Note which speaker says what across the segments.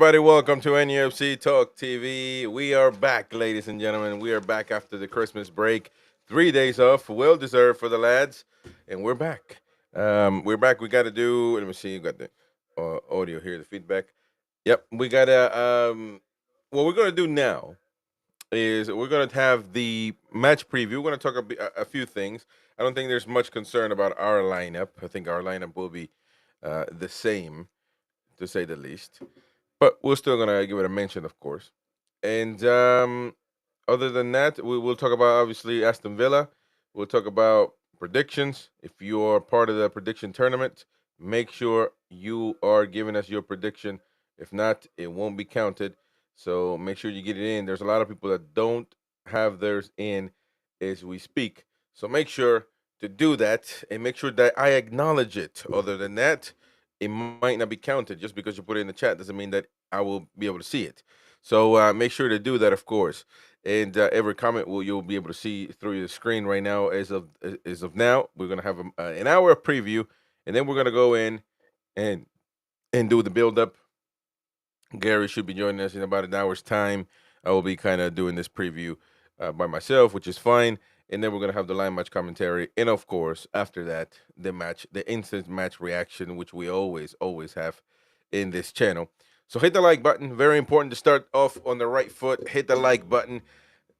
Speaker 1: everybody? Welcome to NUFC Talk TV. We are back, ladies and gentlemen. We are back after the Christmas break. 3 days off, well deserved for the lads, and we're back. We're back. We got to do. Let me see. You got the audio here, the feedback. Yep, we got to. What we're gonna do now is we're gonna have the match preview. We're gonna talk a few things. I don't think there's much concern about our lineup. I think our lineup will be the same, to say the least. But we're still gonna give it a mention, of course. And other than that, we will talk about obviously Aston Villa. We'll talk about predictions. If you are part of the prediction tournament, make sure you are giving us your prediction. If not, it won't be counted. So make sure you get it in. There's a lot of people that don't have theirs in as we speak. So make sure to do that and make sure that I acknowledge it. Other than that, it might not be counted. Just because you put it in the chat doesn't mean that I will be able to see it. So make sure to do that, of course. And every comment you'll be able to see through the screen right now. As of now, we're gonna have an hour of preview, and then we're gonna go in and do the build up. Gary should be joining us in about an hour's time. I will be kind of doing this preview by myself, which is fine. And then we're gonna have the line match commentary, and of course, after that, the instant match reaction, which we always have in this channel. So hit the like button. Very important to start off on the right foot. Hit the like button.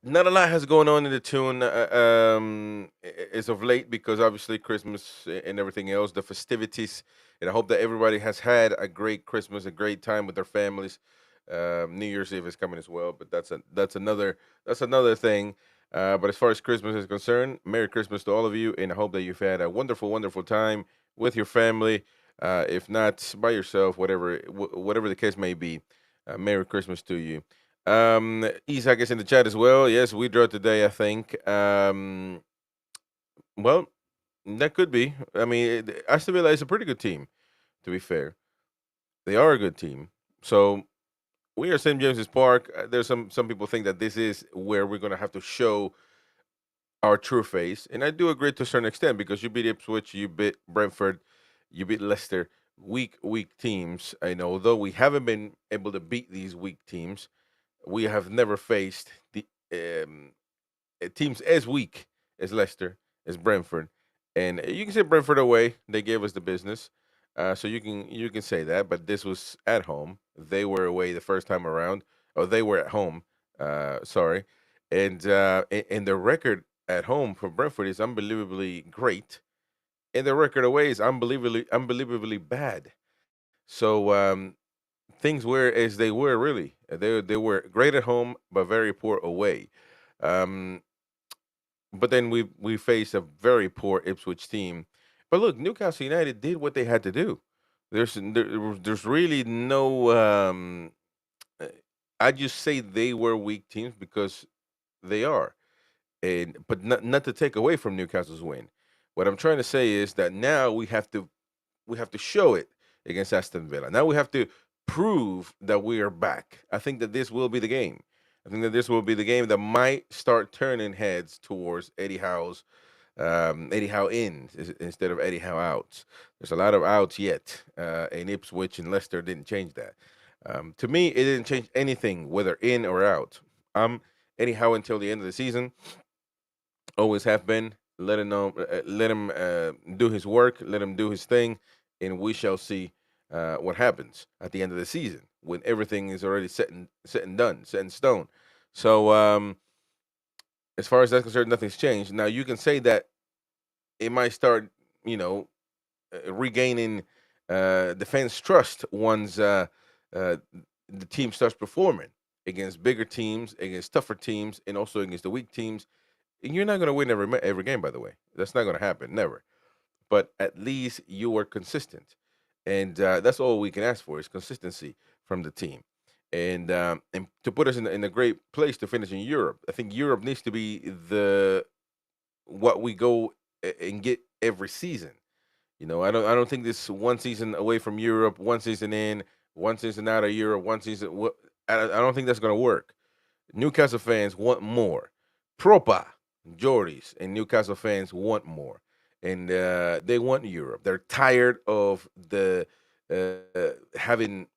Speaker 1: Not a lot has going on in the tune as of late because obviously Christmas and everything else, the festivities, and I hope that everybody has had a great Christmas, a great time with their families. New Year's Eve is coming as well, but that's another thing. But as far as Christmas is concerned, Merry Christmas to all of you, and I hope that you've had a wonderful time with your family. If not by yourself, whatever the case may be, Merry Christmas to you. Isaac is in the chat as well. Yes, we draw today, I think. Well, that could be. I mean, Aston Villa is a pretty good team, to be fair. They are a good team. So we are St. James's Park. There's some people think that this is where we're going to have to show our true face. And I do agree to a certain extent because you beat Ipswich, you beat Brentford, you beat Leicester. Weak teams. I know, although we haven't been able to beat these weak teams, we have never faced the teams as weak as Leicester, as Brentford, and you can say Brentford away. They gave us the business, so you can say that. But this was at home. They were away the first time around, or they were at home. Sorry, and the record at home for Brentford is unbelievably great, and the record away is unbelievably bad. So things were as they were really. They were great at home, but very poor away. Um, but then we faced a very poor Ipswich team. But look, Newcastle United did what they had to do. There's really no. Uh, I just say they were weak teams because they are, and but not to take away from Newcastle's win. What I'm trying to say is that now we have to show it against Aston Villa. Now we have to prove that we are back. I think that this will be the game. I think that this will be the game that might start turning heads towards Eddie Howe instead of Eddie Howe outs. There's a lot of outs yet, and Ipswich and Leicester didn't change that. To me, it didn't change anything, whether in or out. I'm Eddie Howe until the end of the season. Always have been. Let him do his work. Let him do his thing, and we shall see what happens at the end of the season when everything is already set and done, set in stone. So as far as that's concerned, nothing's changed. Now you can say that it might start, you know, regaining the fans' trust once uh, the team starts performing against bigger teams, against tougher teams, and also against the weak teams. And you're not going to win every game, by the way. That's not going to happen, never. But at least you were consistent, and that's all we can ask for is consistency from the team, and to put us in a great place to finish in Europe. I think Europe needs to be the what we go and get every season. I don't think this one season away from Europe, one season in, one season out of Europe, one season. I don't think that's going to work. Newcastle fans want more. Propa, Geordies, and Newcastle fans want more, and they want Europe. They're tired of the having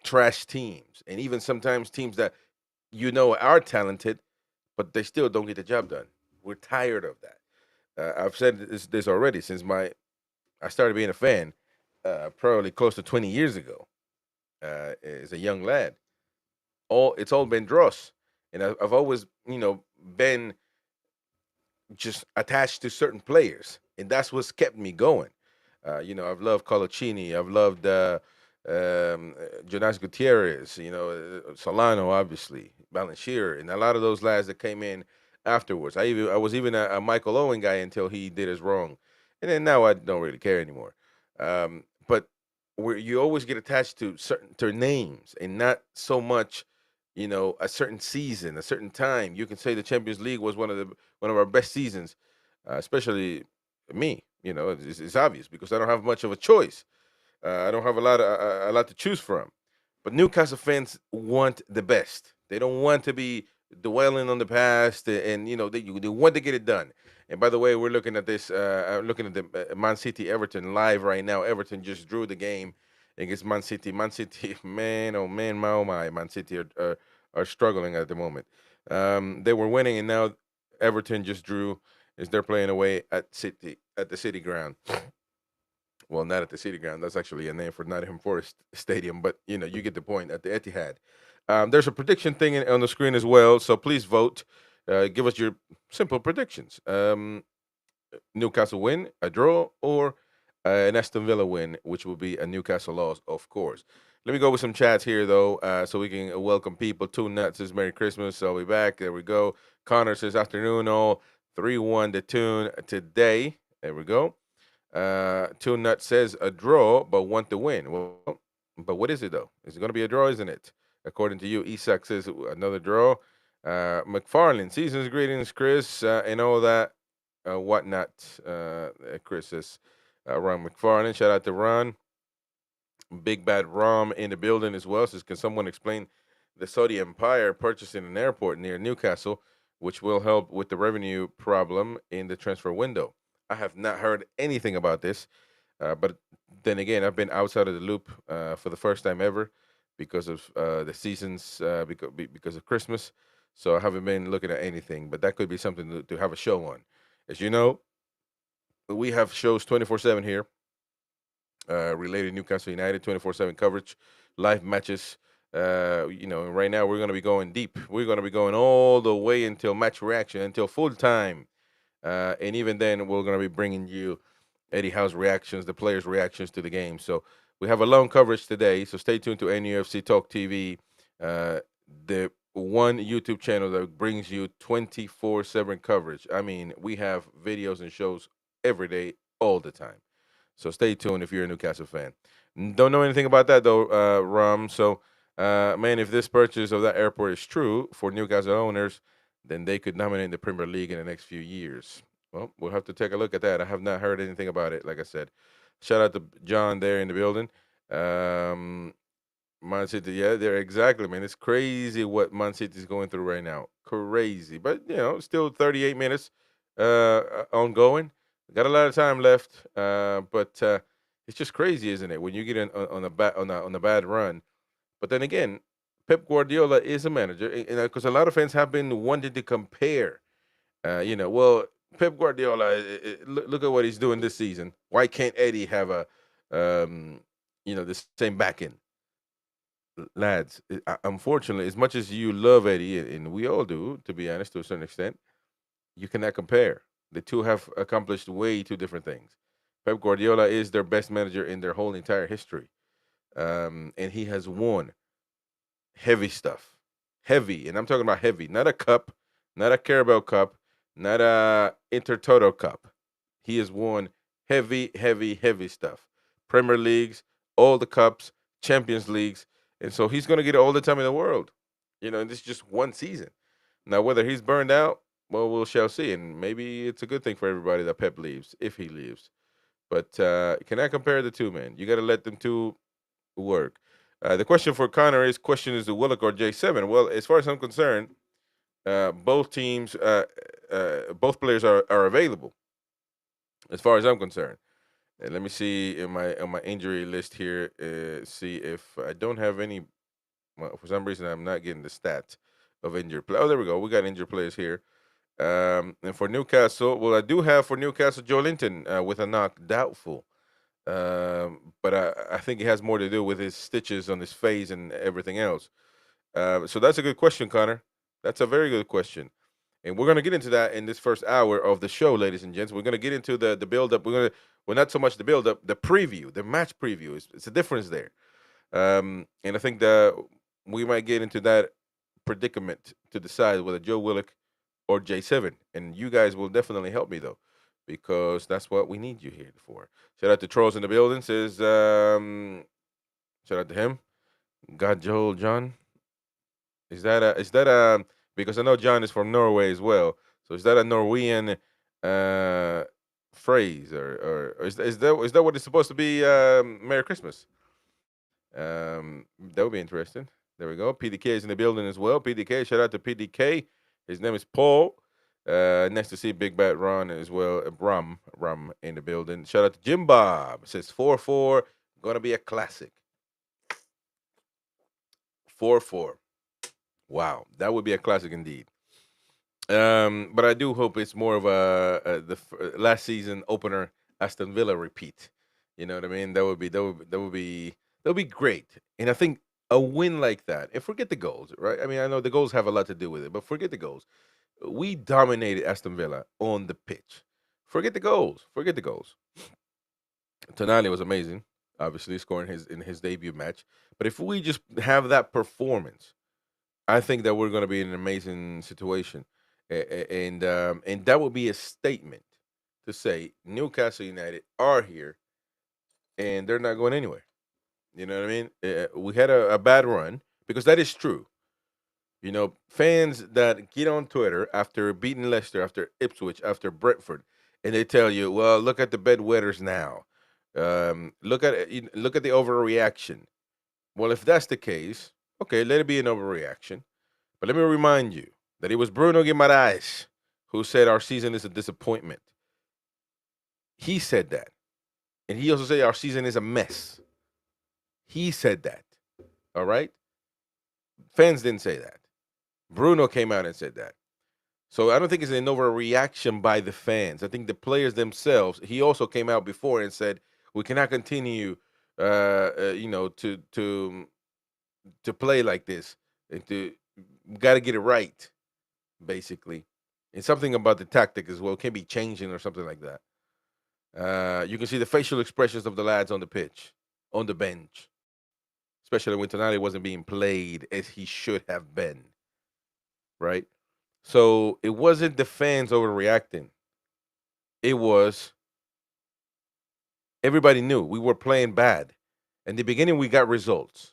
Speaker 1: trash teams, and even sometimes teams that are talented, but they still don't get the job done. We're tired of that. I've said this already since I started being a fan, probably close to 20 years ago, as a young lad. It's all been dross, and I've always been just attached to certain players, and that's what's kept me going. I've loved Colaccini, I've loved Jonas Gutierrez, Solano, obviously, Balanchier, and a lot of those lads that came in afterwards. I was even a Michael Owen guy until he did us wrong, and then now I don't really care anymore. But where you always get attached to certain names and not so much, a certain season, a certain time. You can say the Champions League was one of our best seasons, especially me. It's obvious because I don't have much of a choice. I don't have a lot to choose from. But Newcastle fans want the best. They don't want to be dwelling on the past, and they want to get it done. And by the way, we're looking at this. I'm looking at the Man City Everton live right now. Everton just drew the game against Man City. Man City, man, oh man, my oh my, Man City are struggling at the moment. They were winning, and now Everton just drew as they're playing away at the City Ground. Well, not at the City Ground. That's actually a name for Nottingham Forest Stadium, but you get the point. At the Etihad. There's a prediction thing on the screen as well, so please vote. Give us your simple predictions. Newcastle win, a draw, or an Aston Villa win, which will be a Newcastle loss, of course. Let me go with some chats here, though, so we can welcome people. Two Nuts says Merry Christmas. I'll be back. There we go. Connor says afternoon all. 3-1 the tune today. There we go. Two Nut says a draw, but want to win. Well, but what is it, though? Is it going to be a draw, isn't it? According to you, Isak says another draw. McFarlane, season's greetings, Chris, and all that whatnot. Chris says, Ron McFarlane. Shout out to Ron. Big Bad Rom in the building as well. Says, can someone explain the Saudi Empire purchasing an airport near Newcastle, which will help with the revenue problem in the transfer window? I have not heard anything about this, but then again, I've been outside of the loop for the first time ever because of the seasons, because of Christmas. So I haven't been looking at anything, but that could be something to have a show on. As you know, we have shows 24/7 here related to Newcastle United, 24/7 coverage, live matches. Right now we're going to be going deep. We're going to be going all the way until match reaction, until full time. And even then, we're going to be bringing you Eddie Howe's reactions, the players' reactions to the game. So we have a long coverage today. So stay tuned to NUFC Talk TV, the one YouTube channel that brings you 24/7 coverage. I mean, we have videos and shows every day, all the time. So stay tuned if you're a Newcastle fan. Don't know anything about that though, Ram. So, man, if this purchase of that airport is true for Newcastle owners, then they could dominate the Premier League in the next few years. Well, we'll have to take a look at that. I have not heard anything about it. Like I said, shout out to John there in the building. Man City, yeah, they're exactly, man. It's crazy what Man City is going through right now. Crazy, but still 38 minutes ongoing. Got a lot of time left, but it's just crazy, isn't it? When you get on a bad run. But then again, Pep Guardiola is a manager, because a lot of fans have been wanting to compare. Well, Pep Guardiola, look at what he's doing this season. Why can't Eddie have the same back end? Lads, unfortunately, as much as you love Eddie, and we all do, to be honest, to a certain extent, you cannot compare. The two have accomplished way two different things. Pep Guardiola is their best manager in their whole entire history, and he has won heavy stuff, heavy, and I'm talking about heavy, not a cup, not a Carabao Cup, not a Intertoto Cup. He has won heavy, heavy, heavy stuff. Premier Leagues, all the cups, Champions Leagues, and so he's going to get all the time in the world. And this is just one season. Now, whether he's burned out, well, we shall see, and maybe it's a good thing for everybody that Pep leaves, if he leaves. But can I compare the two, man? You got to let them two work. The question for Connor is: question is the Willock or J7? Well, as far as I'm concerned, both teams, both players are available. As far as I'm concerned, And let me see in my on my injury list here. See if I don't have any. Well, for some reason, I'm not getting the stats of injured players. Oh, there we go. We got injured players here. And for Newcastle, well, I do have for Newcastle Joe Linton with a knock, doubtful. But I think it has more to do with his stitches on his face and everything else. So that's a good question, Connor. That's a very good question. And we're going to get into that in this first hour of the show, ladies and gents. We're going to get into the build up. Well, not so much the build up, the preview, the match preview. It's a difference there. And I think that we might get into that predicament to decide whether Joe Willock or J7. And you guys will definitely help me, though, because that's what we need you here for. Shout out to Trolls in the building. Says, shout out to him. Got Joel John. Is that because I know John is from Norway as well. So is that a Norwegian uh, phrase or is that what it's supposed to be? Merry Christmas. That would be interesting. There we go. PDK is in the building as well. PDK, shout out to PDK. His name is Paul. Nice to see Big Bat Ron as well. Rum in the building. Shout out to Jim Bob. Says 4-4. Gonna be a classic. 4-4. Wow, that would be a classic indeed. But I do hope it's more of last season opener Aston Villa repeat. You know what I mean? That would be great. And I think a win like that, and forget the goals, right? I mean, I know the goals have a lot to do with it, but forget the goals. We dominated Aston Villa on the pitch. Forget the goals. Forget the goals. Tonali was amazing, obviously scoring his debut match. But if we just have that performance, I think that we're going to be in an amazing situation, and that would be a statement to say Newcastle United are here and they're not going anywhere. You know what I mean? We had a bad run because that is true. You know, fans that get on Twitter after beating Leicester, after Ipswich, after Brentford, and they tell you, "Well, look at the bedwetters now. Look at the overreaction." Well, if that's the case, okay, let it be an overreaction. But let me remind you that it was Bruno Guimaraes who said our season is a disappointment. He said that. And he also said our season is a mess. He said that. All right? Fans didn't say that. Bruno came out and said that. So I don't think it's an overreaction by the fans. I think the players themselves, he also came out before and said, we cannot continue to play like this. And to got to get it right, basically. And something about the tactic as well can be changing or something like that. You can see the facial expressions of the lads on the pitch, on the bench, especially when Tonali wasn't being played as he should have been, right? So it wasn't the fans overreacting. It was everybody knew we were playing bad. In the beginning, we got results,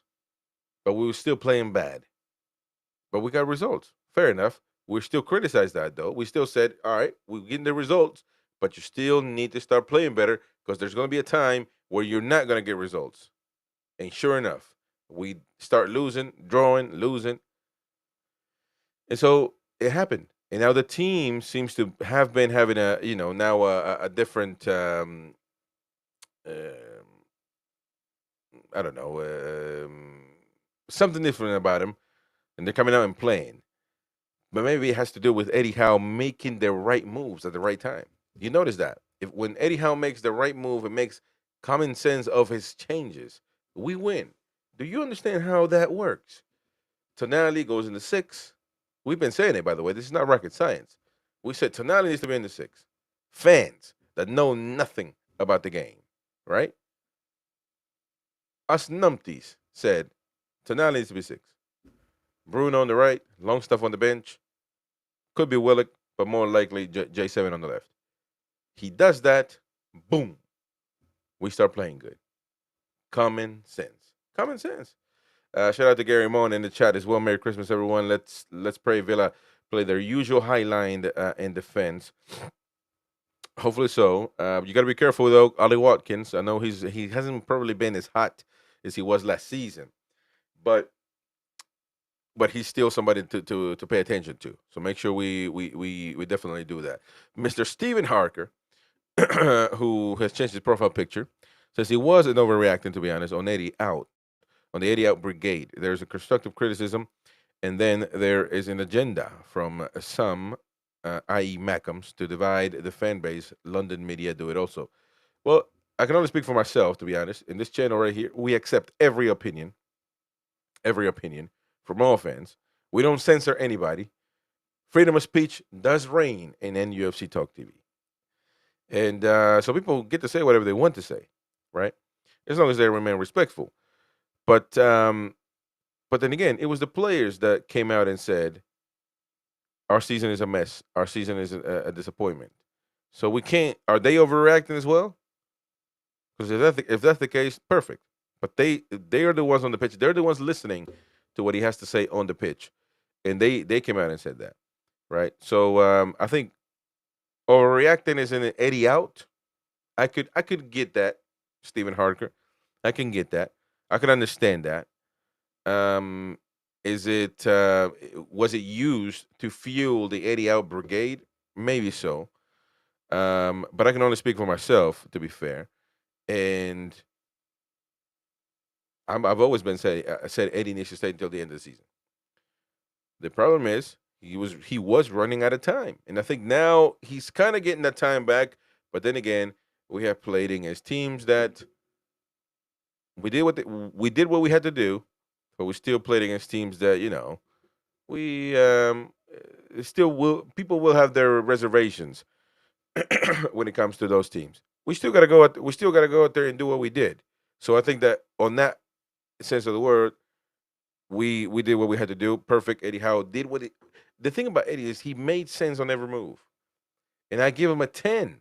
Speaker 1: but we were still playing bad. But we got results. Fair enough. We still criticized that though. We still said, all right, we're getting the results, but you still need to start playing better because there's going to be a time where you're not going to get results. And sure enough, we start losing, drawing, losing. And so it happened. And now the team seems to have been having now a different, I don't know, something different about him. And they're coming out and playing. But maybe it has to do with Eddie Howe making the right moves at the right time. You notice that if when Eddie Howe makes the right move, it makes common sense of his changes. We win. Do you understand how that works? Tonali goes in the six. We've been saying it, by the way. This is not rocket science. We said Tonali needs to be in the six. Fans that know nothing about the game, right? Us numpties said Tonali needs to be six. Bruno on the right, long stuff on the bench. Could be Willock, but more likely J7 on the left. He does that, boom, we start playing good. Common sense. Common sense. Shout out to Gary Mon in the chat as well. Merry Christmas, everyone. Let's pray Villa play their usual high line in defense. Hopefully so. You got to be careful though, Ollie Watkins. I know he hasn't probably been as hot as he was last season, but he's still somebody to pay attention to. So make sure we definitely do that. Mr. Stephen Harker who has changed his profile picture, says he wasn't overreacting, to be honest, on 80 out, on the 80 out brigade. There's a constructive criticism, and then there is an agenda from some, i.e., Mackems, to divide the fan base. London media do it also. Well, I can only speak for myself, to be honest. In this channel right here, we accept every opinion from all fans. We don't censor anybody. Freedom of speech does reign in NUFC Talk TV. And so people get to say whatever they want to say, right? As long as they remain respectful. But then again, it was the players that came out and said, our season is a mess. Our season is a disappointment. So we can't. Are they overreacting as well? Because if that's the case, perfect. But they are the ones on the pitch. They're the ones listening to what he has to say on the pitch, and they came out and said that, right? So I think overreacting is an Eddie out. I could get that, Stephen Harker. I can get that. I can understand that. Um, is it was it used to fuel the Eddie out brigade? Maybe so. But I can only speak for myself, to be fair. And I've always been said Eddie needs to stay until the end of the season. The problem is he was running out of time, and I think now he's kind of getting that time back. But then again, we have played against teams that we did what we had to do, but we still played against teams that we still will people will have their reservations when it comes to those teams. We still got to go out there and do what we did. So I think that on that sense of the word, we did what we had to do. Perfect. Eddie Howe did what it. The thing about Eddie is he made sense on every move, and I give him a 10.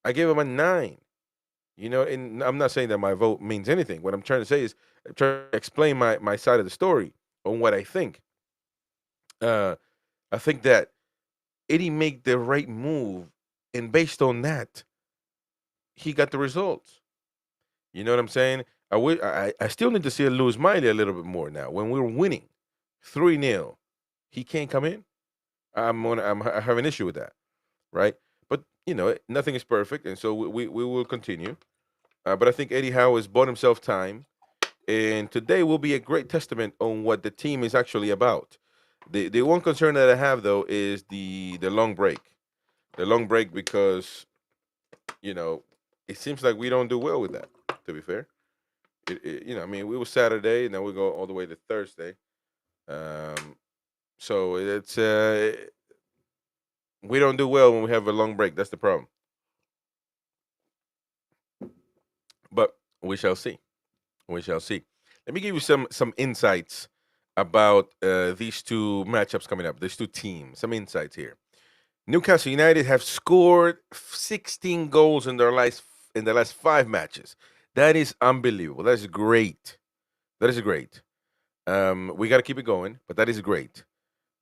Speaker 1: I give him a 9. And I'm not saying that my vote means anything. What I'm trying to say is I'm trying to explain my side of the story on what I think. Uh, I think that Eddie made the right move, and based on that, he got the results. You know what I'm saying? I still need to see Lewis Miley a little bit more now. When we're winning 3-0, he can't come in. I have an issue with that, right? But nothing is perfect, and so we will continue. But I think Eddie Howe has bought himself time, and today will be a great testament on what the team is actually about. The one concern that I have though is the long break, because you know it seems like we don't do well with that. To be fair, I mean, we were Saturday, and then we go all the way to Thursday. Um, so it's we don't do well when we have a long break. That's the problem. But we shall see. We shall see. Let me give you some insights about these two matchups coming up. These two teams. Some insights here. Newcastle United have scored 16 goals in the last 5 matches. That is unbelievable. That is great. That is great. We got to keep it going, but that is great.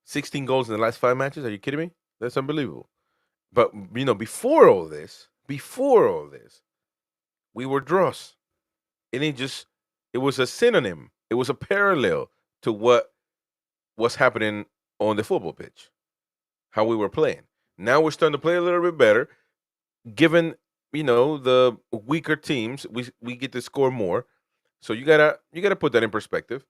Speaker 1: 16 goals in the last 5 matches. Are you kidding me? That's unbelievable. But before all this, we were draws. And it was a synonym. It was a parallel to what was happening on the football pitch, how we were playing. Now we're starting to play a little bit better. Given the weaker teams, we get to score more. So you gotta put that in perspective.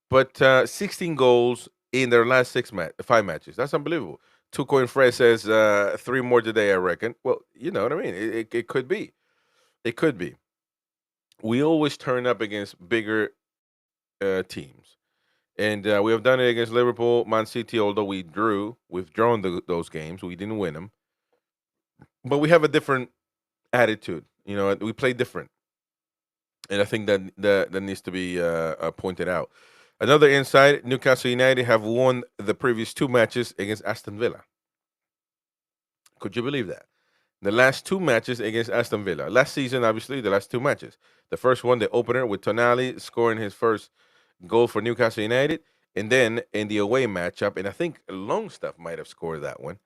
Speaker 1: But 16 goals in their last 5 matches. That's unbelievable. Two Coin Fred says 3 more today, I reckon. Well, you know what I mean. It could be. It could be. We always turn up against bigger teams. And we have done it against Liverpool, Man City, although we've drawn those games. We didn't win them. But we have a different attitude. We play different. And I think that needs to be pointed out. Another insight, Newcastle United have won the previous 2 matches against Aston Villa. Could you believe that? The last 2 matches against Aston Villa. Last season, obviously, the last 2 matches. The first one, the opener with Tonali scoring his first goal for Newcastle United. And then in the away matchup, and I think Longstaff might have scored that one,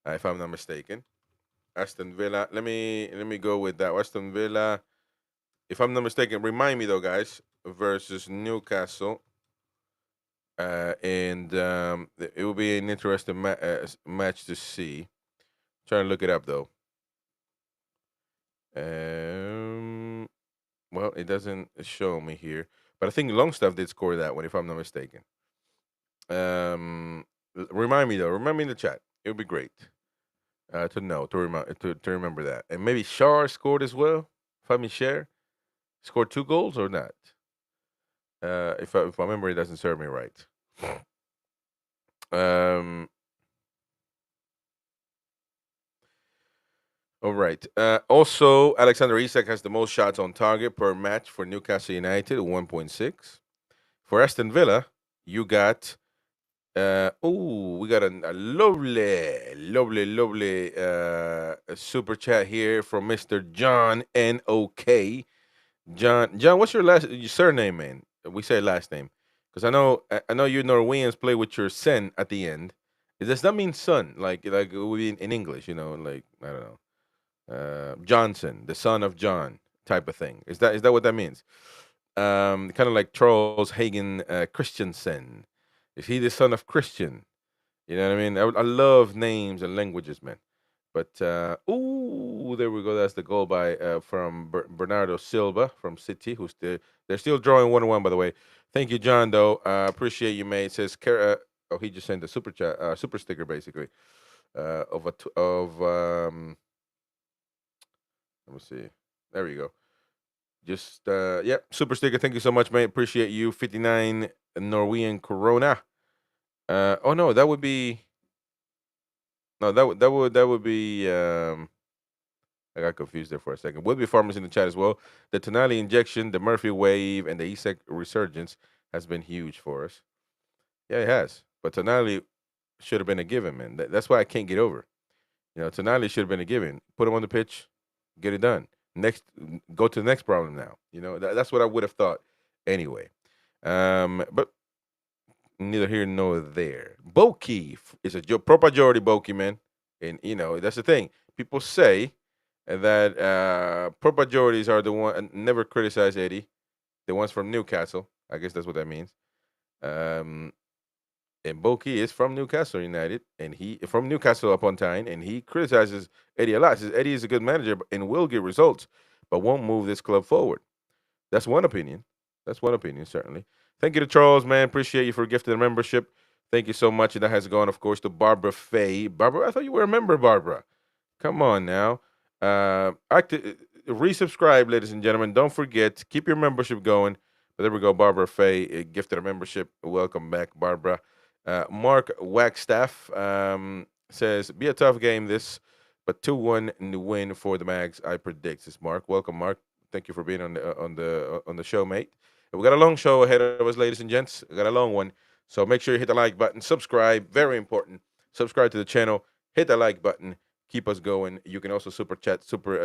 Speaker 1: if I'm not mistaken. Aston Villa. Let me go with that. Aston Villa, if I'm not mistaken, remind me though, guys, versus Newcastle. And it will be an interesting match to see. Trying to look it up though. Um, well, it doesn't show me here, but I think Longstaff did score that one, if I'm not mistaken. Remind me though. Remind me in the chat. It would be great to know to remember that, and maybe Shar scored as well. Fami Share scored 2 goals or not? If my memory doesn't serve me right. Um, all right. Also, Alexander Isak has the most shots on target per match for Newcastle United, 1.6. For Aston Villa, you got we got a lovely super chat here from Mr. John NOK. John, what's your surname, man? We say last name because I know you Norwegians play with your sen at the end. Does that mean son? Like it would be in English, like I don't know, Johnson, the son of John, type of thing. Is that what that means? Kind of like Charles Hagen Christensen. Is he the son of Christian? You know what I mean? I love names and languages, man. But there we go. That's the goal by from Bernardo Silva from City, they're still drawing 1-1, by the way. Thank you, John. Though appreciate you, mate. It says he just sent a super chat, super sticker, basically, of let me see. There we go. Just super sticker. Thank you so much, mate. Appreciate you. 59 Norwegian Corona. Oh no, that would be no, that would be I got confused there for a second. Would be farmers in the chat as well. The Tonali injection, the Murphy wave, and the Isak resurgence has been huge for us. Yeah, it has. But Tonali should have been a given, man. That's why I can't get over. Tonali should have been a given. Put him on the pitch, get it done. Next, go to the next problem now. That's what I would have thought anyway. But neither here nor there. Boki is a proper majority Boki, man. And that's the thing. People say that proper majorities are the one never criticize Eddie. The ones from Newcastle. I guess that's what that means. And Boki is from Newcastle United, and he from Newcastle upon Tyne, and he criticizes Eddie a lot. Says Eddie is a good manager and will get results, but won't move this club forward. That's one opinion. That's one opinion, certainly. Thank you to Charles, man. Appreciate you for gifting the membership. Thank you so much. And that has gone, of course, to Barbara Faye. Barbara, I thought you were a member, Barbara. Come on now. Resubscribe, ladies and gentlemen. Don't forget, keep your membership going. But there we go. Barbara Faye gifted a membership. Welcome back, Barbara. Mark Wagstaff says, be a tough game this, but 2-1 win for the Mags, I predict. It's Mark. Welcome, Mark. Thank you for being on the show, mate. And we got a long show ahead of us, ladies and gents. We got a long one. So make sure you hit the like button. Subscribe. Very important. Subscribe to the channel. Hit the like button. Keep us going. You can also super chat,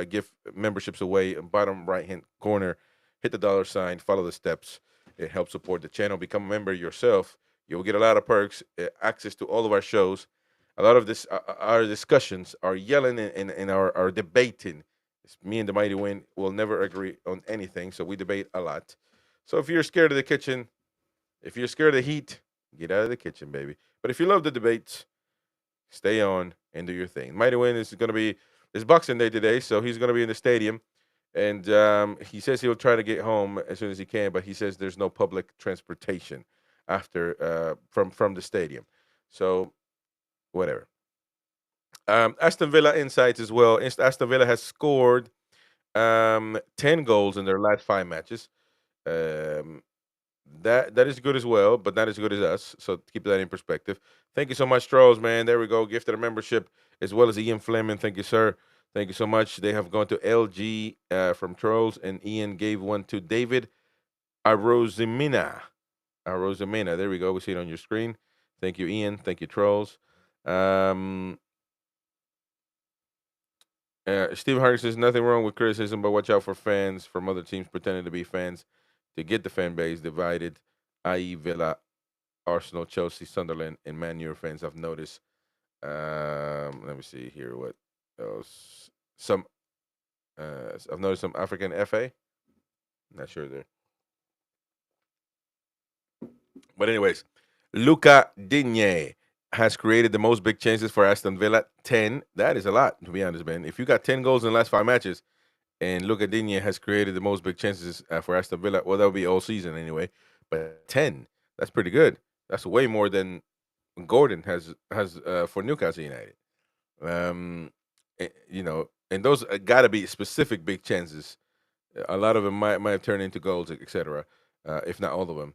Speaker 1: gift memberships away, bottom right-hand corner. Hit the $sign. Follow the steps. It helps support the channel. Become a member yourself. You'll get a lot of perks, access to all of our shows. A lot of this, our discussions, our yelling and our debating. It's me and the Mighty Win will never agree on anything, so we debate a lot. So if you're scared of the kitchen, if you're scared of the heat, get out of the kitchen, baby. But if you love the debates, stay on and do your thing. Mighty Win is going to be, it's Boxing Day today, so he's going to be in the stadium. And he says he'll try to get home as soon as he can, but he says there's no public transportation after from the stadium. So whatever. Aston Villa insights as well. Aston Villa has scored 10 goals in their last 5 matches. Um, that is good as well, but not as good as us. So keep that in perspective. Thank you so much, Charles, man. There we go. Gifted a membership as well as Ian Fleming. Thank you, sir. Thank you so much. They have gone to LG from Charles, and Ian gave one to David Arozimina. Arozimina. There we go. We see it on your screen. Thank you, Ian. Thank you, Charles. Steve Harker says nothing wrong with criticism, but watch out for fans from other teams pretending to be fans to get the fan base divided, i.e., Villa, Arsenal, Chelsea, Sunderland, and Man U fans. I've noticed. Let me see here. What else? I've noticed some African FA. Not sure there. But anyways, Luca Digne has created the most big chances for Aston Villa. 10. That is a lot, to be honest, man. If you got 10 goals in the last 5 matches, and Luka Digne has created the most big chances for Aston Villa. Well, that'll be all season anyway. But 10, that's pretty good. That's way more than Gordon has for Newcastle United. And those got to be specific big chances. A lot of them might have turned into goals, etc. If not all of them.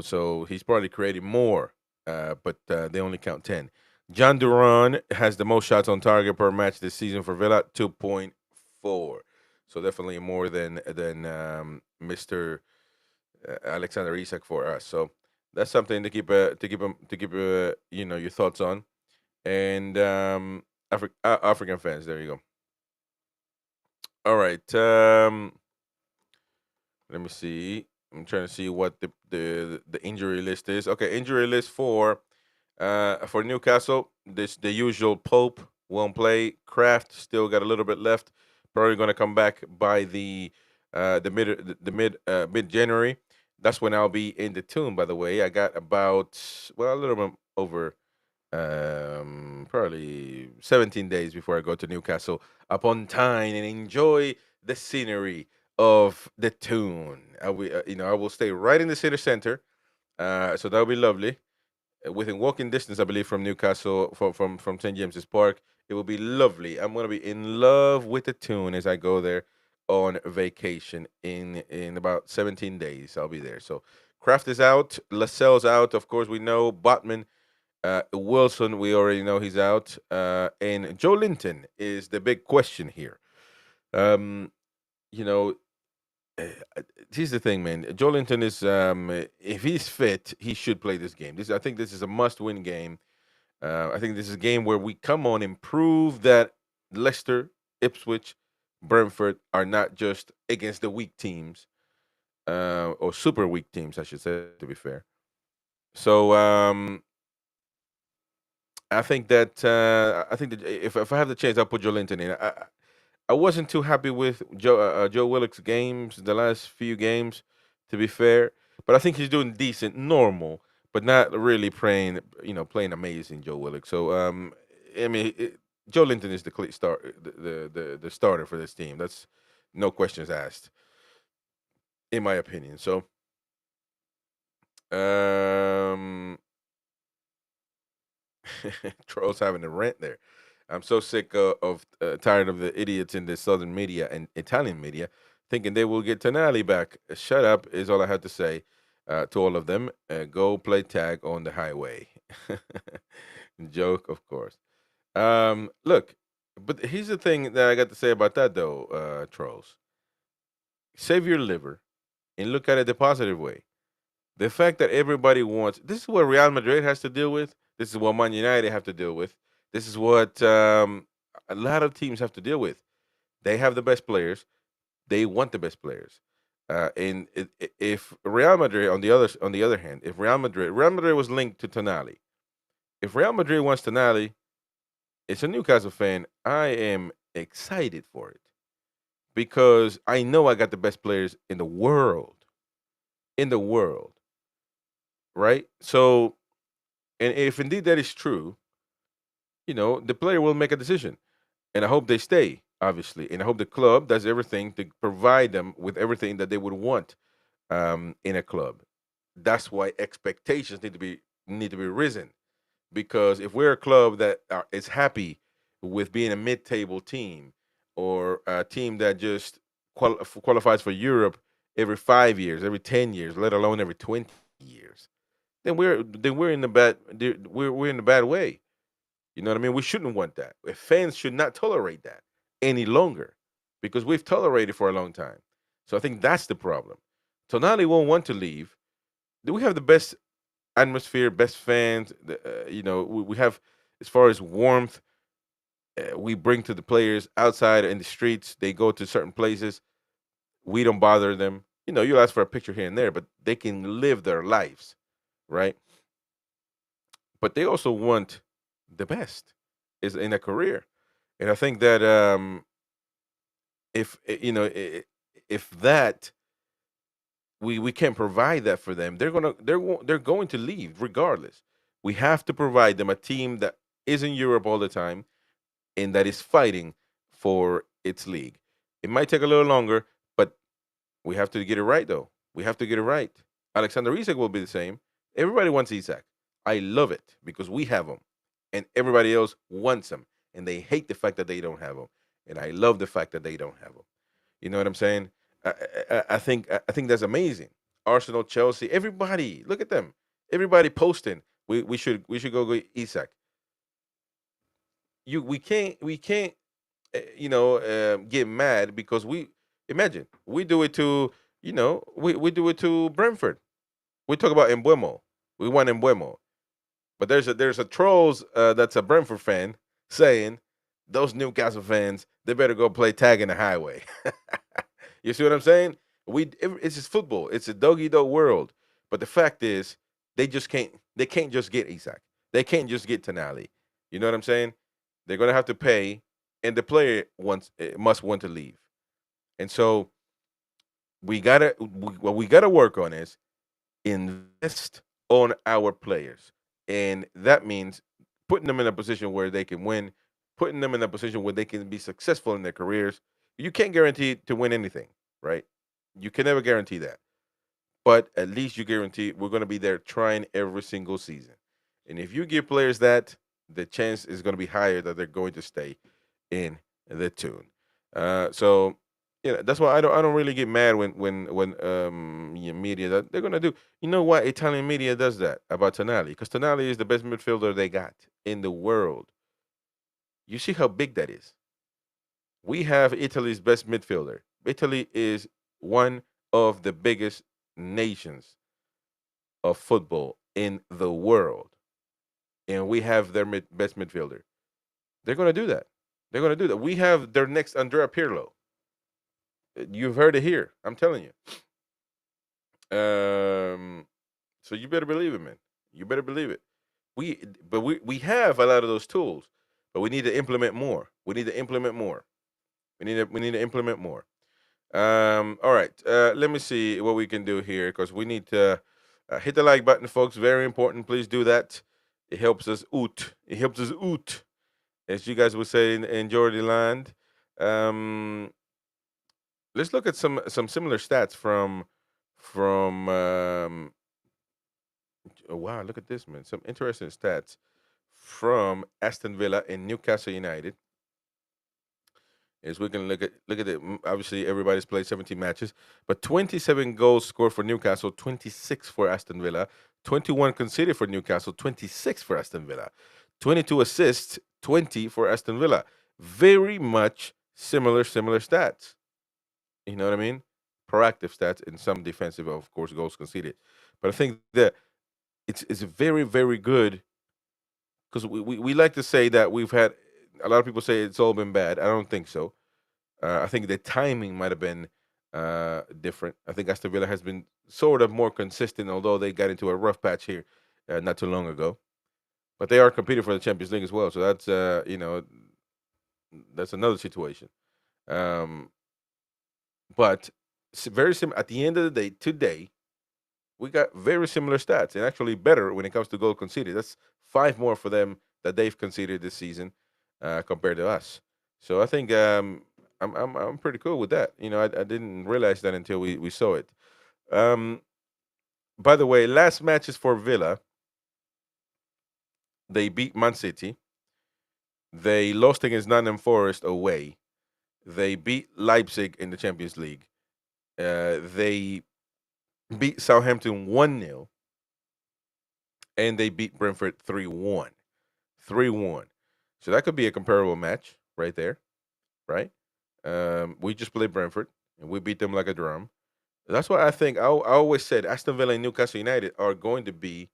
Speaker 1: So he's probably creating more, but they only count 10. John Duran has the most shots on target per match this season for Villa, 2.4. So definitely more than Mr. Alexander Isak for us. So that's something to keep your thoughts on. And African fans, there you go. All right. Let me see. I'm trying to see what the injury list is. Okay, injury list for Newcastle. The usual Pope won't play. Kraft still got a little bit left. Probably going to come back by mid January. That's when I'll be in the tune. By the way, I got about a little bit over probably 17 days before I go to Newcastle upon Tyne and enjoy the scenery of the tune. I will stay right in the city center, so that'll be lovely. Within walking distance, I believe, from Newcastle, from St James's Park. It will be lovely. I'm gonna be in love with the tune as I go there on vacation in about 17 days. I'll be there. So Kraft is out, Lascelles out. Of course, we know Botman. Wilson, we already know he's out. And Joe Linton is the big question here. Um, you know, here's the thing, man. Joe Linton is, if he's fit, he should play this game. I think this is a must-win game. I think this is a game where we come on and prove that Leicester, Ipswich, Brentford are not just against the weak teams, or super weak teams, I should say, to be fair. So I think that if I have the chance, I'll put Joe Linton in. I wasn't too happy with Joe Willock's games, the last few games, to be fair. But I think he's doing decent, normal, but not really playing amazing. Joe Willock. So I mean, Joe Linton is the clear start, the starter for this team. That's no questions asked, in my opinion. So um, Trolls having a rant there. I'm so sick tired of the idiots in the southern media and Italian media thinking they will get Tonali back. Shut up is all I have to say to all of them. Go play tag on the highway. Joke, of course. Look, but here's the thing that I got to say about that though, Trolls. Save your liver and look at it the positive way. The fact that everybody wants this is what Real Madrid has to deal with. This is what Man United have to deal with. This is what a lot of teams have to deal with. They have the best players. They want the best players. And if Real Madrid, on the other hand, if Real Madrid was linked to Tonali. If Real Madrid wants Tonali, it's a Newcastle fan. I am excited for it because I know I got the best players in the world. In the world, right? So, and if indeed that is true, the player will make a decision. And I hope they stay, obviously. And I hope the club does everything to provide them with everything that they would want in a club. That's why expectations need to be risen. Because if we're a club that is happy with being a mid-table team or a team that just qualifies for Europe every 5 years, every 10 years, let alone every 20 years, then we're in the we're in the bad way. You know what I mean? We shouldn't want that. Fans should not tolerate that any longer because we've tolerated for a long time. So I think that's the problem. Tonali won't want to leave. Do we have the best atmosphere, best fans? We have, as far as warmth, we bring to the players outside in the streets. They go to certain places. We don't bother them. You ask for a picture here and there, but they can live their lives, right? But they also want the best is in a career. And I think that if if that we can't provide that for them, they're going to leave regardless. We have to provide them a team that is in Europe all the time and that is fighting for its league. It might take a little longer, but we have to get it right, though. We have to get it right. Alexander Isak will be the same. Everybody wants Isak. I love it because we have him, and everybody else wants him, and they hate the fact that they don't have him. And I love the fact that they don't have him. You know what I'm saying? I think that's amazing. Arsenal, Chelsea, everybody, look at them. Everybody posting. We should go get Isak. We can't get mad because we imagine we do it to we do it to Brentford. We talk about Embuemo. We want Embuemo, but there's a trolls that's a Brentford fan saying those Newcastle fans they better go play tag in the highway. You see what I'm saying? It's just football. It's a dog eat dog world. But the fact is, they can't just get Isak. They can't just get Tonali. You know what I'm saying? They're gonna have to pay, and the player must want to leave. And so what we gotta work on is invest on our players, and that means putting them in a position where they can win, putting them in a position where they can be successful in their careers. You can't guarantee to win anything, right? You can never guarantee that, but at least you guarantee we're going to be there trying every single season. And if you give players that, the chance is going to be higher that they're going to stay in the tune. So that's why I don't really get mad when media that they're going to do. You know why Italian media does that about Tonali? Because Tonali is the best midfielder they got in the world. You see how big that is. We have Italy's best midfielder. Italy is one of the biggest nations of football in the world, and we have their best midfielder. They're going to do that. They're going to do that. We have their next Andrea Pirlo. You've heard it here. I'm telling you. So you better believe it, man. You better believe it. We have a lot of those tools, but we need to implement more. We need to implement more. We need to implement more. All right. Let me see what we can do here because we need to hit the like button, folks. Very important. Please do that. It helps us out. It helps us out, as you guys would say in Geordie land. Um, let's look at some similar stats from. Oh, wow, look at this, man. Some interesting stats from Aston Villa and Newcastle United. Is we can look at it. Obviously, everybody's played 17 matches, but 27 goals scored for Newcastle, 26 for Aston Villa, 21 conceded for Newcastle, 26 for Aston Villa, 22 assists, 20 for Aston Villa. Very much similar stats. You know what I mean? Proactive stats and some defensive, of course, goals conceded. But I think that it's very good because we like to say that we've had a lot of people say it's all been bad. I don't think so. I think the timing might have been different. I think Aston Villa has been sort of more consistent, although they got into a rough patch here not too long ago. But they are competing for the Champions League as well, so that's that's another situation. Um, but very similar. At the end of the day, today we got very similar stats, and actually better when it comes to goal conceded. That's 5 more for them that they've conceded this season compared to us. So I think I'm pretty cool with that. I didn't realize that until we saw it. Um, by the way, last matches for Villa, they beat Man City. They lost against Nottingham Forest away. They beat Leipzig in the Champions League. They beat Southampton 1-0, and they beat Brentford 3-1. 3-1. So that could be a comparable match right there, right? We just played Brentford, and we beat them like a drum. That's why I think I always said Aston Villa and Newcastle United are going to be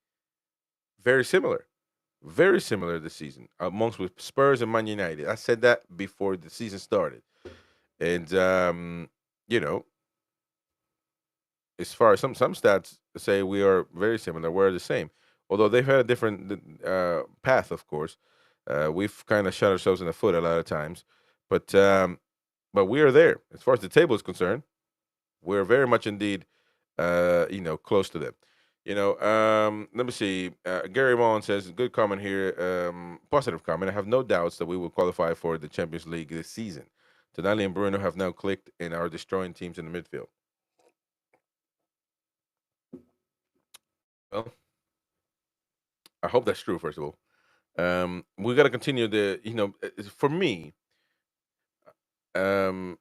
Speaker 1: very similar this season amongst with Spurs and Man United. I said that before the season started, and you know, as far as some stats say we are very similar, we're the same. Although they've had a different path, of course. We've kind of shot ourselves in the foot a lot of times, but we are there as far as the table is concerned. We're very much indeed, close to them. Let me see. Gary Mullen says, good comment here, positive comment. I have no doubts that we will qualify for the Champions League this season. Tonali and Bruno have now clicked and are destroying teams in the midfield. Well, I hope that's true. First of all, we got to continue the. For me, um,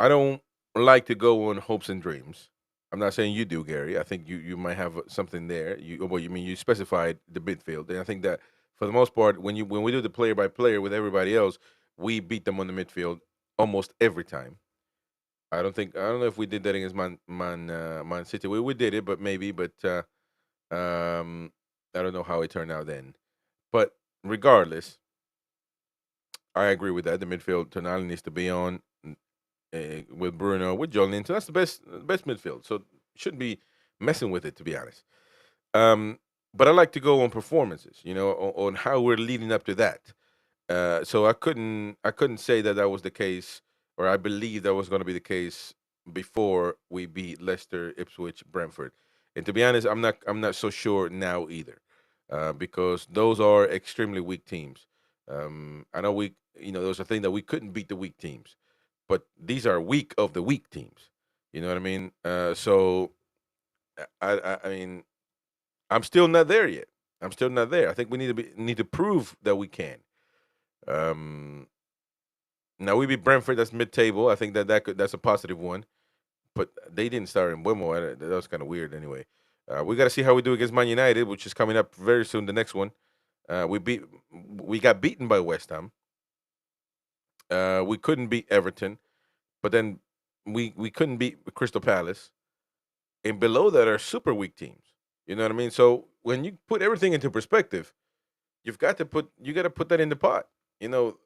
Speaker 1: I don't like to go on hopes and dreams. I'm not saying you do, Gary. I think you might have something there. You specified the midfield, and I think that for the most part, when we do the player by player with everybody else, we beat them on the midfield almost every time. I don't know if we did that against Man City. We did it, but maybe. But I don't know how it turned out then. But regardless, I agree with that. The midfield Tonali needs to be on with Bruno, with John Linton. That's the best midfield. So shouldn't be messing with it, to be honest. But I like to go on performances, on how we're leading up to that. So I couldn't say that that was the case, or I believe that was going to be the case before we beat Leicester, Ipswich, Brentford. And to be honest, I'm not so sure now either, because those are extremely weak teams. I know there was a thing that we couldn't beat the weak teams, but these are weak of the weak teams. You know what I mean? So I mean, I'm still not there yet. I'm still not there. I think we need to prove that we can. Um, Now we beat Brentford. That's mid-table. I think that's a positive one. But they didn't start in Wembley. That was kind of weird. Anyway, we got to see how we do against Man United, which is coming up very soon. The next one, we got beaten by West Ham. We couldn't beat Everton, but then we couldn't beat Crystal Palace. And below that are super weak teams. You know what I mean? So when you put everything into perspective, you got to put that in the pot.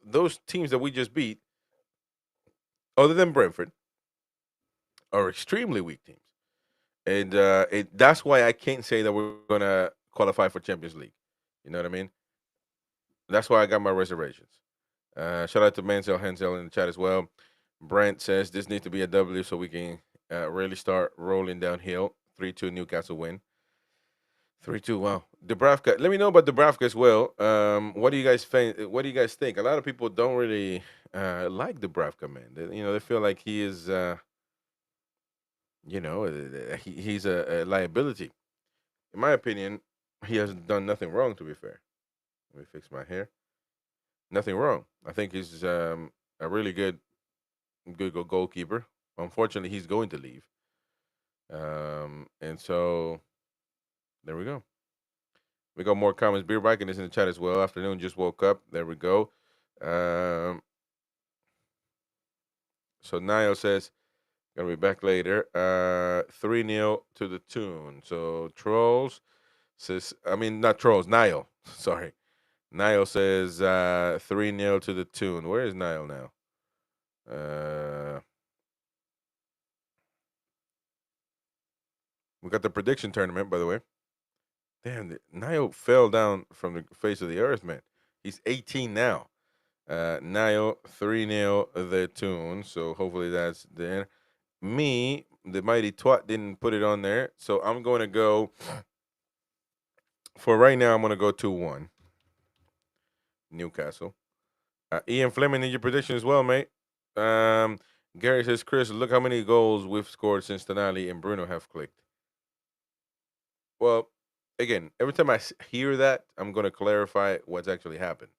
Speaker 1: Those teams that we just beat, other than Brentford, are extremely weak teams, and that's why I can't say that we're gonna qualify for Champions League. You know what I mean? That's why I got my reservations. Shout out to Mansell Hensel in the chat as well. Brent says this needs to be a W so we can really start rolling downhill. 3-2 Newcastle win. 3-2. Wow. Dubravka. Let me know about Dubravka as well. What do you guys think? What do you guys think? A lot of people don't really like Dubravka, man. They feel like he is. He's a liability. In my opinion, he has done nothing wrong. To be fair, let me fix my hair. Nothing wrong. I think he's a really good goalkeeper. Unfortunately, he's going to leave. And so there we go. We got more comments. Beer Viking is in the chat as well. Afternoon, just woke up. There we go. Um, so Niall says, gonna be back later. 3-0 to the tune. So Trolls says, I mean, not Trolls, Niall. Sorry. Niall says 3-0 to the tune. Where is Niall now? We got the prediction tournament, by the way. Damn, Niall fell down from the face of the earth, man. He's 18 now. Niall 3-0 the tune. So hopefully that's there. Me, the mighty twat, didn't put it on there. So I'm going to go, for right now, I'm going to go 2-1. Newcastle. Ian Fleming, need your prediction as well, mate. Gary says, Chris, look how many goals we've scored since Tonali and Bruno have clicked. Well, again, every time I hear that, I'm going to clarify what's actually happened.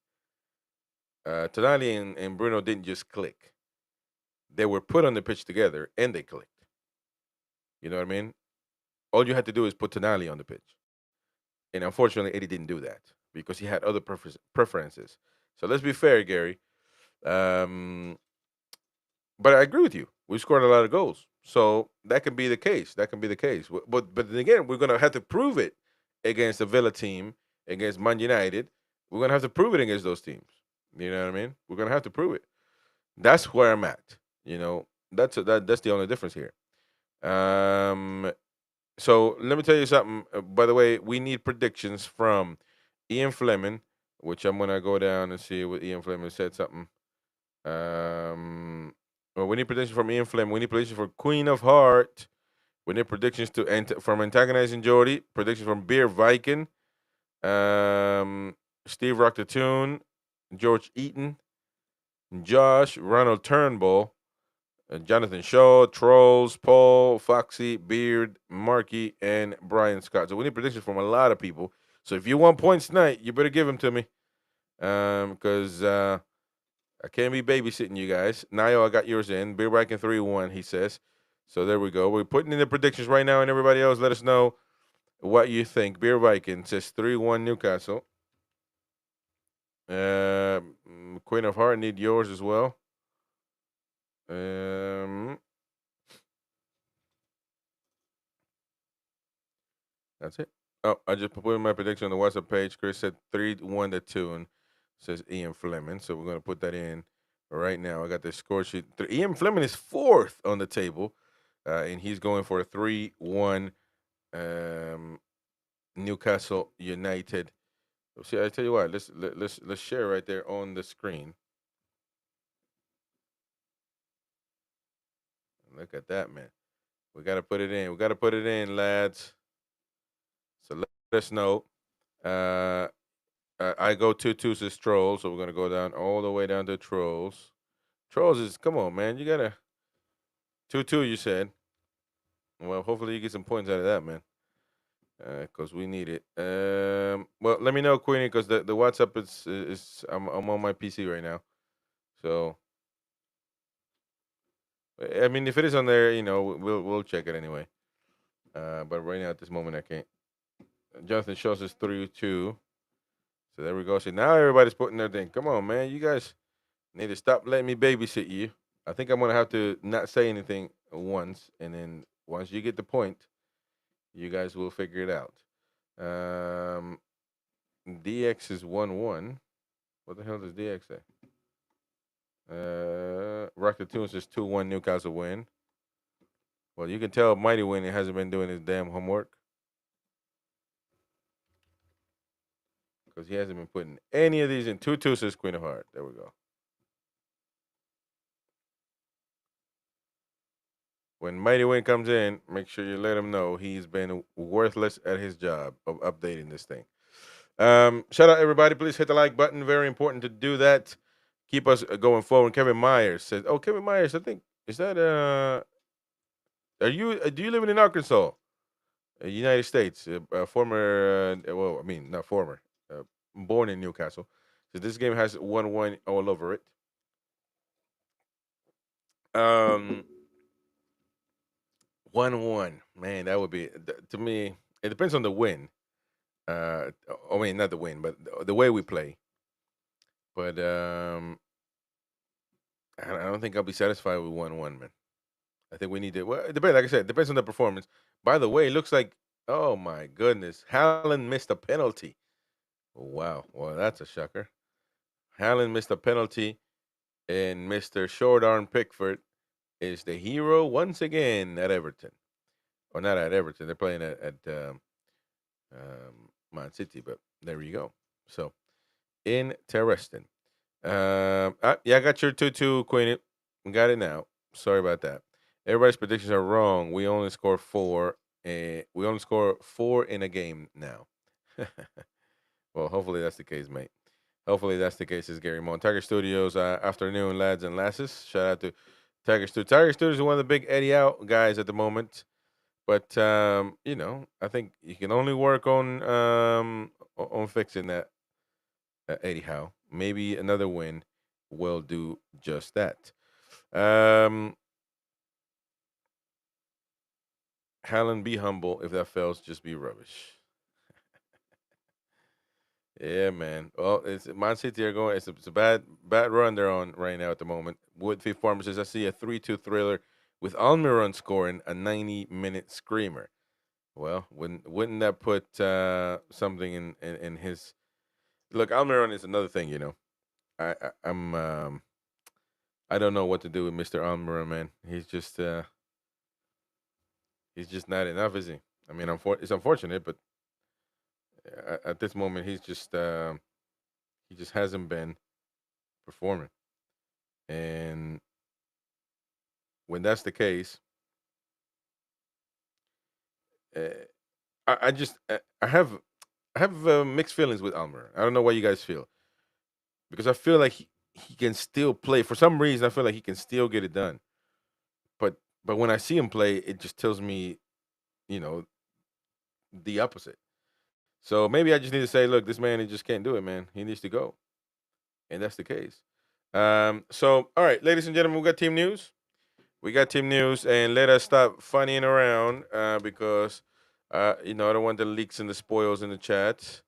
Speaker 1: Tonali and Bruno didn't just click. They were put on the pitch together, and they clicked. You know what I mean? All you had to do is put Tonali on the pitch. And unfortunately, Eddie didn't do that because he had other preferences. So let's be fair, Gary. But I agree with you. We scored a lot of goals. So that can be the case. But then again, we're going to have to prove it against the Villa team, against Man United. We're going to have to prove it against those teams. You know what I mean? We're going to have to prove it. That's where I'm at. That's the only difference here. So let me tell you something. By the way, we need predictions from Ian Fleming, which I'm gonna go down and see what Ian Fleming said something. Well, we need predictions from Ian Fleming. We need predictions for Queen of Heart. We need predictions from Antagonizing Jordy. Predictions from Beer Viking. Steve Rock the Tune. George Eaton. Josh, Ronald Turnbull, Jonathan Shaw, Trolls, Paul, Foxy, Beard, Marky, and Brian Scott. So we need predictions from a lot of people. So if you want points tonight, you better give them to me. Because I can't be babysitting you guys. Niall, I got yours in. Beer Viking 3-1, he says. So there we go. We're putting in the predictions right now, and everybody else, let us know what you think. Beer Viking says 3-1 Newcastle. Queen of Heart, need yours as well. That's it. Oh, I just put in my prediction on the WhatsApp page. Chris said 3-1 to Tune. Says Ian Fleming. So we're going to put that in right now. I got the score sheet. Ian Fleming is fourth on the table, and he's going for a 3-1 Newcastle United. See, I tell you what, let's share right there on the screen. Look at that, man. We got to put it in. We got to put it in, lads. So let us know. I go 2-2 to Trolls, so we're gonna go down all the way down to Trolls. Trolls is come on, man. You gotta 2-2. You said. Well, hopefully you get some points out of that, man. Cause we need it. Well, let me know, Queenie, because the WhatsApp is I'm on my PC right now, so I mean if it is on there, we'll check it anyway. But right now at this moment I can't. Jonathan shows us 3-2. So there we go. See, now everybody's putting their thing. Come on, man. You guys need to stop letting me babysit you. I think I'm going to have to not say anything once. And then once you get the point, you guys will figure it out. DX is 1-1. What the hell does DX say? Rock the Tunes is 2-1 Newcastle win. Well, you can tell Mighty Win hasn't been doing his damn homework. Because he hasn't been putting any of these in. 2-2 says Queen of Heart. There we go. When Mighty Win comes in, make sure you let him know he's been worthless at his job of updating this thing. Shout out everybody. Please hit the like button. Very important to do that. Keep us going forward. Kevin Myers says, "Oh, Kevin Myers, I think is that are you do you live in Arkansas, United States? Former, well, I mean not former, born in Newcastle. So this game has 1-1 all over it. 1-1, man, that would be to me. It depends on the win. I mean, not the win, but the way we play. But I don't think I'll be satisfied with 1-1, man. I think we need to. Well, it depends. Like I said, it depends on the performance. By the way, it looks like, oh my goodness, Haaland missed a penalty. Wow, well that's a shocker. Haaland missed a penalty, and Mister Short Arm Pickford is the hero once again at Everton, or not at Everton. They're playing at Man City, but there you go. So interesting. Yeah, I got your 2-2, Queen. Got it now. Sorry about that. Everybody's predictions are wrong. We only score 4. We only score 4 in a game now. Well, hopefully that's the case, mate. Hopefully that's the case, is Gary Mon. Tiger Studios, afternoon, lads and lasses. Shout out to Tiger Studios. Tiger Studios is one of the big Eddie out guys at the moment. But I think you can only work on fixing that anyhow. Maybe another win will do just that. Haaland, be humble. If that fails, just be rubbish. Yeah, man. Well, it's Man City are going. It's a bad run they're on right now at the moment. Woodfield Farmer says, I see a 3-2 thriller with Almiron scoring a 90-minute screamer. Well, wouldn't that put something in his look? Almiron is another thing, I'm I don't know what to do with Mr. Almiron, man. He's just not enough, is he? I mean, it's unfortunate, but at this moment, he just hasn't been performing. And when that's the case, uh, I just I have mixed feelings with Almiron. I don't know what you guys feel, because I feel like he can still play. For some reason, I feel like he can still get it done. But when I see him play, it just tells me, you know, the opposite. So maybe I just need to say, look, this man, he just can't do it, man. He needs to go, and that's the case. So all right, ladies and gentlemen, we got team news. We got team news, and let us stop funnying around because I don't want the leaks and the spoils in the chat.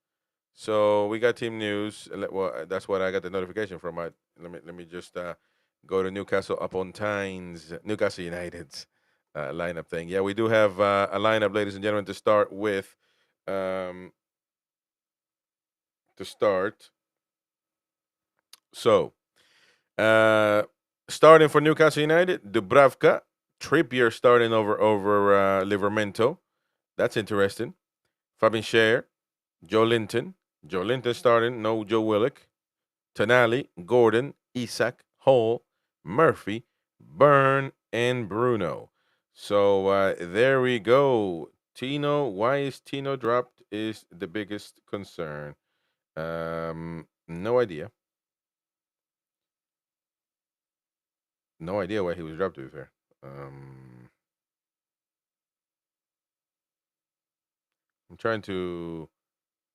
Speaker 1: So we got team news. Well, that's what I got the notification from. Let me just go to Newcastle upon Tynes, Newcastle United's lineup thing. Yeah, we do have a lineup, ladies and gentlemen, to start with. Um, to start, so starting for Newcastle United, Dubravka, Trippier starting over Livermento. That's interesting. Fabian Schär, Joe Linton. Joe Linton starting, no Joe Willock. Tonali, Gordon, Isak, Hall, Murphy, Byrne, and Bruno. So there we go. Tino, why is Tino dropped is the biggest concern. No idea. No idea why he was dropped, to be fair. I'm trying to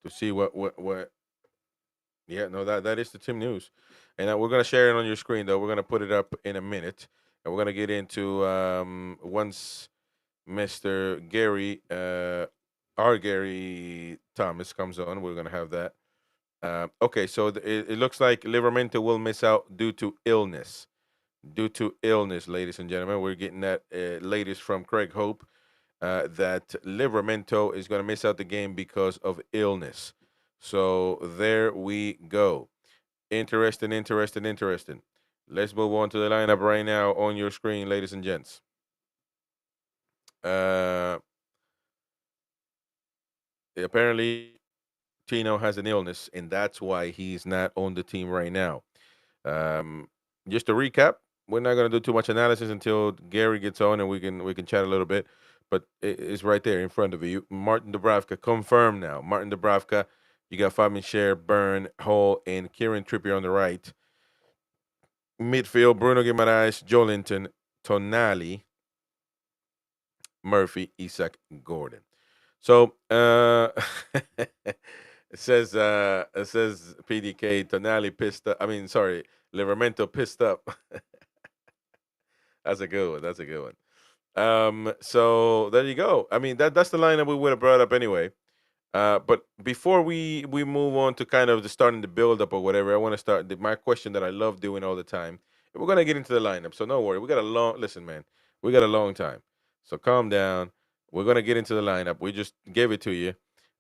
Speaker 1: see what. Yeah, no, that is the team news, and we're gonna share it on your screen. Though we're gonna put it up in a minute, and we're gonna get into once Mr. Gary, our Gary Thomas comes on. We're gonna have that. Okay, so it looks like Livermento will miss out due to illness. Due to illness, ladies and gentlemen, we're getting that latest from Craig Hope that Livermento is going to miss out the game because of illness. So there we go. Interesting, interesting, interesting. Let's move on to the lineup right now on your screen, ladies and gents. Apparently, Tino has an illness, and that's why he's not on the team right now. Um, just to recap, we're not going to do too much analysis until Gary gets on, and we can chat a little bit. But it's right there in front of you. Martin Dubravka confirmed now. Martin Dubravka, you got Fabian Schär, Byrne, Hall, and Kieran Trippier on the right. Midfield: Bruno Guimaraes, Joelinton, Tonali, Murphy, Isak, Gordon. So it says PDK Tonali pissed up. I mean, sorry, Livermento pissed up. That's a good one. That's a good one. So there you go. I mean, that's the line that we would have brought up anyway. But before we move on to kind of the starting the build up or whatever, I want to start my question that I love doing all the time. And we're gonna get into the lineup, so no worry. We got a long listen, man. We got a long time, so calm down. We're gonna get into the lineup. We just gave it to you,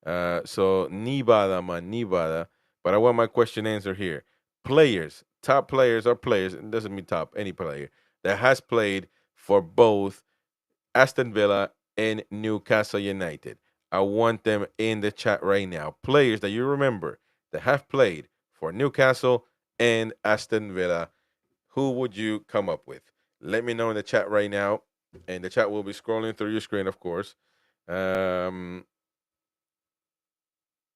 Speaker 1: so nibada man, nibada. But I want my question answered here. Players, top players are players. It doesn't mean top any player that has played for both Aston Villa and Newcastle United. I want them in the chat right now. Players that you remember that have played for Newcastle and Aston Villa. Who would you come up with? Let me know in the chat right now. And the chat will be scrolling through your screen, of course. No.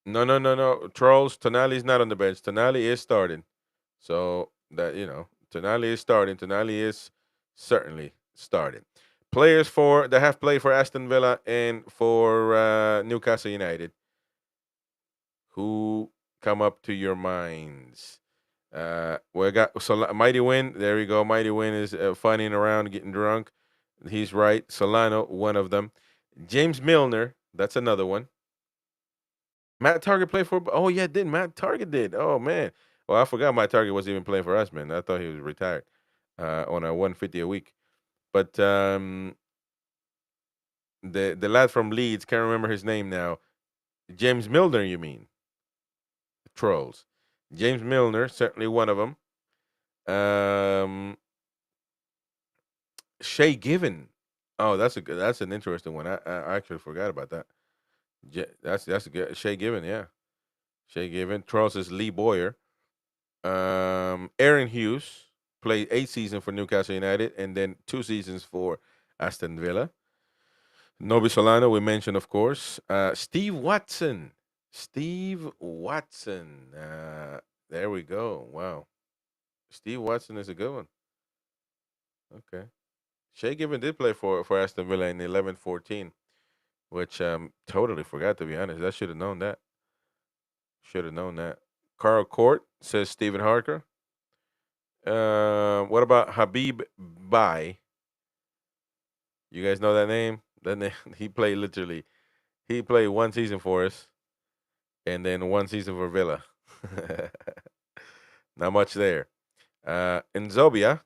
Speaker 1: Trolls, Tonali's not on the bench. Tonali is starting. So Tonali is starting. Tonali is certainly starting. Players that have played for Aston Villa and for Newcastle United. Who come up to your minds? We got Mighty Win. There we go. Mighty Win is funning around, getting drunk. He's right. Solano, one of them. James Milner, that's another one. Matt Target played for. Oh yeah, did Matt Target did? Oh man. Well, I forgot Matt Target was even playing for us, man. I thought he was retired on a 150 a week. But the lad from Leeds, can't remember his name now. James Milner, you mean? Trolls. James Milner, certainly one of them. Shay Given. Oh, that's an interesting one. I actually forgot about that. That's a good Shay Given, yeah. Shay Given. Charles is Lee Boyer. Aaron Hughes played 8 seasons for Newcastle United and then 2 seasons for Aston Villa. Nobi Solano, we mentioned, of course. Steve Watson. Steve Watson. There we go. Wow. Steve Watson is a good one. Okay. Shea Given did play for Aston Villa in 11-14, which totally forgot, to be honest. I should have known that. Should have known that. Carl Court says Stephen Harker. What about Habib Bai? You guys know that name? Then he played literally. He played one season for us, and then one season for Villa. Not much there. Nzobia.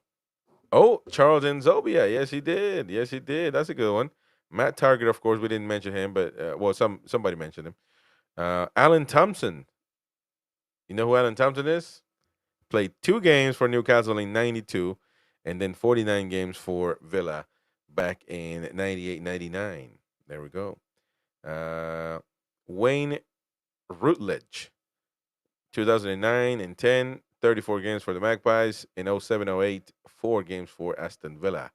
Speaker 1: Oh, Charles Nzobia. Yes, he did. Yes, he did. That's a good one. Matt Target, of course, we didn't mention him, but well, somebody mentioned him. Alan Thompson. You know who Alan Thompson is? Played 2 games for Newcastle in '92, and then 49 games for Villa back in '98-'99. There we go. Uh, Wayne Routledge, 2009 and 10, 34 games for the Magpies. In 07-08, 4 games for Aston Villa.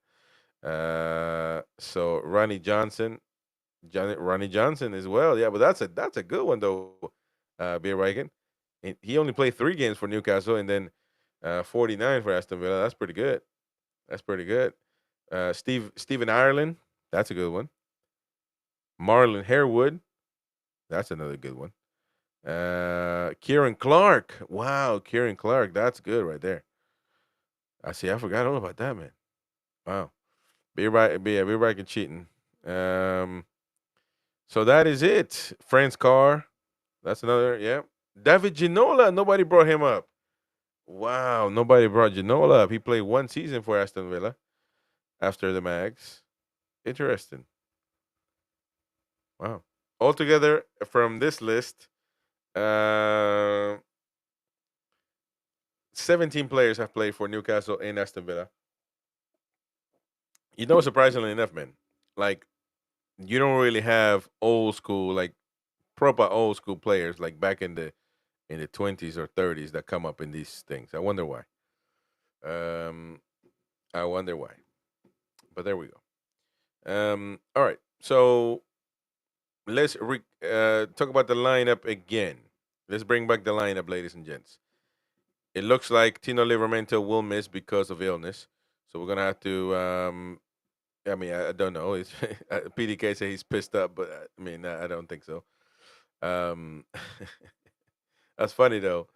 Speaker 1: So Ronnie Johnson, Ronnie Johnson as well. Yeah, but that's a good one though. Beer Reagan. He only played 3 games for Newcastle and then 49 for Aston Villa. That's pretty good. That's pretty good. Stephen Ireland. That's a good one. Marlon Harewood. That's another good one. Kieran Clark. Wow, Kieran Clark. That's good right there. I see. I forgot all about that, man. Wow. Be right. Be right and cheating. So that is it. Franz Carr. That's another. Yeah. David Ginola. Nobody brought him up. Wow. Nobody brought Ginola up. He played 1 season for Aston Villa after the Mags. Interesting. Wow. Altogether, from this list, uh, 17 players have played for Newcastle and Aston Villa. You know, surprisingly enough, man, like you don't really have old school, like proper old school players like back in the 20s or 30s that come up in these things. I wonder why. Um, I wonder why. But there we go. All right. So let's talk about the lineup again. Let's bring back the lineup, ladies and gents. It looks like Tino Livramento will miss because of illness. So we're gonna have to. I mean, I don't know. It's, PDK said he's pissed up, but I mean, I don't think so. Um, that's funny though.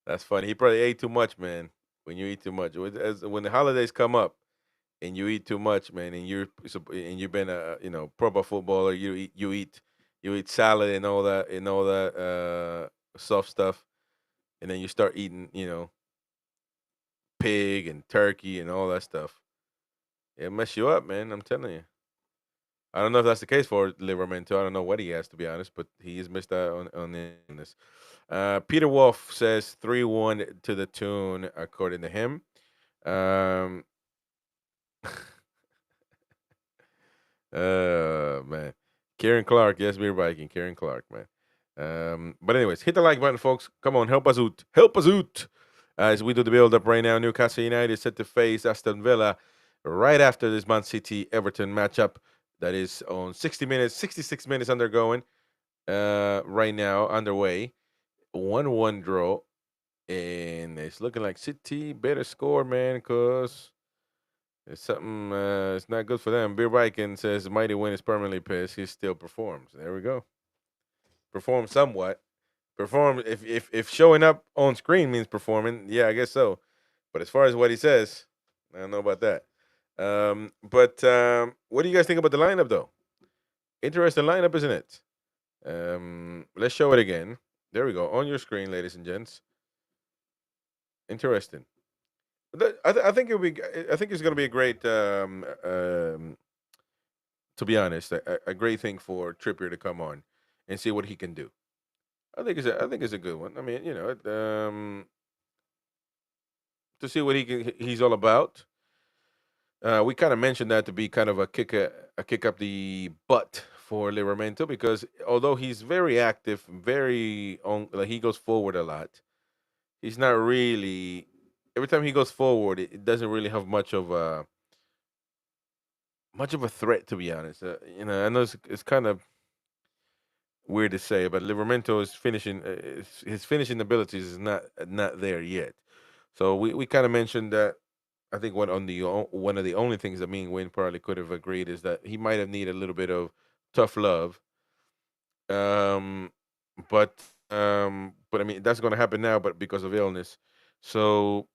Speaker 1: That's funny. He probably ate too much, man. When you eat too much, when the holidays come up and you eat too much, man, and you've been a proper footballer, you eat salad and all that soft stuff, and then you start eating pig and turkey and all that stuff. It mess you up, man. I'm telling you. I don't know if that's the case for Livermento. I don't know what he has, to be honest, but he is missed out on this. Peter Wolf says 3-1 to the tune, according to him. Um, man. Kieran Clark, yes, we're Viking. Kieran Clark, man. But anyways, hit the like button, folks. Come on, help us out. Help us out. As we do the build up right now, Newcastle United set to face Aston Villa right after this Man City Everton matchup that is on 60 minutes, 66 minutes undergoing right now, underway. 1-1 draw. And it's looking like City better score, man, because it's something, it's not good for them. Beer Viking says Mighty Win is permanently pissed. He still performs. There we go. Perform somewhat. Perform if showing up on screen means performing, yeah, I guess so. But as far as what he says, I don't know about that. But what do you guys think about the lineup, though? Interesting lineup, isn't it? Let's show it again. There we go on your screen, ladies and gents. Interesting. I think it'll be. I think it's going to be a great. To be honest, a great thing for Trippier to come on and see what he can do. I think it's a good one. I mean, to see what he's all about. We kind of mentioned that to be kind of a kick up the butt for Livramento because although he's very active, very on, like he goes forward a lot. He's not really. Every time he goes forward, it doesn't really have much of a threat, to be honest. I know it's kind of weird to say, but Livramento is finishing. His finishing abilities is not there yet. So we kind of mentioned that. I think one of the only things that me and Wayne probably could have agreed is that he might have needed a little bit of tough love. Um, but I mean that's going to happen now, but because of illness. So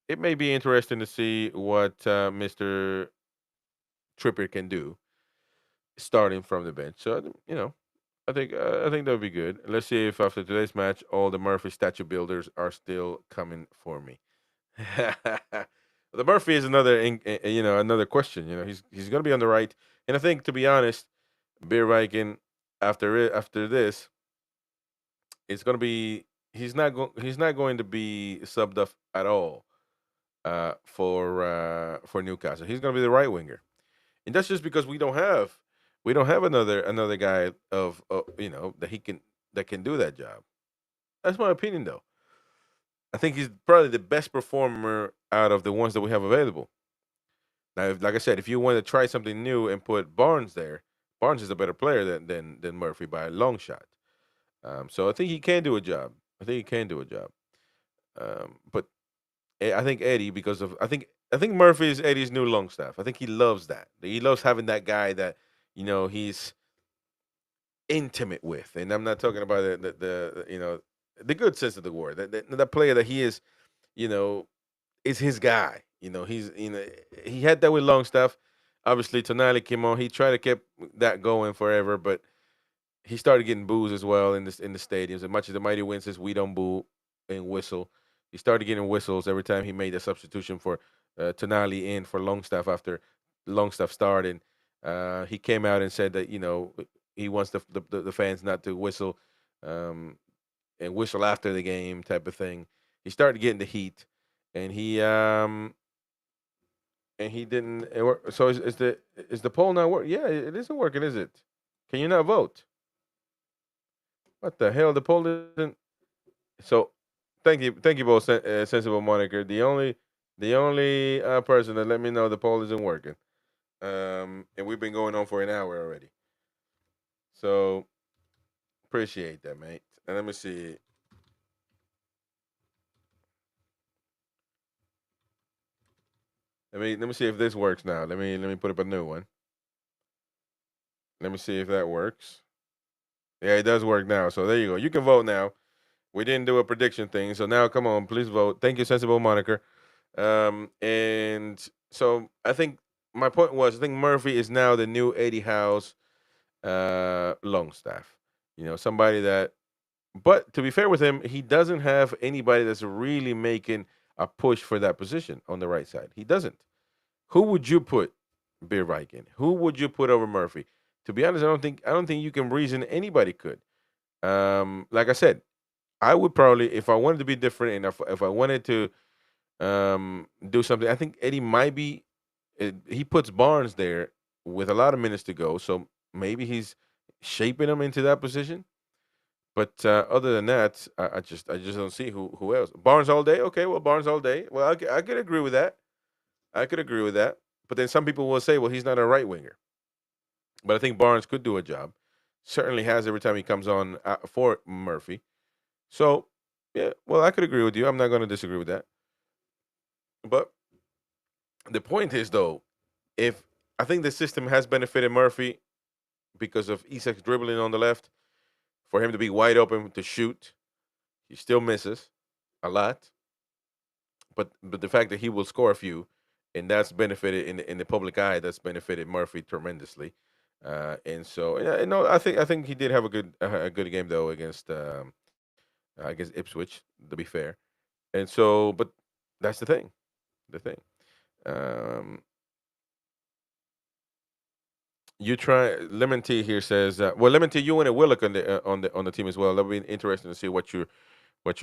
Speaker 1: it may be interesting to see what Mr. Trippier can do starting from the bench. So I think that would be good. Let's see if after today's match, all the Murphy statue builders are still coming for me. The Murphy is another question. He's going to be on the right, and I think to be honest, Beer Viking after this, it's going to be he's not going to be subbed up at all for Newcastle. He's going to be the right winger, and that's just because we don't have another guy that can do that job. That's my opinion, though. I think he's probably the best performer out of the ones that we have available. Now, like I said, if you want to try something new and put Barnes there, Barnes is a better player than Murphy by a long shot. So I think he can do a job. I think he can do a job. But I think Eddie, because of I think Murphy is Eddie's new long staff. I think he loves that. He loves having that guy that he's intimate with, and I'm not talking about the good sense of the word. That player that he you know, is his guy. He had that with Longstaff. Obviously, Tonali came on. He tried to keep that going forever, but he started getting boos as well in the stadiums. As much as the mighty win says we don't boo and whistle, he started getting whistles every time he made a substitution for Tonali in for Longstaff after Longstaff started. He came out and said that he wants the fans not to whistle um, and whistle after the game type of thing. He started getting the heat, and he didn't. So is the poll not work? Yeah, it isn't working, is it? Can you not vote? What the hell? The poll isn't. So thank you, both sensible moniker. The only person that let me know the poll isn't working. And we've been going on for an hour already. So appreciate that, mate. And let me see. Let me see if this works now. Let me put up a new one. Let me see if that works. Yeah, it does work now. So there you go. You can vote now. We didn't do a prediction thing, so now come on, please vote. Thank you, sensible moniker. And so I think my point was I think Murphy is now the new Eddie Howe's Longstaff. Somebody that. But to be fair with him, he doesn't have anybody that's really making a push for that position on the right side. He doesn't. Who would you put Beer Viking? Who would you put over Murphy? To be honest, I don't think you can reason anybody could. Like I said, I would probably if I wanted to be different and if I wanted to do something, I think Eddie might be. He puts Barnes there with a lot of minutes to go, so maybe he's shaping him into that position. But other than that, I just don't see who else. Barnes all day. Okay, well Barnes all day. Well, I could agree with that. I could agree with that. But then some people will say, well, he's not a right winger. But I think Barnes could do a job. Certainly has every time he comes on for Murphy. So yeah, well, I could agree with you. I'm not going to disagree with that. But the point is, though, if I think the system has benefited Murphy because of Isak's dribbling on the left, for him to be wide open to shoot, he still misses a lot. But the fact that he will score a few, and that's benefited in the public eye, that's benefited Murphy tremendously. And so, yeah, no, I think he did have a good game though against Ipswich. To be fair, and so, but that's the thing. The thing. Um, you try Lemon Tea here says, well, Lemon Tea, you and Willock on the team as well. That'll be interesting to see what your what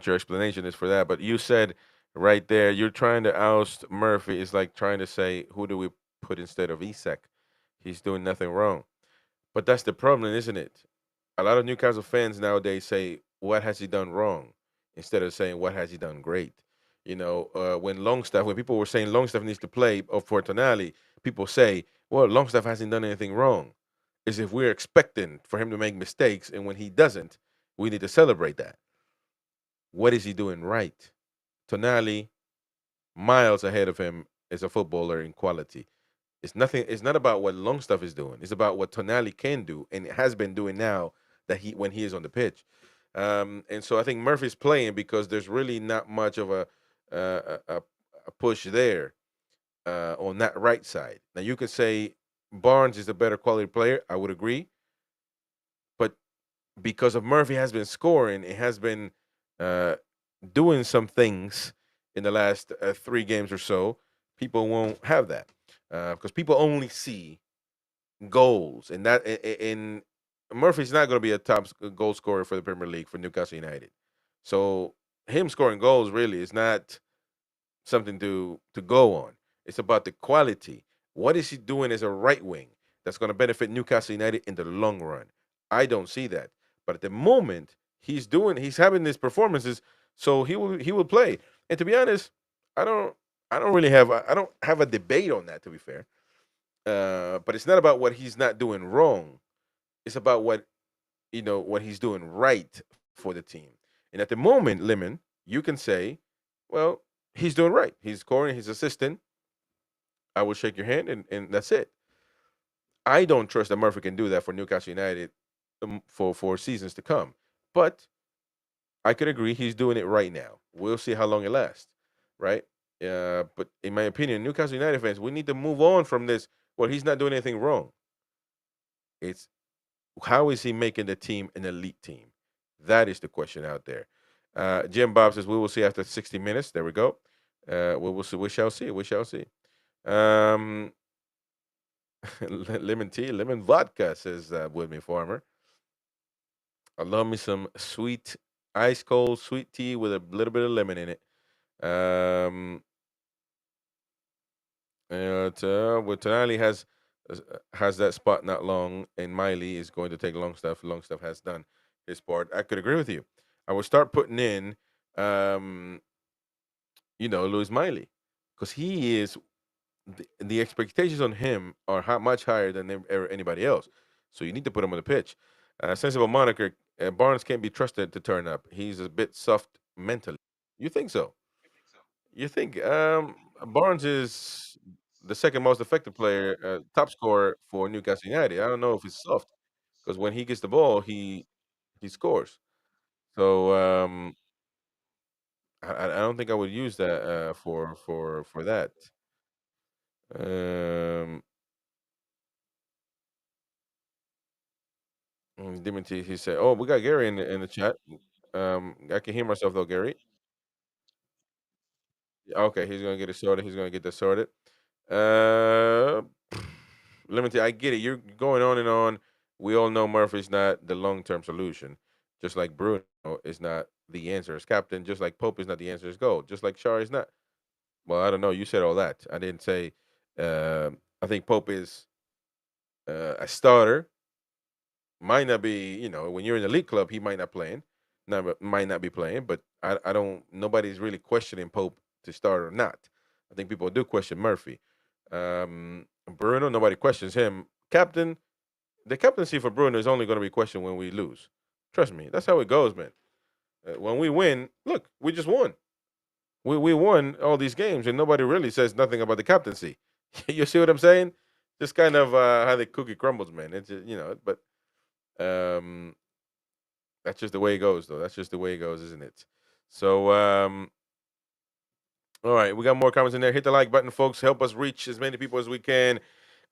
Speaker 1: your explanation is for that. But you said right there, you're trying to oust Murphy. It's like trying to say, who do we put instead of Isak? He's doing nothing wrong. But that's the problem, isn't it? A lot of Newcastle fans nowadays say, "What has he done wrong?" instead of saying, "What has he done great?" When people were saying Longstaff needs to play for Tonali, people say, "Well, Longstaff hasn't done anything wrong." Is if we're expecting for him to make mistakes, and when he doesn't, we need to celebrate that. What is he doing right? Tonali miles ahead of him as a footballer in quality. It's nothing. It's not about what Longstaff is doing. It's about what Tonali can do and has been doing now that he when he is on the pitch. And so I think Murphy's playing because there's really not much of a push there on that right side. Now you could say Barnes is a better quality player. I would agree, but because of Murphy has been scoring, it has been uh, doing some things in the last 3 games or so. People won't have that because people only see goals, and in Murphy's not going to be a top goal scorer for the Premier League for Newcastle United. So him scoring goals really is not something to go on. It's about the quality. What is he doing as a right wing that's going to benefit Newcastle United in the long run? I don't see that. But at the moment, he's having these performances, so he will play. And to be honest, I don't I don't have a debate on that. To be fair, but it's not about what he's not doing wrong. It's about what he's doing right for the team. And at the moment, Lemon, you can say, well, he's doing right. He's scoring, he's assisting. I will shake your hand, and that's it. I don't trust that Murphy can do that for Newcastle United for seasons to come. But I could agree he's doing it right now. We'll see how long it lasts, right? But in my opinion, Newcastle United fans, we need to move on from this. Well, he's not doing anything wrong. It's how is he making the team an elite team? That is the question out there. Jim Bob says we will see after 60 minutes. There we go. We will see. We shall see. We shall see. Um, lemon tea, lemon vodka says with me farmer. I love me some sweet, ice cold sweet tea with a little bit of lemon in it. Um, well, Tonali has that spot not long, and Miley is going to take long stuff. Long stuff has done his part. I could agree with you. I would start putting in, um, Louis Miley, because he is the expectations on him are much higher than anybody else. So you need to put him on the pitch. Sensible moniker. Barnes can't be trusted to turn up. He's a bit soft mentally. You think so? You think Barnes is the second most effective player, top scorer for Newcastle United? I don't know if he's soft because when he gets the ball, he scores. So I don't think I would use that for that. Um, Dimitri, he said, "Oh, we got Gary in the chat. I can hear myself though, Gary. Okay, he's gonna get it sorted. He's gonna get this sorted. Uh, Limited. I get it. You're going on and on. We all know Murphy's not the long term solution. Just like Bruno is not the answer as captain. Just like Pope is not the answer as goal. Just like Shar is not. Well, I don't know. You said all that. I didn't say. I think Pope is a starter. Might not be. When you're in the league club, he might not playing. Might not be playing. But I don't. Nobody's really questioning Pope to start or not. I think people do question Murphy. Bruno, nobody questions him. Captain, the captaincy for Bruno is only going to be questioned when we lose. Trust me, that's how it goes, man. When we win, look, we just won. We won all these games, and nobody really says nothing about the captaincy. You see what I'm saying? Just kind of how the cookie crumbles, man. It's but um, that's just the way it goes, though. That's just the way it goes, isn't it? So all right, we got more comments in there. Hit the like button, folks. Help us reach as many people as we can.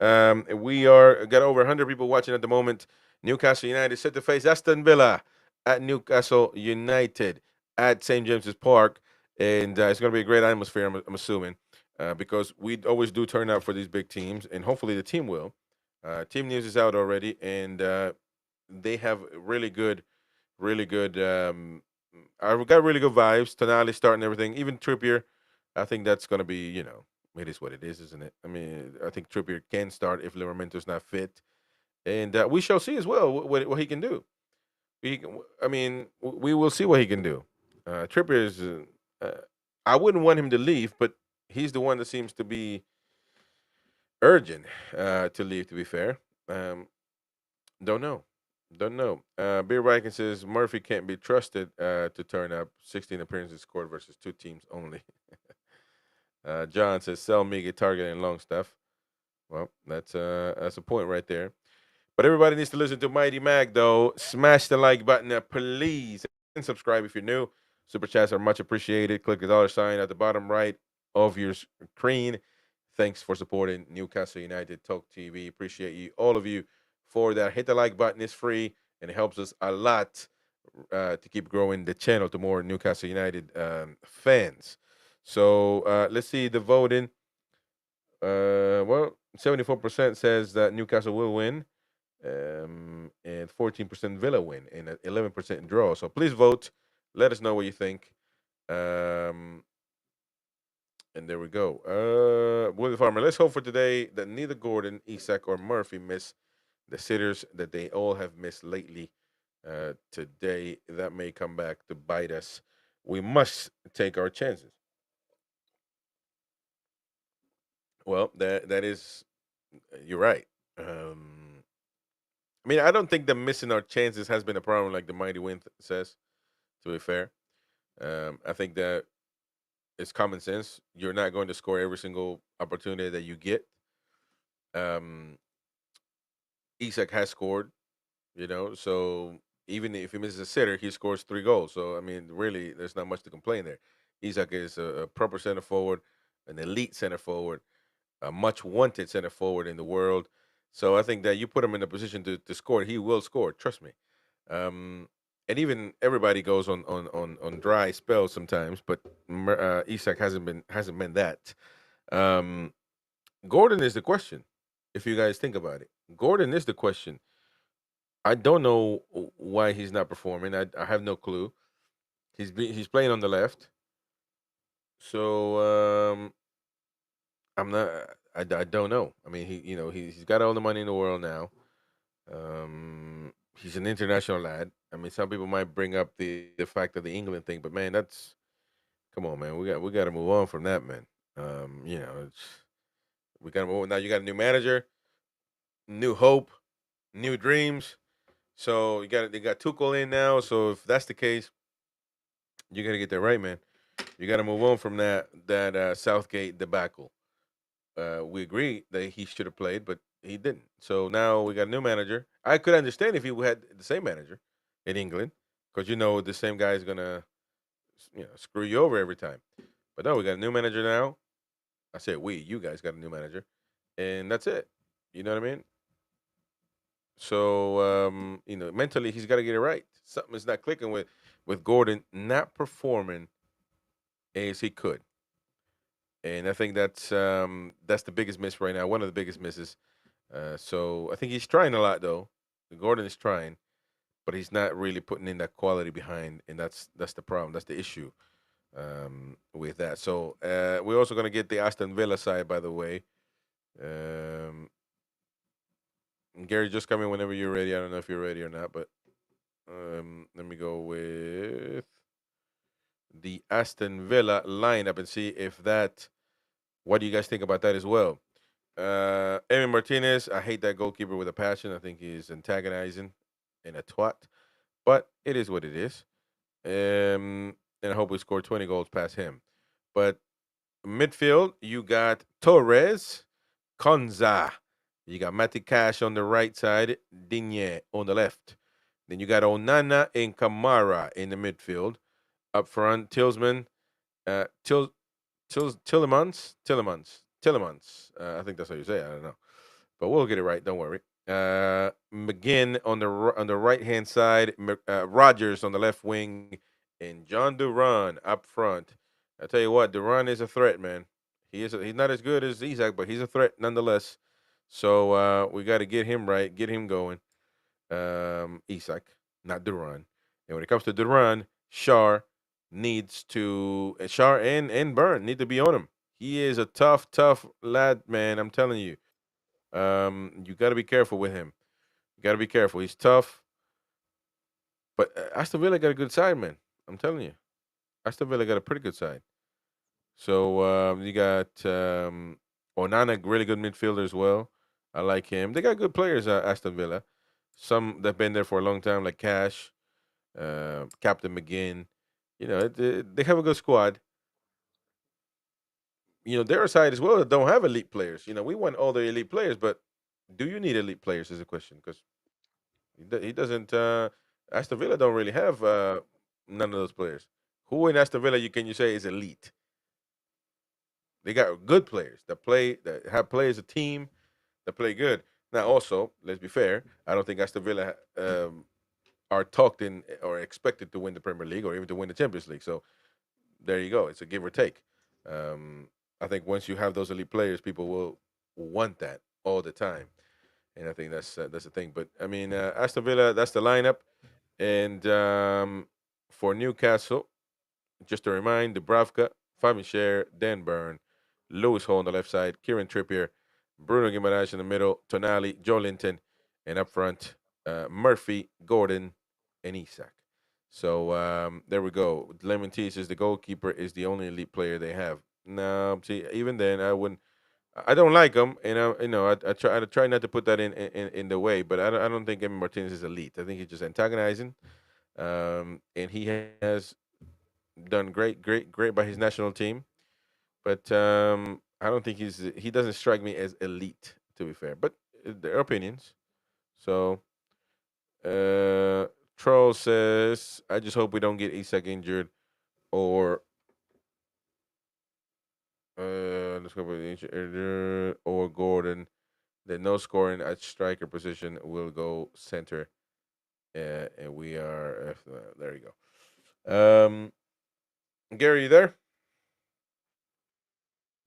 Speaker 1: We are got over 100 people watching at the moment. Newcastle United set to face Aston Villa at Newcastle United at St James's Park, and it's going to be a great atmosphere. I'm assuming because we always do turn out for these big teams, and hopefully the team will. Team news is out already, and they have really good. I've got really good vibes. Tonali starting everything, even Trippier. I think that's going to be, it is what it is, isn't it? I mean, I think Trippier can start if Livermento's not fit, and we shall see as well what he can do. I mean, we will see what he can do. Trippier is, I wouldn't want him to leave, but he's the one that seems to be urgent to leave. To be fair, don't know. Don't know. Beer Viking says Murphy can't be trusted to turn up. 16 appearances scored versus 2 teams only. John says sell Miggy, Target, and Longstaff. Well, that's a point right there. But everybody needs to listen to Mighty Mag, though. Smash the like button, please, and subscribe if you're new. Super chats are much appreciated. Click the dollar sign at the bottom right of your screen. Thanks for supporting Newcastle United Talk TV. Appreciate you, all of you, for that. Hit the like button; it's free and it helps us a lot to keep growing the channel to more Newcastle United fans. So let's see the voting. Well, 74% says that Newcastle will win, and 14% Villa win, and 11% draw. So please vote. Let us know what you think. Um, and there we go. Willie Farmer, let's hope for today that neither Gordon, Isak, or Murphy miss the sitters that they all have missed lately. Today, that may come back to bite us. We must take our chances. Well, that is, you're right. I mean, I don't think the missing our chances has been a problem, like the Mighty Wind says. To be fair, I think that it's common sense. You're not going to score every single opportunity that you get. Um, Isak has scored, so even if he misses a sitter, he scores 3 goals. So I mean, really, there's not much to complain there. Isak is a proper center forward, an elite center forward, a much wanted center forward in the world. So I think that you put him in a position to score, he will score. Trust me. Um, and even everybody goes on dry spells sometimes, but Isak hasn't been that. Um, Gordon is the question. If you guys think about it, Gordon is the question. I don't know why he's not performing. I have no clue. He's playing on the left, so I'm not. I don't know. I mean, he's got all the money in the world now. He's an international lad. I mean, some people might bring up the fact of the England thing, but man, that's come on, man. We got to move on from that, man. We got to move on. Now you got a new manager, new hope, new dreams. So they got Tuchel in now. So if that's the case, you got to get that right, man. You got to move on from that Southgate debacle. We agree that he should have played, but he didn't. So now we got a new manager. I could understand if he had the same manager in England, because the same guy is gonna screw you over every time. But no, we got a new manager now. I said we, you guys got a new manager, and that's it. You know what I mean? So mentally he's got to get it right. Something is not clicking with Gordon not performing as he could, and I think that's the biggest miss right now. One of the biggest misses. So I think he's trying a lot though. Gordon is trying, but he's not really putting in that quality behind, and that's the problem. That's the issue with that. So we're also gonna get the Aston Villa side, by the way. Um, Gary, just come in whenever you're ready. I don't know if you're ready or not, but let me go with the Aston Villa lineup and see if that. What do you guys think about that as well? Emi Martinez, I hate that goalkeeper with a passion. I think he's antagonizing and a twat, but it is what it is. And I hope we score 20 goals past him. But midfield, you got Torres, Konza. You got Matty Cash on the right side, Digne on the left. Then you got Onana and Kamara in the midfield. Up front, Tillsman, Till, Tillemans. I think that's how you say it. I don't know, but we'll get it right. Don't worry. McGinn on the right hand side, Rogers on the left wing, and John Duran up front. I tell you what, Duran is a threat, man. He's not as good as Isaac, but he's a threat nonetheless. So we got to get him right, get him going. Isak, not Duran. And when it comes to Duran, Shar and Burn need to be on him. He is a tough lad, man. I'm telling you. You got to be careful with him. You got to be careful. He's tough, but Aston Villa got a good side, man. I'm telling you, Aston Villa got a pretty good side. So you got Onana, really good midfielder as well. I like him. They got good players, Aston Villa. some that've been there for a long time, like Cash, Captain McGinn. They have a good squad. There are side as well that don't have elite players. We want all the elite players, but do you need elite players is a question because he doesn't. Aston Villa don't really have none of those players. Who in Aston Villa can you say is elite? They got good players that have play as a team that play good. Now, also, let's be fair. I don't think Aston Villa are talked in or expected to win the Premier League or even to win the Champions League. So there you go. It's a give or take. Um, I think once you have those elite players, people will want that all the time, and I think that's the thing. But I mean, Aston Villa, that's the lineup, and for Newcastle, just to remind, Dubravka, Fabian Schär, Dan Burn, Lewis Hall on the left side, Kieran Trippier, Bruno Guimaraes in the middle, Tonali, Joe Linton, and up front, Murphy, Gordon, and Isak. So there we go. Lemon T says the goalkeeper is the only elite player they have. No, see, even then, I wouldn't. I don't like him, and I try not to put that in the way. But I don't think Emi Martinez is elite. I think he's just antagonizing, and he has done great by his national team. But I don't think he doesn't strike me as elite, to be fair. But their opinions. So uh, Troll says, I just hope we don't get Isak injured or let's go with injured or Gordon. Then no scoring at striker position will go center. And we are there you go. Gary, you there?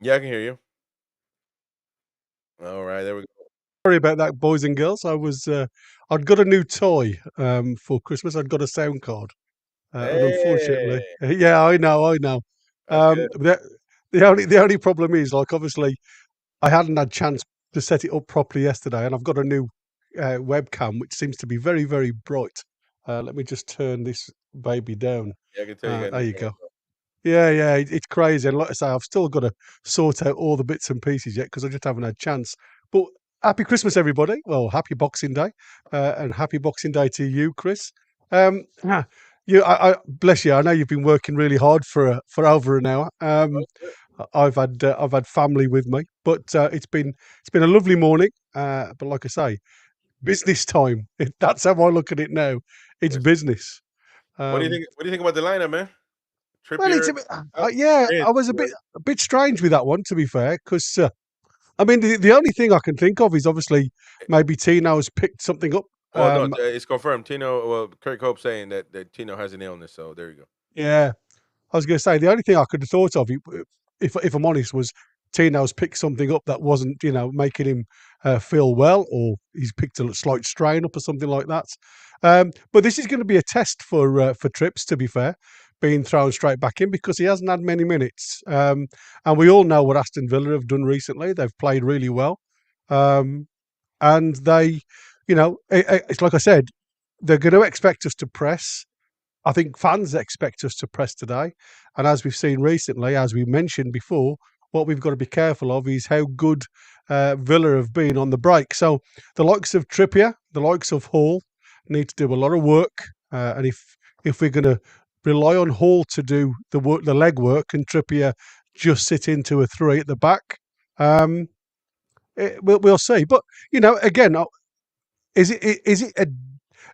Speaker 1: Yeah, I can hear you. All right, there we go.
Speaker 2: Sorry about that, boys and girls. I'd got a new toy for Christmas. I'd got a sound card, and unfortunately,
Speaker 1: Hey,
Speaker 2: yeah, I know.
Speaker 1: that's good.
Speaker 2: The only problem is, like, obviously, I hadn't had chance to set it up properly yesterday, and I've got a new webcam which seems to be very, very bright. Let me just turn this baby down.
Speaker 1: Yeah, I can tell you got a
Speaker 2: There
Speaker 1: new
Speaker 2: you
Speaker 1: camera.
Speaker 2: go. Yeah, yeah, it's crazy. And like I say, I've still got to sort out all the bits and pieces yet because I just haven't had a chance. But happy Christmas, everybody. Well, happy Boxing Day, and happy Boxing Day to you, Chris. Ah, I bless you. I know you've been working really hard for over an hour. I've had family with me, but it's been a lovely morning. But like I say, business time. That's how I look at it now. It's
Speaker 1: Yes.
Speaker 2: business.
Speaker 1: What do you
Speaker 2: Um,
Speaker 1: think? What do you think about the lineup, man?
Speaker 2: Well, it's
Speaker 1: Trippier
Speaker 2: a bit,
Speaker 1: up,
Speaker 2: yeah.
Speaker 1: in.
Speaker 2: I was a bit strange with that one, to be fair, because I mean, the only thing I can think of is obviously maybe Tino's picked something up.
Speaker 1: Well, no, it's confirmed. Tino. Well, Kirk Hope saying that Tino has an illness, so there you go.
Speaker 2: Yeah, I was going to say the only thing I could have thought of, if I'm honest, was Tino's picked something up that wasn't, making him feel well, or he's picked a slight strain up or something like that. But this is going to be a test for Trips, to be fair, being thrown straight back in because he hasn't had many minutes. And we all know what Aston Villa have done recently; they've played really well, um, and it's like I said, they're going to expect us to press. I think fans expect us to press today. And as we've seen recently, as we mentioned before, what we've got to be careful of is how good Villa have been on the break. So the likes of Trippier, the likes of Hall need to do a lot of work. And if we're going to rely on Hall to do the work, the leg work, and Trippier just sit into a three at the back, um, we'll see. But again, is it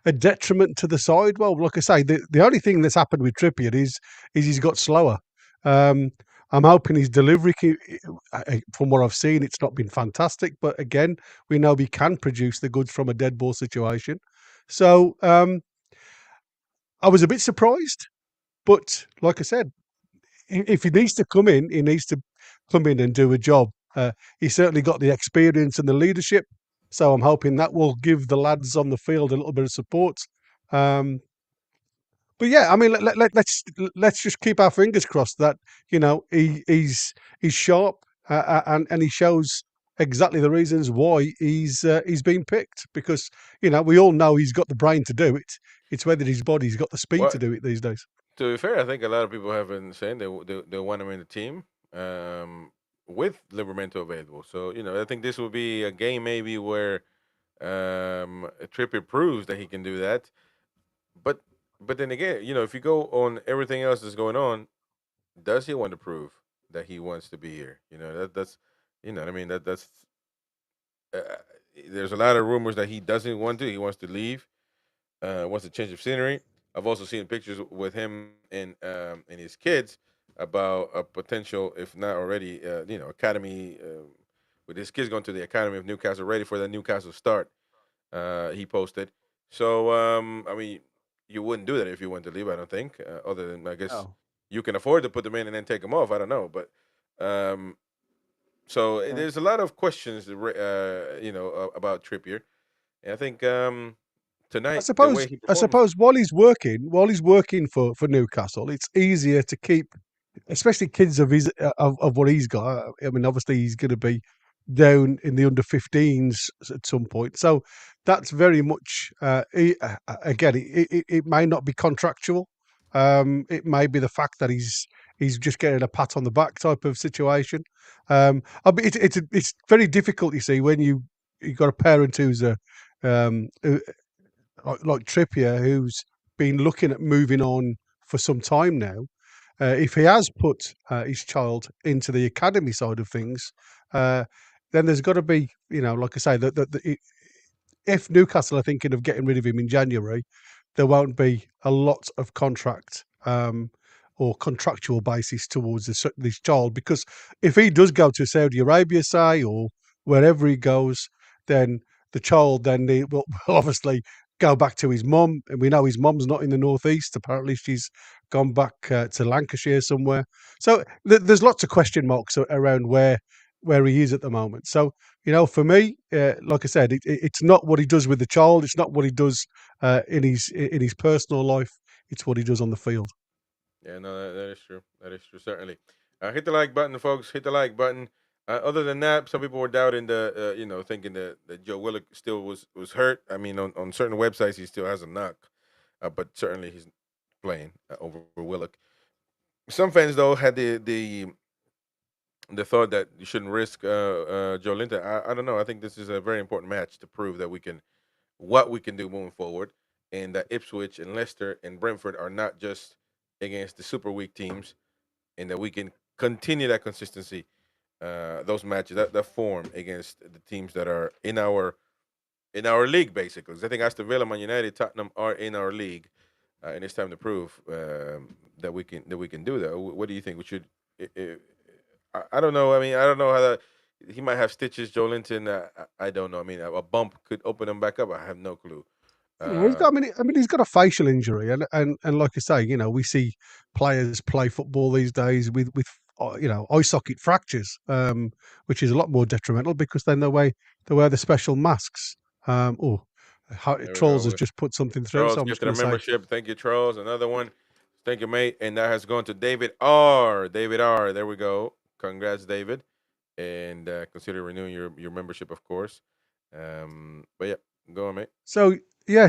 Speaker 2: a detriment to the side? Well, like I say, the only thing that's happened with Trippier is he's got slower. Um, I'm hoping his delivery, from what I've seen, it's not been fantastic. But again, we know he can produce the goods from a dead ball situation. So I was a bit surprised, but like I said, if he needs to come in, he needs to come in and do a job. He's certainly got the experience and the leadership, so I'm hoping that will give the lads on the field a little bit of support. Um, but yeah, I mean, let's just keep our fingers crossed that he's sharp, and he shows exactly the reasons why he's been picked because we all know he's got the brain to do it. It's whether his body's got the speed
Speaker 1: Well,
Speaker 2: to do it these days.
Speaker 1: to be fair, I think a lot of people have been saying they want him in the team um, with Livramento available. So I think this will be a game maybe where Trippier proves that he can do that. But but then again, if you go on everything else that's going on, does he want to prove that he wants to be here? That's what I mean. That's uh, there's a lot of rumors that he doesn't want to. He wants to leave. Wants a change of scenery. I've also seen pictures with him and his kids about a potential, if not already, academy. With his kids going to the academy of Newcastle, ready for the Newcastle start. He posted. So I mean, you wouldn't do that if you want to leave. I don't think. Other than I guess
Speaker 2: No.
Speaker 1: you can afford to put them in and then take them off. I don't know, but um,
Speaker 2: Yeah.
Speaker 1: there's a lot of questions, about Trippier, and I think tonight the way he
Speaker 2: I
Speaker 1: performs.
Speaker 2: suppose while he's working for Newcastle, it's easier to keep, especially kids of his of what he's got. I mean, obviously he's going to be down in the under 15s at some point, so that's very much again. It may not be contractual. It may be the fact that he's just getting a pat on the back type of situation. It's very difficult, you see, when you got a parent who's a like Trippier, who's been looking at moving on for some time now. If he has put his child into the academy side of things, uh, then there's got to be, like I say, if Newcastle are thinking of getting rid of him in January, there won't be a lot of contract or contractual basis towards this child, because if he does go to Saudi Arabia, say, or wherever he goes, then the child will obviously go back to his mum, and we know his mum's not in the northeast. Apparently, she's gone back to Lancashire somewhere. So there's lots of question marks around where he is at the moment. So for me, like I said, it's not what he does with the child. It's not what he does in his personal life. It's what he does on the field.
Speaker 1: Yeah, no, that is true. That is true, certainly. Hit the like button, folks. Hit the like button. Other than that, some people were doubting thinking that Joe Willock still was hurt. I mean, on certain websites, he still has a knock, but certainly he's playing over Willock. Some fans, though, had the thought that you shouldn't risk Joe Linton. I don't know. I think this is a very important match to prove that we can what we can do moving forward, and that Ipswich and Leicester and Brentford are not just against the super weak teams, and that we can continue that consistency, those matches, that form against the teams that are in our league, basically. 'Cause I think Aston Villa, Man United, Tottenham are in our league, and it's time to prove that we can do that. What do you think? We should. I don't know. I mean, I don't know how that. He might have stitches, Joe Linton. I don't know. I mean, a bump could open him back up. I have no clue.
Speaker 2: He's
Speaker 1: Uh,
Speaker 2: got. I mean, he's got a facial injury, and like I say, we see players play football these days with eye socket fractures, which is a lot more detrimental because then they wear the special masks. Oh,
Speaker 1: there we
Speaker 2: Trolls has
Speaker 1: go.
Speaker 2: just put something through, so
Speaker 1: Charles
Speaker 2: I'm just
Speaker 1: gifted a
Speaker 2: going to say,
Speaker 1: membership. Thank you, Charles. Another one. Thank you, mate. And that has gone to David R. David R. There we go. Congrats, David. And consider renewing your membership, of course. But yeah, go on, mate.
Speaker 2: so yeah,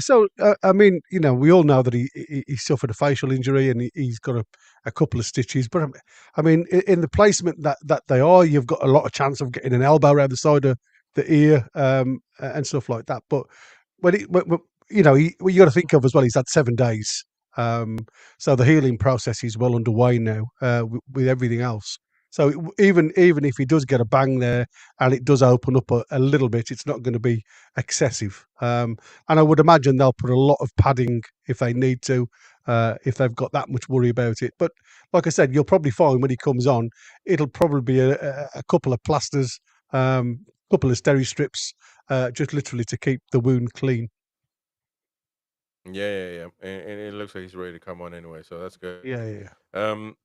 Speaker 2: I mean, we all know that he suffered a facial injury and he's got a couple of stitches. But I mean, in the placement that they are, you've got a lot of chance of getting an elbow around the side of the ear and stuff like that. But what you got to think of as well, he's had 7 days, um, so the healing process is well underway now with everything else. So even if he does get a bang there and it does open up a little bit, it's not going to be excessive. And I would imagine they'll put a lot of padding if they need to, if they've got that much worry about it. But like I said, you'll probably find when he comes on, it'll probably be a couple of plasters, couple of steri strips, just literally to keep the wound clean.
Speaker 1: Yeah, yeah, yeah. And it looks like he's ready to come on anyway, so that's good.
Speaker 2: Yeah, yeah, yeah.
Speaker 1: Um,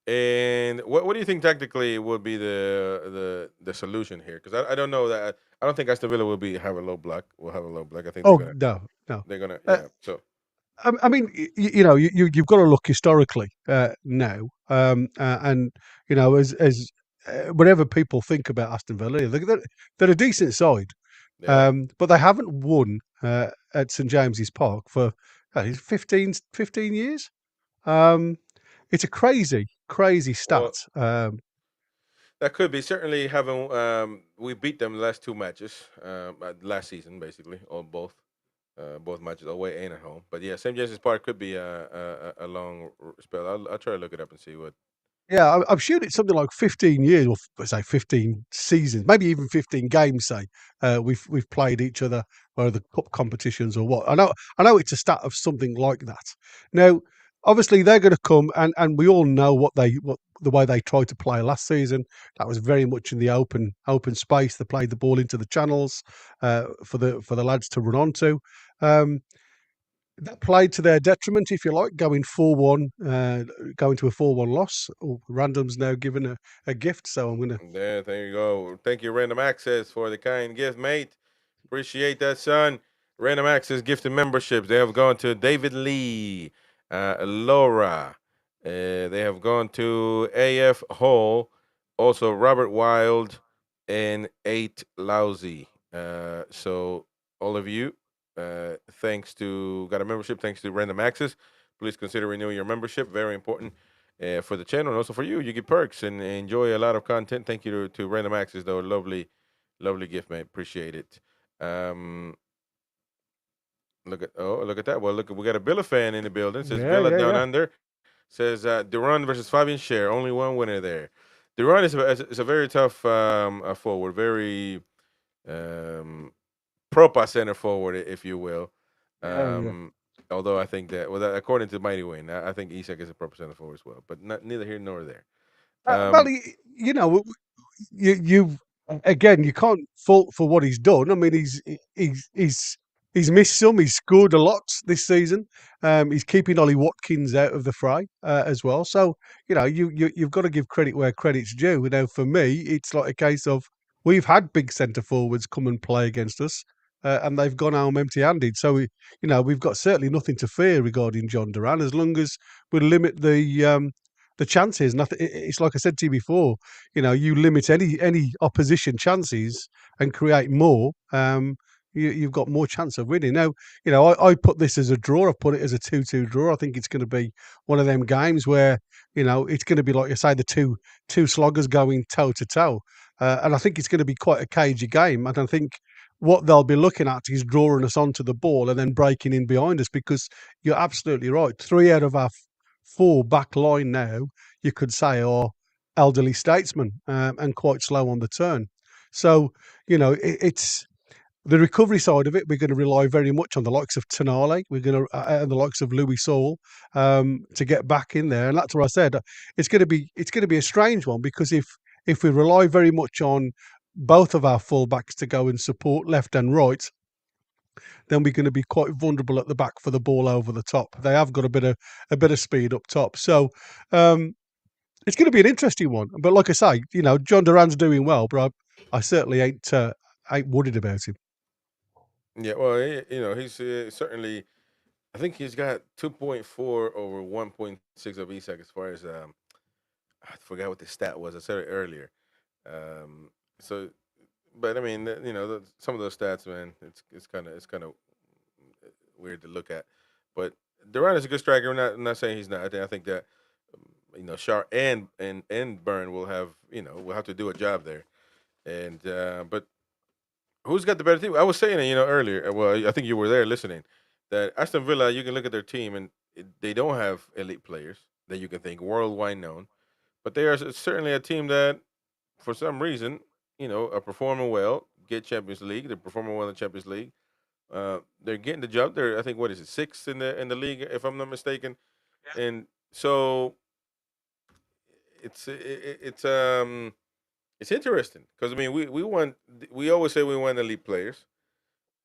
Speaker 1: and what do you think tactically would be the solution here? Because I don't know that I don't think Aston Villa have a low block. Will have a low block. I think they're
Speaker 2: Oh
Speaker 1: gonna
Speaker 2: no, no.
Speaker 1: they're gonna
Speaker 2: Uh,
Speaker 1: yeah. So
Speaker 2: I mean, you've got to look historically now, and as whatever people think about Aston Villa, they're a decent side,
Speaker 1: they are.
Speaker 2: but they haven't won at St James's Park for 15 years. Um, it's a crazy, crazy stat.
Speaker 1: Well, That could be certainly having. We beat them the last two matches, last season basically, on both matches away and at home. But yeah, St. James's Park could be a long spell. I'll try to look it up and see what.
Speaker 2: Yeah, I'm sure it's something like 15 years, or say 15 seasons, maybe even 15 games. Say we've played each other, whether the cup competitions or what. I know it's a stat of something like that. Now, obviously, they're going to come, and we all know what the way they tried to play last season. That was very much in the open space. They played the ball into the channels for the lads to run onto. Um, that played to their detriment, if you like, going to a 4-1 loss. Oh, Random's now given a gift, so I'm going to.
Speaker 1: There you go. Thank you, Random Access, for the kind gift, mate. Appreciate that, son. Random Access gifted memberships. They have gone to David Lee, Laura. They have gone to AF Hall, also Robert Wild, and 8 Lousy. So, all of you, thanks to, got a membership, thanks to Random Access. Please consider renewing your membership. Very important for the channel and also for you. You get perks and enjoy a lot of content. Thank you to Random Access, though. Lovely, lovely gift, mate. Appreciate it. Um, look at that. Well, look, we got a Villa fan in the building. Says
Speaker 2: Yeah,
Speaker 1: Villa
Speaker 2: yeah,
Speaker 1: down
Speaker 2: yeah.
Speaker 1: under. Says Duran versus Fabian Scher. Only one winner there. Duran is a very tough forward. Very um, proper center forward, if you will.
Speaker 2: Yeah, yeah.
Speaker 1: Um, although I think that, well, according to Mighty Wayne, I think Isak is a proper center forward as well. But neither here nor there.
Speaker 2: Well,
Speaker 1: Um,
Speaker 2: you know, you again, you can't fault for what he's done. I mean, he's missed some. He's scored a lot this season. He's keeping Ollie Watkins out of the fray as well. So you've got to give credit where credit's due. You know, for me, it's like a case of we've had big centre forwards come and play against us. And they've gone home empty-handed. So we've got certainly nothing to fear regarding John Duran as long as we limit the chances. And it's like I said to you before, you limit any opposition chances and create more, you've got more chance of winning. Now, I put this as a draw. I've put it as a 2-2 draw. I think it's going to be one of them games where it's going to be like you say, the two sloggers going toe to toe, and I think it's going to be quite a cagey game. And I think what they'll be looking at is drawing us onto the ball and then breaking in behind us because you're absolutely right. 3 out of our 4 back line now, you could say, are elderly statesmen and quite slow on the turn. So, it's the recovery side of it. We're going to rely very much on the likes of Tonale. We're going to and the likes of Louis Saul to get back in there. And that's what I said. It's going to be a strange one because if we rely very much on both of our fullbacks to go and support left and right, then we're going to be quite vulnerable at the back for the ball over the top. They have got a bit of speed up top, so it's going to be an interesting one. But like I say, John Duran's doing well, but I certainly ain't worried about him.
Speaker 1: yeah, well, he's certainly. I think he's got 2.4 over 1.6 of Isak as far as I forgot what the stat was. I said it earlier. So, but I mean, some of those stats, man, it's kind of weird to look at. But Duran is a good striker. I'm not saying he's not. I think that Shar and Burn will have to do a job there. And but who's got the better team? I was saying it, earlier. Well, I think you were there listening. That Aston Villa, you can look at their team, and they don't have elite players that you can think worldwide known, but they are certainly a team that, for some reason, are performing well. Get Champions League. They're performing well in the Champions League. They're getting the job. They're, I think, what is it, sixth in the league, if I'm not mistaken. And so it's it's interesting because I mean we always say we want elite players,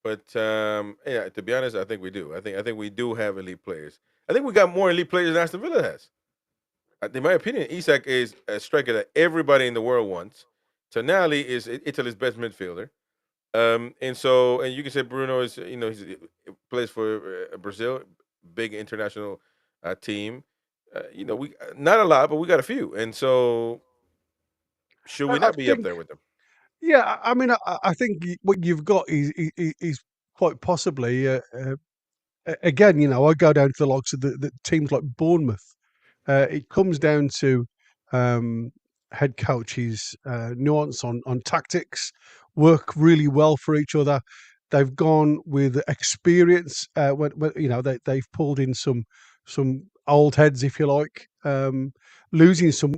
Speaker 1: but yeah, to be honest, I think we do. I think we do have elite players. I think we got more elite players than Aston Villa has. In my opinion, Isak is a striker that everybody in the world wants. Tonali is Italy's best midfielder. And you can say Bruno is plays for Brazil, big international team. We not a lot, but we got a few, and so should we
Speaker 2: I
Speaker 1: not be up
Speaker 2: think,
Speaker 1: there with them?
Speaker 2: yeah, I mean, I think what you've got is quite possibly again. I go down to the likes of the teams like Bournemouth. It comes down to um, head coach's nuance on tactics, work really well for each other. They've gone with experience. They've pulled in some old heads, if you like, losing some,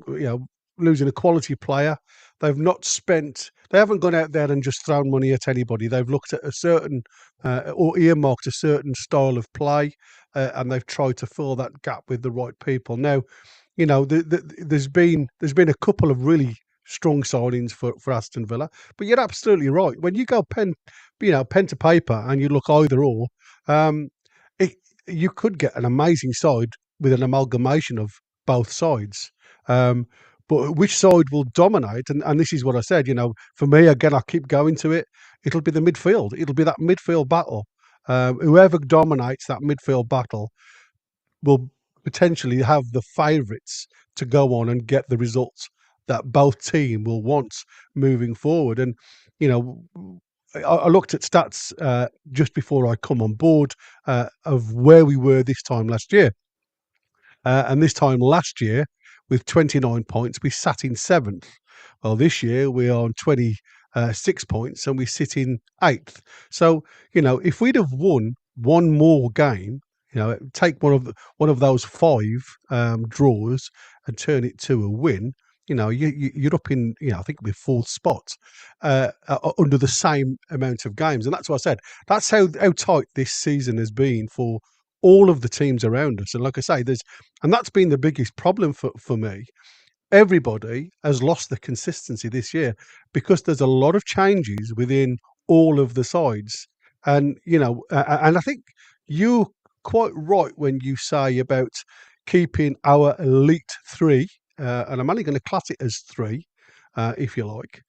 Speaker 2: losing a quality player. They've not spent. They haven't gone out there and just thrown money at anybody. They've looked at a certain or earmarked a certain style of play, and they've tried to fill that gap with the right people. Now, there's been a couple of really strong signings for Aston Villa, but you're absolutely right. When you go pen to paper, and you look either or, um, it, you could get an amazing side with an amalgamation of both sides. Um, but which side will dominate? And this is what I said. For me, again, I keep going to it. It'll be the midfield. It'll be that midfield battle. Whoever dominates that midfield battle will potentially have the favourites to go on and get the results that both team will want moving forward. And you know, I looked at stats just before I come on board of where we were this time last year, and this time last year, with 29 points, we sat in seventh. Well, this year we're on 26 points and we sit in eighth. So, if we'd have won one more game, take one of those five draws and turn it to a win. You're up in, I think we're fourth spot under the same amount of games, and that's what I said. That's how tight this season has been for all of the teams around us. And like I say, and that's been the biggest problem for me. Everybody has lost the consistency this year because there's a lot of changes within all of the sides. And, and I think you're quite right when you say about keeping our elite three, and I'm only going to class it as three, if you like.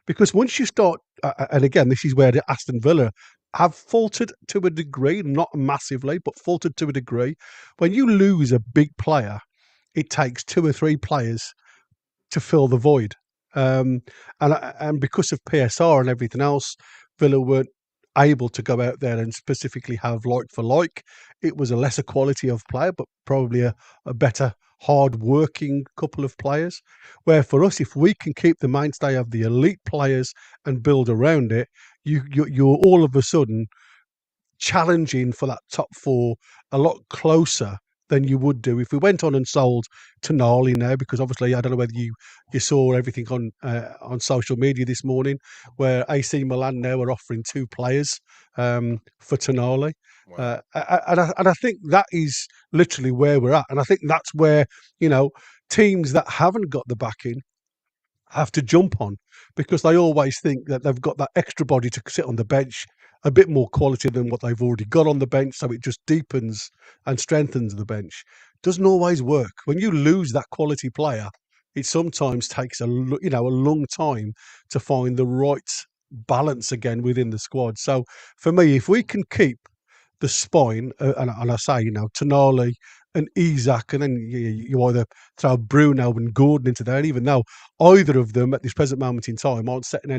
Speaker 2: Because once you start, and again, this is where the Aston Villa have faltered to a degree, not massively, but faltered to a degree. When you lose a big player, it takes two or three players to fill the void. Um, and because of PSR and everything else, Villa weren't able to go out there and specifically have like for like. It was a lesser quality of player, but probably a better hard working couple of players. Where for us, if we can keep the mainstay of the elite players and build around it, you're all of a sudden challenging for that top four a lot closer than you would do if we went on and sold Tonali now. Because obviously, I don't know whether you saw everything on social media this morning, where AC Milan now are offering two players for Tonali.
Speaker 1: Wow.
Speaker 2: And I think that is literally where we're at. And I think that's where, teams that haven't got the backing have to jump on, because they always think that they've got that extra body to sit on the bench, a bit more quality than what they've already got on the bench. So it just deepens and strengthens the bench. Doesn't always work. When you lose that quality player, it sometimes takes a long time to find the right balance again within the squad. So for me, if we can keep the spine, and I say, Tonali and Isak, and then you either throw Bruno and Gordon into there, and even though either of them at this present moment in time aren't setting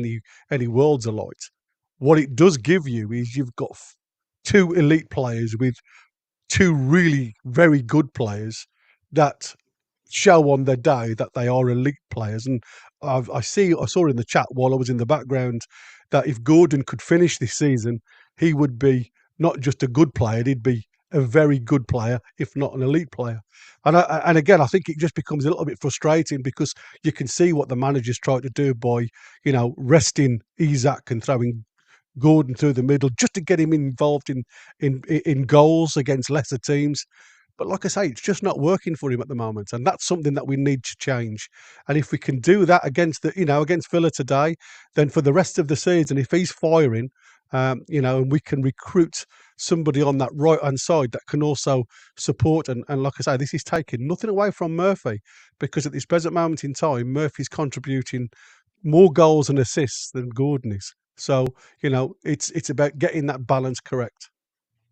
Speaker 2: any worlds alight, what it does give you is you've got two elite players with two really very good players that show on their day that they are elite players. And I saw in the chat while I was in the background that if Gordon could finish this season, he would be not just a good player, he'd be a very good player, if not an elite player. And again, I think it just becomes a little bit frustrating because you can see what the managers try to do by, resting Isak and throwing Gordon through the middle just to get him involved in goals against lesser teams. But like I say, it's just not working for him at the moment, and that's something that we need to change. And if we can do that against Villa today, then for the rest of the season, if he's firing, and we can recruit somebody on that right hand side that can also support. And like I say, this is taking nothing away from Murphy, because at this present moment in time, Murphy's contributing more goals and assists than Gordon is. So it's about getting that balance correct.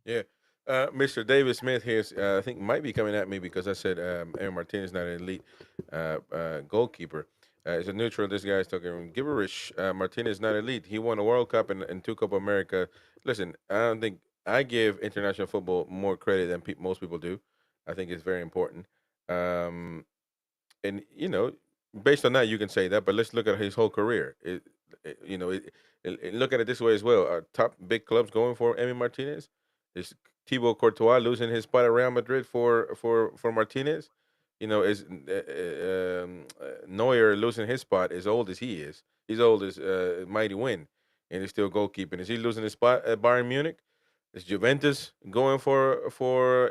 Speaker 1: Yeah. Mr. David Smith here, I think, might be coming at me because I said Aaron Martinez is not an elite goalkeeper. It's a neutral. This guy's talking gibberish. Martinez is not elite. He won a World Cup and two Copa America. Listen, I don't think I give international football more credit than most people do. I think it's very important. And based on that, you can say that. But let's look at his whole career. You know, look at it this way as well. Our top big clubs going for Emi Martinez is Thibaut Courtois losing his spot at Real Madrid for Martinez. You know, is Neuer losing his spot as old as he is. He's old as Mighty Win, and he's still goalkeeping. Is he losing his spot at Bayern Munich? Is Juventus going for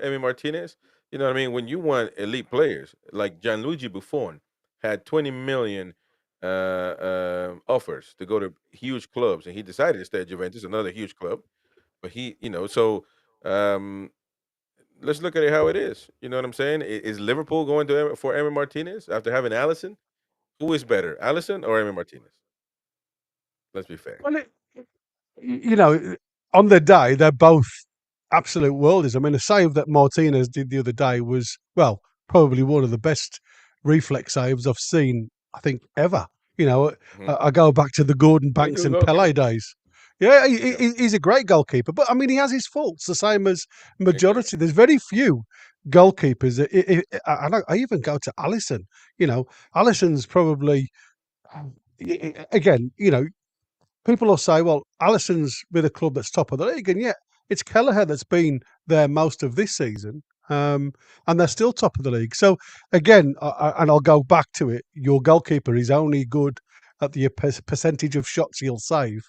Speaker 1: Emi Martinez? You know what I mean? When you want elite players like Gianluigi Buffon had 20 million offers to go to huge clubs, and he decided to stay at Juventus, another huge club. But he, um, let's look at it how it is. You know what I'm saying? Is Liverpool going to for Emi Martinez after having Allison? Who is better, Allison or Emi Martinez? Let's be fair.
Speaker 2: Well, you know, on their day, they're both absolute worldies. I mean, the save that Martinez did the other day was, well, probably one of the best reflex saves I've seen, I think, ever. You know,
Speaker 1: Mhm.
Speaker 2: I go back to the Gordon
Speaker 1: He's a
Speaker 2: Banks
Speaker 1: good
Speaker 2: and Pele
Speaker 1: goalkeeper.
Speaker 2: days. Yeah,
Speaker 1: Yeah,
Speaker 2: he's a great goalkeeper, but I mean, he has his faults, the same as majority.
Speaker 1: exactly.
Speaker 2: There's very few goalkeepers. I even go to Allison. You know, Allison's probably again. You know, people will say, well, Allison's with a club that's top of the league. And yet it's Kelleher that's been there most of this season. Um, and they're still top of the league. So again, and I'll go back to it. Your goalkeeper is only good at the percentage of shots he'll save,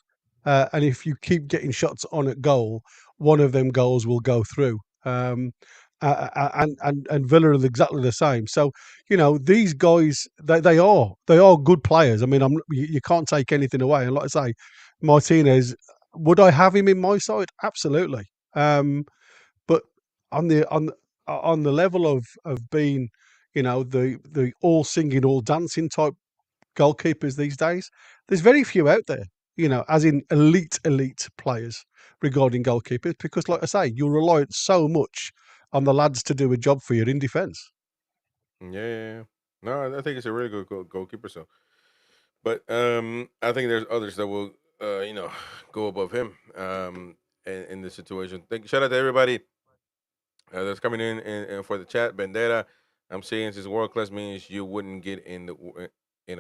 Speaker 2: and if you keep getting shots on at goal, one of them goals will go through. And Villa are exactly the same. So you know these guys, they are good players. I mean, you can't take anything away. And like I say, Martinez, would I have him in my side? Absolutely. But on the level of being, you know, the all singing, all dancing type goalkeepers these days, there's very few out there. You know, as in elite players regarding goalkeepers, because like I say, you're reliant so much on the lads to do a job for you in defence.
Speaker 1: Yeah, yeah, yeah. No, I think it's a really good goalkeeper. So, but I think there's others that will, go above him in this situation. Shout out to everybody that's coming in and for the chat. Bandera, I'm saying since world class means you wouldn't get in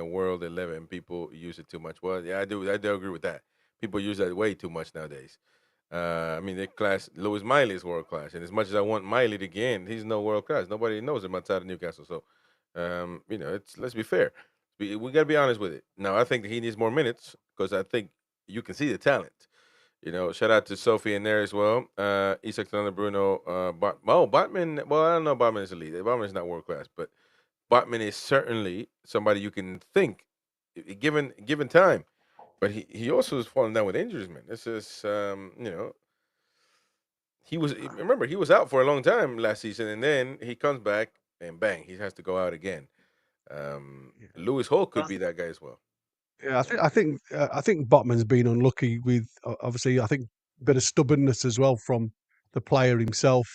Speaker 1: a world 11 people use it too much. Well, yeah, I do agree with that. People use that way too much nowadays. I mean, the class Lewis Miley is world class, and as much as I want Miley to get in, he's no world class. Nobody knows him outside of Newcastle. So, it's let's be fair. We got to be honest with it. Now, I think that he needs more minutes because I think you can see the talent. Shout out to Sophie in there as well. Isak Thunder, Bruno, Botman. Well, I don't know. Botman is elite. Botman is not world class, but Botman is certainly somebody you can think, given time. But he also is falling down with injuries, man. This is remember he was out for a long time last season, and then he comes back and bang, he has to go out again. Lewis Hall could be that guy as well.
Speaker 2: Yeah, I think Botman's been unlucky with obviously I think a bit of stubbornness as well from the player himself.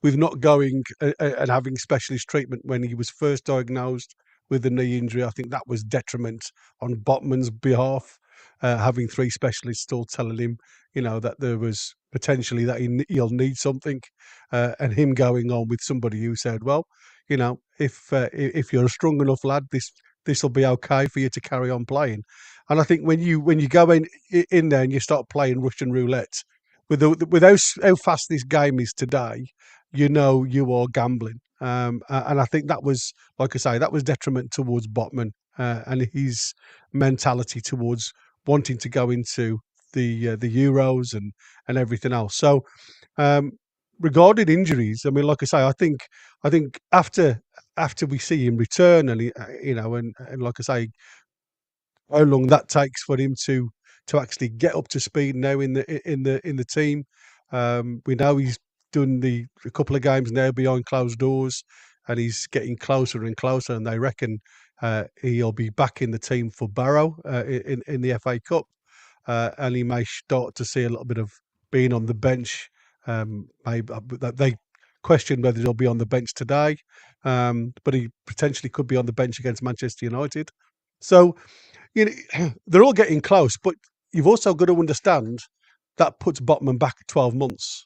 Speaker 2: With not going and having specialist treatment when he was first diagnosed with the knee injury. I think that was detriment on Botman's behalf. Having three specialists still telling him, you know, that there was potentially that he'll need something, and him going on with somebody who said, well, you know, if you're a strong enough lad, this will be okay for you to carry on playing. And I think when you go in there and you start playing Russian roulette with how fast this game is today, you know you are gambling. And I think that was, like I say, that was detriment towards Botman and his mentality towards wanting to go into the Euros and everything else. So um, regarding injuries, I mean, like I say, I think after we see him return and you know, and like I say, how long that takes for him to actually get up to speed now in the team. We know he's done a couple of games now behind closed doors, and he's getting closer and closer. And they reckon he'll be back in the team for Barrow in the FA Cup, and he may start to see a little bit of being on the bench. Maybe they question whether he'll be on the bench today, but he potentially could be on the bench against Manchester United. So you know, they're all getting close, but you've also got to understand that puts Botman back 12 months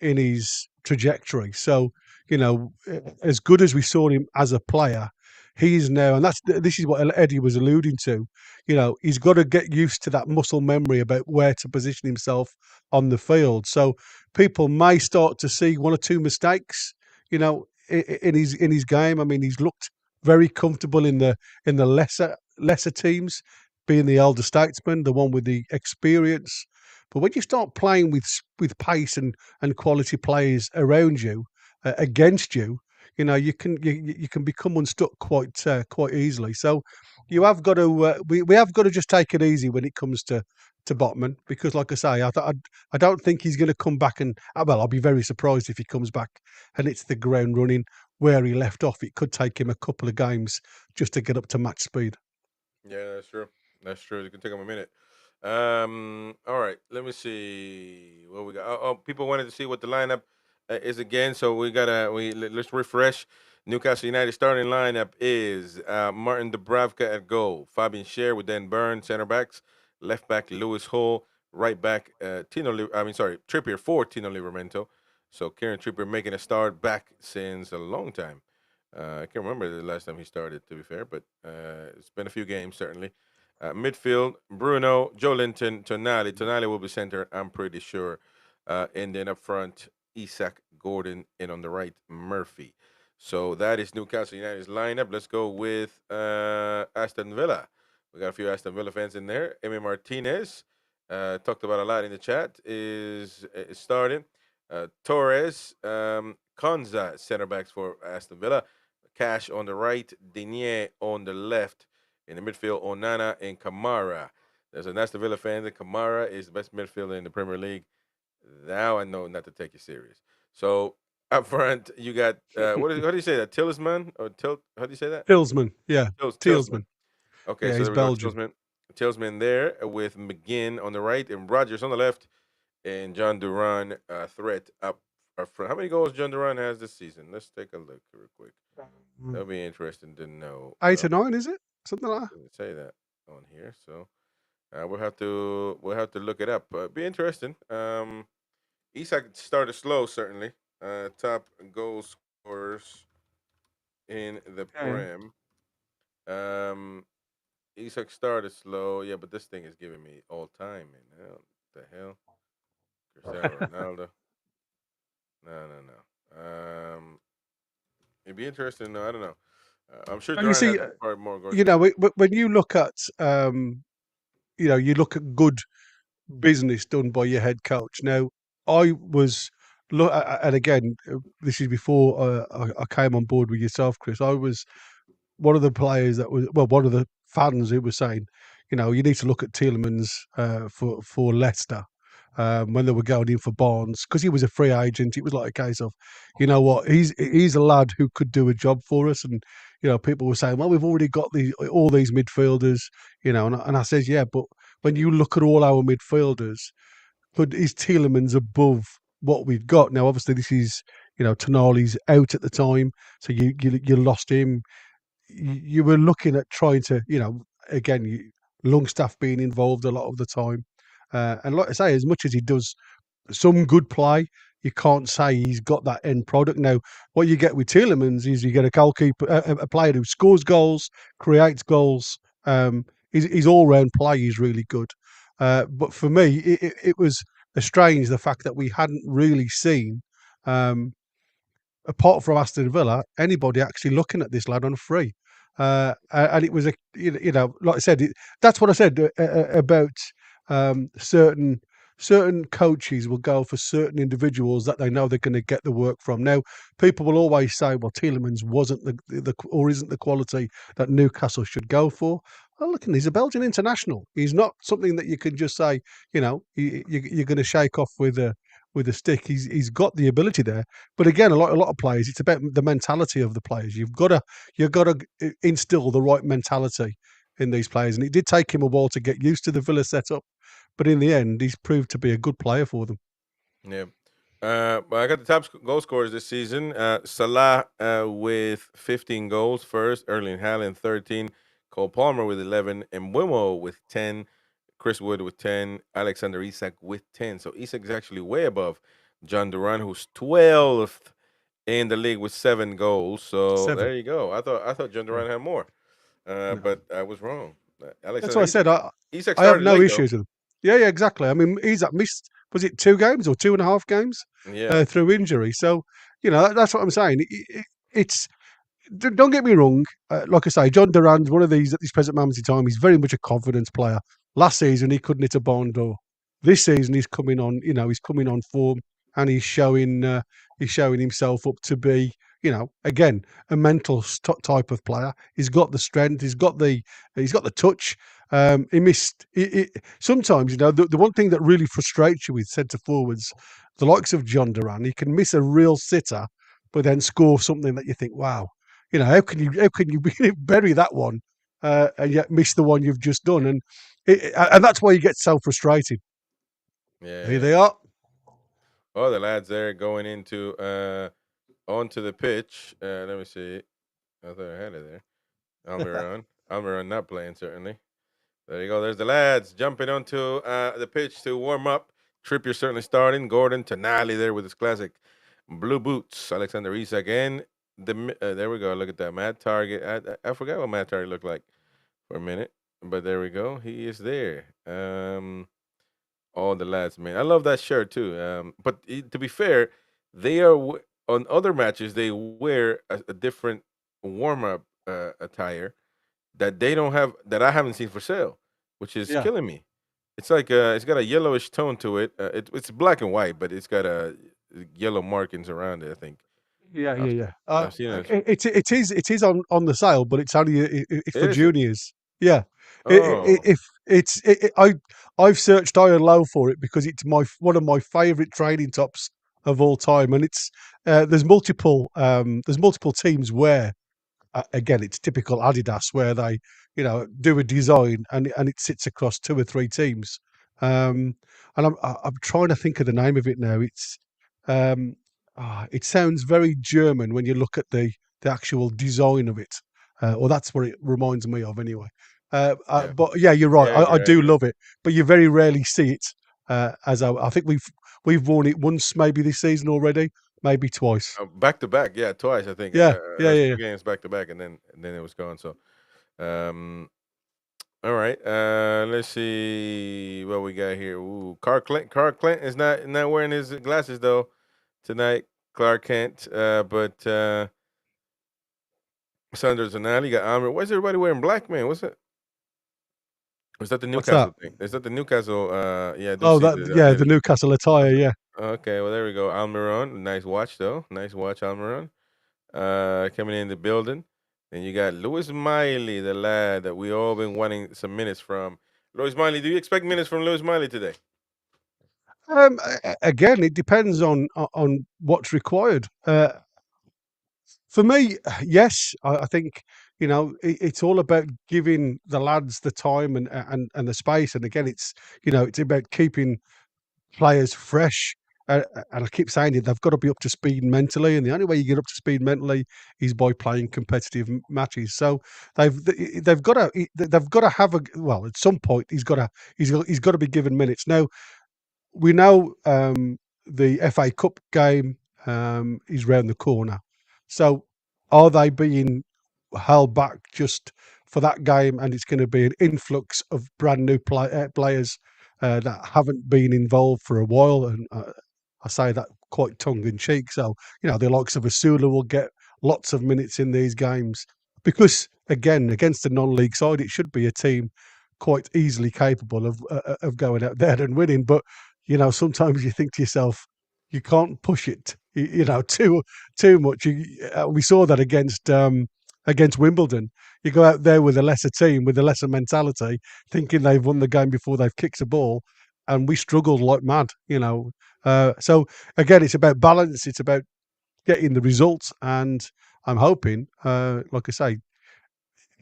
Speaker 2: in his trajectory. So, you know, as good as we saw him as a player, he's now, and this is what Eddie was alluding to. He's got to get used to that muscle memory about where to position himself on the field. So people may start to see one or two mistakes, in his game. I mean, he's looked very comfortable in the lesser teams, being the elder statesman, the one with the experience. But when you start playing with pace and quality players around you, against you, you can become unstuck quite easily. So you have got to we have got to just take it easy when it comes to Botman, because, like I say, I don't think he's going to come back and well, I'll be very surprised if he comes back and it's the ground running where he left off. It could take him a couple of games just to get up to match speed.
Speaker 1: Yeah, that's true. That's true. It can take them a minute. All right. Let me see what we got. People wanted to see what the lineup is again, so let's refresh. Newcastle United starting lineup is Martin Dubravka at goal, Fabian Scher with Dan Burn, center backs, left back Lewis Hull, right back Trippier for Tino Livramento. So Kieran Trippier making a start back since a long time. I can't remember the last time he started, to be fair, but it's been a few games, certainly. Midfield, Bruno, Joe Linton, Tonali. Tonali will be center, I'm pretty sure. And then up front, Isak, Gordon, and on the right, Murphy. So that is Newcastle United's lineup. Let's go with Aston Villa. We got a few Aston Villa fans in there. Emi Martinez, talked about a lot in the chat, is starting. Torres, Konza, center backs for Aston Villa. Cash on the right, Denier on the left. In the midfield, Onana and Kamara. There's an Aston Villa fan that Kamara is the best midfielder in the Premier League. Now I know not to take you serious. So up front, you got how do you say that? Tillsman or How do you say that?
Speaker 2: Tillsman, yeah,
Speaker 1: Tillsman.
Speaker 2: Tillsman,
Speaker 1: Okay,
Speaker 2: yeah,
Speaker 1: so
Speaker 2: he's
Speaker 1: there we go.
Speaker 2: Belgian.
Speaker 1: Tillsman there with McGinn on the right and Rogers on the left, and John Duran threat up front. How many goals John Duran has this season? Let's take a look real quick.
Speaker 2: Mm.
Speaker 1: That'll be interesting to know.
Speaker 2: 8 or 9, is it? Something like that.
Speaker 1: Didn't say that on here, so we'll have to look it up. Be interesting. Isak started slow, certainly. Top goal scorers in the
Speaker 2: Yeah.
Speaker 1: Prem. Um, Isak started slow, yeah, but this thing is giving me all time. Man, the hell, Cristiano Ronaldo. No, no, no. It'd be interesting. No, I don't know. I'm sure
Speaker 2: And you
Speaker 1: Duran has
Speaker 2: see,
Speaker 1: probably more goals than him.
Speaker 2: when you look at, you look at good business done by your head coach. Now, I was, and again, this is before I came on board with yourself, Chris. I was one of the players that was, well, one of the fans who was saying, you need to look at Tielemans for Leicester. When they were going in for Barnes, because he was a free agent, it was like a case of, you know what, he's a lad who could do a job for us. And people were saying, well, we've already got all these midfielders, and I says, yeah, but when you look at all our midfielders, is Tielemans above what we've got now? Obviously, this is, Tonali's out at the time, so you lost him. You were looking at trying to, again, Longstaff being involved a lot of the time. And like I say, as much as he does some good play, you can't say he's got that end product. Now, what you get with Tielemans is you get a goalkeeper, a player who scores goals, creates goals. His all-round play is really good. But for me, it was strange the fact that we hadn't really seen, um, apart from Aston Villa, anybody actually looking at this lad on free. And it was like I said, that's what I said about certain coaches will go for certain individuals that they know they're going to get the work from. Now, people will always say, "Well, Tielemans wasn't the or isn't the quality that Newcastle should go for." Well, look, he's a Belgian international. He's not something that you can just say, you're going to shake off with a stick. He's got the ability there, but again, a lot of players, it's about the mentality of the players. You've got to instill the right mentality in these players, and it did take him a while to get used to the Villa setup, but in the end, he's proved to be a good player for them.
Speaker 1: Yeah. But I got the top goal scorers this season. Salah with 15 goals first, Erling Haaland 13, Cole Palmer with 11, and Wimo with 10, Chris Wood with 10, Alexander Isak with 10. So Isak is actually way above John Duran, who's 12th in the league with 7 goals. So
Speaker 2: 7.
Speaker 1: there you go. I thought John
Speaker 2: Yeah.
Speaker 1: Duran had more,
Speaker 2: No.
Speaker 1: but I was wrong.
Speaker 2: That's what
Speaker 1: Alexander
Speaker 2: I said.
Speaker 1: Isak
Speaker 2: I have
Speaker 1: started
Speaker 2: no
Speaker 1: late though.
Speaker 2: issues with him. Yeah, yeah, exactly. I mean, he's at missed, was it 2 games or 2.5 games
Speaker 1: Yeah,
Speaker 2: through injury? So, that's what I'm saying. It's don't get me wrong. Like I say, John Duran's one of these at this present moment in time. He's very much a confidence player. Last season, he couldn't hit a barn door. This season, he's coming on. He's coming on form, and he's showing himself up to be. Again, a mental type of player. He's got the strength. He's got the touch. He missed. Sometimes, the one thing that really frustrates you with centre forwards, the likes of John Duran, he can miss a real sitter, but then score something that you think, wow, how can you bury that one and yet miss the one you've just done? And that's why you get so frustrated. Here
Speaker 1: yeah.
Speaker 2: they are.
Speaker 1: Oh, the lads there going into onto the pitch. Let me see. I thought I had it there. Almiron. Almiron not playing certainly. There you go. There's the lads jumping onto the pitch to warm up. Trippier certainly starting. Gordon Tonali there with his classic blue boots. Alexander Isak and there we go. Look at that. Matt Target. I forgot what Matt Target looked like for a minute, but there we go. He is there. All the lads, man. I love that shirt too. But to be fair, they are on other matches they wear a different warm up attire that they don't have that I haven't seen for sale, which is
Speaker 2: Yeah,
Speaker 1: killing me. It's like it's got a yellowish tone to it. It's black and white, but it's got yellow markings around it. I think
Speaker 2: yeah,
Speaker 1: I've,
Speaker 2: yeah, yeah.
Speaker 1: I've seen it.
Speaker 2: It is on the sale, but it's only it's for
Speaker 1: Is it?
Speaker 2: juniors. Yeah,
Speaker 1: Oh,
Speaker 2: if it's I've searched high and low for it because it's one of my favourite training tops of all time, and it's there's multiple teams where again, it's typical Adidas where they, do a design and it sits across two or three teams. And I'm trying to think of the name of it now. Um, it sounds very German when you look at the actual design of it, or that's what it reminds me of anyway.
Speaker 1: yeah,
Speaker 2: But yeah, you're right.
Speaker 1: yeah,
Speaker 2: I
Speaker 1: yeah. I
Speaker 2: do
Speaker 1: agree.
Speaker 2: love it, but you very rarely see it. As I think we've worn it once, maybe this season already, maybe twice.
Speaker 1: Back to back, yeah, twice I think.
Speaker 2: Yeah, yeah,
Speaker 1: There's
Speaker 2: yeah,
Speaker 1: two
Speaker 2: yeah.
Speaker 1: games back to back, and then it was gone. So, um, all right. Let's see what we got here. Ooh, Clark Clint is not wearing his glasses though tonight. Clark Kent, but Sandro Zanelli got Amir. Why is everybody wearing black, man? What's that? Was that the
Speaker 2: What's that?
Speaker 1: Newcastle thing? Is that the Newcastle? Yeah, I do
Speaker 2: Oh,
Speaker 1: see
Speaker 2: that
Speaker 1: that.
Speaker 2: yeah, the Newcastle attire, yeah.
Speaker 1: Okay, well there we go. Almiron, nice watch though. Nice watch, Almiron. Coming in the building. Then you got Lewis Miley, the lad that we all been wanting some minutes from. Lewis Miley, do you expect minutes from Lewis Miley today?
Speaker 2: Again, it depends on what's required. For me, yes, I think it's all about giving the lads the time and the space. And again, it's about keeping players fresh. And I keep saying it, they've got to be up to speed mentally, and the only way you get up to speed mentally is by playing competitive matches. So they've got to have a well. At some point, he's got to be given minutes. Now we know the FA Cup game is round the corner. So are they being held back just for that game? And it's going to be an influx of brand new players that haven't been involved for a while. And I say that quite tongue in cheek. So, the likes of Asula will get lots of minutes in these games because, again, against a non league side, it should be a team quite easily capable of going out there and winning. But sometimes you think to yourself, you can't push it, too much. We saw that against Wimbledon. You go out there with a lesser team, with a lesser mentality, thinking they've won the game before they've kicked a ball, and we struggled like mad. So again, it's about balance. It's about getting the results, and I'm hoping, like I say,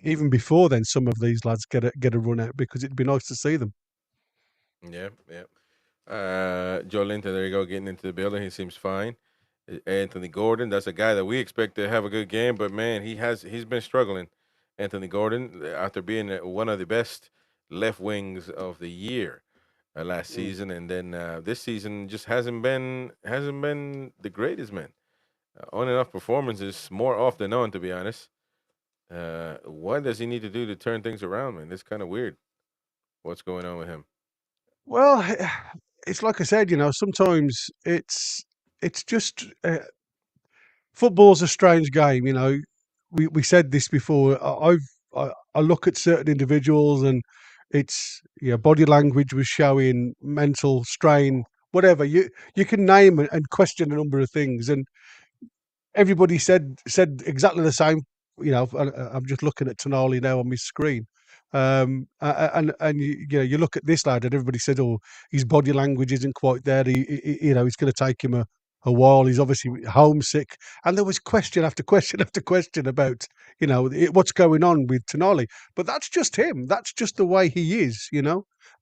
Speaker 2: even before then, some of these lads get a run out because it'd be nice to see them.
Speaker 1: Yeah, yeah. Joe Linton, there you go, getting into the building. He seems fine. Anthony Gordon, that's a guy that we expect to have a good game, but man, he's been struggling. Anthony Gordon, after being one of the best left wings of the year last
Speaker 2: Mm.
Speaker 1: season, and then this season just hasn't been the greatest, man. On and off performances more off than on, to be honest. What does he need to do to turn things around, man? It's kind of weird. What's going on with him?
Speaker 2: Well, it's like I said, sometimes it's just football's a strange game. We said this before. I look at certain individuals and it's body language was showing mental strain, whatever you can name and question a number of things, and everybody said exactly the same. I'm just looking at Tonali now on my screen, and you look at this lad, and everybody said, "Oh, his body language isn't quite there. It's going to take him a while. He's obviously homesick." And there was question after question after question about what's going on with Tonali. But that's just him. That's just the way he is.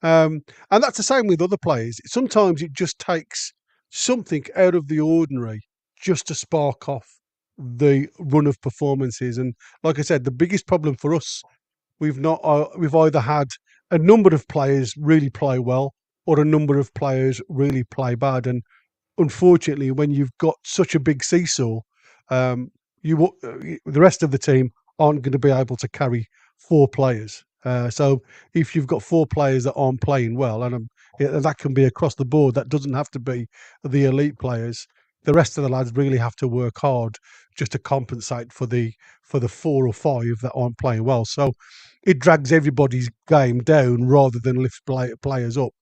Speaker 2: And that's the same with other players. Sometimes it just takes something out of the ordinary just to spark off the run of performances. And like I said, the biggest problem for us, we've either had a number of players really play well or a number of players really play bad. And unfortunately, when you've got such a big seesaw, um, the rest of the team aren't going to be able to carry four players. So if you've got four players that aren't playing well, and that can be across the board, that doesn't have to be the elite players. The rest of the lads really have to work hard just to compensate for the four or five that aren't playing well. So it drags everybody's game down rather than lift players up.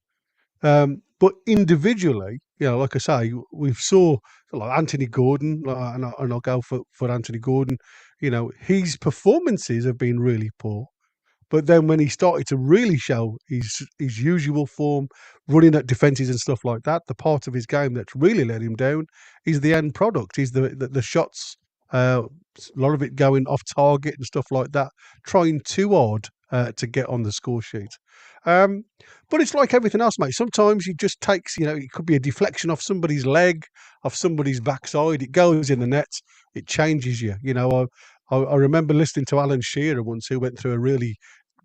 Speaker 2: But individually, like I say, we saw like Anthony Gordon, and I'll go for Anthony Gordon. His performances have been really poor. But then when he started to really show his usual form, running at defences and stuff like that, the part of his game that's really let him down is the end product. Is the shots, a lot of it going off target and stuff like that, trying too hard to get on the score sheet. Um, but it's like everything else, mate. Sometimes it just takes, it could be a deflection off somebody's leg, off somebody's backside. It goes in the net. It changes you. I remember listening to Alan Shearer once, who went through a really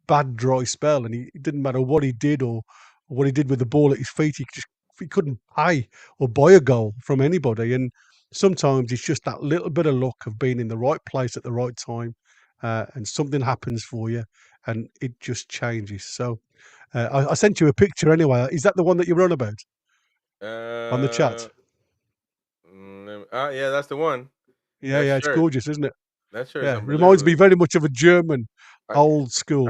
Speaker 2: bad dry spell, and it didn't matter what he did or what he did with the ball at his feet. He couldn't pay or buy a goal from anybody. And sometimes it's just that little bit of luck of being in the right place at the right time, and something happens for you, and it just changes. So I sent you a picture anyway. Is that the one that you're on about on the
Speaker 1: Uh,
Speaker 2: chat?
Speaker 1: yeah, that's the one.
Speaker 2: Yeah,
Speaker 1: That
Speaker 2: yeah, it's
Speaker 1: shirt,
Speaker 2: gorgeous, isn't it?
Speaker 1: that shirt is
Speaker 2: Yeah, reminds me
Speaker 1: unbelievable.
Speaker 2: very much of a German
Speaker 1: I,
Speaker 2: old school.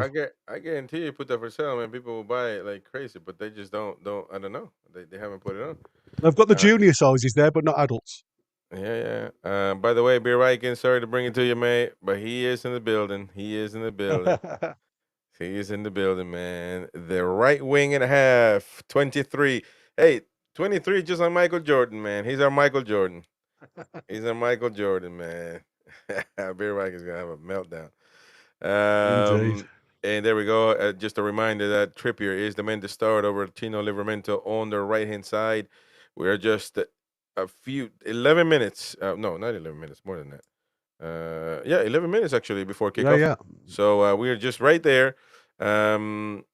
Speaker 1: I guarantee you put that for sale, man. People will buy it like crazy, but they just don't. I don't know. They haven't put it on.
Speaker 2: They've got the
Speaker 1: Uh,
Speaker 2: junior sizes there, but not adults.
Speaker 1: yeah, yeah. By the way, Beer Riken, sorry to bring it to you, mate, but he is in the building. He is in the building. He is in the building, man. The right wing and a half, 23. Hey, 23 just like Michael Jordan, man. He's our Michael Jordan. He's our Michael Jordan, man. Beer Riken's going to have a meltdown.
Speaker 2: Indeed.
Speaker 1: Um, and there we go. Just a reminder that Trippier is the man to start over Tino Livramento on the right hand side. We're just a few 11 minutes. No, not 11 minutes, more than that. Yeah, 11 minutes actually before
Speaker 2: Yeah,
Speaker 1: kickoff.
Speaker 2: yeah.
Speaker 1: So we're just right there. Um,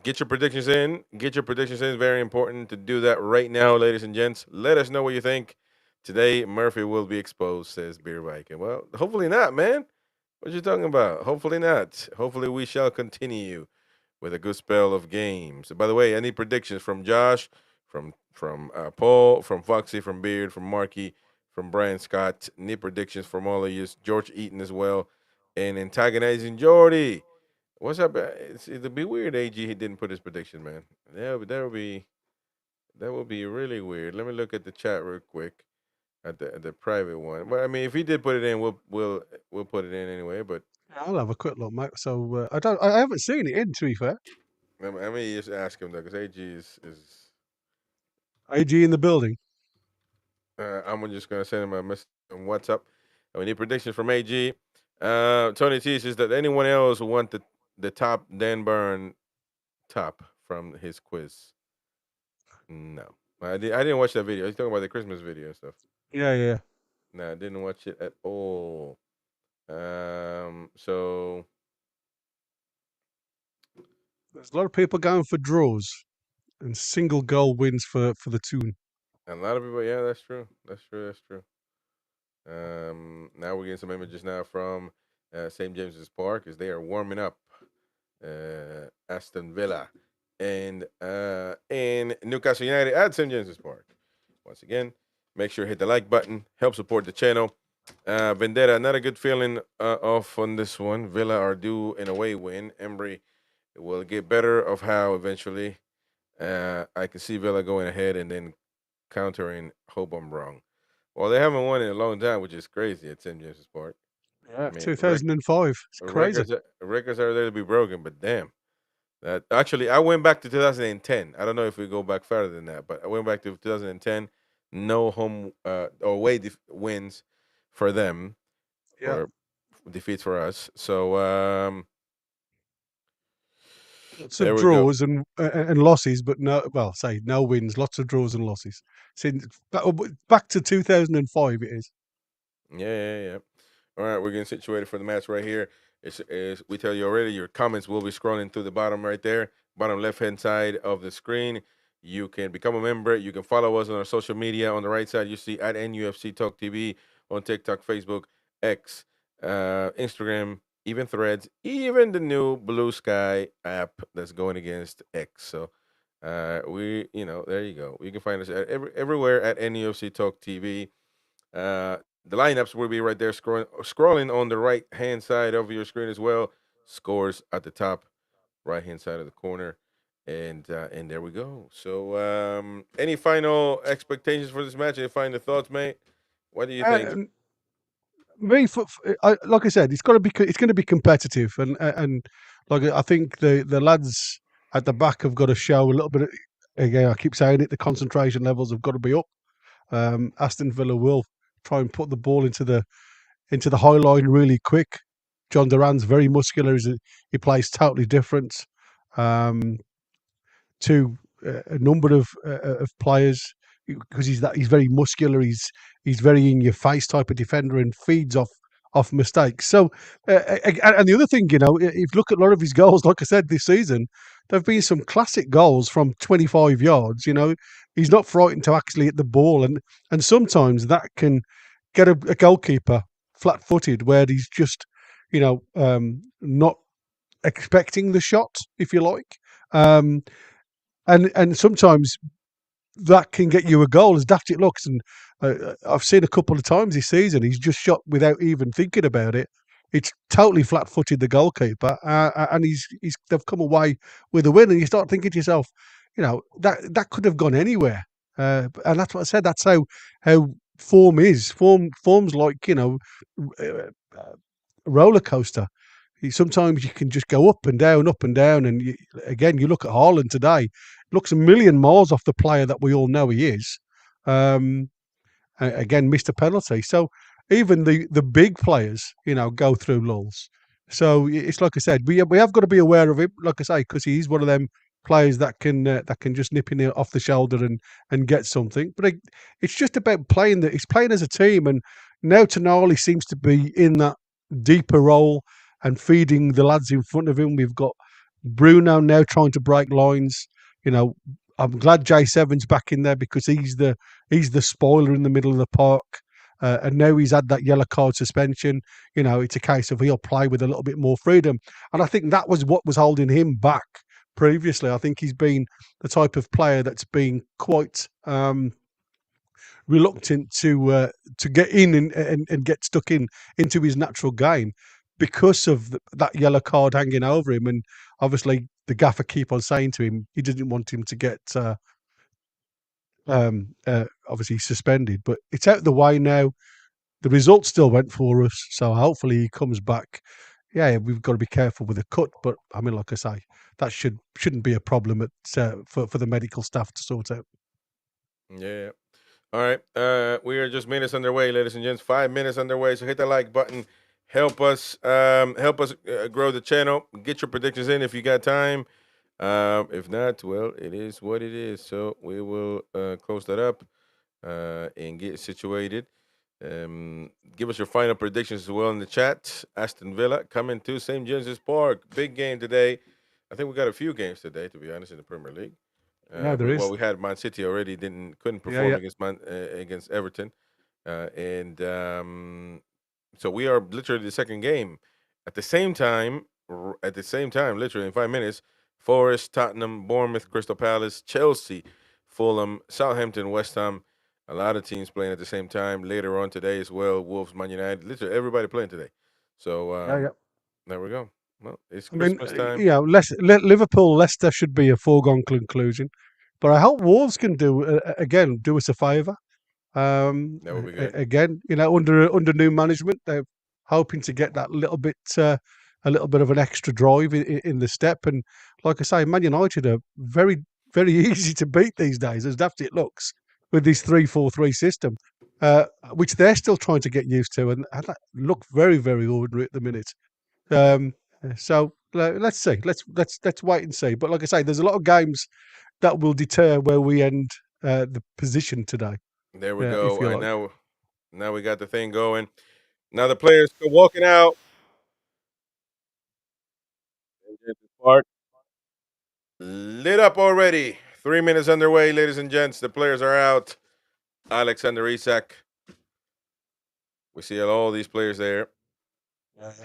Speaker 1: get your predictions in. Get your predictions in. It's very important to do that right now, ladies and gents. Let us know what you think. Today, Murphy will be exposed, says Beer Viking. Well, hopefully not, man. What you talking about? Hopefully not. Hopefully we shall continue with a good spell of games. By the way, any predictions from Josh, from Paul, from Foxy, from Beard, from Marky, from Brian Scott? Any predictions from all of you? George Eaton as well, and antagonizing Jordy. What's up? It'd be weird. AG he didn't put his prediction, man. Yeah, but that would be really weird. Let me look at the chat real quick at the private one. But I mean, if he did put it in, we'll put it in anyway. But
Speaker 2: I'll have a quick look, mate. So I haven't seen it in. To be fair,
Speaker 1: let me just ask him though, because AG is
Speaker 2: AG in the building.
Speaker 1: I'm just gonna send him a message on WhatsApp. And we need predictions from AG. Tony T says that anyone else want the top Dan Burn top from his quiz. No, I didn't watch that video. He's talking about the Christmas video and stuff.
Speaker 2: Yeah, yeah.
Speaker 1: No, I didn't watch it at all. So
Speaker 2: There's a lot of people going for draws and single goal wins for the tune.
Speaker 1: A lot of people, yeah, that's true. That's true. That's true. Now we're getting some images now from St. James's Park as they are warming up Aston Villa and Newcastle United at St. James's Park. Once again, make sure to hit the like button, help support the channel. Vendetta, not a good feeling off on this one. Villa are due an away win. Embry will get better of how eventually. I can see Villa going ahead and then countering. Hope I'm wrong. Well, they haven't won in a long time, which is crazy at St. James's Park.
Speaker 2: Yeah,
Speaker 1: I mean,
Speaker 2: 2005. It's crazy.
Speaker 1: records are there to be broken, but damn. That actually, I went back to 2010. I don't know if we go back further than that, but I went back to 2010. No home or away wins for them,
Speaker 2: Yeah,
Speaker 1: or defeats for us. So
Speaker 2: lots of
Speaker 1: there we go.
Speaker 2: draws and losses, but no, well, say no wins, lots of draws and losses. Since back to 2005, it is.
Speaker 1: Yeah, yeah, yeah. All right, we're getting situated for the match right here. It's we tell you already, your comments will be scrolling through the bottom right there, bottom left hand side of the screen. You can become a member. You can follow us on our social media. On the right side, you see at NUFC Talk TV on TikTok, Facebook, X, Instagram, even Threads, even the new Blue Sky app that's going against X. So there you go. You can find us everywhere at NUFC Talk TV. The lineups will be right there, scrolling on the right hand side of your screen as well. Scores at the top right hand side of the corner, and there we go. So, any final expectations for this match? Any final thoughts, mate? What do you think?
Speaker 2: And me, like I said, it's going to be competitive, and like I think the lads at the back have got to show a little bit. Again, I keep saying it. The concentration levels have got to be up. Aston Villa will try and put the ball into the high line really quick. John Duran's very muscular. He plays totally different um, to a number of players because he's very muscular. He's very in your face type of defender and feeds off mistakes. So, and the other thing, if you look at a lot of his goals, like I said this season, there've been some classic goals from 25 yards. He's not frightened to actually hit the ball, and sometimes that can get a goalkeeper flat-footed where he's just, not expecting the shot, if you like. Um, and sometimes that can get you a goal, as daft it looks. And I've seen a couple of times this season he's just shot without even thinking about it. It's totally flat-footed the goalkeeper, and they've come away with a win. And you start thinking to yourself, that could have gone anywhere. And that's what I said. That's how form is. Form's like uh, a roller coaster. Sometimes you can just go up and down. And again, you look at Haaland today, looks a million miles off the player that we all know he is. Um, again, missed a penalty. So even the big players, go through lulls. So it's like I said, we have got to be aware of him, like I say, because he's one of them players that can just nip in off the shoulder and get something. But it's just about playing. He's playing as a team, and now Tonali seems to be in that deeper role and feeding the lads in front of him. We've got Bruno now trying to break lines. You know, I'm glad J7's back in there because he's the spoiler in the middle of the park. And now he's had that yellow card suspension. It's a case of he'll play with a little bit more freedom. And I think that was what was holding him back previously. I think he's been the type of player that's been quite reluctant to get in and get stuck into his natural game because of that yellow card hanging over him. And obviously, the gaffer keep on saying to him he didn't want him to get obviously suspended. But it's out of the way now. The result still went for us, so hopefully he comes back. Yeah, we've got to be careful with the cut, but I mean, like I say, that shouldn't be a problem for the medical staff to sort out.
Speaker 1: Yeah. All right. We are just minutes underway, ladies and gents. 5 minutes underway. So hit the like button. Help us grow the channel. Get your predictions in if you got time. If not, well, it is what it is. So we will close that up and get situated. Give us your final predictions as well in the chat. Aston Villa coming to St. James's Park. Big game today. I think we got a few games today, to be honest, in the Premier League.
Speaker 2: Yeah, there is.
Speaker 1: We had Man City already didn't couldn't
Speaker 2: Yeah,
Speaker 1: perform
Speaker 2: yeah.
Speaker 1: against against Everton, and so we are literally the second game. At the same time, at the same time, literally in 5 minutes, Forest, Tottenham, Bournemouth, Crystal Palace, Chelsea, Fulham, Southampton, West Ham. A lot of teams playing at the same time. Later on today as well, Wolves, Man United. Literally everybody playing today. So
Speaker 2: Yeah, yeah.
Speaker 1: there we go. Well, it's
Speaker 2: I mean,
Speaker 1: Christmas time.
Speaker 2: Liverpool, Leicester should be a foregone conclusion, but I hope Wolves can do us a favour.
Speaker 1: That would be good.
Speaker 2: Again, under new management, they're hoping to get that a little bit of an extra drive in the step. And like I say, Man United are very, very easy to beat these days, as daft it looks, with this 3-4-3 system, which they're still trying to get used to, and that look very, very ordinary at the minute. Um, so let's see. Let's wait and see. But like I say, there's a lot of games that will deter where we end the position today,
Speaker 1: There we
Speaker 2: if
Speaker 1: go.
Speaker 2: you
Speaker 1: And
Speaker 2: like.
Speaker 1: now we got the thing going. Now the players are walking out. Park lit up already. 3 minutes underway, ladies and gents. The players are out. Alexander Isak. We see all these players there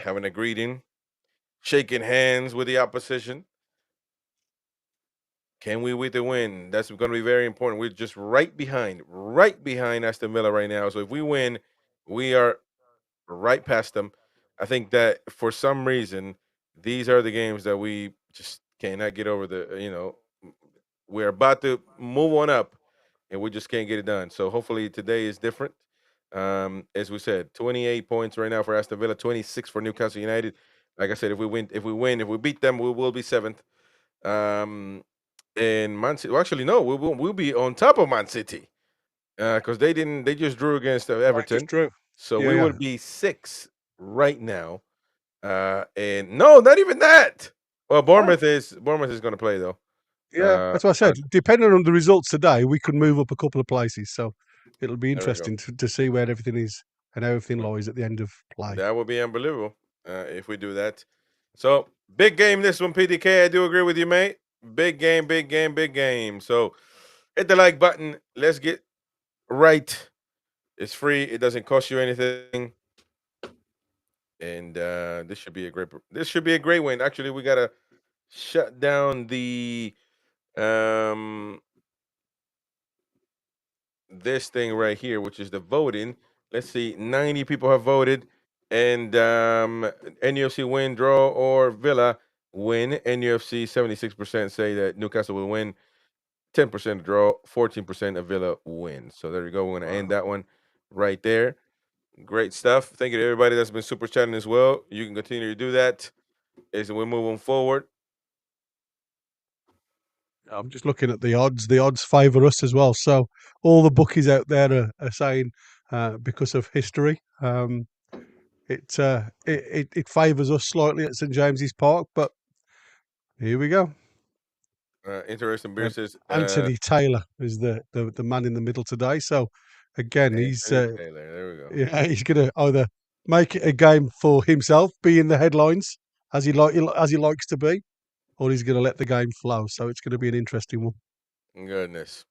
Speaker 1: having a greeting, shaking hands with the opposition. Can we with the win? That's going to be very important. We're just right behind Aston Villa right now. So if we win, we are right past them. I think that for some reason, these are the games that we just cannot get over we're about to move on up and we just can't get it done. So hopefully today is different. As we said, 28 points right now for Aston Villa, 26 for Newcastle United. Like I said, if we beat them, we will be seventh. And Man City, well, actually, no, we'll be on top of Man City because they just drew against
Speaker 2: I just
Speaker 1: Everton.
Speaker 2: drew.
Speaker 1: So
Speaker 2: Yeah,
Speaker 1: we
Speaker 2: yeah.
Speaker 1: would be six right now. And no, not even that. Well,
Speaker 2: Oh,
Speaker 1: Bournemouth is going to play though.
Speaker 2: yeah. That's what I said.
Speaker 1: But
Speaker 2: Depending on the results today, we could move up a couple of places. So it'll be
Speaker 1: there we go.
Speaker 2: interesting to see where everything is and how everything lies at the end of play.
Speaker 1: That would be unbelievable if we do that. So big game this one, PDK. I do agree with you, mate. Big game, big game, big game. So hit the like button. Let's get right. It's free. It doesn't cost you anything, and this should be a great win. Actually, we gotta shut down the um this thing right here, which is the voting. Let's see, 90 people have voted, and NUFC win, draw, or Villa win. NUFC 76% say that Newcastle will win, 10% draw, 14% of Villa win. So there you go. We're gonna end
Speaker 2: Wow.
Speaker 1: that one right there. Great stuff. Thank you to everybody that's been super chatting as well. You can continue to do that as we're moving forward.
Speaker 2: I'm just looking at the odds. The odds favour us as well. So all the bookies out there are saying because of history, it favours us slightly at St James's Park. But here we go.
Speaker 1: Interesting. Beer says
Speaker 2: Anthony Taylor is the man in the middle today. So again,
Speaker 1: Anthony Taylor. There we go.
Speaker 2: yeah, he's going to either make it a game for himself, be in the headlines as he likes to be, or he's going to let the game flow. So it's going to be an interesting one.
Speaker 1: Goodness.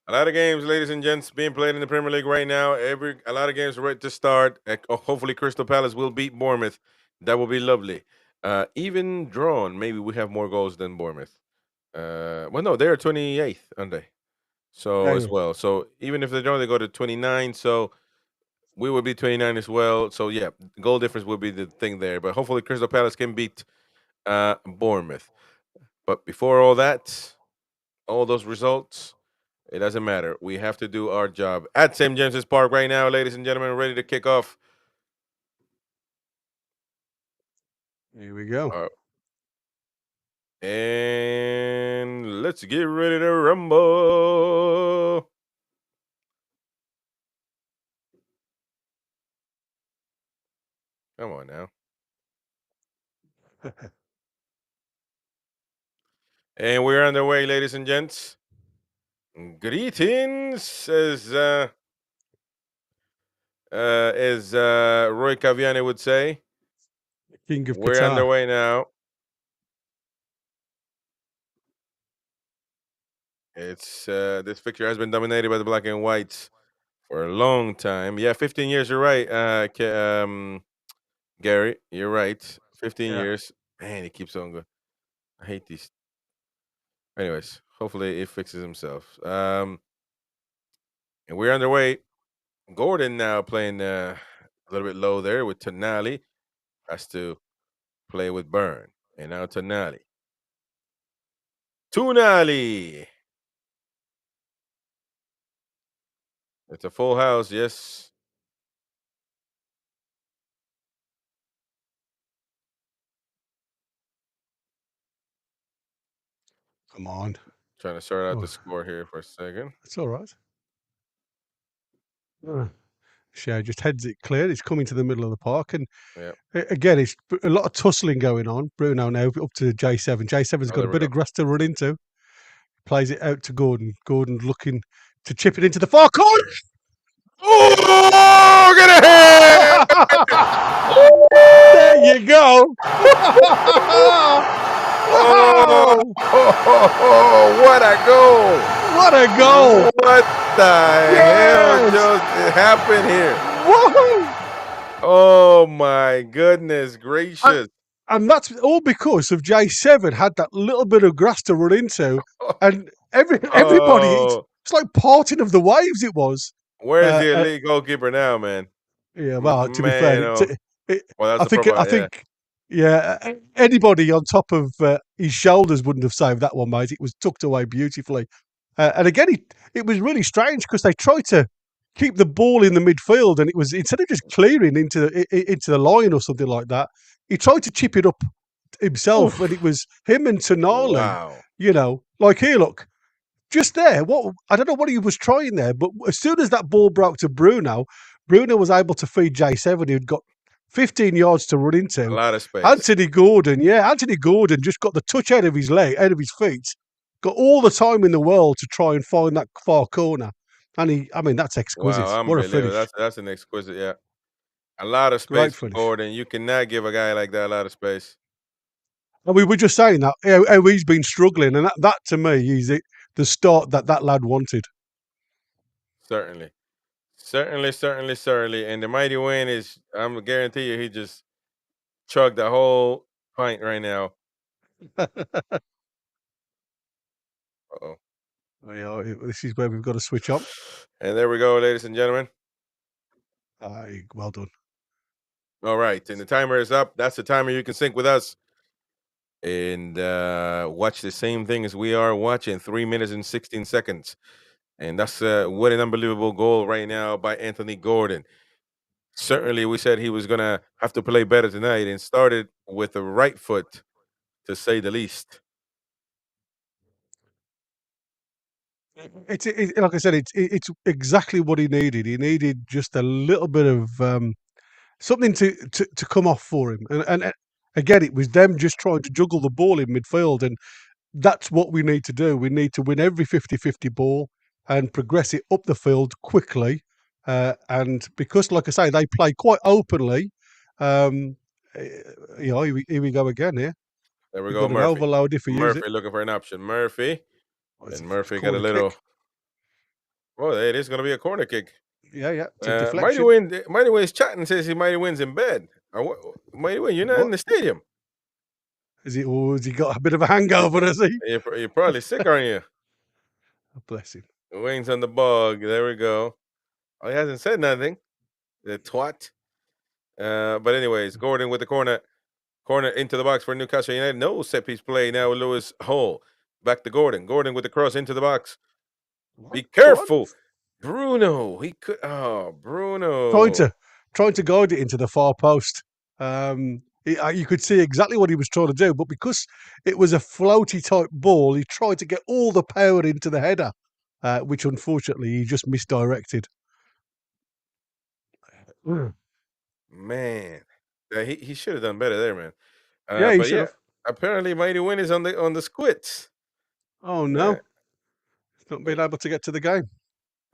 Speaker 1: A lot of games, ladies and gents, being played in the Premier League right now. A lot of games are ready to start. Hopefully, Crystal Palace will beat Bournemouth. That will be lovely. Even drawn, maybe we have more goals than Bournemouth. Well, no, they're 28th, aren't they? So
Speaker 2: Yeah,
Speaker 1: as
Speaker 2: yeah.
Speaker 1: well. So even if they draw, they go to 29. So we would be 29 as well. So yeah, goal difference will be the thing there. But hopefully, Crystal Palace can beat Bournemouth. But before all that, all those results. It doesn't matter. We have to do our job at St. James's Park right now, ladies and gentlemen. Ready to kick off.
Speaker 2: Here we go.
Speaker 1: And let's get ready to rumble. Come on now. And we're underway, ladies and gents. Greetings, as Roy Caviani would say.
Speaker 2: King of
Speaker 1: We're
Speaker 2: Qatar.
Speaker 1: underway now. It's this picture has been dominated by the black and whites for a long time. Yeah, 15 years. You're right, Gary. You're right. 15
Speaker 2: Yeah.
Speaker 1: years. Man, he keeps on going. I hate these. Anyways, hopefully it fixes himself. And we're underway. Gordon now playing a little bit low there with Tonali. Has to play with Burn. And now Tonali. Tonali. It's a full house, yes.
Speaker 2: Come on.
Speaker 1: Trying to sort out the
Speaker 2: Oh,
Speaker 1: score here for a second.
Speaker 2: it's all right. Shea just heads it clear. It's coming to the middle of the park, and
Speaker 1: Yeah.
Speaker 2: again, it's a lot of tussling going on. Bruno now up to J7. J7's
Speaker 1: Oh,
Speaker 2: got a
Speaker 1: there we
Speaker 2: bit
Speaker 1: go.
Speaker 2: of grass to run into. Plays it out to Gordon. Gordon looking to chip it into the far corner.
Speaker 1: Oh, get ahead!
Speaker 2: There you go.
Speaker 1: Oh,
Speaker 2: Wow!
Speaker 1: what a goal!
Speaker 2: What a goal!
Speaker 1: What the hell
Speaker 2: Yes!
Speaker 1: just happened here?
Speaker 2: Woohoo!
Speaker 1: Oh my goodness
Speaker 2: And,
Speaker 1: gracious!
Speaker 2: and that's all because of J7 had that little bit of grass to run into, and everybody,
Speaker 1: Oh,
Speaker 2: it's like parting of the waves. It was.
Speaker 1: where's
Speaker 2: Uh,
Speaker 1: the
Speaker 2: uh,
Speaker 1: elite goalkeeper now, man?
Speaker 2: yeah. Well, to be fair,
Speaker 1: Man, oh, well, that's
Speaker 2: I
Speaker 1: the
Speaker 2: think
Speaker 1: proper,
Speaker 2: I
Speaker 1: yeah.
Speaker 2: think yeah, anybody on top of his shoulders wouldn't have saved that one, mate. It was tucked away beautifully. And again, it was really strange because they tried to keep the ball in the midfield, and it was instead of just clearing into the line or something like that, he tried to chip it up himself, and it
Speaker 1: Oof.
Speaker 2: was him and Tonali.
Speaker 1: Wow.
Speaker 2: Like here, look, just there. What I don't know what he was trying there, but as soon as that ball broke to Bruno, Bruno was able to feed J7, who'd got 15 yards to run
Speaker 1: A
Speaker 2: into.
Speaker 1: lot of space.
Speaker 2: Anthony Gordon just got the touch out of his leg, out of his feet, got all the time in the world to try and find that far corner. I mean, that's exquisite.
Speaker 1: Wow,
Speaker 2: What a
Speaker 1: unbelievable.
Speaker 2: finish.
Speaker 1: That's an exquisite, yeah. A lot of space
Speaker 2: Great
Speaker 1: for
Speaker 2: finish.
Speaker 1: Gordon. You cannot give a guy like that a lot of space.
Speaker 2: And we were just saying that, how he's been struggling. And that to me is the start that lad wanted.
Speaker 1: Certainly. Certainly. And the mighty win is, I'm guarantee you, he just chugged the whole pint right now. Uh-oh.
Speaker 2: This is where we've got to switch on.
Speaker 1: And there we go, ladies and gentlemen.
Speaker 2: Well done.
Speaker 1: All right. And the timer is up. That's the timer you can sync with us and watch the same thing as we are watching 3 minutes and 16 seconds. And that's what an unbelievable goal right now by Anthony Gordon. Certainly, we said he was going to have to play better tonight and started with the right foot, to say the least.
Speaker 2: Like I said, it's exactly what he needed. He needed just a little bit of something to come off for him. And again, it was them just trying to juggle the ball in midfield, and that's what we need to do. We need to win every 50-50 ball and progress it up the field quickly. And because, like I say, they play quite openly. Um, here we go again. Here
Speaker 1: There we
Speaker 2: we've
Speaker 1: go,
Speaker 2: got an
Speaker 1: Murphy.
Speaker 2: overload if we use it.
Speaker 1: Murphy looking for an option. Murphy.
Speaker 2: Oh, it's
Speaker 1: And
Speaker 2: a
Speaker 1: Murphy got a
Speaker 2: corner
Speaker 1: little.
Speaker 2: kick.
Speaker 1: Oh, it is going to be a corner kick.
Speaker 2: Yeah, it's a
Speaker 1: Mighty
Speaker 2: deflection.
Speaker 1: Win. Mighty Win's chatting says he Mighty Wins in bed. Mighty Win, you're not in
Speaker 2: What
Speaker 1: the stadium.
Speaker 2: is it? Or has he got a bit of a hangover? Has he?
Speaker 1: You're probably sick, aren't you?
Speaker 2: Oh, bless him.
Speaker 1: Wings on the bog. There we go. Oh, he hasn't said nothing. The twat. But anyways, Gordon with the corner into the box for Newcastle United. No set piece play now with Lewis Hole. Back to Gordon. Gordon with the cross into the box. Be
Speaker 2: What?
Speaker 1: careful. Bruno. He could. Oh,
Speaker 2: Trying
Speaker 1: Bruno.
Speaker 2: to trying to guide it into the far post. You could see exactly what he was trying to do, but because it was a floaty type ball, he tried to get all the power into the header, which unfortunately he just misdirected. Mm.
Speaker 1: Man. Yeah, he should have done better there, man.
Speaker 2: Yeah, he
Speaker 1: But
Speaker 2: should
Speaker 1: yeah,
Speaker 2: have.
Speaker 1: apparently Mighty Win is on the squits.
Speaker 2: Oh
Speaker 1: Uh,
Speaker 2: no, he's not being able to get to the game.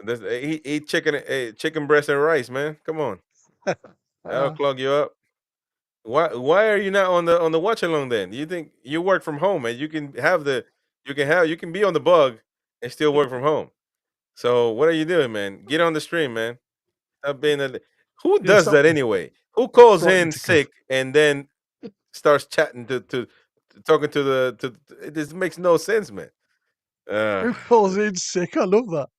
Speaker 1: he eat chicken breast and rice, man. Come on. That'll
Speaker 2: Uh,
Speaker 1: clog you up. Why are you not on the watch along then? You think you work from home and you can have you can be on the bug and still work from home. So what are you doing, man? Get on the stream, man. Stop being a. Who
Speaker 2: Yeah,
Speaker 1: does
Speaker 2: stop
Speaker 1: that anyway? Who calls
Speaker 2: frightened
Speaker 1: in
Speaker 2: to come.
Speaker 1: sick and then starts chatting to talking to the to? This makes no sense, man. Uh,
Speaker 2: Who calls in sick? I love that.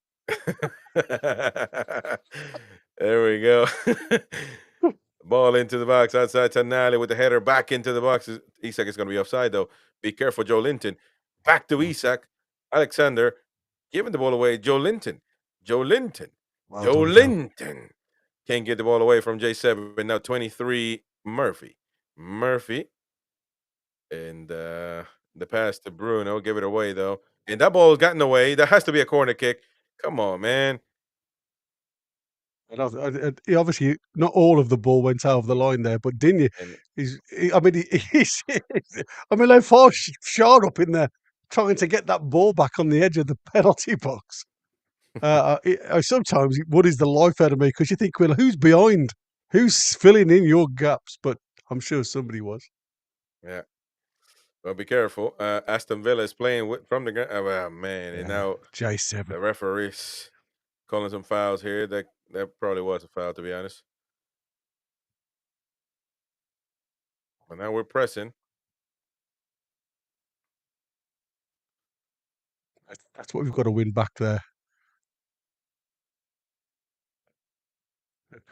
Speaker 1: there we go. Ball into the box outside Tanali with the header back into the box. Isak is going to be offside though. Be careful, Joe Linton. Back to Isak. Alexander giving the ball away. Joe Linton. Joe Linton.
Speaker 2: Well
Speaker 1: Joe
Speaker 2: done, Joe.
Speaker 1: Linton. Can't get the ball away from J7. Now 23 Murphy. Murphy. And the pass to Bruno. Give it away though. And that ball has gotten away. That has to be a corner kick. Come on, man.
Speaker 2: And obviously, not all of the ball went over the line there, but Digne,
Speaker 1: And
Speaker 2: I mean, I mean, they far shot up in there trying to get that ball back on the edge of the penalty box. Sometimes what is the life out of me because you think, well, who's behind? Who's filling in your gaps? But I'm sure somebody was.
Speaker 1: yeah. Well, be careful. Aston Villa is playing from the ground. Oh, man, and
Speaker 2: Yeah,
Speaker 1: now
Speaker 2: J7.
Speaker 1: the referees calling some fouls here. That probably was a foul, to be honest. But now we're pressing.
Speaker 2: That's what we've got to win back there.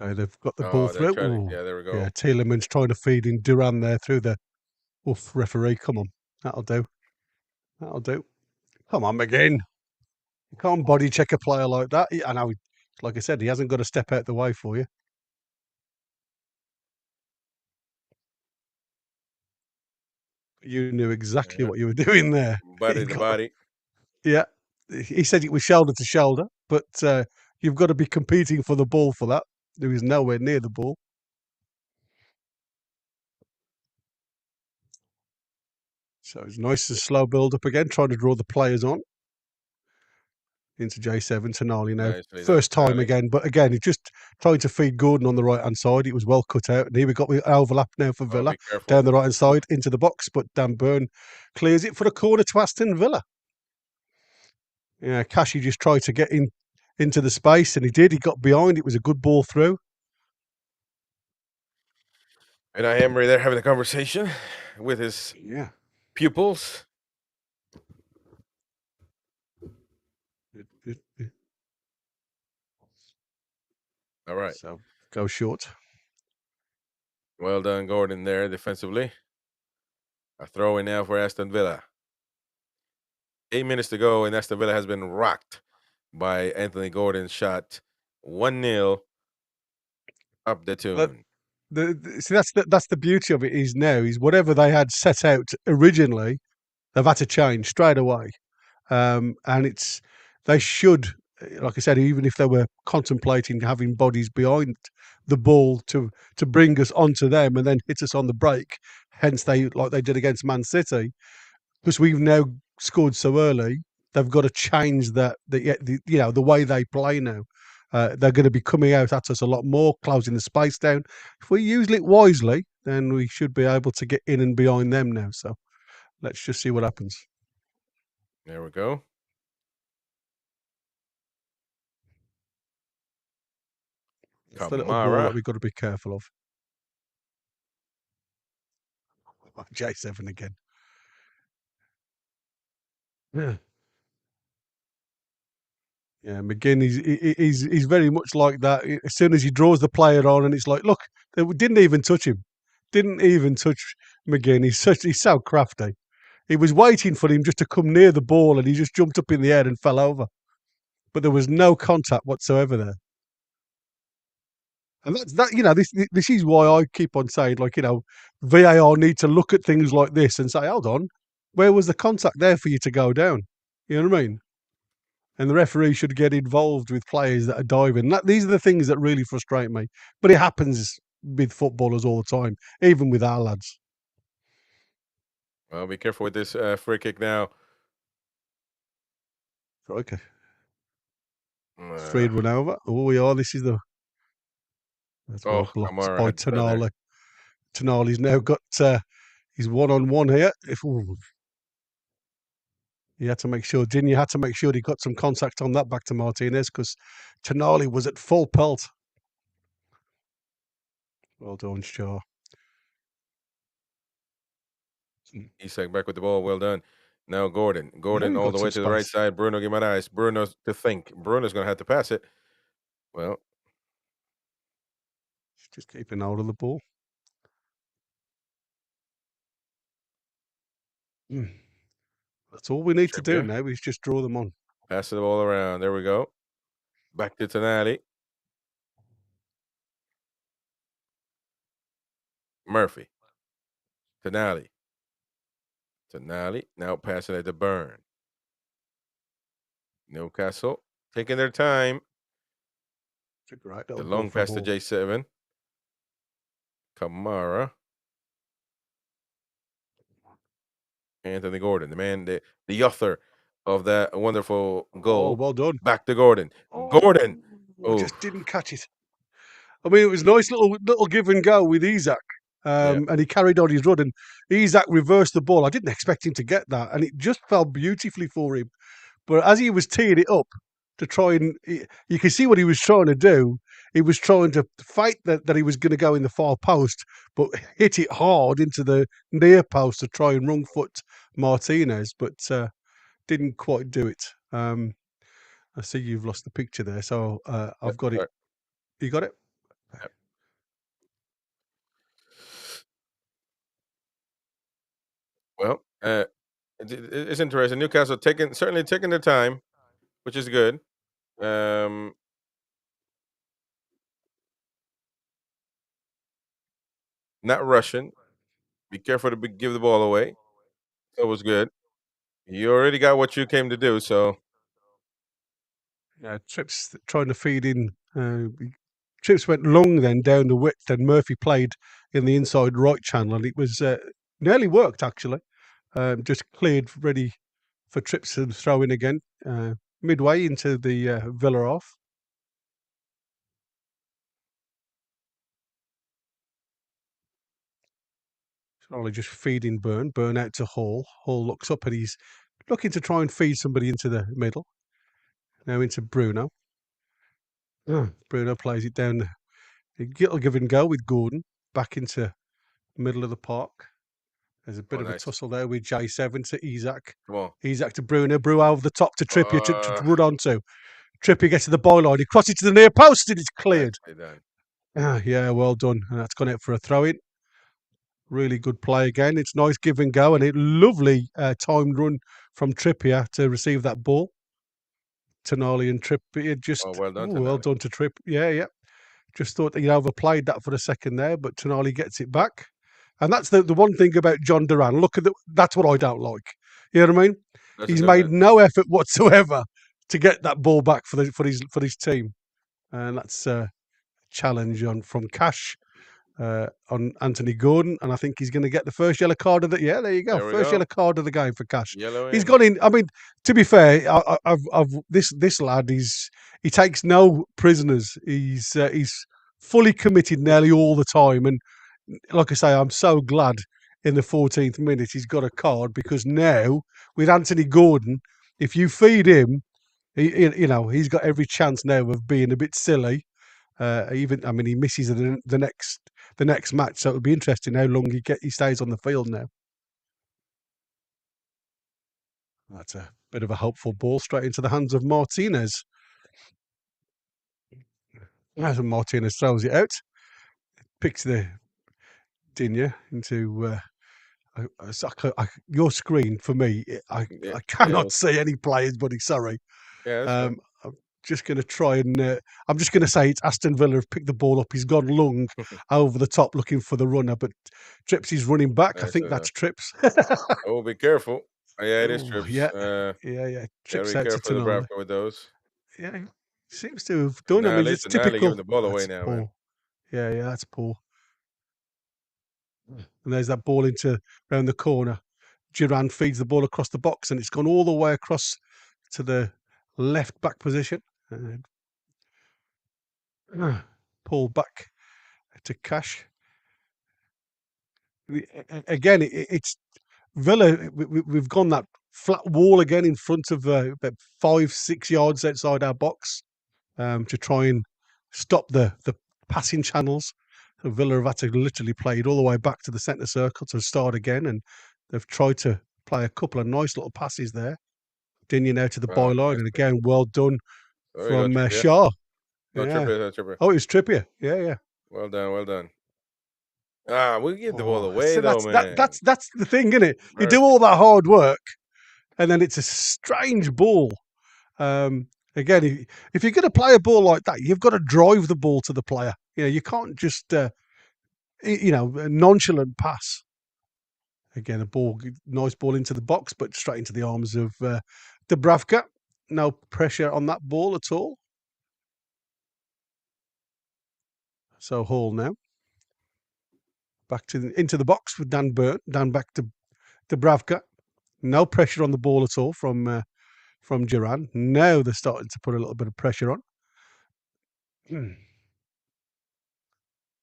Speaker 2: Okay, they've got the ball
Speaker 1: Oh, they're
Speaker 2: through.
Speaker 1: trying to.
Speaker 2: Ooh,
Speaker 1: Yeah, there we
Speaker 2: yeah,
Speaker 1: go.
Speaker 2: Tielemans trying to feed in Duran there through the referee. Come on, that'll do. That'll do. Come on, McGinn. You can't body check a player like that. I know, like I said, he hasn't got to step out the way for you. You knew exactly
Speaker 1: Yeah.
Speaker 2: what you were doing there.
Speaker 1: Body to body.
Speaker 2: Yeah, he said it was shoulder to shoulder, but you've got to be competing for the ball for that. There was nowhere near the ball. So it's nice and slow build up again, trying to draw the players on into J7. Tonali now.
Speaker 1: Nicely done,
Speaker 2: First time
Speaker 1: Tonali.
Speaker 2: again, but again, he just tried to feed Gordon on the right hand side. It was well cut out. And here we got the overlap now for
Speaker 1: Oh,
Speaker 2: Villa
Speaker 1: be careful.
Speaker 2: down the right hand side into the box, but Dan Burn clears it for a corner to Aston Villa. Yeah, Cashy just tried to get into the space, and he did. He got behind. It was a good ball through.
Speaker 1: And I Emery there having a conversation with his
Speaker 2: Yeah.
Speaker 1: pupils. All right.
Speaker 2: So go short.
Speaker 1: Well done, Gordon, there defensively. A throw in now for Aston Villa. 8 minutes to go, and Aston Villa has been rocked by Anthony Gordon's shot. 1-0 up the
Speaker 2: But
Speaker 1: tune.
Speaker 2: see, that's the beauty of it is now is whatever they had set out originally, they've had to change straight away. And they should, like I said, even if they were contemplating having bodies behind the ball to bring us onto them and then hit us on the break, hence they like they did against Man City, because we've now scored so early, they've got to change the way they play now. They're going to be coming out at us a lot more, closing the space down. If we use it wisely, then we should be able to get in and behind them now. So let's just see what happens.
Speaker 1: There we go.
Speaker 2: It's the little ball that
Speaker 1: Kamara.
Speaker 2: we've got to be careful of. J7 again. Yeah. Yeah, McGinn, he's very much like that. As soon as he draws the player on, and it's like, look, they didn't even touch him, didn't even touch McGinn. He's so crafty. He was waiting for him just to come near the ball, and he just jumped up in the air and fell over. But there was no contact whatsoever there. And that's that. This is why I keep on saying, like, VAR need to look at things like this and say, hold on, where was the contact there for you to go down? You know what I mean? And the referee should get involved with players that are diving. These are the things that really frustrate me. But it happens with footballers all the time, even with our lads.
Speaker 1: Well, be careful with this free kick now.
Speaker 2: Okay.
Speaker 1: Uh,
Speaker 2: Freed one over. Oh, we are. This is that's well blocked
Speaker 1: Kamara
Speaker 2: by
Speaker 1: had fun there.
Speaker 2: Tonali. Tonali's now got he's one on one here. You had to make sure, didn't you? Had to make sure he got some contact on that back to Martinez because Tonali was at full pelt. Well done, Shaw.
Speaker 1: Isak back with the ball. Well done. Now Gordon.
Speaker 2: Now
Speaker 1: Gordon
Speaker 2: you've
Speaker 1: all
Speaker 2: got
Speaker 1: the way
Speaker 2: some
Speaker 1: to the right
Speaker 2: space.
Speaker 1: side. Bruno Guimaraes. Bruno to think. Bruno's going to have to pass it. Well,
Speaker 2: Just keeping hold of the ball. That's all we need to do
Speaker 1: Trippier.
Speaker 2: now is just draw them on.
Speaker 1: Pass the ball around. There we go. Back to Tonali. Murphy. Tonali. Tonali. Now passing it to Burn. Newcastle taking their time.
Speaker 2: It's a great
Speaker 1: The
Speaker 2: little ball
Speaker 1: long
Speaker 2: from
Speaker 1: pass to
Speaker 2: Hall.
Speaker 1: J7. Kamara. Anthony Gordon, the man, the author of that wonderful
Speaker 2: Oh,
Speaker 1: goal.
Speaker 2: well done.
Speaker 1: Back to Gordon. Gordon.
Speaker 2: Oh, I
Speaker 1: Oh,
Speaker 2: just didn't catch it. I mean, it was a nice little give and go with Isak.
Speaker 1: yeah.
Speaker 2: And he carried on his run, and Isak reversed the ball. I didn't expect him to get that, and it just fell beautifully for him. But as he was teeing it up to try and, you can see what he was trying to do. He was trying to fight that he was going to go in the far post, but hit it hard into the near post to try and wrong foot Martinez, but didn't quite do it. I see you've lost the picture there, so I've got it.
Speaker 1: Sorry.
Speaker 2: You got it?
Speaker 1: Yep. Well, it's interesting. Newcastle certainly taking their time, which is good. Um, not rushing. Be careful to give the ball away. That was good. You already got what you came to do, so
Speaker 2: Yeah, Trips trying to feed in. Trips went long then down the width, and Murphy played in the inside right channel, and it was nearly worked actually. Just cleared ready for Trips to throw in again, midway into the Villa half. Only just feeding Burn. Burn out to Hall. Hall looks up and he's looking to try and feed somebody into the middle. Now into Bruno. Bruno plays it down. It'll give and go with Gordon back into the middle of the park. There's a bit
Speaker 1: oh
Speaker 2: of a
Speaker 1: nice.
Speaker 2: tussle there with J7 to Isak.
Speaker 1: Come on.
Speaker 2: Isak to Bruno. Bruno over the top to Trippier to
Speaker 1: Uh,
Speaker 2: run onto. Trippier gets to the byline. He crosses to the near post and it's cleared.
Speaker 1: nicely done.
Speaker 2: Yeah, well done. And that's gone out for a throw in. Really good play again. It's nice give and go, and a lovely timed run from Trippier to receive that ball. Tonali and Trippier
Speaker 1: Oh,
Speaker 2: just
Speaker 1: well done,
Speaker 2: well
Speaker 1: Tonali.
Speaker 2: done to Tripp. Yeah. Just thought that he overplayed that for a second there, but Tonali gets it back. And that's the one thing about John Duran. Look at that's what I don't like. You know what I mean?
Speaker 1: That's a
Speaker 2: He's
Speaker 1: good
Speaker 2: made
Speaker 1: one.
Speaker 2: no effort whatsoever to get that ball back for his team, and that's a challenge from Cash on Anthony Gordon, and I think he's going to get the first yellow card of the. Yeah, there you go,
Speaker 1: There we
Speaker 2: first
Speaker 1: go.
Speaker 2: yellow card of the game for Cash.
Speaker 1: Yellow
Speaker 2: He's
Speaker 1: in.
Speaker 2: gone in. I mean, to be fair, I've this lad. He takes no prisoners. He's fully committed nearly all the time, and like I say, I'm so glad in the 14th minute he's got a card because now with Anthony Gordon, if you feed him, he's got every chance now of being a bit silly. I mean, he misses the next match, so it'll be interesting how long he stays on the field now. That's a bit of a hopeful ball straight into the hands of Martinez. As Martinez throws it out, picks the Dinya into your screen for me.
Speaker 1: Yeah,
Speaker 2: I
Speaker 1: yeah,
Speaker 2: cannot see any players, buddy. Sorry.
Speaker 1: yeah. That's fine.
Speaker 2: I'm just going to try and. I'm just going to say it's Aston Villa have picked the ball up. He's gone long over the top looking for the runner, but Trips is running back. I
Speaker 1: Nice.
Speaker 2: think that's Trips.
Speaker 1: Oh, be careful. Oh, yeah, it is
Speaker 2: Oh,
Speaker 1: trips.
Speaker 2: yeah. Yeah.
Speaker 1: Gotta
Speaker 2: Trips
Speaker 1: be
Speaker 2: out to
Speaker 1: careful of
Speaker 2: Tonali.
Speaker 1: Dubravka with those.
Speaker 2: Yeah, seems to have done. I mean, it's
Speaker 1: Tonali
Speaker 2: typical.
Speaker 1: giving the ball away
Speaker 2: That's
Speaker 1: now, man.
Speaker 2: poor. Yeah, that's poor. And there's that ball into round the corner. Duran feeds the ball across the box, and it's gone all the way across to the left back position. And pulled back to Cash. Again, it's Villa. We've gone that flat wall again in front of about 5-6 yards outside our box to try and stop the passing channels. So Villa have had to literally play it all the way back to the centre circle to start again, and they've tried to play a couple of nice little passes there. Dinian out to the
Speaker 1: Wow,
Speaker 2: byline, and
Speaker 1: nicely.
Speaker 2: again, well done
Speaker 1: There you go,
Speaker 2: from
Speaker 1: Trippier.
Speaker 2: Shaw.
Speaker 1: No,
Speaker 2: Yeah.
Speaker 1: Trippier, no, Trippier.
Speaker 2: Oh, it was Trippier. Yeah, yeah.
Speaker 1: Well done, well done. Ah, we give the ball
Speaker 2: Oh,
Speaker 1: away
Speaker 2: so
Speaker 1: though, man.
Speaker 2: that's the thing, isn't it? You do
Speaker 1: Mercy.
Speaker 2: all that hard work, and then it's a strange ball. Again, if you're going to play a ball like that, you've got to drive the ball to the player. You can't just a nonchalant pass. Again, nice ball into the box, but straight into the arms of Dubravka. No pressure on that ball at all. So Hall now back into the box with Dan Burn. Dan back to Dubravka. No pressure on the ball at all from Duran. Now they're starting to put a little bit of pressure on.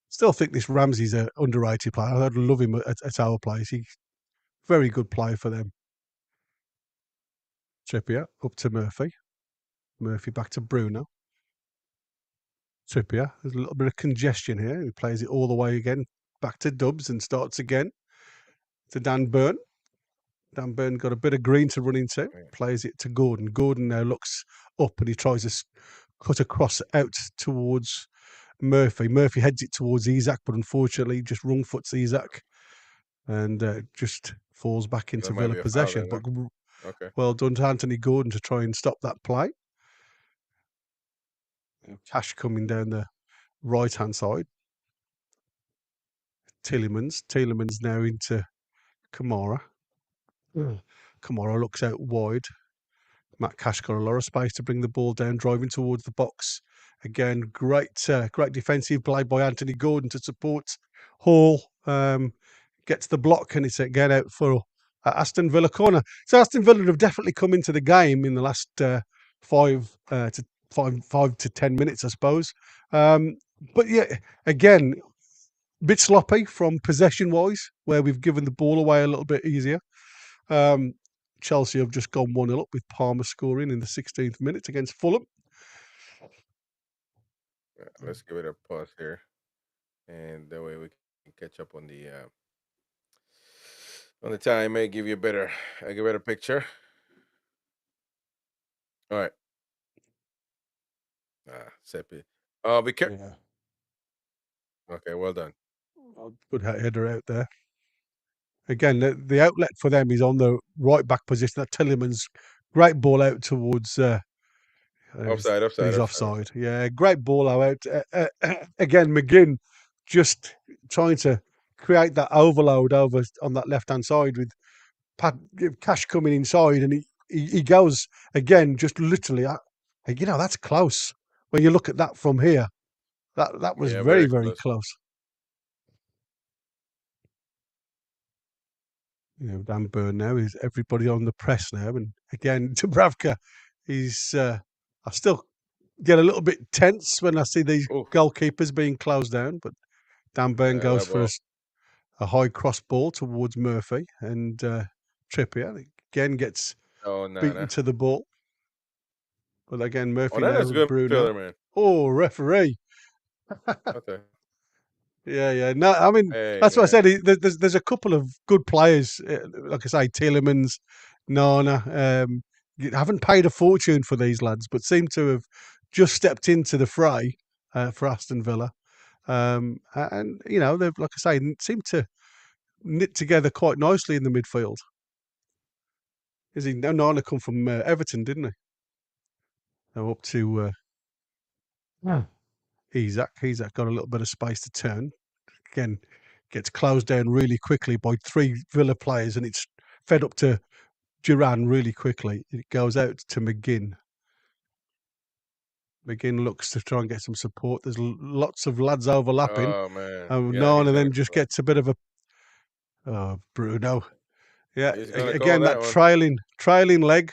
Speaker 2: Still think this Ramsey's an underrated player. I'd love him at our place. He's a very good player for them. Trippier up to Murphy. Murphy back to Bruno. Trippier. There's a little bit of congestion here. He plays it all the way again. Back to Dubs and starts again. To Dan Burn. Dan Burn got a bit of green to run into. Plays it to Gordon. Gordon now looks up and he tries to cut across out towards Murphy. Murphy heads it towards Isak, but unfortunately just wrong foots Isak and just falls back into Villa possession. But
Speaker 1: okay,
Speaker 2: well done to Anthony Gordon to try and stop that play. Cash coming down the right-hand side. Tielemans now into Kamara. Kamara looks out wide. Matt Cash got a lot of space to bring the ball down, driving towards the box. Again, great defensive play by Anthony Gordon to support Hall. Gets the block and it's again out for Aston Villa corner. So Aston Villa have definitely come into the game in the last 5 to 10 minutes, I suppose. But yeah, again, a bit sloppy from possession-wise, where we've given the ball away a little bit easier. Chelsea have just gone 1-0 up with Palmer scoring in the 16th minute against Fulham.
Speaker 1: Yeah, let's give it a pause here, and that way we can catch up on the time. May give you a better picture. All right. Seppi. Be careful.
Speaker 2: Yeah.
Speaker 1: Okay, well done.
Speaker 2: Good header out there. Again, the outlet for them is on the right back position. That Tielemans, great ball out towards. He's offside. Yeah, great ball out. Again, McGinn just trying to create that overload over on that left hand side with Cash coming inside, and he goes again, just literally. That's close when you look at that from here. That was very, very close. Dan Burn now is everybody on the press now, and again Dubravka, I still get a little bit tense when I see these goalkeepers being closed down, but Dan Burn goes for a high cross ball towards Murphy, and Trippier again gets beaten to the ball. But again, Murphy now with Bruno.
Speaker 1: Man.
Speaker 2: Oh, referee.
Speaker 1: Okay.
Speaker 2: Yeah. No, I mean, that's what I said. There's a couple of good players, like I say, Tielemans, Nana. Haven't paid a fortune for these lads, but seem to have just stepped into the fray for Aston Villa. And they've, like I say, seem to knit together quite nicely in the midfield. Nana come from Everton, didn't he? Now up to Isak. Isak got a little bit of space to turn. Again, gets closed down really quickly by 3 Villa players, and it's fed up to Duran really quickly. It goes out to McGinn. McGinn looks to try and get some support. There's lots of lads overlapping.
Speaker 1: Oh man!
Speaker 2: Nana then just gets a bit of a Bruno. Yeah, again that trailing leg.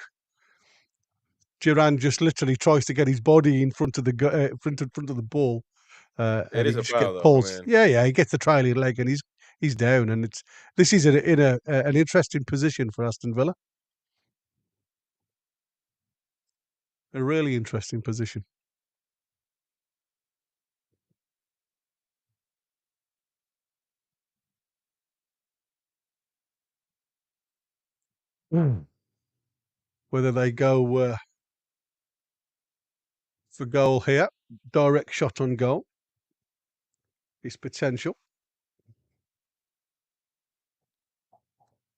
Speaker 2: Duran just literally tries to get his body in front of the front of the ball.
Speaker 1: It is
Speaker 2: he
Speaker 1: a
Speaker 2: just
Speaker 1: foul,
Speaker 2: gets pulled.
Speaker 1: man.
Speaker 2: Yeah, he gets the trailing leg and he's down, and this is in an interesting position for Aston Villa. A really interesting position. Whether they go for goal here, direct shot on goal is potential.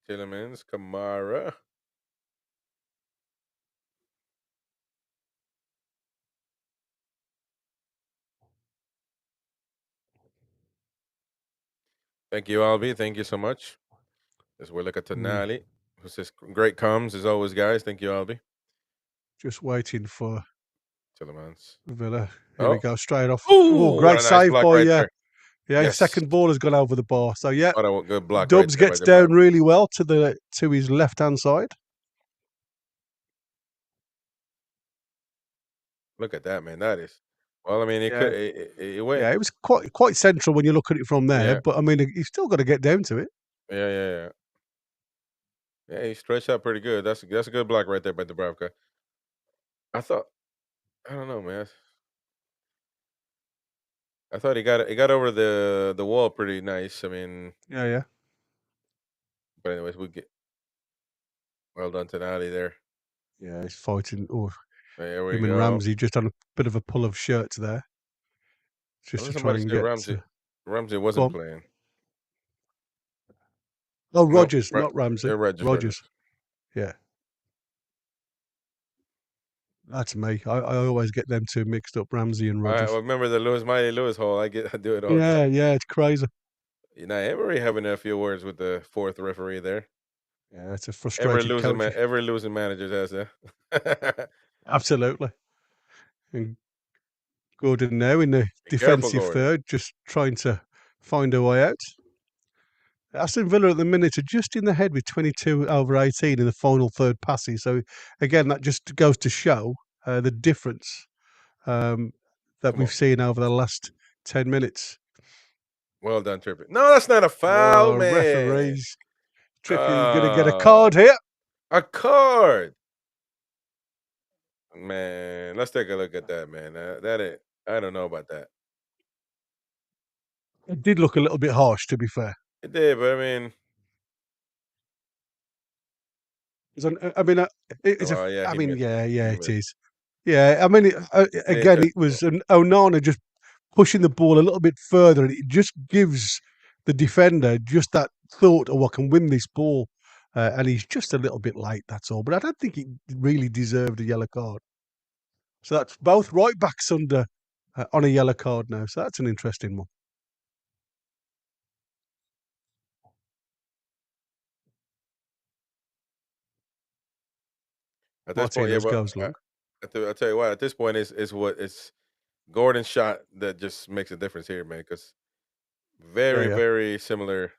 Speaker 1: Tillemans, Kamara. Thank you, Albie. Thank you so much. As we look at Tonali, who says great comes as always, guys. Thank you, Albie.
Speaker 2: Just waiting for
Speaker 1: Tillemans.
Speaker 2: Villa. Here we
Speaker 1: Oh,
Speaker 2: go, straight off. Oh,
Speaker 1: ooh, what
Speaker 2: great
Speaker 1: a nice
Speaker 2: save
Speaker 1: block
Speaker 2: by
Speaker 1: right there.
Speaker 2: his
Speaker 1: Yes.
Speaker 2: second ball has gone over the bar. So yeah,
Speaker 1: What a good block right
Speaker 2: Dubs
Speaker 1: there by
Speaker 2: gets
Speaker 1: the Brown.
Speaker 2: down really well to his left hand side.
Speaker 1: Look at that, man. That is. Well, I mean, it
Speaker 2: Yeah,
Speaker 1: could. It went.
Speaker 2: yeah, it was quite central when you look at it from there.
Speaker 1: Yeah.
Speaker 2: But I mean, you've still got to get down to it.
Speaker 1: Yeah. Yeah. Yeah. Yeah. He stretched out pretty good. That's a good block right there by Dubravka. I thought. I don't know, man. I thought he got over the wall pretty nice. I mean,
Speaker 2: Yeah, yeah,
Speaker 1: but anyways, we get well done to Nadi there.
Speaker 2: yeah. He's fighting. Oh,
Speaker 1: There we
Speaker 2: him and
Speaker 1: go.
Speaker 2: Ramsey just on a bit of a pull of shirts there,
Speaker 1: I
Speaker 2: just to
Speaker 1: was
Speaker 2: try
Speaker 1: somebody
Speaker 2: and
Speaker 1: said
Speaker 2: get.
Speaker 1: Ramsey
Speaker 2: Go
Speaker 1: wasn't
Speaker 2: on.
Speaker 1: playing.
Speaker 2: Oh,
Speaker 1: No,
Speaker 2: Rogers, not Ramsey.
Speaker 1: Rogers.
Speaker 2: Rogers. Yeah, that's me. I always get them two mixed up, Ramsey and
Speaker 1: I
Speaker 2: Rogers.
Speaker 1: remember the Miley Lewis hole. I do it all the time.
Speaker 2: Yeah, yeah, it's crazy.
Speaker 1: You know, Emery having a few words with the fourth referee there.
Speaker 2: Yeah, it's a frustrated coach.
Speaker 1: Every losing manager has that.
Speaker 2: Absolutely. And Gordon now in the
Speaker 1: Be careful,
Speaker 2: defensive
Speaker 1: Gordon.
Speaker 2: third, just trying to find a way out. Aston Villa at the minute are just in the head with 22 over 18 in the final third passes. So again, that just goes to show the difference that
Speaker 1: Come on.
Speaker 2: we've seen over the last 10 minutes.
Speaker 1: Well done, Trippier. No, that's not a foul,
Speaker 2: Oh,
Speaker 1: man.
Speaker 2: referees. Trippier going to get a
Speaker 1: Oh,
Speaker 2: card here.
Speaker 1: a card. Man, let's take a look at that, man. That ain't, I don't know about that.
Speaker 2: It did look a little bit harsh, to be fair.
Speaker 1: It did, but I mean,
Speaker 2: I mean, it's a.
Speaker 1: well, yeah,
Speaker 2: I
Speaker 1: he
Speaker 2: mean,
Speaker 1: missed.
Speaker 2: yeah,
Speaker 1: He
Speaker 2: yeah, it
Speaker 1: missed.
Speaker 2: is. Yeah, I mean,
Speaker 1: He didn't
Speaker 2: again,
Speaker 1: touch
Speaker 2: it
Speaker 1: the ball.
Speaker 2: was an Onana just pushing the ball a little bit further, and it just gives the defender just that thought, "Oh, I can win this ball," and he's just a little bit late. That's all. But I don't think he really deserved a yellow card. So that's both right backs under on a yellow card now. So that's an interesting one.
Speaker 1: At this point, yeah,
Speaker 2: Martinez
Speaker 1: but
Speaker 2: goes long.
Speaker 1: I tell you what, at this point, is what it's Gordon's shot that just makes a difference here, man. Because
Speaker 2: Yeah,
Speaker 1: very,
Speaker 2: yeah.
Speaker 1: very similar.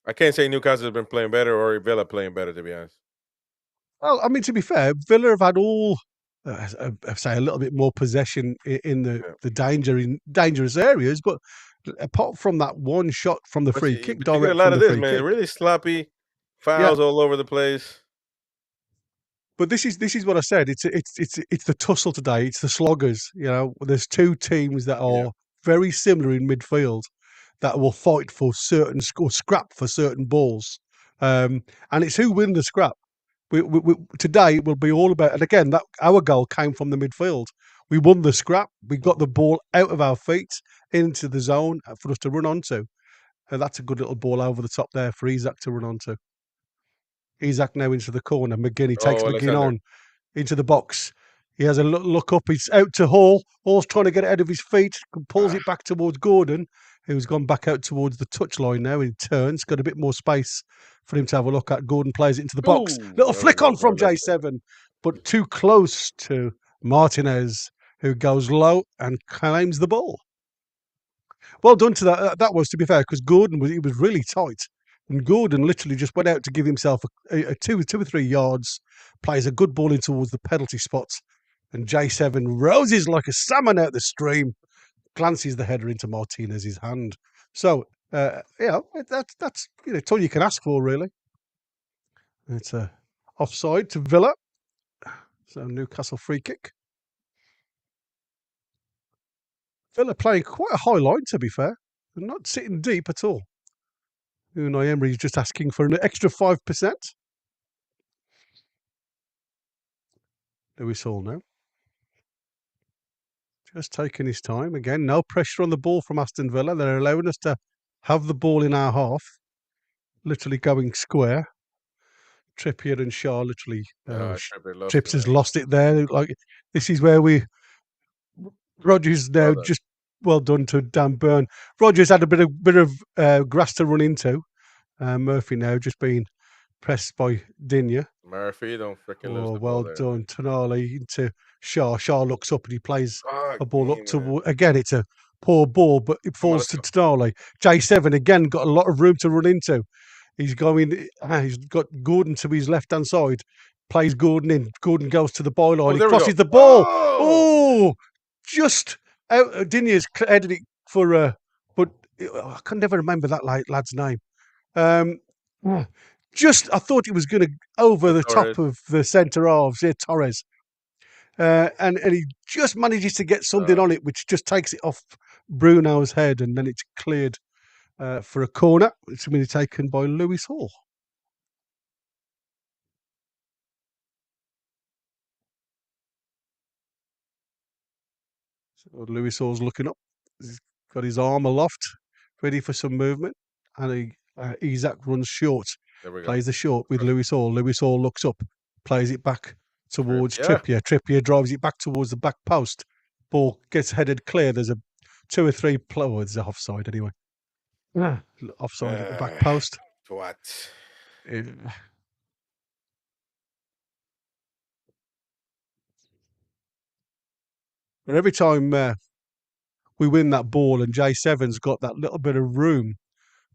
Speaker 1: I can't say Newcastle has been playing better or Villa playing better, to be honest.
Speaker 2: Well, I mean, to be fair, Villa have had all, say, a little bit more possession in
Speaker 1: Yeah.
Speaker 2: the dangerous areas, but apart from that one shot from the free kick,
Speaker 1: But you get a
Speaker 2: direct
Speaker 1: lot
Speaker 2: from
Speaker 1: of
Speaker 2: the
Speaker 1: this,
Speaker 2: free
Speaker 1: man.
Speaker 2: kick,
Speaker 1: Really sloppy
Speaker 2: yeah.
Speaker 1: fouls all over the place.
Speaker 2: But this is what I said. It's the tussle today. It's the sloggers. You know, there's two teams that
Speaker 1: Yeah.
Speaker 2: are very similar in midfield that will fight for certain or scrap for certain balls, and it's who win the scrap. Today it will be all about, and again, that our goal came from the midfield. We won the scrap. We got the ball out of our feet into the zone for us to run onto, and that's a good little ball over the top there for Isak to run onto. Isak now into the corner. McGinn, he takes
Speaker 1: Oh,
Speaker 2: McGinn
Speaker 1: Alexander.
Speaker 2: on into the box. He has a look up. He's out to Hall. Hall's trying to get it out of his feet. Pulls
Speaker 1: Ah.
Speaker 2: it back towards Gordon, who's gone back out towards the touchline now. He turns, got a bit more space for him to have a look at. Gordon plays it into the box.
Speaker 1: Ooh,
Speaker 2: Little
Speaker 1: that was a
Speaker 2: flick
Speaker 1: good
Speaker 2: on
Speaker 1: ball,
Speaker 2: from
Speaker 1: Alexander.
Speaker 2: J7, but too close to Martinez, who goes low and claims the ball. Well done to that. That was, to be fair, because Gordon was really tight, and Gordon literally just went out to give himself a 2 or 3 yards, plays a good ball in towards the penalty spot, and J7 roses like a salmon out the stream, glances the header into Martinez's hand. So that's it's all you can ask for, really. It's a offside to Villa. So Newcastle free kick. Villa playing quite a high line, to be fair. They're not sitting deep at all. Unai Emery's just asking for an extra 5%. Lewis Hall now. Just taking his time. Again, no pressure on the ball from Aston Villa. They're allowing us to have the ball in our half. Literally going square. Trippier and Shaw literally...
Speaker 1: Trippier lost
Speaker 2: Trips
Speaker 1: it,
Speaker 2: has
Speaker 1: man.
Speaker 2: lost it there. Like, this is where Rodgers now
Speaker 1: Well done.
Speaker 2: just... Well done to Dan Burn. Rodgers had a bit of grass to run into. Murphy now just being pressed by Digne.
Speaker 1: Murphy, don't freaking lose
Speaker 2: Oh,
Speaker 1: the ball
Speaker 2: well
Speaker 1: there.
Speaker 2: done. Tonali into Shaw. Shaw looks up and he plays
Speaker 1: Fuck
Speaker 2: a ball
Speaker 1: me,
Speaker 2: up to...
Speaker 1: man.
Speaker 2: Again, it's a poor ball, but it
Speaker 1: Come on,
Speaker 2: falls
Speaker 1: let's
Speaker 2: to
Speaker 1: go.
Speaker 2: Tonali. J7, again, got a lot of room to run into. He's got Gordon to his left-hand side. Plays Gordon in. Gordon goes to the byline.
Speaker 1: Oh,
Speaker 2: He
Speaker 1: there we go.
Speaker 2: crosses the ball.
Speaker 1: Oh,
Speaker 2: Oh, just out. Digne's headed it for... but I can never remember that lad's name. Just, I thought it was going to over the top
Speaker 1: Torres.
Speaker 2: of the centre halves, Torres. And he just manages to get something on it, which just takes it off Bruno's head, and then it's cleared for a corner. It's going to be taken by Lewis Hall. So Lewis Hall's looking up. He's got his arm aloft, ready for some movement. And Isak runs short.
Speaker 1: There we go.
Speaker 2: Plays the short with Lewis Hall. Lewis Hall looks up, plays it back towards Trippier. Trippier drives it back towards the back post. Ball gets headed clear. There's a 2 or 3 there's an offside anyway. Offside at the back post.
Speaker 1: What?
Speaker 2: And every time we win that ball and J7's got that little bit of room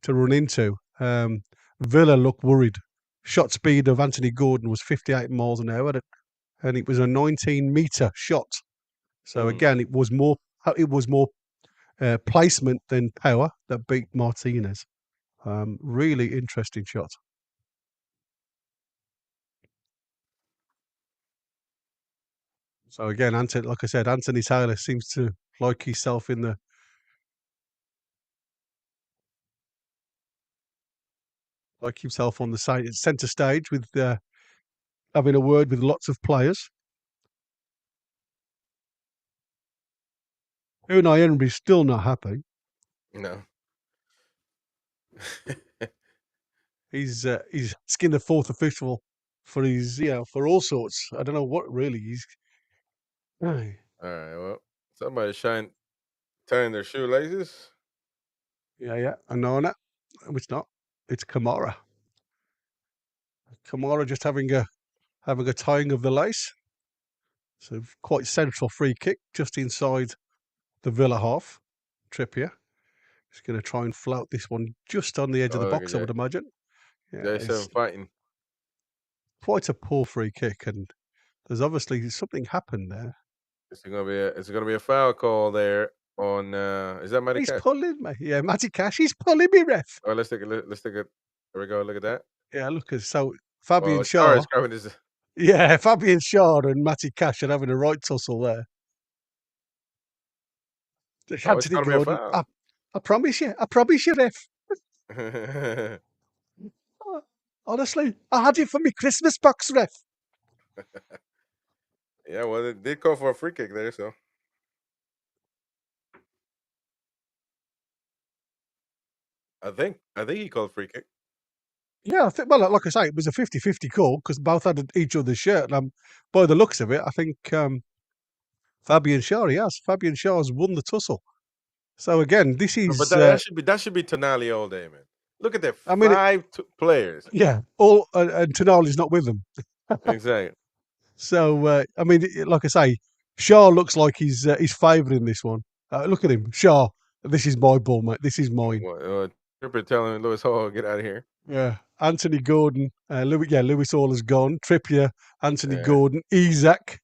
Speaker 2: to run into, Villa look worried. Shot speed of Anthony Gordon was 58 miles an hour, and it was a 19-metre shot. So again, it was more placement than power that beat Martinez. Really interesting shot. So again, like I said, Anthony Taylor seems to like himself in the... like himself on the centre stage with having a word with lots of players. Unai Emery's still not happy.
Speaker 1: No.
Speaker 2: He's skinned the 4th official for his, for all sorts. I don't know what really he's...
Speaker 1: All right, well, somebody's tying their shoelaces.
Speaker 2: Yeah. Anana. It's not. It's Kamara. Kamara just having a tying of the lace. So quite central free kick just inside the Villa half. Trippier. He's going to try and flout this one just on the edge of the box, I would imagine. Yeah,
Speaker 1: J7 fighting.
Speaker 2: Quite a poor free kick, and there's obviously something happened there.
Speaker 1: Is it gonna be a foul call there on? Is that Matty
Speaker 2: He's
Speaker 1: Cash?
Speaker 2: pulling me. Yeah, Matty Cash. He's pulling me, ref.
Speaker 1: Oh, let's take a. There we go. Look at that.
Speaker 2: Yeah, look at Fabian
Speaker 1: Shaw
Speaker 2: Shaw.
Speaker 1: is grabbing his.
Speaker 2: Yeah, Fabian Shaw and Matty Cash are having a right tussle there.
Speaker 1: It's gonna be a foul.
Speaker 2: I promise you, ref. Honestly, I had it for me Christmas box, ref.
Speaker 1: Yeah, well, it did call for a free kick there, so. I think he called free kick.
Speaker 2: Yeah, I think, well, like I say, it was a 50-50 call because both had each other's shirt. And by the looks of it, I think Fabian Shaw's won the tussle. So again, this is...
Speaker 1: But that should be Tonali all day, man. Look at that, five players.
Speaker 2: Yeah, all and Tonali's not with them.
Speaker 1: Exactly.
Speaker 2: So I mean, like I say, Shaw looks like he's favouring this one. Look at him, Shaw. This is my ball, mate. This is mine.
Speaker 1: Trippier telling Lewis Hall, get out of here.
Speaker 2: Yeah, Anthony Gordon. Lewis Hall is gone. Trippier, Anthony Gordon, Isak,